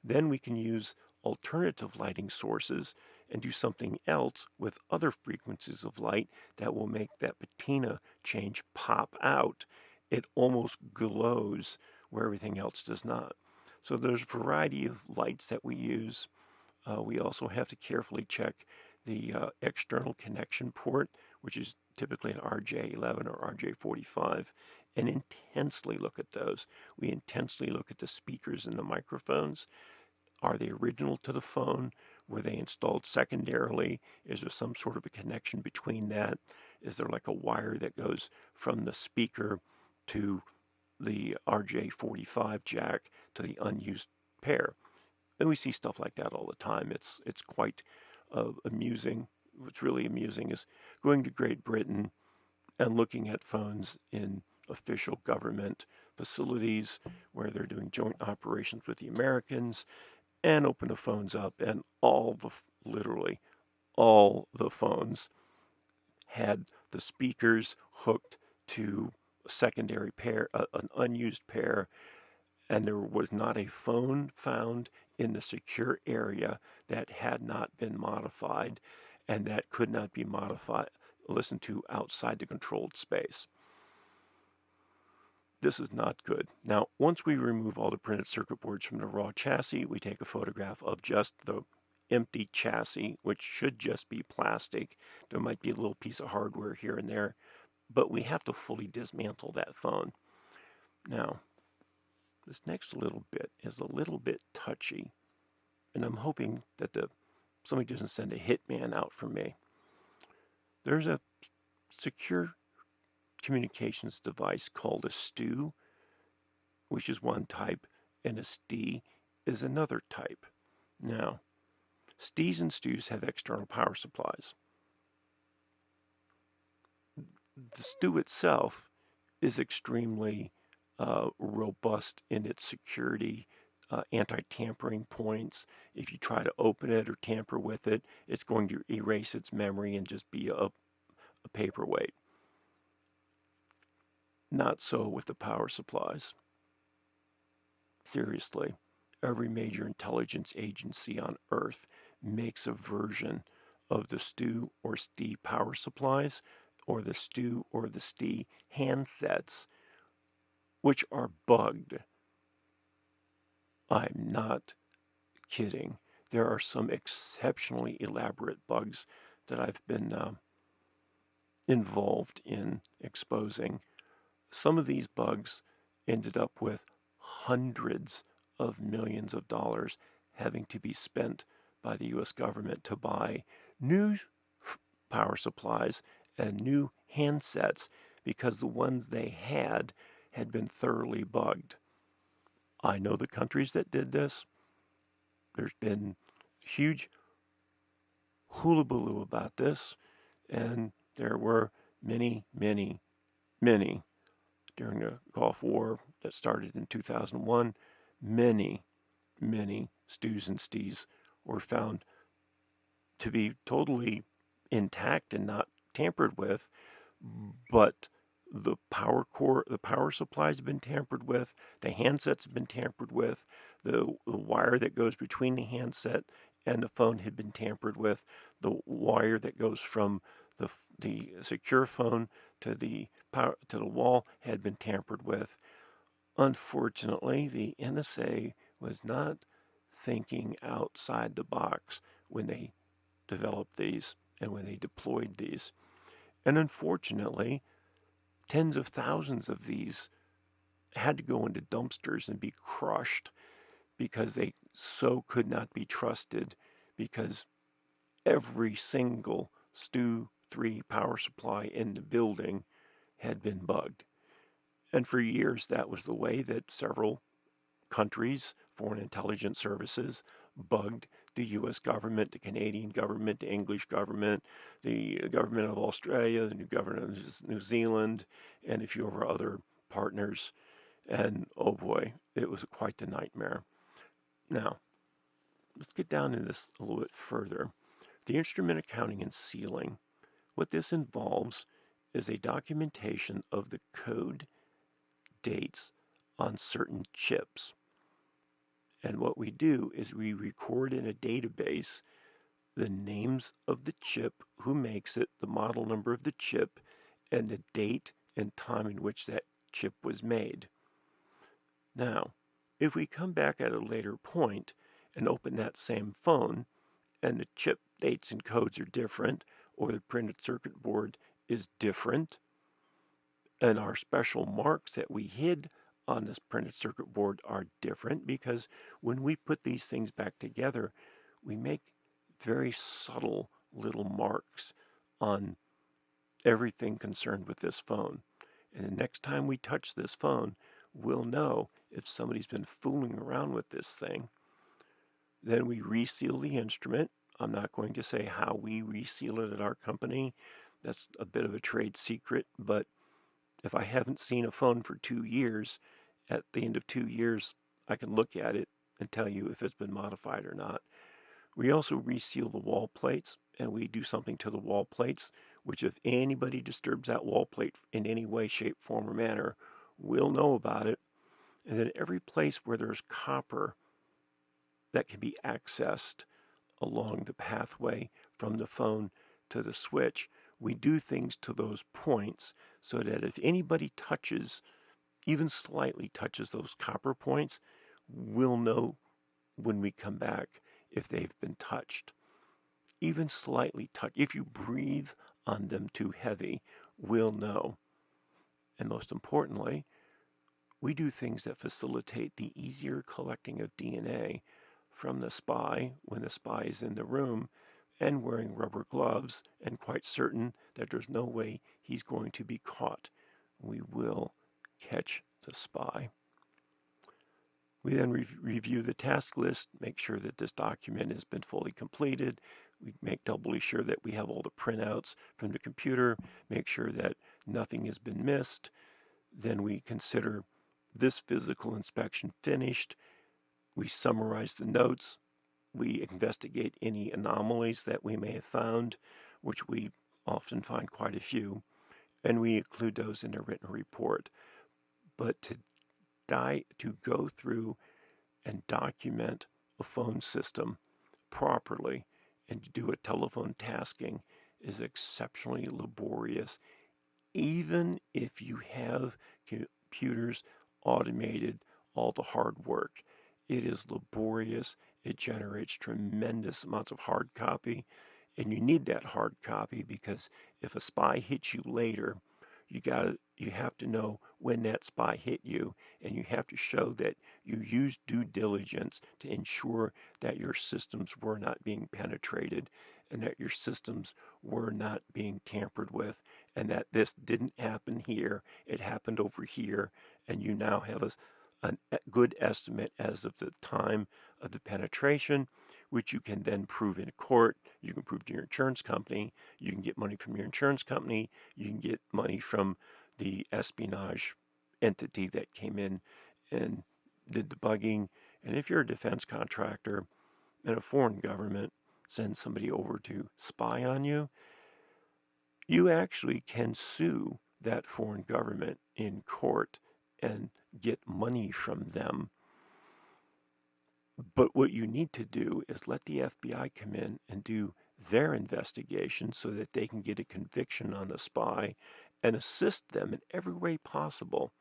Then we can use alternative lighting sources and do something else with other frequencies of light that will make that patina change pop out. It almost glows where everything else does not. So there's a variety of lights that we use. We also have to carefully check the external connection port, which is typically an RJ11 or RJ45, and intensely look at those. We intensely look at the speakers and the microphones. Are they original to the phone? Were they installed secondarily? Is there some sort of a connection between that? Is there like a wire that goes from the speaker to the RJ45 jack to the unused pair? And we see stuff like that all the time. It's quite amusing. What's really amusing is going to Great Britain and looking at phones in official government facilities where they're doing joint operations with the Americans, and open the phones up, and literally all the phones had the speakers hooked to a secondary pair, an unused pair, and there was not a phone found in the secure area that had not been modified and that could not be listened to outside the controlled space. This is not good. Now, once we remove all the printed circuit boards from the raw chassis, we take a photograph of just the empty chassis, which should just be plastic. There might be a little piece of hardware here and there, but we have to fully dismantle that phone. Now, this next little bit is a little bit touchy, and I'm hoping that somebody doesn't send a hitman out for me. There's a secure communications device called a STU, which is one type, and a STI is another type. Now, STIs and STUs have external power supplies. The STU itself is extremely robust in its security, anti-tampering points. If you try to open it or tamper with it, it's going to erase its memory and just be a paperweight. Not so with the power supplies. Seriously, every major intelligence agency on Earth makes a version of the STU or STI power supplies, or the STU or the STI handsets, which are bugged. I'm not kidding. There are some exceptionally elaborate bugs that I've been involved in exposing. Some of these bugs ended up with hundreds of millions of dollars having to be spent by the U.S. government to buy new power supplies and new handsets because the ones they had been thoroughly bugged. I know the countries that did this. There's been huge hullabaloo about this, and there were many during the Gulf War that started in 2001, many STUs and STIs were found to be totally intact and not tampered with, but the power supplies have been tampered with, the handsets have been tampered with, the wire that goes between the handset and the phone had been tampered with. The wire that goes from the secure phone to the wall had been tampered with. Unfortunately, the NSA was not thinking outside the box when they developed these and when they deployed these. And unfortunately, tens of thousands of these had to go into dumpsters and be crushed because they so could not be trusted, because every single Stu 3 power supply in the building had been bugged. And for years, that was the way that several countries, foreign intelligence services, bugged the U.S. government, the Canadian government, the English government, the government of Australia, the new government of New Zealand, and a few of our other partners. And oh boy, it was quite the nightmare. Now, let's get down into this a little bit further. The instrument accounting and sealing, what this involves is a documentation of the code dates on certain chips. And what we do is we record in a database the names of the chip, who makes it, the model number of the chip, and the date and time in which that chip was made. Now, if we come back at a later point and open that same phone, and the chip dates and codes are different, or the printed circuit board is different, and our special marks that we hid on this printed circuit board are different, because when we put these things back together, we make very subtle little marks on everything concerned with this phone. And the next time we touch this phone, we'll know if somebody's been fooling around with this thing. Then we reseal the instrument. I'm not going to say how we reseal it at our company. That's a bit of a trade secret, but if I haven't seen a phone for 2 years, at the end of 2 years, I can look at it and tell you if it's been modified or not. We also reseal the wall plates, and we do something to the wall plates, which if anybody disturbs that wall plate in any way, shape, form, or manner, we'll know about it. And then every place where there's copper that can be accessed along the pathway from the phone to the switch, we do things to those points so that if anybody touches, even slightly touches those copper points, we'll know when we come back if they've been touched. Even slightly touch. If you breathe on them too heavy, we'll know. And most importantly, we do things that facilitate the easier collecting of DNA from the spy when the spy is in the room and wearing rubber gloves and quite certain that there's no way he's going to be caught. We will catch the spy. We then review the task list, make sure that this document has been fully completed. We make doubly sure that we have all the printouts from the computer, make sure that nothing has been missed. Then we consider this physical inspection finished. We summarize the notes. We investigate any anomalies that we may have found, which we often find quite a few, and we include those in a written report. But to go through and document a phone system properly and to do a telephone tasking is exceptionally laborious, even if you have computers automated all the hard work. It is laborious. It generates tremendous amounts of hard copy, and you need that hard copy because if a spy hits you later, you have to know when that spy hit you, and you have to show that you used due diligence to ensure that your systems were not being penetrated and that your systems were not being tampered with, and that this didn't happen here, it happened over here, and you now have a good estimate as of the time of the penetration, which you can then prove in court. You can prove to your insurance company. You can get money from your insurance company. You can get money from the espionage entity that came in and did the bugging. And if you're a defense contractor and a foreign government sends somebody over to spy on you, you actually can sue that foreign government in court and get money from them. But what you need to do is let the FBI come in and do their investigation so that they can get a conviction on the spy and assist them in every way possible.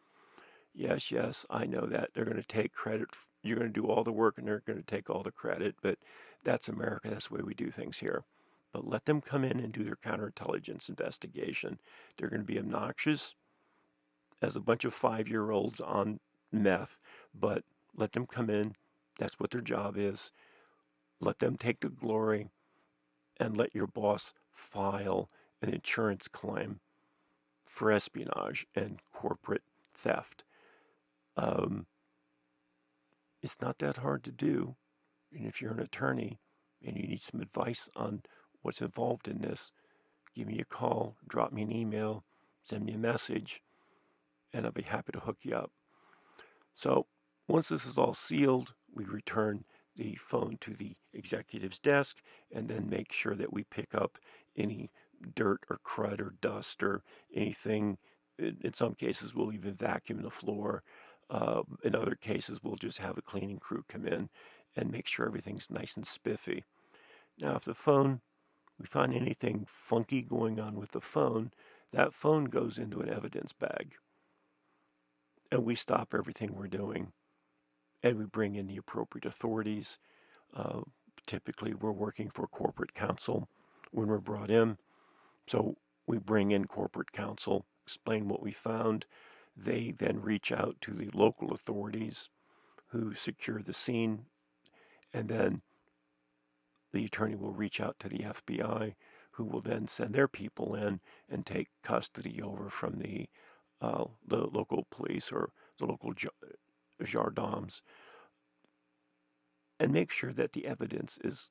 Yes, yes, I know that. They're going to take credit. You're going to do all the work and they're going to take all the credit, but that's America. That's the way we do things here. But let them come in and do their counterintelligence investigation. They're going to be obnoxious as a bunch of 5-year-olds on meth, but let them come in. That's what their job is. Let them take the glory and let your boss file an insurance claim for espionage and corporate theft. It's not that hard to do. And if you're an attorney and you need some advice on what's involved in this, give me a call, drop me an email, send me a message, and I'll be happy to hook you up. So once this is all sealed, we return the phone to the executive's desk and then make sure that we pick up any dirt or crud or dust or anything. In some cases, we'll even vacuum the floor. In other cases, we'll just have a cleaning crew come in and make sure everything's nice and spiffy. Now, if we find anything funky going on with the phone, that phone goes into an evidence bag. And we stop everything we're doing and we bring in the appropriate authorities. Typically, we're working for corporate counsel when we're brought in. So we bring in corporate counsel, explain what we found. They then reach out to the local authorities who secure the scene, and then the attorney will reach out to the FBI, who will then send their people in and take custody over from the local police or the local gendarmes, and make sure that the evidence is,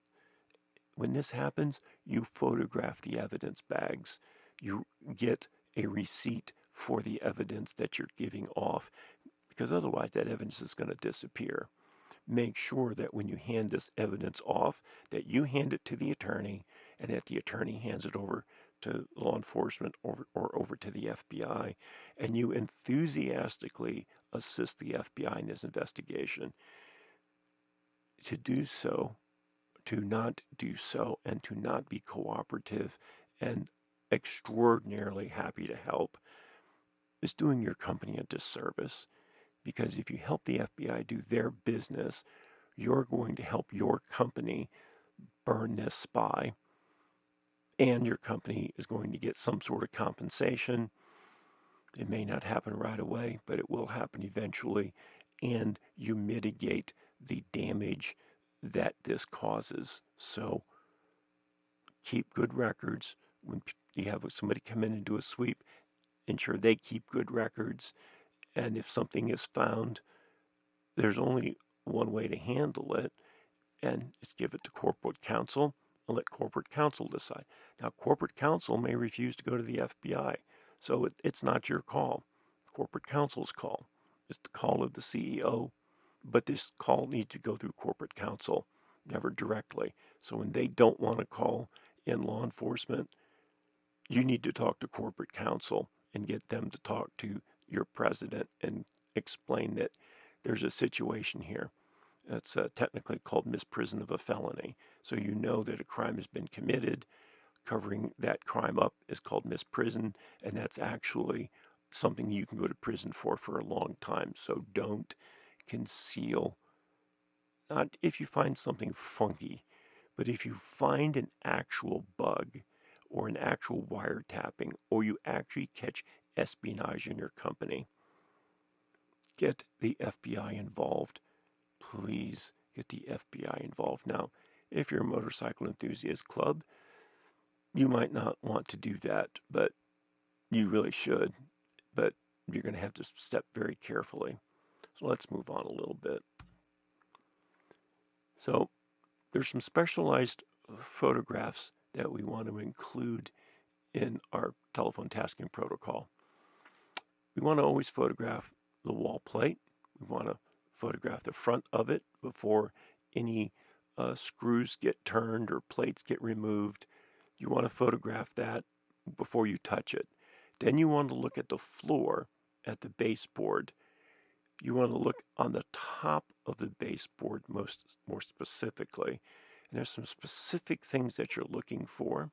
when this happens, you photograph the evidence bags. You get a receipt for the evidence that you're giving off, because otherwise that evidence is going to disappear. Make sure that when you hand this evidence off, that you hand it to the attorney and that the attorney hands it over to law enforcement or over to the FBI, and you enthusiastically assist the FBI in this investigation. To do so, to not do so, and to not be cooperative and extraordinarily happy to help is doing your company a disservice. Because if you help the FBI do their business, you're going to help your company burn this spy, and your company is going to get some sort of compensation. It may not happen right away, but it will happen eventually, and you mitigate the damage that this causes. So keep good records. When you have somebody come in and do a sweep, ensure they keep good records. And if something is found, there's only one way to handle it, and it's give it to corporate counsel and let corporate counsel decide. Now, corporate counsel may refuse to go to the FBI, so it's not your call. Corporate counsel's call. It's the call of the CEO, but this call needs to go through corporate counsel, never directly. So when they don't want to call in law enforcement, you need to talk to corporate counsel and get them to talk to your president and explain that there's a situation here. That's technically called misprision of a felony. So you know that a crime has been committed. Covering that crime up is called misprision, and that's actually something you can go to prison for a long time. So don't conceal. Not if you find something funky, but if you find an actual bug or an actual wiretapping, or you actually catch espionage in your company, get the FBI involved. Please get the FBI involved. Now, if you're a motorcycle enthusiast club, you might not want to do that, but you really should. But you're going to have to step very carefully. So let's move on a little bit. So there's some specialized photographs that we want to include in our telephone tasking protocol. We want to always photograph the wall plate. We want to photograph the front of it before any screws get turned or plates get removed. You want to photograph that before you touch it. Then you want to look at the floor, at the baseboard. You want to look on the top of the baseboard more specifically. And there's some specific things that you're looking for.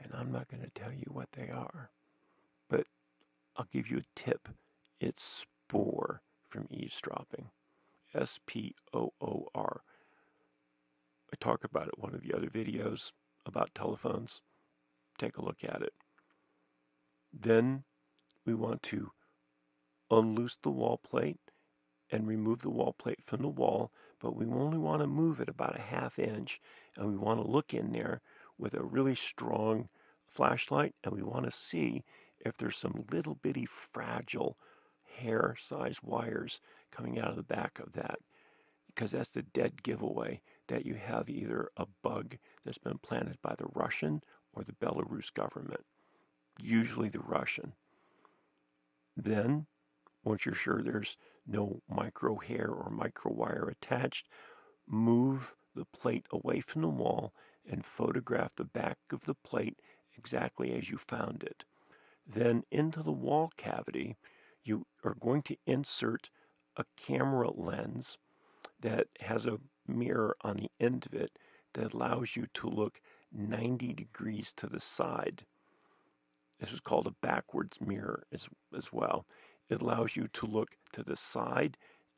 And I'm not going to tell you what they are, but I'll give you a tip. It's spoor from eavesdropping. SPOOR. I talk about it in one of the other videos about telephones. Take a look at it. Then we want to unloose the wall plate and remove the wall plate from the wall, but we only want to move it about a half inch, and we want to look in there with a really strong flashlight, and we want to see if there's some little bitty fragile hair-sized wires coming out of the back of that, because that's the dead giveaway that you have either a bug that's been planted by the Russian or the Belarus government, usually the Russian. Then, once you're sure there's no micro hair or micro wire attached, move the plate away from the wall and photograph the back of the plate exactly as you found it. Then into the wall cavity, you are going to insert a camera lens that has a mirror on the end of it that allows you to look 90 degrees to the side. This is called a backwards mirror as well. It allows you to look to the side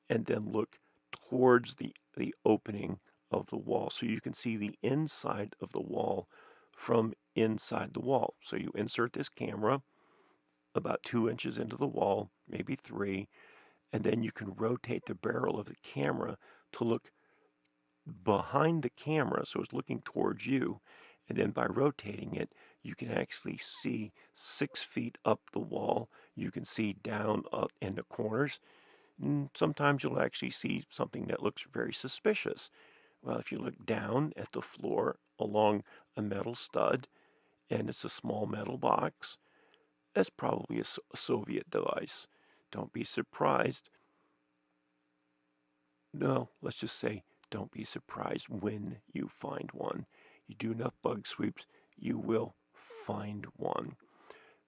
and then look towards the opening of the wall, so you can see the inside of the wall from inside the wall. So you insert this camera about 2 inches into the wall, maybe 3, and then you can rotate the barrel of the camera to look behind the camera, so it's looking towards you, and then by rotating it, you can actually see 6 feet up the wall. You can see down up in the corners. And sometimes you'll actually see something that looks very suspicious. Well, if you look down at the floor along a metal stud, and it's a small metal box, that's probably a Soviet device. Don't be surprised. No, let's just say don't be surprised when you find one. You do enough bug sweeps, you will find one.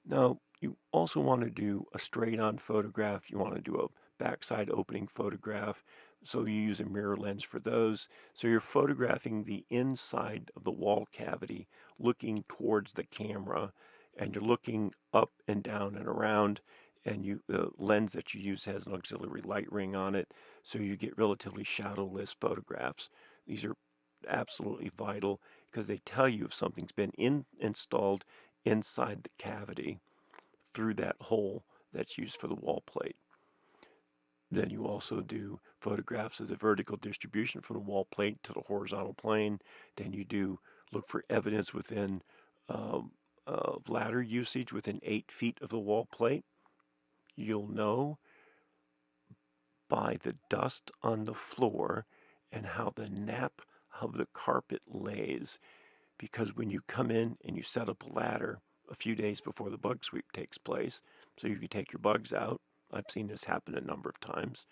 Now, you also want to do a straight-on photograph. You want to do a backside opening photograph. So you use a mirror lens for those. So you're photographing the inside of the wall cavity, looking towards the camera, and you're looking up and down and around. And the lens that you use has an auxiliary light ring on it, so you get relatively shadowless photographs. These are absolutely vital because they tell you if something's been installed inside the cavity through that hole that's used for the wall plate. Then you also do photographs of the vertical distribution from the wall plate to the horizontal plane. Then you do look for evidence within ladder usage within 8 feet of the wall plate. You'll know by the dust on the floor and how the nap of the carpet lays, because when you come in and you set up a ladder a few days before the bug sweep takes place, so you can take your bugs out. I've seen this happen a number of times.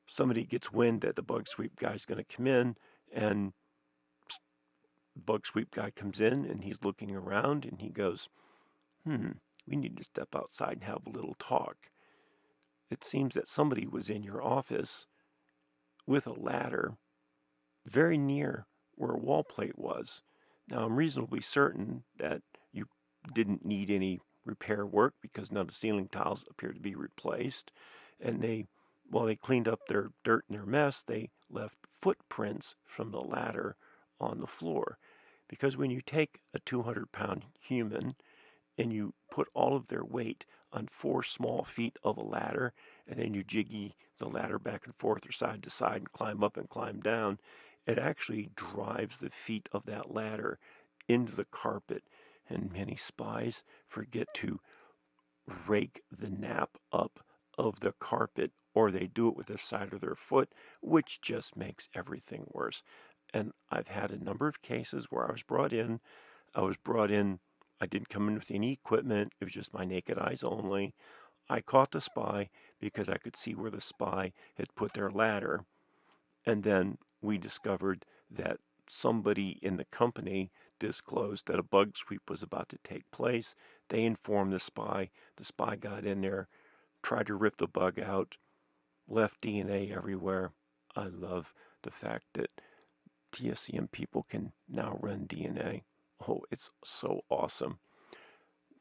Somebody gets wind that the bug sweep guy's going to come in, and the bug sweep guy comes in and he's looking around and he goes, we need to step outside and have a little talk. It seems that somebody was in your office with a ladder very near where a wall plate was. Now, I'm reasonably certain that you didn't need any repair work because none of the ceiling tiles appear to be replaced. And while they cleaned up their dirt and their mess, they left footprints from the ladder on the floor. Because when you take a 200-pound human and you put all of their weight on 4 small feet of a ladder, and then you jiggy the ladder back and forth or side to side and climb up and climb down, it actually drives the feet of that ladder into the carpet. And many spies forget to rake the nap up of the carpet, or they do it with the side of their foot, which just makes everything worse. And I've had a number of cases where I was brought in, I didn't come in with any equipment, it was just my naked eyes only. I caught the spy because I could see where the spy had put their ladder, and then we discovered that somebody in the company disclosed that a bug sweep was about to take place. They informed the spy. The spy got in there, tried to rip the bug out, left DNA everywhere. I love the fact that TSCM people can now run DNA. Oh, it's so awesome.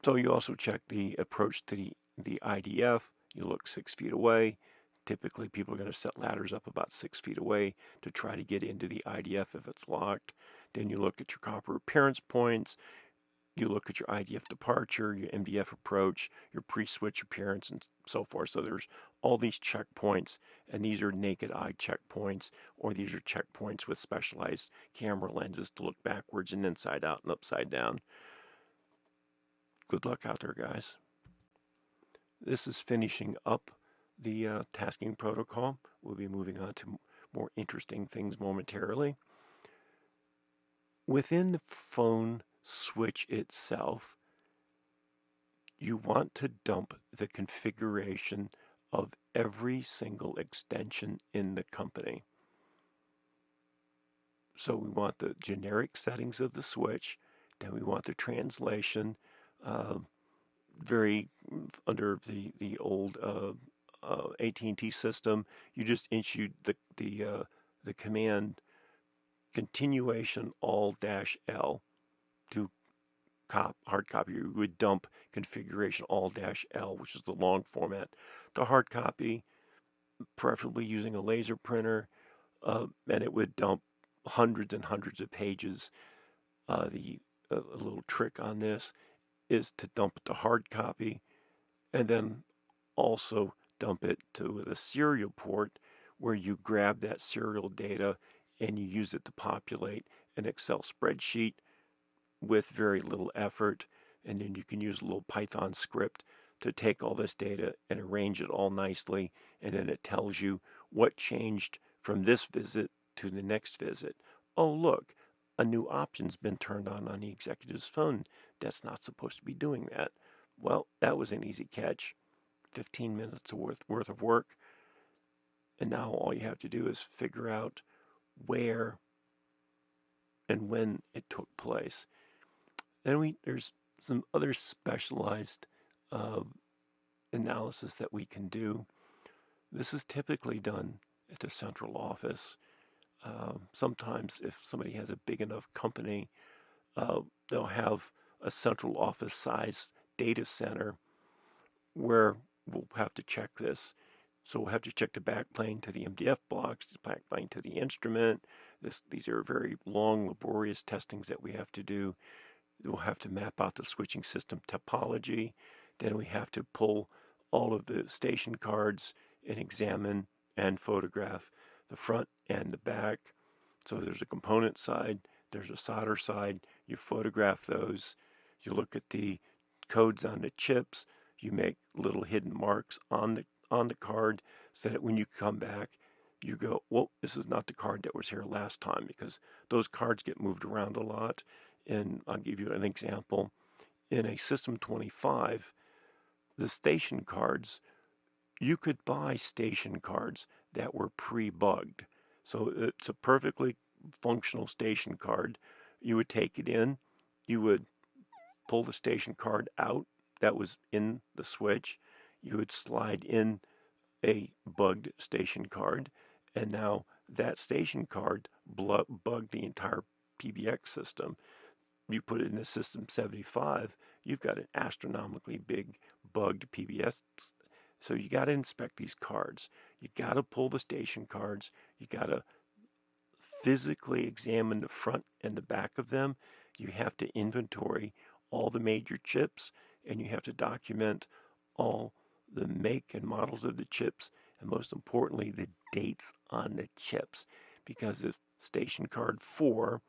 So you also check the approach to the IDF. You look 6 feet away. Typically, people are going to set ladders up about 6 feet away to try to get into the IDF if it's locked. Then you look at your copper appearance points. You look at your IDF departure, your MDF approach, your pre-switch appearance, and so forth. So there's all these checkpoints, and these are naked eye checkpoints, or these are checkpoints with specialized camera lenses to look backwards and inside out and upside down. Good luck out there, guys. This is finishing up the tasking protocol. We'll be moving on to more interesting things momentarily. Within the phone switch itself, you want to dump the configuration of every single extension in the company. So we want the generic settings of the switch, then we want the translation, very under the old AT&T system. You just issued the command continuation all-L to hard copy. You would dump configuration all-L, which is the long format, to hard copy, preferably using a laser printer, and it would dump hundreds and hundreds of pages. A little trick on this is to dump it to hard copy, and then also dump it to the serial port, where you grab that serial data and you use it to populate an Excel spreadsheet with very little effort. And then you can use a little Python script to take all this data and arrange it all nicely, and then it tells you what changed from this visit to the next visit. Oh, look, a new option's been turned on the executive's phone. That's not supposed to be doing that. Well, that was an easy catch. 15 minutes worth of work. And now all you have to do is figure out where and when it took place. Then there's some other specialized analysis that we can do. This is typically done at the central office. Sometimes if somebody has a big enough company, they'll have a central office size data center where we'll have to check this. So we'll have to check the backplane to the MDF blocks, the backplane to the instrument. These are very long, laborious testings that we have to do. We'll have to map out the switching system topology. Then we have to pull all of the station cards and examine and photograph the front and the back. So there's a component side, there's a solder side. You photograph those. You look at the codes on the chips. You make little hidden marks on the card so that when you come back, you go, well, this is not the card that was here last time, because those cards get moved around a lot. And I'll give you an example. In a System 25, the station cards, you could buy station cards that were pre-bugged. So it's a perfectly functional station card. You would take it in, you would pull the station card out that was in the switch, you would slide in a bugged station card, and now that station card bugged the entire PBX system. You put it in a System 75, you've got an astronomically big bugged PBS. So you got to inspect these cards. You got to pull the station cards. You got to physically examine the front and the back of them. You have to inventory all the major chips, and you have to document all the make and models of the chips, and most importantly, the dates on the chips. Because if station card 4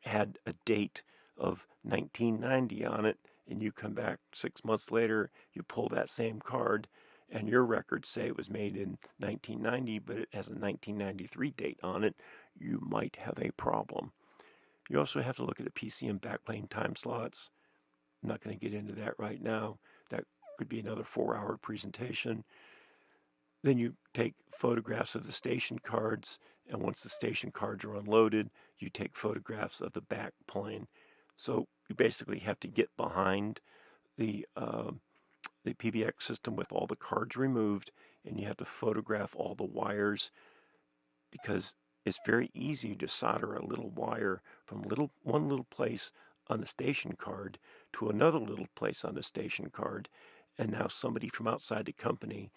had a date of 1990 on it, and you come back 6 months later, you pull that same card, and your records say it was made in 1990, but it has a 1993 date on it, you might have a problem. You also have to look at the PCM backplane time slots. I'm not going to get into that right now. That could be another 4-hour presentation. Then you take photographs of the station cards, and once the station cards are unloaded, you take photographs of the back plane. So you basically have to get behind the the PBX system with all the cards removed, and you have to photograph all the wires, because it's very easy to solder a little wire from one little place on the station card to another little place on the station card, and now somebody from outside the company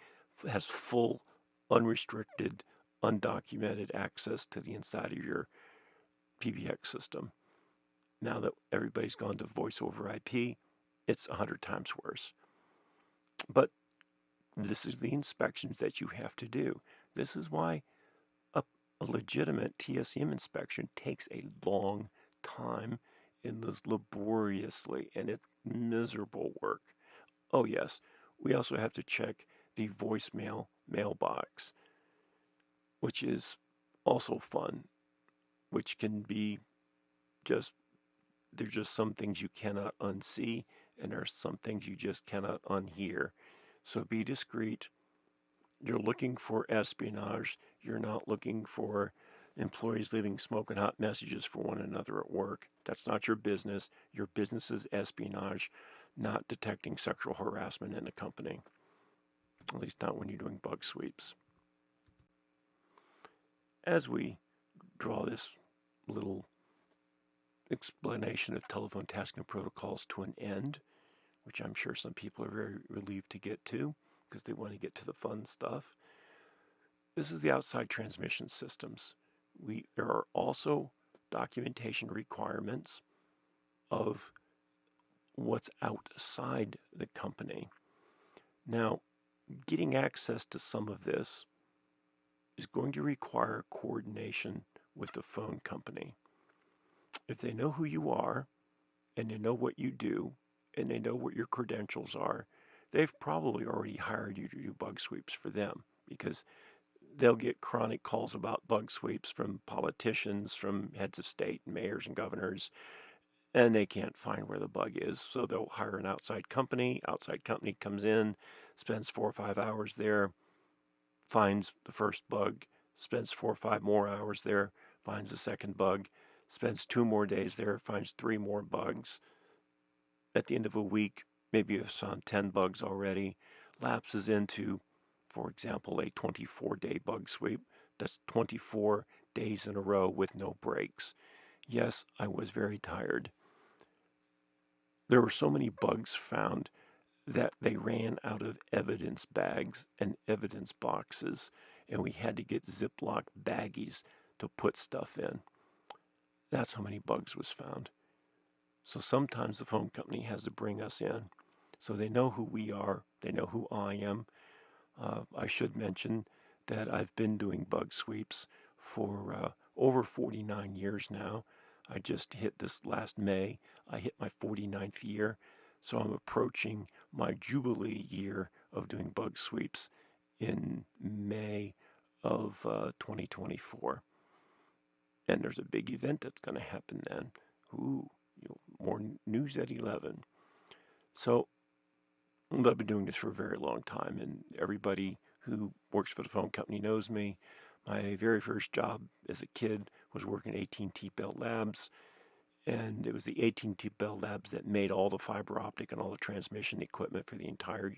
has full, unrestricted, undocumented access to the inside of your PBX system. Now that everybody's gone to voice over IP, it's 100 times worse. But this is the inspections that you have to do. This is why a legitimate TSCM inspection takes a long time and is laboriously, and it's miserable work. Oh yes, we also have to check the voicemail mailbox, which is also fun, which can be there's just some things you cannot unsee, and there's some things you just cannot unhear. So be discreet. You're looking for espionage. You're not looking for employees leaving smoking hot messages for one another at work. That's not your business. Your business is espionage, not detecting sexual harassment in a company. At least not when you're doing bug sweeps. As we draw this little explanation of telephone tasking protocols to an end, which I'm sure some people are very relieved to get to because they want to get to the fun stuff. This is the outside transmission systems. There are also documentation requirements of what's outside the company. Now, getting access to some of this is going to require coordination with the phone company. If they know who you are, and they know what you do, and they know what your credentials are, they've probably already hired you to do bug sweeps for them, because they'll get chronic calls about bug sweeps from politicians, from heads of state, mayors and governors, and they can't find where the bug is. So they'll hire an outside company. Outside company comes in, spends 4 or 5 hours there, finds the first bug, spends 4 or 5 more hours there, finds the second bug, spends 2 more days there, finds 3 more bugs. At the end of a week, maybe you've found 10 bugs already, lapses into, for example, a 24-day bug sweep. That's 24 days in a row with no breaks. Yes, I was very tired. There were so many bugs found that they ran out of evidence bags and evidence boxes, and we had to get Ziploc baggies to put stuff in. That's how many bugs was found. So sometimes the phone company has to bring us in. So they know who we are. They know who I am. I should mention that I've been doing bug sweeps for over 49 years now. I just hit this last May. I hit my 49th year. So I'm approaching my jubilee year of doing bug sweeps in May of 2024. And there's a big event that's going to happen then. More news at 11. So I've been doing this for a very long time, and everybody who works for the phone company knows me. My very first job as a kid was working at AT&T Bell Labs, and it was the AT&T Bell Labs that made all the fiber optic and all the transmission equipment for the entire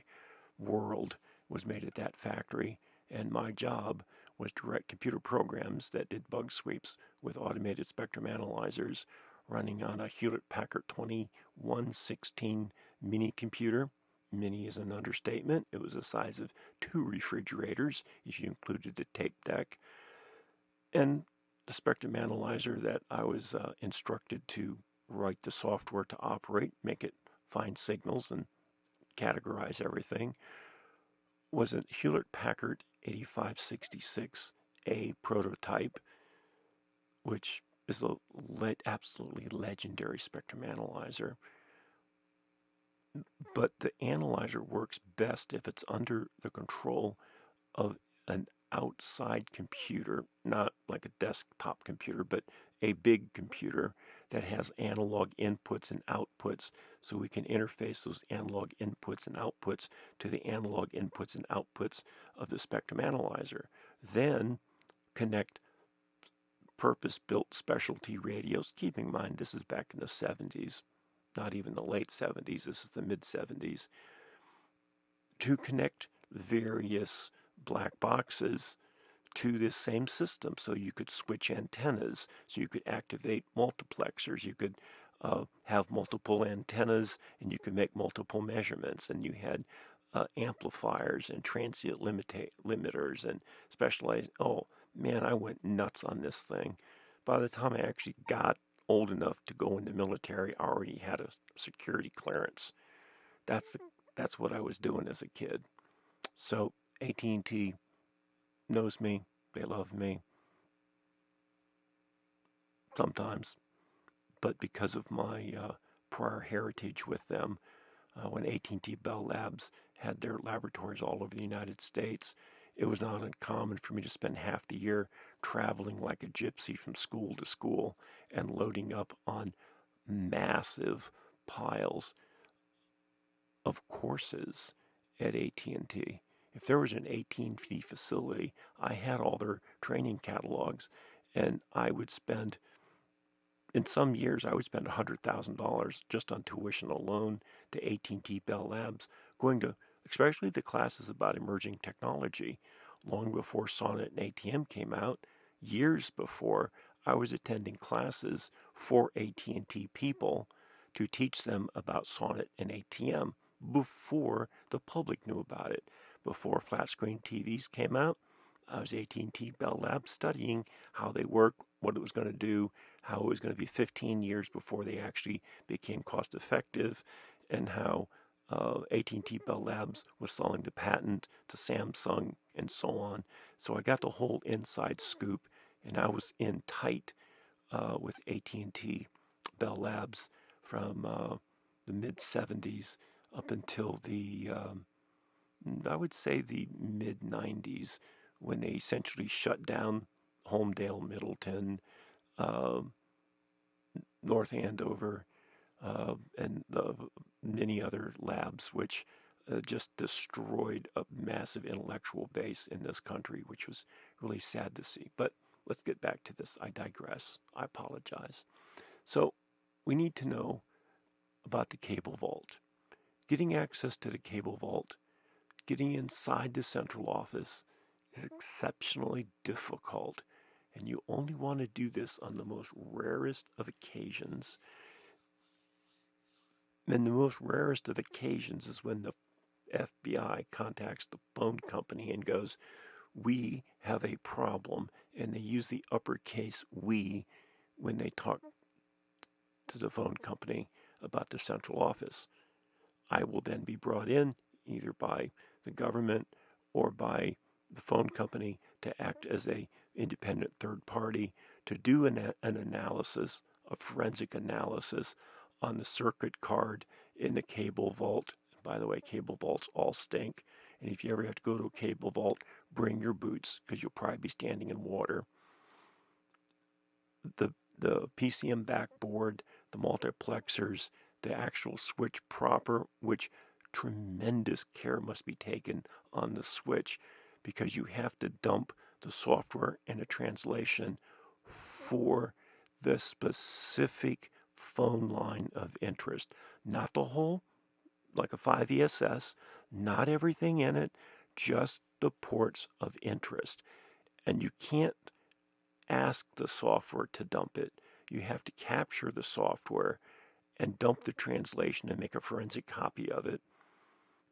world was made at that factory. And my job was to write computer programs that did bug sweeps with automated spectrum analyzers running on a Hewlett-Packard 2116 mini computer. Mini is an understatement. It was the size of 2 refrigerators if you included the tape deck. And the spectrum analyzer that I was instructed to write the software to operate, make it find signals and categorize everything, was a Hewlett-Packard 8566A prototype, which is a absolutely legendary spectrum analyzer. But the analyzer works best if it's under the control of an outside computer, not like a desktop computer, but a big computer that has analog inputs and outputs, so we can interface those analog inputs and outputs to the analog inputs and outputs of the spectrum analyzer. Then connect purpose-built specialty radios. Keep in mind, this is back in the 70s, not even the late 70s. This is the mid-70s. to connect various black boxes to this same system. So you could switch antennas, so you could activate multiplexers, you could have multiple antennas, and you could make multiple measurements, and you had amplifiers and transient limiters and specialized. Oh man, I went nuts on this thing. By the time I actually got old enough to go in the military, I already had a security clearance. That's what I was doing as a kid. So AT&T knows me. They love me sometimes, but because of my prior heritage with them, when AT&T Bell Labs had their laboratories all over the United States, it was not uncommon for me to spend half the year traveling like a gypsy from school to school and loading up on massive piles of courses at AT&T. If there was an AT&T facility, I had all their training catalogs, and I would spend, in some years, I would spend $100,000 just on tuition alone to AT&T Bell Labs, going to especially the classes about emerging technology. Long before Sonnet and ATM came out, years before, I was attending classes for AT&T people to teach them about Sonnet and ATM before the public knew about it. Before flat screen TVs came out, I was AT&T Bell Labs studying how they work, what it was going to do, how it was going to be 15 years before they actually became cost effective, and how AT&T Bell Labs was selling the patent to Samsung and so on. So I got the whole inside scoop, and I was in tight with AT&T Bell Labs from the mid 70s up until the I would say the mid 90s, when they essentially shut down Homedale, Middleton, uh, North Andover, and many other labs, which just destroyed a massive intellectual base in this country, which was really sad to see. But let's get back to this. I digress. I apologize. So we need to know about the cable vault. Getting access to the cable vault, getting inside the central office is exceptionally difficult, and you only want to do this on the most rarest of occasions. And the most rarest of occasions is when the FBI contacts the phone company and goes, "We have a problem," and they use the uppercase "we" when they talk to the phone company about the central office. I will then be brought in either by the government or by the phone company to act as a independent third party to do an analysis, a forensic analysis on the circuit card in the cable vault. By the way, cable vaults all stink. And if you ever have to go to a cable vault, bring your boots because you'll probably be standing in water. The PCM backboard, the multiplexers, the actual switch proper, which tremendous care must be taken on the switch because you have to dump the software and a translation for the specific phone line of interest. Not the whole, like a 5ESS, not everything in it, just the ports of interest. And you can't ask the software to dump it. You have to capture the software and dump the translation and make a forensic copy of it.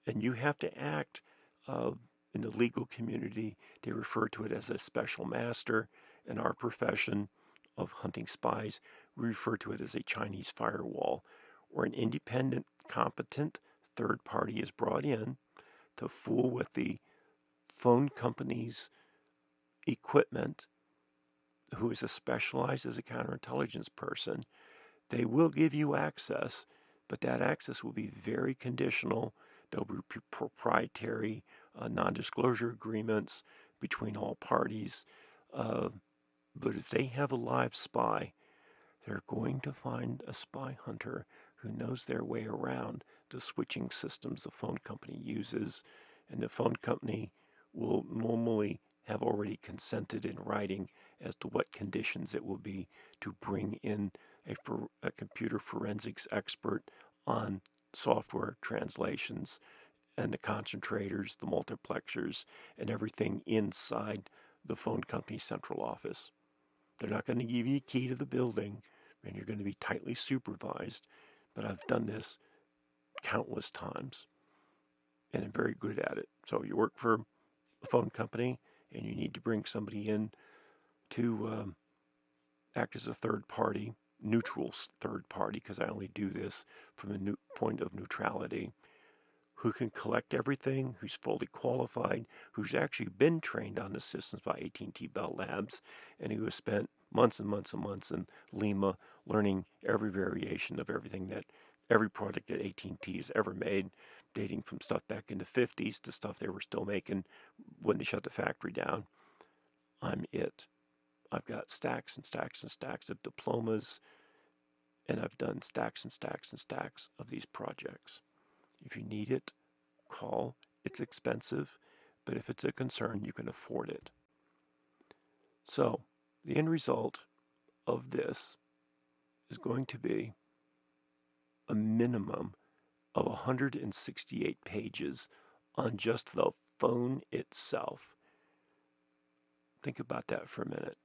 And you have to act, in the legal community, they refer to it as a special master. In our profession of hunting spies, we refer to it as a Chinese firewall, where an independent, competent third party is brought in to fool with the phone company's equipment, who is specialized as a counterintelligence person. They will give you access, but that access will be very conditional. There'll be proprietary non-disclosure agreements between all parties. But if they have a live spy, they're going to find a spy hunter who knows their way around the switching systems the phone company uses, and the phone company will normally have already consented in writing as to what conditions it will be to bring in a computer forensics expert on software translations and the concentrators, the multiplexers, and everything inside the phone company's central office. They're not going to give you a key to the building, and you're going to be tightly supervised, but I've done this countless times, and I'm very good at it. So you work for a phone company, and you need to bring somebody in to act as a third party, neutral third party, because I only do this from a point of neutrality, who can collect everything, who's fully qualified, who's actually been trained on the systems by AT&T Bell Labs, and who has spent months and months and months in Lima learning every variation of everything that every product that AT&T has ever made, dating from stuff back in the 50s to stuff they were still making when they shut the factory down. I'm it. I've got stacks and stacks and stacks of diplomas, and I've done stacks and stacks and stacks of these projects. If you need it, call. It's expensive, but if it's a concern, you can afford it. So, the end result of this is going to be a minimum of 168 pages on just the phone itself. Think about that for a minute.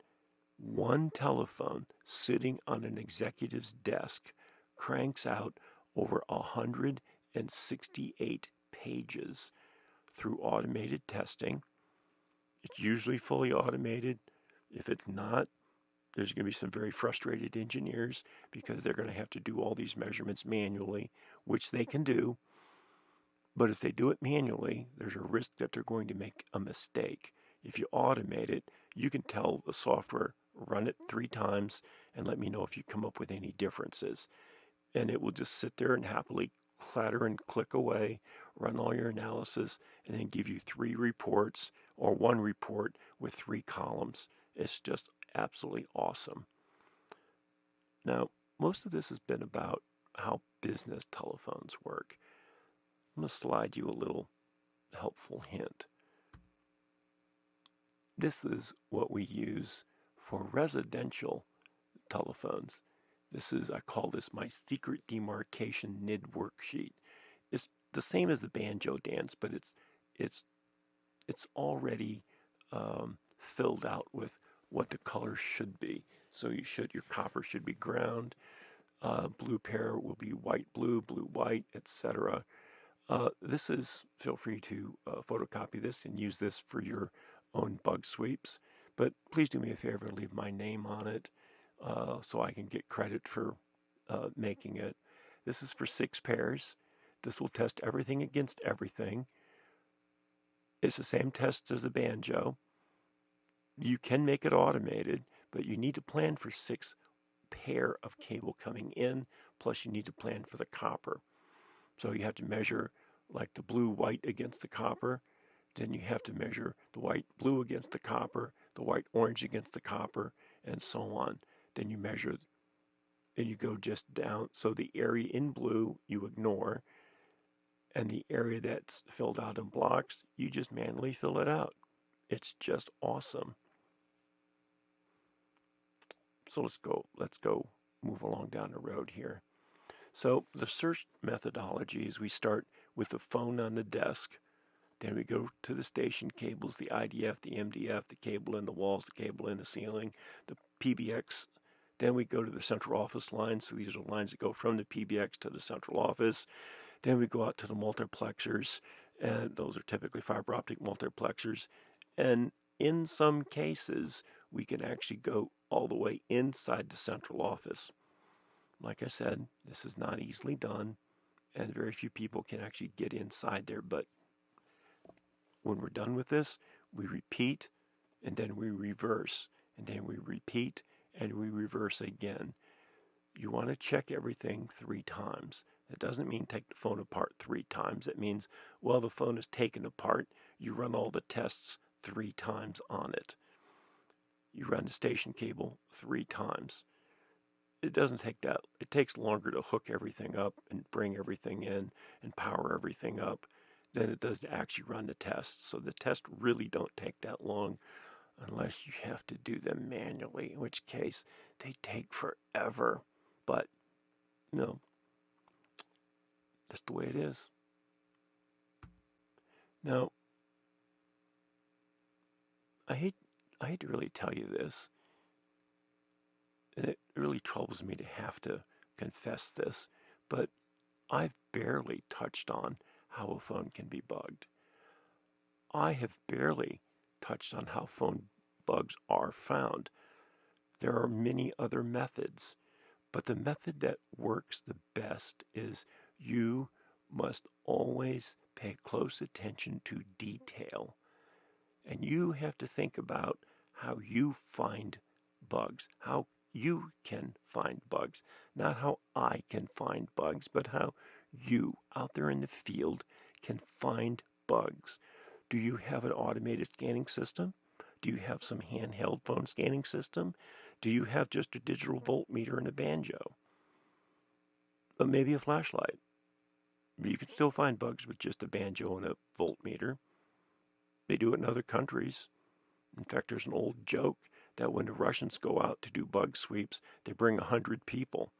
One telephone sitting on an executive's desk cranks out over 168 pages through automated testing. It's usually fully automated. If it's not, there's going to be some very frustrated engineers because they're going to have to do all these measurements manually, which they can do. But if they do it manually, there's a risk that they're going to make a mistake. If you automate it, you can tell the software, run it 3 times and let me know if you come up with any differences. And it will just sit there and happily clatter and click away, run all your analysis, and then give you 3 reports or 1 report with 3 columns. It's just absolutely awesome. Now, most of this has been about how business telephones work. I'm going to slide you a little helpful hint. This is what we use for residential telephones. I call this my secret demarcation NID worksheet. It's the same as the banjo dance, but it's already filled out with what the colors should be. So your copper should be ground, blue pair will be white blue, blue white, etc. Feel free to photocopy this and use this for your own bug sweeps. But please do me a favor, leave my name on it so I can get credit for making it. This is for 6 pairs. This will test everything against everything. It's the same test as a banjo. You can make it automated, but you need to plan for 6 pair of cable coming in, plus you need to plan for the copper. So you have to measure like the blue-white against the copper. Then you have to measure the white-blue against the copper, the white-orange against the copper, and so on. Then you measure, and you go just down. So the area in blue you ignore, and the area that's filled out in blocks, you just manually fill it out. It's just awesome. So let's go move along down the road here. So the search methodology is we start with the phone on the desk. Then we go to the station cables, the IDF, the MDF, the cable in the walls, the cable in the ceiling, the PBX. Then we go to the central office lines. So these are lines that go from the PBX to the central office. Then we go out to the multiplexers, and those are typically fiber optic multiplexers. And in some cases, we can actually go all the way inside the central office. Like I said, this is not easily done, and very few people can actually get inside there. But when we're done with this, we repeat, and then we reverse, and then we repeat, and we reverse again. You want to check everything 3 times. That doesn't mean take the phone apart 3 times. It means, well, the phone is taken apart. You run all the tests 3 times on it. You run the station cable 3 times. It doesn't take that. It takes longer to hook everything up and bring everything in and power everything up than it does to actually run the tests. So the tests really don't take that long unless you have to do them manually, in which case they take forever. But, that's the way it is. Now, I hate to really tell you this, and it really troubles me to have to confess this, but I've barely touched on how a phone can be bugged. I have barely touched on how phone bugs are found. There are many other methods, but the method that works the best is you must always pay close attention to detail. And you have to think about how you find bugs, how you can find bugs, not how I can find bugs, but how you out there in the field can find bugs. Do you have an automated scanning system? Do you have some handheld phone scanning system? Do you have just a digital voltmeter and a banjo? But maybe a flashlight. You can still find bugs with just a banjo and a voltmeter. They do it in other countries. In fact, there's an old joke that when the Russians go out to do bug sweeps, they bring 100 people.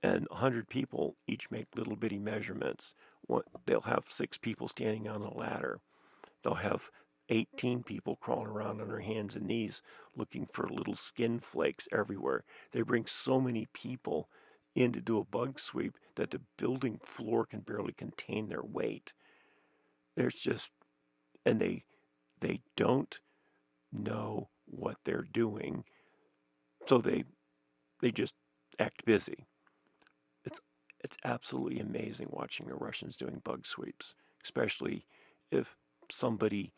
And 100 people each make little bitty measurements. They'll have 6 people standing on a ladder. They'll have 18 people crawling around on their hands and knees looking for little skin flakes everywhere. They bring so many people in to do a bug sweep that the building floor can barely contain their weight. There's just, and they don't know what they're doing, so they just act busy. It's absolutely amazing watching the Russians doing bug sweeps, especially if somebody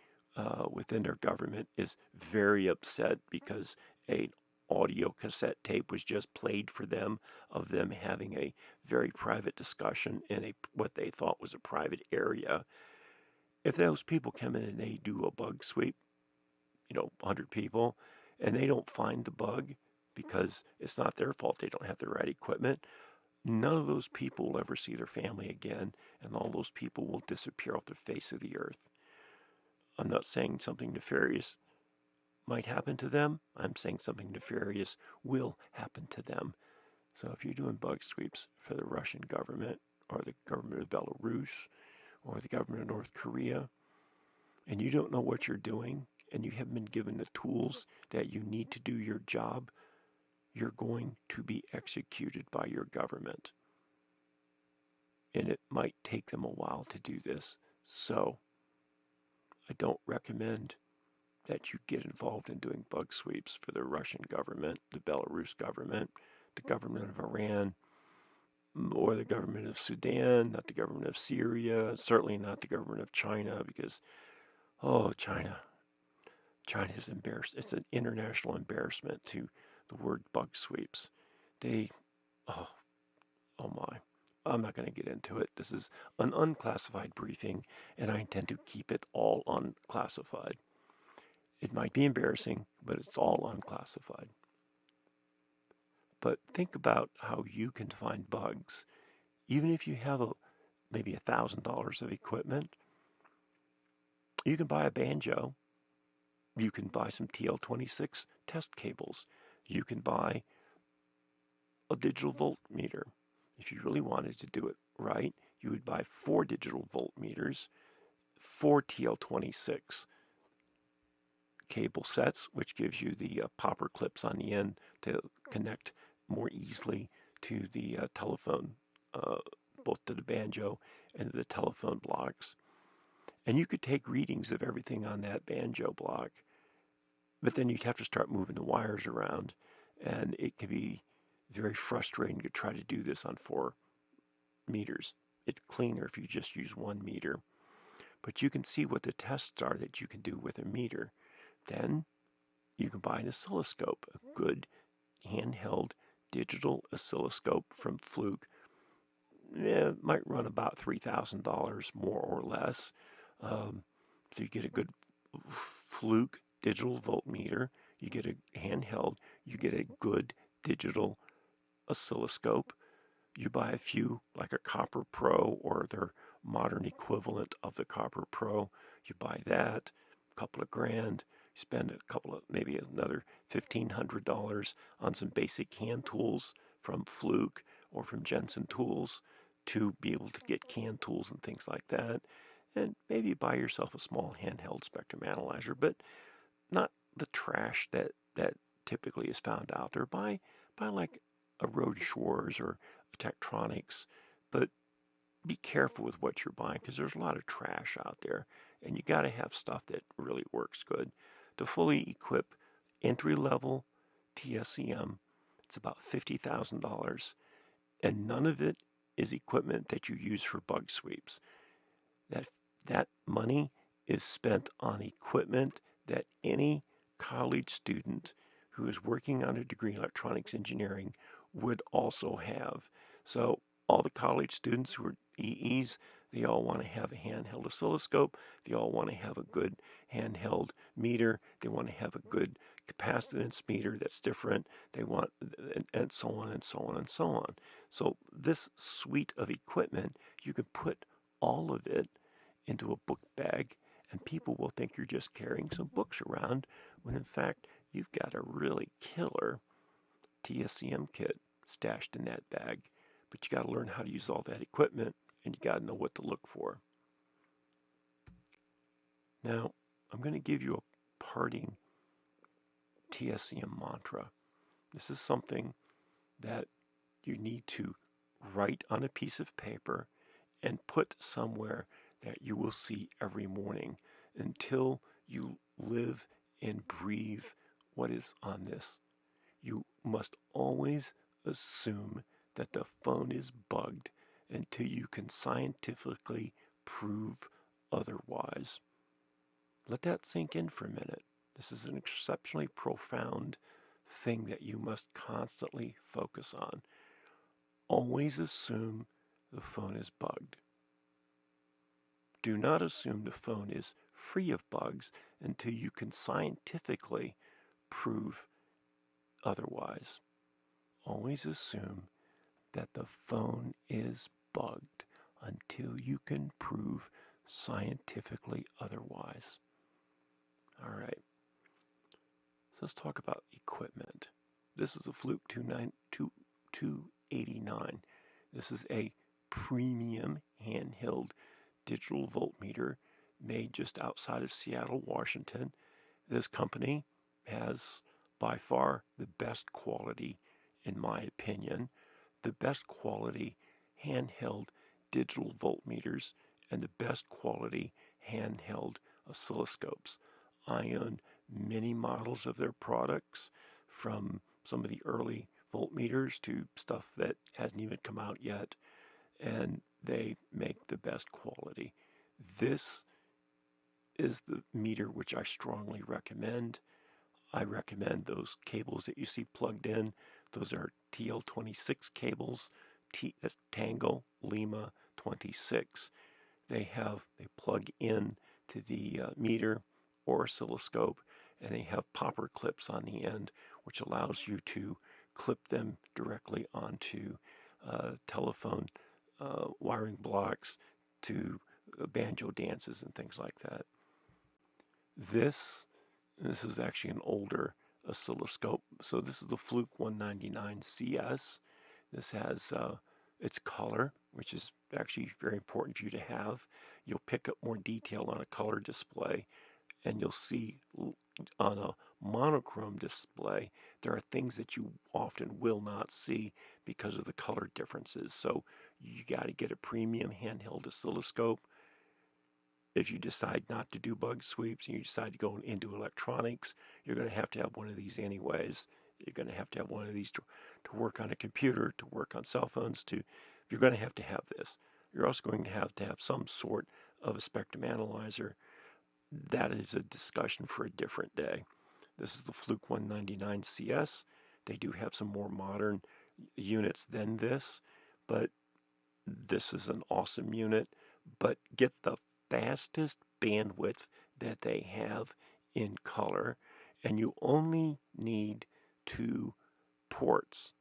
within their government is very upset because a audio cassette tape was just played for them of them having a very private discussion in what they thought was a private area. If those people come in and they do a bug sweep, 100 people, and they don't find the bug because it's not their fault, they don't have the right equipment, none of those people will ever see their family again, and all those people will disappear off the face of the earth. I'm not saying something nefarious might happen to them. I'm saying something nefarious will happen to them. So if you're doing bug sweeps for the Russian government or the government of Belarus or the government of North Korea, and you don't know what you're doing, and you haven't been given the tools that you need to do your job, you're going to be executed by your government. And it might take them a while to do this. So I don't recommend that you get involved in doing bug sweeps for the Russian government, the Belarus government, the government of Iran, or the government of Sudan, not the government of Syria, certainly not the government of China, because, China is embarrassed. It's an international embarrassment to the word bug sweeps. Oh my. I'm not going to get into it. This is an unclassified briefing, and I intend to keep it all unclassified. It might be embarrassing, but it's all unclassified. But think about how you can find bugs. Even if you have maybe $1,000 of equipment, you can buy a banjo. You can buy some TL26 test cables. You can buy a digital voltmeter. If you really wanted to do it right, you would buy 4 digital voltmeters, 4 TL26 cable sets, which gives you the popper clips on the end to connect more easily to the telephone, both to the banjo and to the telephone blocks. And you could take readings of everything on that banjo block, but then you'd have to start moving the wires around, and it could be very frustrating to try to do this on 4 meters. It's cleaner if you just use 1 meter. But you can see what the tests are that you can do with a meter. Then you can buy an oscilloscope, a good handheld digital oscilloscope from Fluke. It might run about $3,000 more or less. So you get a good Fluke digital voltmeter, you get a handheld, you get a good digital oscilloscope. You buy a few, like a Copper Pro or their modern equivalent of the Copper Pro. You buy that, a couple of grand. You spend maybe another $1,500 on some basic hand tools from Fluke or from Jensen Tools to be able to get canned tools and things like that. and maybe buy yourself a small handheld spectrum analyzer, but not the trash that typically is found out there. Buy like a Road Shores or a Tektronix, but be careful with what you're buying because there's a lot of trash out there, and you got to have stuff that really works good. To fully equip entry-level TSCM, it's about $50,000, and none of it is equipment that you use for bug sweeps. That money is spent on equipment that any college student who is working on a degree in electronics engineering would also have. So all the college students who are EEs, they all want to have a handheld oscilloscope. They all want to have a good handheld meter. They want to have a good capacitance meter that's different. They want, and so on and so on and so on. So this suite of equipment, you can put all of it into a book bag, and people will think you're just carrying some books around, when in fact you've got a really killer TSCM kit stashed in that bag. But you got to learn how to use all that equipment, and you got to know what to look for. Now, I'm going to give you a parting TSCM mantra. This is something that you need to write on a piece of paper and put somewhere that you will see every morning until you live and breathe what is on this. You must always assume that the phone is bugged until you can scientifically prove otherwise. Let that sink in for a minute. This is an exceptionally profound thing that you must constantly focus on. Always assume the phone is bugged. Do not assume the phone is free of bugs until you can scientifically prove otherwise. Always assume that the phone is bugged until you can prove scientifically otherwise. All right. So let's talk about equipment. This is a Fluke 289. This is a premium handheld digital voltmeter made just outside of Seattle, Washington. This company has by far the best quality, in my opinion, the best quality handheld digital voltmeters and the best quality handheld oscilloscopes. I own many models of their products, from some of the early voltmeters to stuff that hasn't even come out yet, and they make the best quality. This is the meter which I strongly recommend. I recommend those cables that you see plugged in. Those are TL26 cables. That's Tango Lima 26. They plug in to the meter or oscilloscope, and they have popper clips on the end, which allows you to clip them directly onto telephone wiring blocks to banjo dances and things like that. This is actually an older oscilloscope. So this is the Fluke 199 CS. This has its color, which is actually very important for you to have. You'll pick up more detail on a color display, and you'll see on a monochrome display, there are things that you often will not see because of the color differences. So you got to get a premium handheld oscilloscope. If you decide not to do bug sweeps and you decide to go into electronics, you're going to have one of these anyways. You're going to have one of these to work on a computer, to work on cell phones. You're going to have this. You're also going to have some sort of a spectrum analyzer. That is a discussion for a different day. This is the Fluke 199 CS. They do have some more modern units than this, but this is an awesome unit. But get the fastest bandwidth that they have in color, and you only need 2 ports,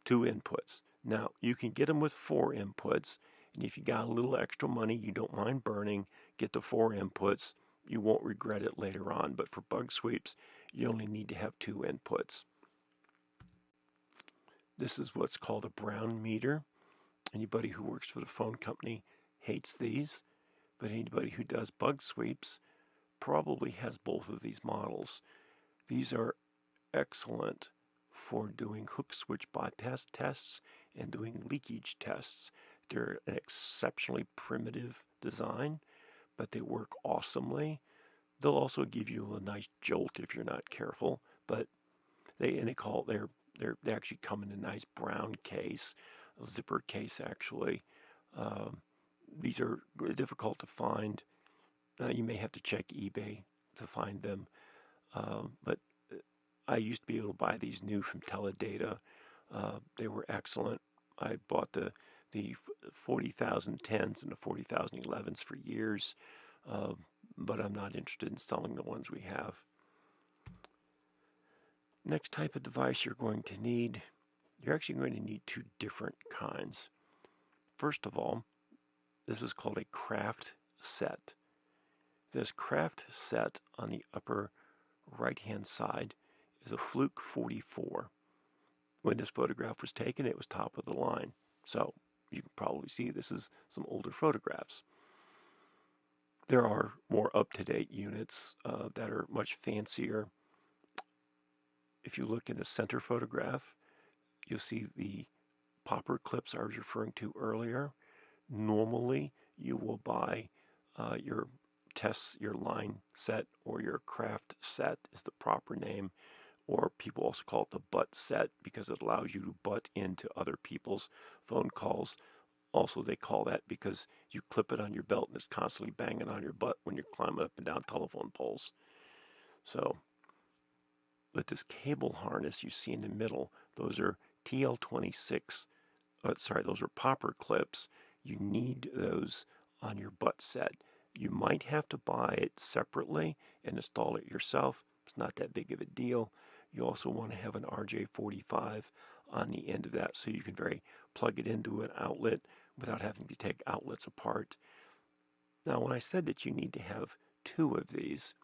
2 inputs. Now, you can get them with 4 inputs, and if you got a little extra money you don't mind burning, get the 4 inputs. You won't regret it later on, but for bug sweeps, you only need to have 2 inputs. This is what's called a brown meter. Anybody who works for the phone company hates these. but anybody who does bug sweeps probably has both of these models. These are excellent for doing hook switch bypass tests and doing leakage tests. They're an exceptionally primitive design, but they work awesomely. They'll also give you a nice jolt if you're not careful, but they actually come in a nice brown case, a zipper case actually. These are difficult to find. You may have to check eBay to find them, but I used to be able to buy these new from Teledata. They were excellent. I bought the 40,010s and the 40,011s for years, but I'm not interested in selling the ones we have. Next type of device you're actually going to need two different kinds. First of all, this is called a craft set. This craft set on the upper right-hand side is a Fluke 44. When this photograph was taken, it was top of the line. So you can probably see this is some older photographs. There are more up-to-date units that are much fancier. If you look in the center photograph, you'll see the popper clips I was referring to earlier. Normally, you will buy your line set, or your craft set is the proper name, or people also call it the butt set because it allows you to butt into other people's phone calls. Also, they call that because you clip it on your belt and it's constantly banging on your butt when you're climbing up and down telephone poles. So, with this cable harness you see in the middle, those are TL26, those are popper clips. You need those on your butt set. You might have to buy it separately and install it yourself. It's not that big of a deal. You also want to have an RJ45 on the end of that so you can plug it into an outlet without having to take outlets apart. Now, when I said that you need to have two of these,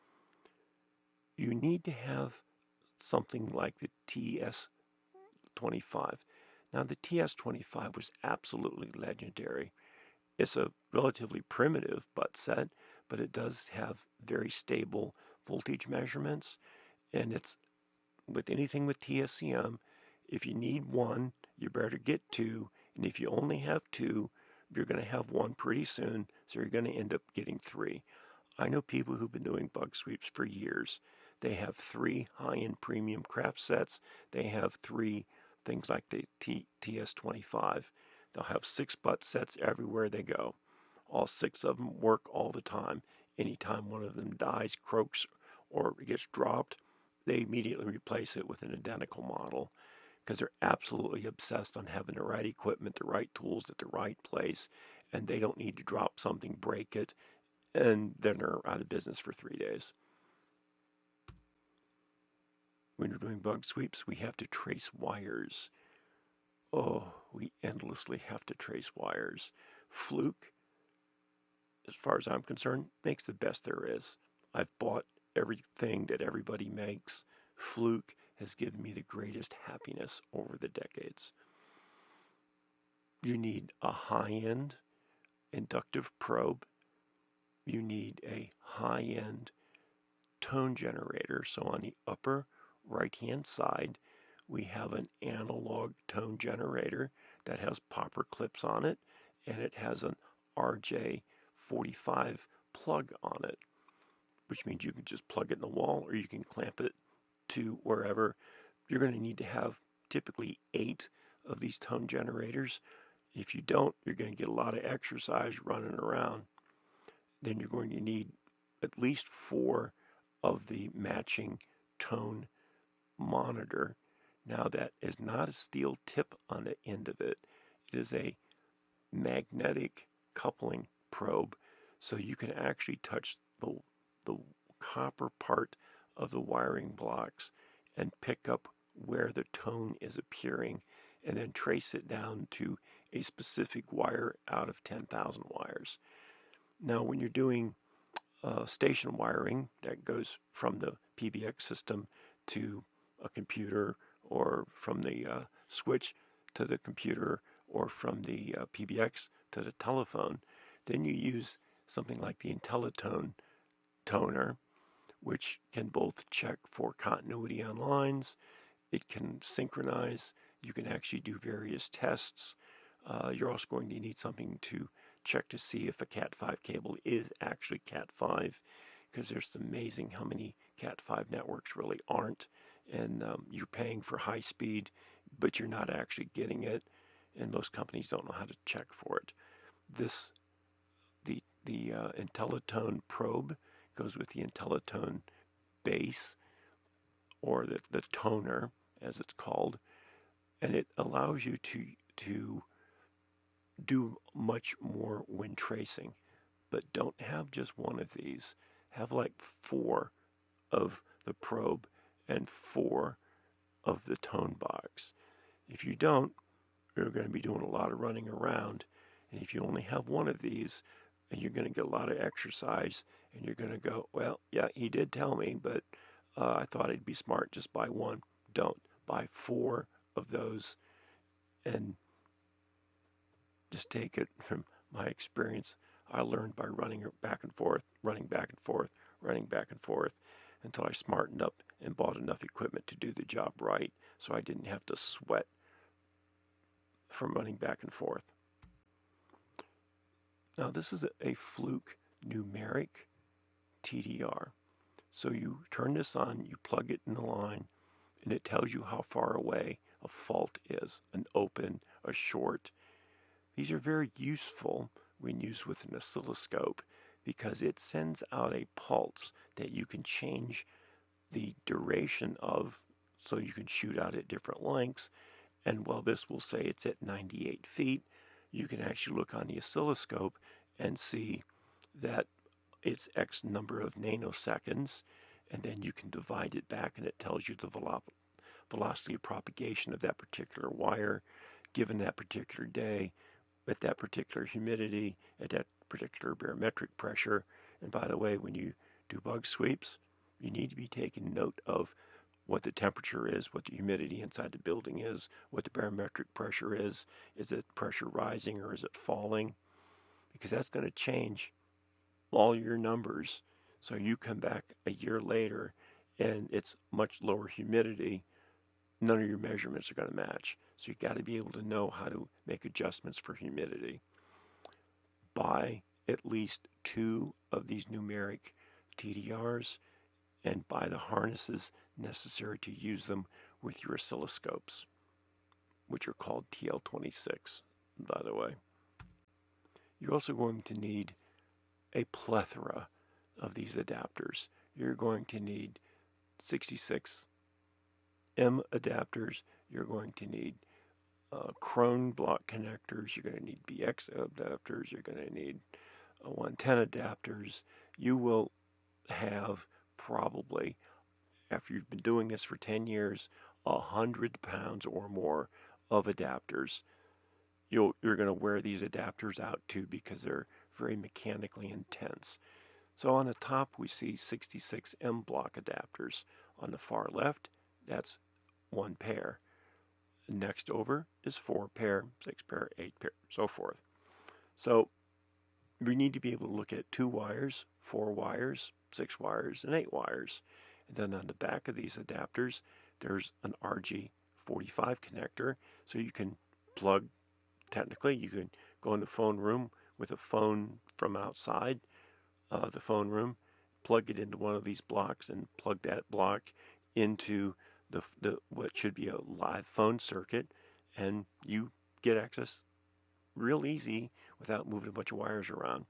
you need to have something like the TS25. Now, the TS25 was absolutely legendary. It's a relatively primitive butt set, but it does have very stable voltage measurements, and it's with anything with TSCM, if you need one, you better get two, and if you only have two, you're going to have one pretty soon, so you're going to end up getting three. I know people who've been doing bug sweeps for years. They have 3 high-end premium craft sets. They have 3 things like the TS25. They'll have 6 butt sets everywhere they go. All 6 of them work all the time. Anytime one of them dies, croaks, or gets dropped, they immediately replace it with an identical model because they're absolutely obsessed on having the right equipment, the right tools at the right place, and they don't need to drop something, break it, and then they're out of business for 3 days. When you're doing bug sweeps, we have to trace wires. Oh, we endlessly have to trace wires. Fluke, as far as I'm concerned, makes the best there is. I've bought everything that everybody makes. Fluke has given me the greatest happiness over the decades. You need a high-end inductive probe. You need a high-end tone generator. So on the upper right-hand side, we have an analog tone generator that has popper clips on it, and it has an RJ45 plug on it, which means you can just plug it in the wall or you can clamp it to wherever. You're going to need to have typically 8 of these tone generators. If you don't, you're going to get a lot of exercise running around. Then you're going to need at least 4 of the matching tone monitor. Now, that is not a steel tip on the end of it. It is a magnetic coupling probe, so you can actually touch the copper part of the wiring blocks and pick up where the tone is appearing and then trace it down to a specific wire out of 10,000 wires. Now, when you're doing station wiring that goes from the PBX system to a computer, or from the switch to the computer, or from the PBX to the telephone, then you use something like the IntelliTone toner, which can both check for continuity on lines, it can synchronize, you can actually do various tests. You're also going to need something to check to see if a Cat5 cable is actually Cat5, because there's amazing how many Cat5 networks really aren't, and you're paying for high speed, but you're not actually getting it, and most companies don't know how to check for it. The IntelliTone probe goes with the IntelliTone base, or the toner, as it's called, and it allows you to do much more when tracing. But don't have just one of these. Have like 4 of the probe and 4 of the tone box. If you don't, you're going to be doing a lot of running around. And if you only have one of these, and you're going to get a lot of exercise, and you're going to go, well, yeah, he did tell me, but I thought I'd be smart, just buy one. Don't. Buy 4 of those, and just take it from my experience. I learned by running back and forth, running back and forth, running back and forth, until I smartened up and bought enough equipment to do the job right, so I didn't have to sweat from running back and forth. Now this is a Fluke numeric TDR. So you turn this on, you plug it in the line, and it tells you how far away a fault is, an open, a short. These are very useful when used with an oscilloscope because it sends out a pulse that you can change the duration of, so you can shoot out at different lengths. And while this will say it's at 98 feet, you can actually look on the oscilloscope and see that it's X number of nanoseconds, and then you can divide it back and it tells you the velocity of propagation of that particular wire given that particular day, at that particular humidity, at that particular barometric pressure. And by the way, when you do bug sweeps, you need to be taking note of what the temperature is, what the humidity inside the building is, what the barometric pressure is it pressure rising or is it falling? Because that's going to change all your numbers. So you come back a year later and it's much lower humidity, none of your measurements are going to match. So you've got to be able to know how to make adjustments for humidity. Buy at least 2 of these numeric TDRs and buy the harnesses necessary to use them with your oscilloscopes, which are called TL26, by the way. You're also going to need a plethora of these adapters. You're going to need 66M adapters. You're going to need Crone block connectors. You're going to need BX adapters. You're going to need 110 adapters. You will have probably, after you've been doing this for 10 years, 100 pounds or more of adapters. You're going to wear these adapters out too because they're very mechanically intense. So on the top we see 66M block adapters. On the far left, that's 1 pair. Next over is 4 pair, 6 pair, 8 pair, so forth. So we need to be able to look at 2 wires, 4 wires, 6 wires, and 8 wires. And then on the back of these adapters, there's an RG45 connector, so you can plug. Technically, you can go in the phone room with a phone from outside the phone room, plug it into one of these blocks, and plug that block into the what should be a live phone circuit, and you get access real easy without moving a bunch of wires around.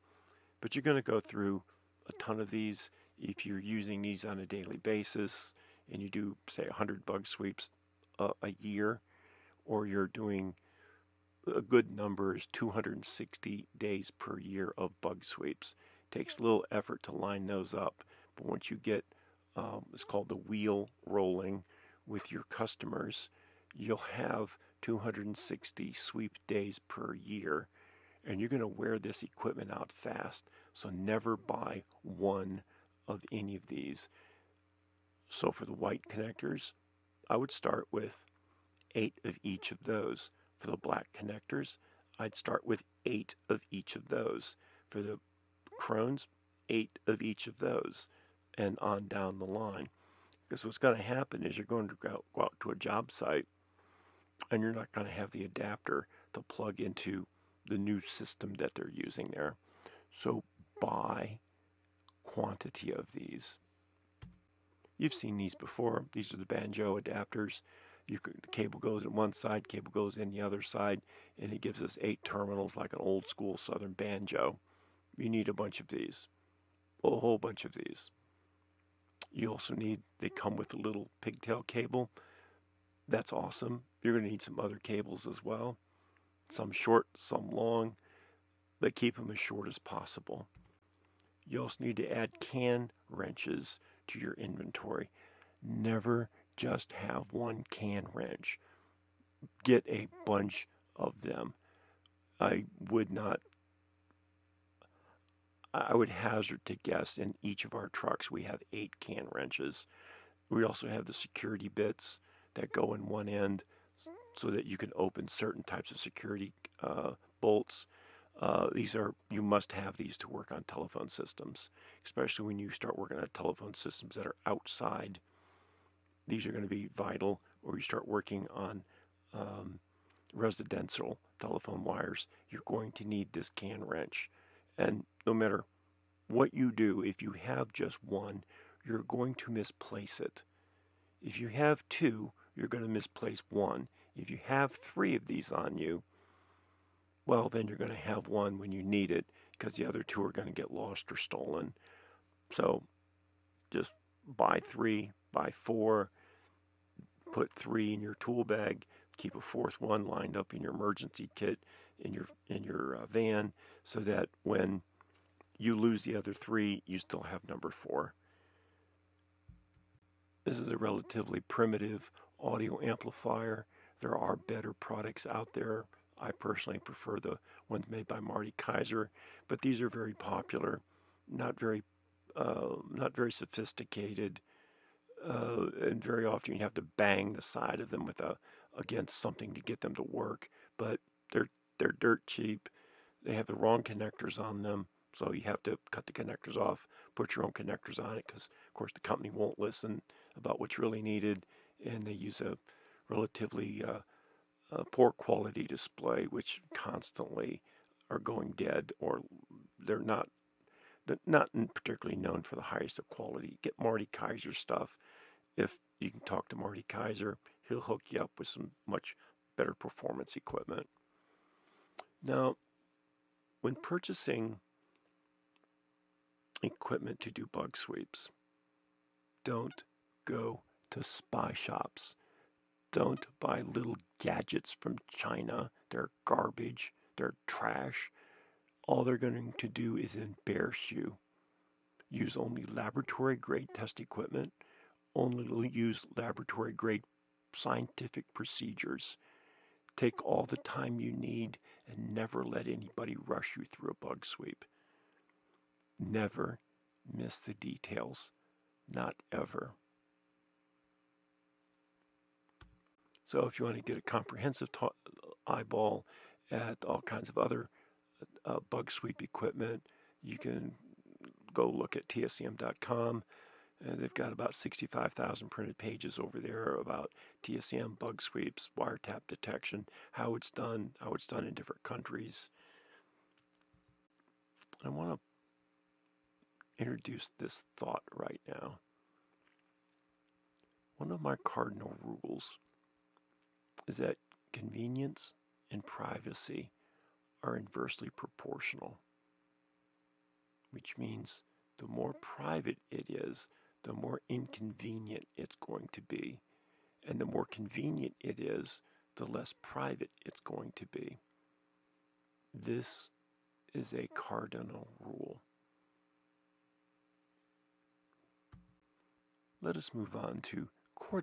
But you're going to go through a ton of these if you're using these on a daily basis, and you do, say, 100 bug sweeps a year, or you're doing a good number is 260 days per year of bug sweeps. It takes a little effort to line those up, but once you get, it's called the wheel rolling with your customers, you'll have 260 sweep days per year, and you're going to wear this equipment out fast. So never buy one of any of these. So for the white connectors, I would start with 8 of each of those. For the black connectors, I'd start with 8 of each of those. For the crones, 8 of each of those, and on down the line. Because what's going to happen is you're going to go out to a job site, and you're not going to have the adapter to plug into the new system that they're using there. So buy quantity of these. You've seen these before. These are the banjo adapters. The cable goes in one side, cable goes in the other side, and it gives us 8 terminals like an old school southern banjo. You need a bunch of these, a whole bunch of these. You also need, they come with a little pigtail cable. That's awesome. You're going to need some other cables as well. Some short, some long, but keep them as short as possible. You also need to add can wrenches to your inventory. Never just have one can wrench. Get a bunch of them. I would hazard to guess in each of our trucks we have 8 can wrenches. We also have the security bits that go in one end so that you can open certain types of security bolts. You must have these to work on telephone systems, especially when you start working on telephone systems that are outside. These are going to be vital, or you start working on residential telephone wires. You're going to need this can wrench. And no matter what you do, if you have just one, you're going to misplace it. If you have 2, you're going to misplace 1. If you have 3 of these on you, well, then you're going to have 1 when you need it, because the other 2 are going to get lost or stolen. So just buy 3, buy 4, put 3 in your tool bag, keep a 4th one lined up in your emergency kit in your van, so that when you lose the other 3, you still have number 4. This is a relatively primitive audio amplifier. There are better products out there. I personally prefer the ones made by Marty Kaiser, but these are very popular, not very sophisticated, and very often you have to bang the side of them against something to get them to work. But they're dirt cheap. They have the wrong connectors on them, so you have to cut the connectors off, put your own connectors on it, because of course the company won't listen about what's really needed, and they use a relatively poor quality display, which constantly are going dead, or they're not particularly known for the highest of quality. Get Marty Kaiser stuff. If you can talk to Marty Kaiser, he'll hook you up with some much better performance equipment. Now, when purchasing equipment to do bug sweeps, don't go to spy shops. Don't buy little gadgets from China. They're garbage. They're trash. All they're going to do is embarrass you. Use only laboratory-grade test equipment. Only use laboratory-grade scientific procedures. Take all the time you need and never let anybody rush you through a bug sweep. Never miss the details. Not ever. So if you want to get a comprehensive eyeball at all kinds of other bug sweep equipment, you can go look at TSCM.com. And they've got about 65,000 printed pages over there about TSCM bug sweeps, wiretap detection, how it's done in different countries. I want to introduce this thought right now. One of my cardinal rules is that convenience and privacy are inversely proportional, which means the more private it is, the more inconvenient it's going to be. And the more convenient it is, the less private it's going to be. This is a cardinal rule. Let us move on to core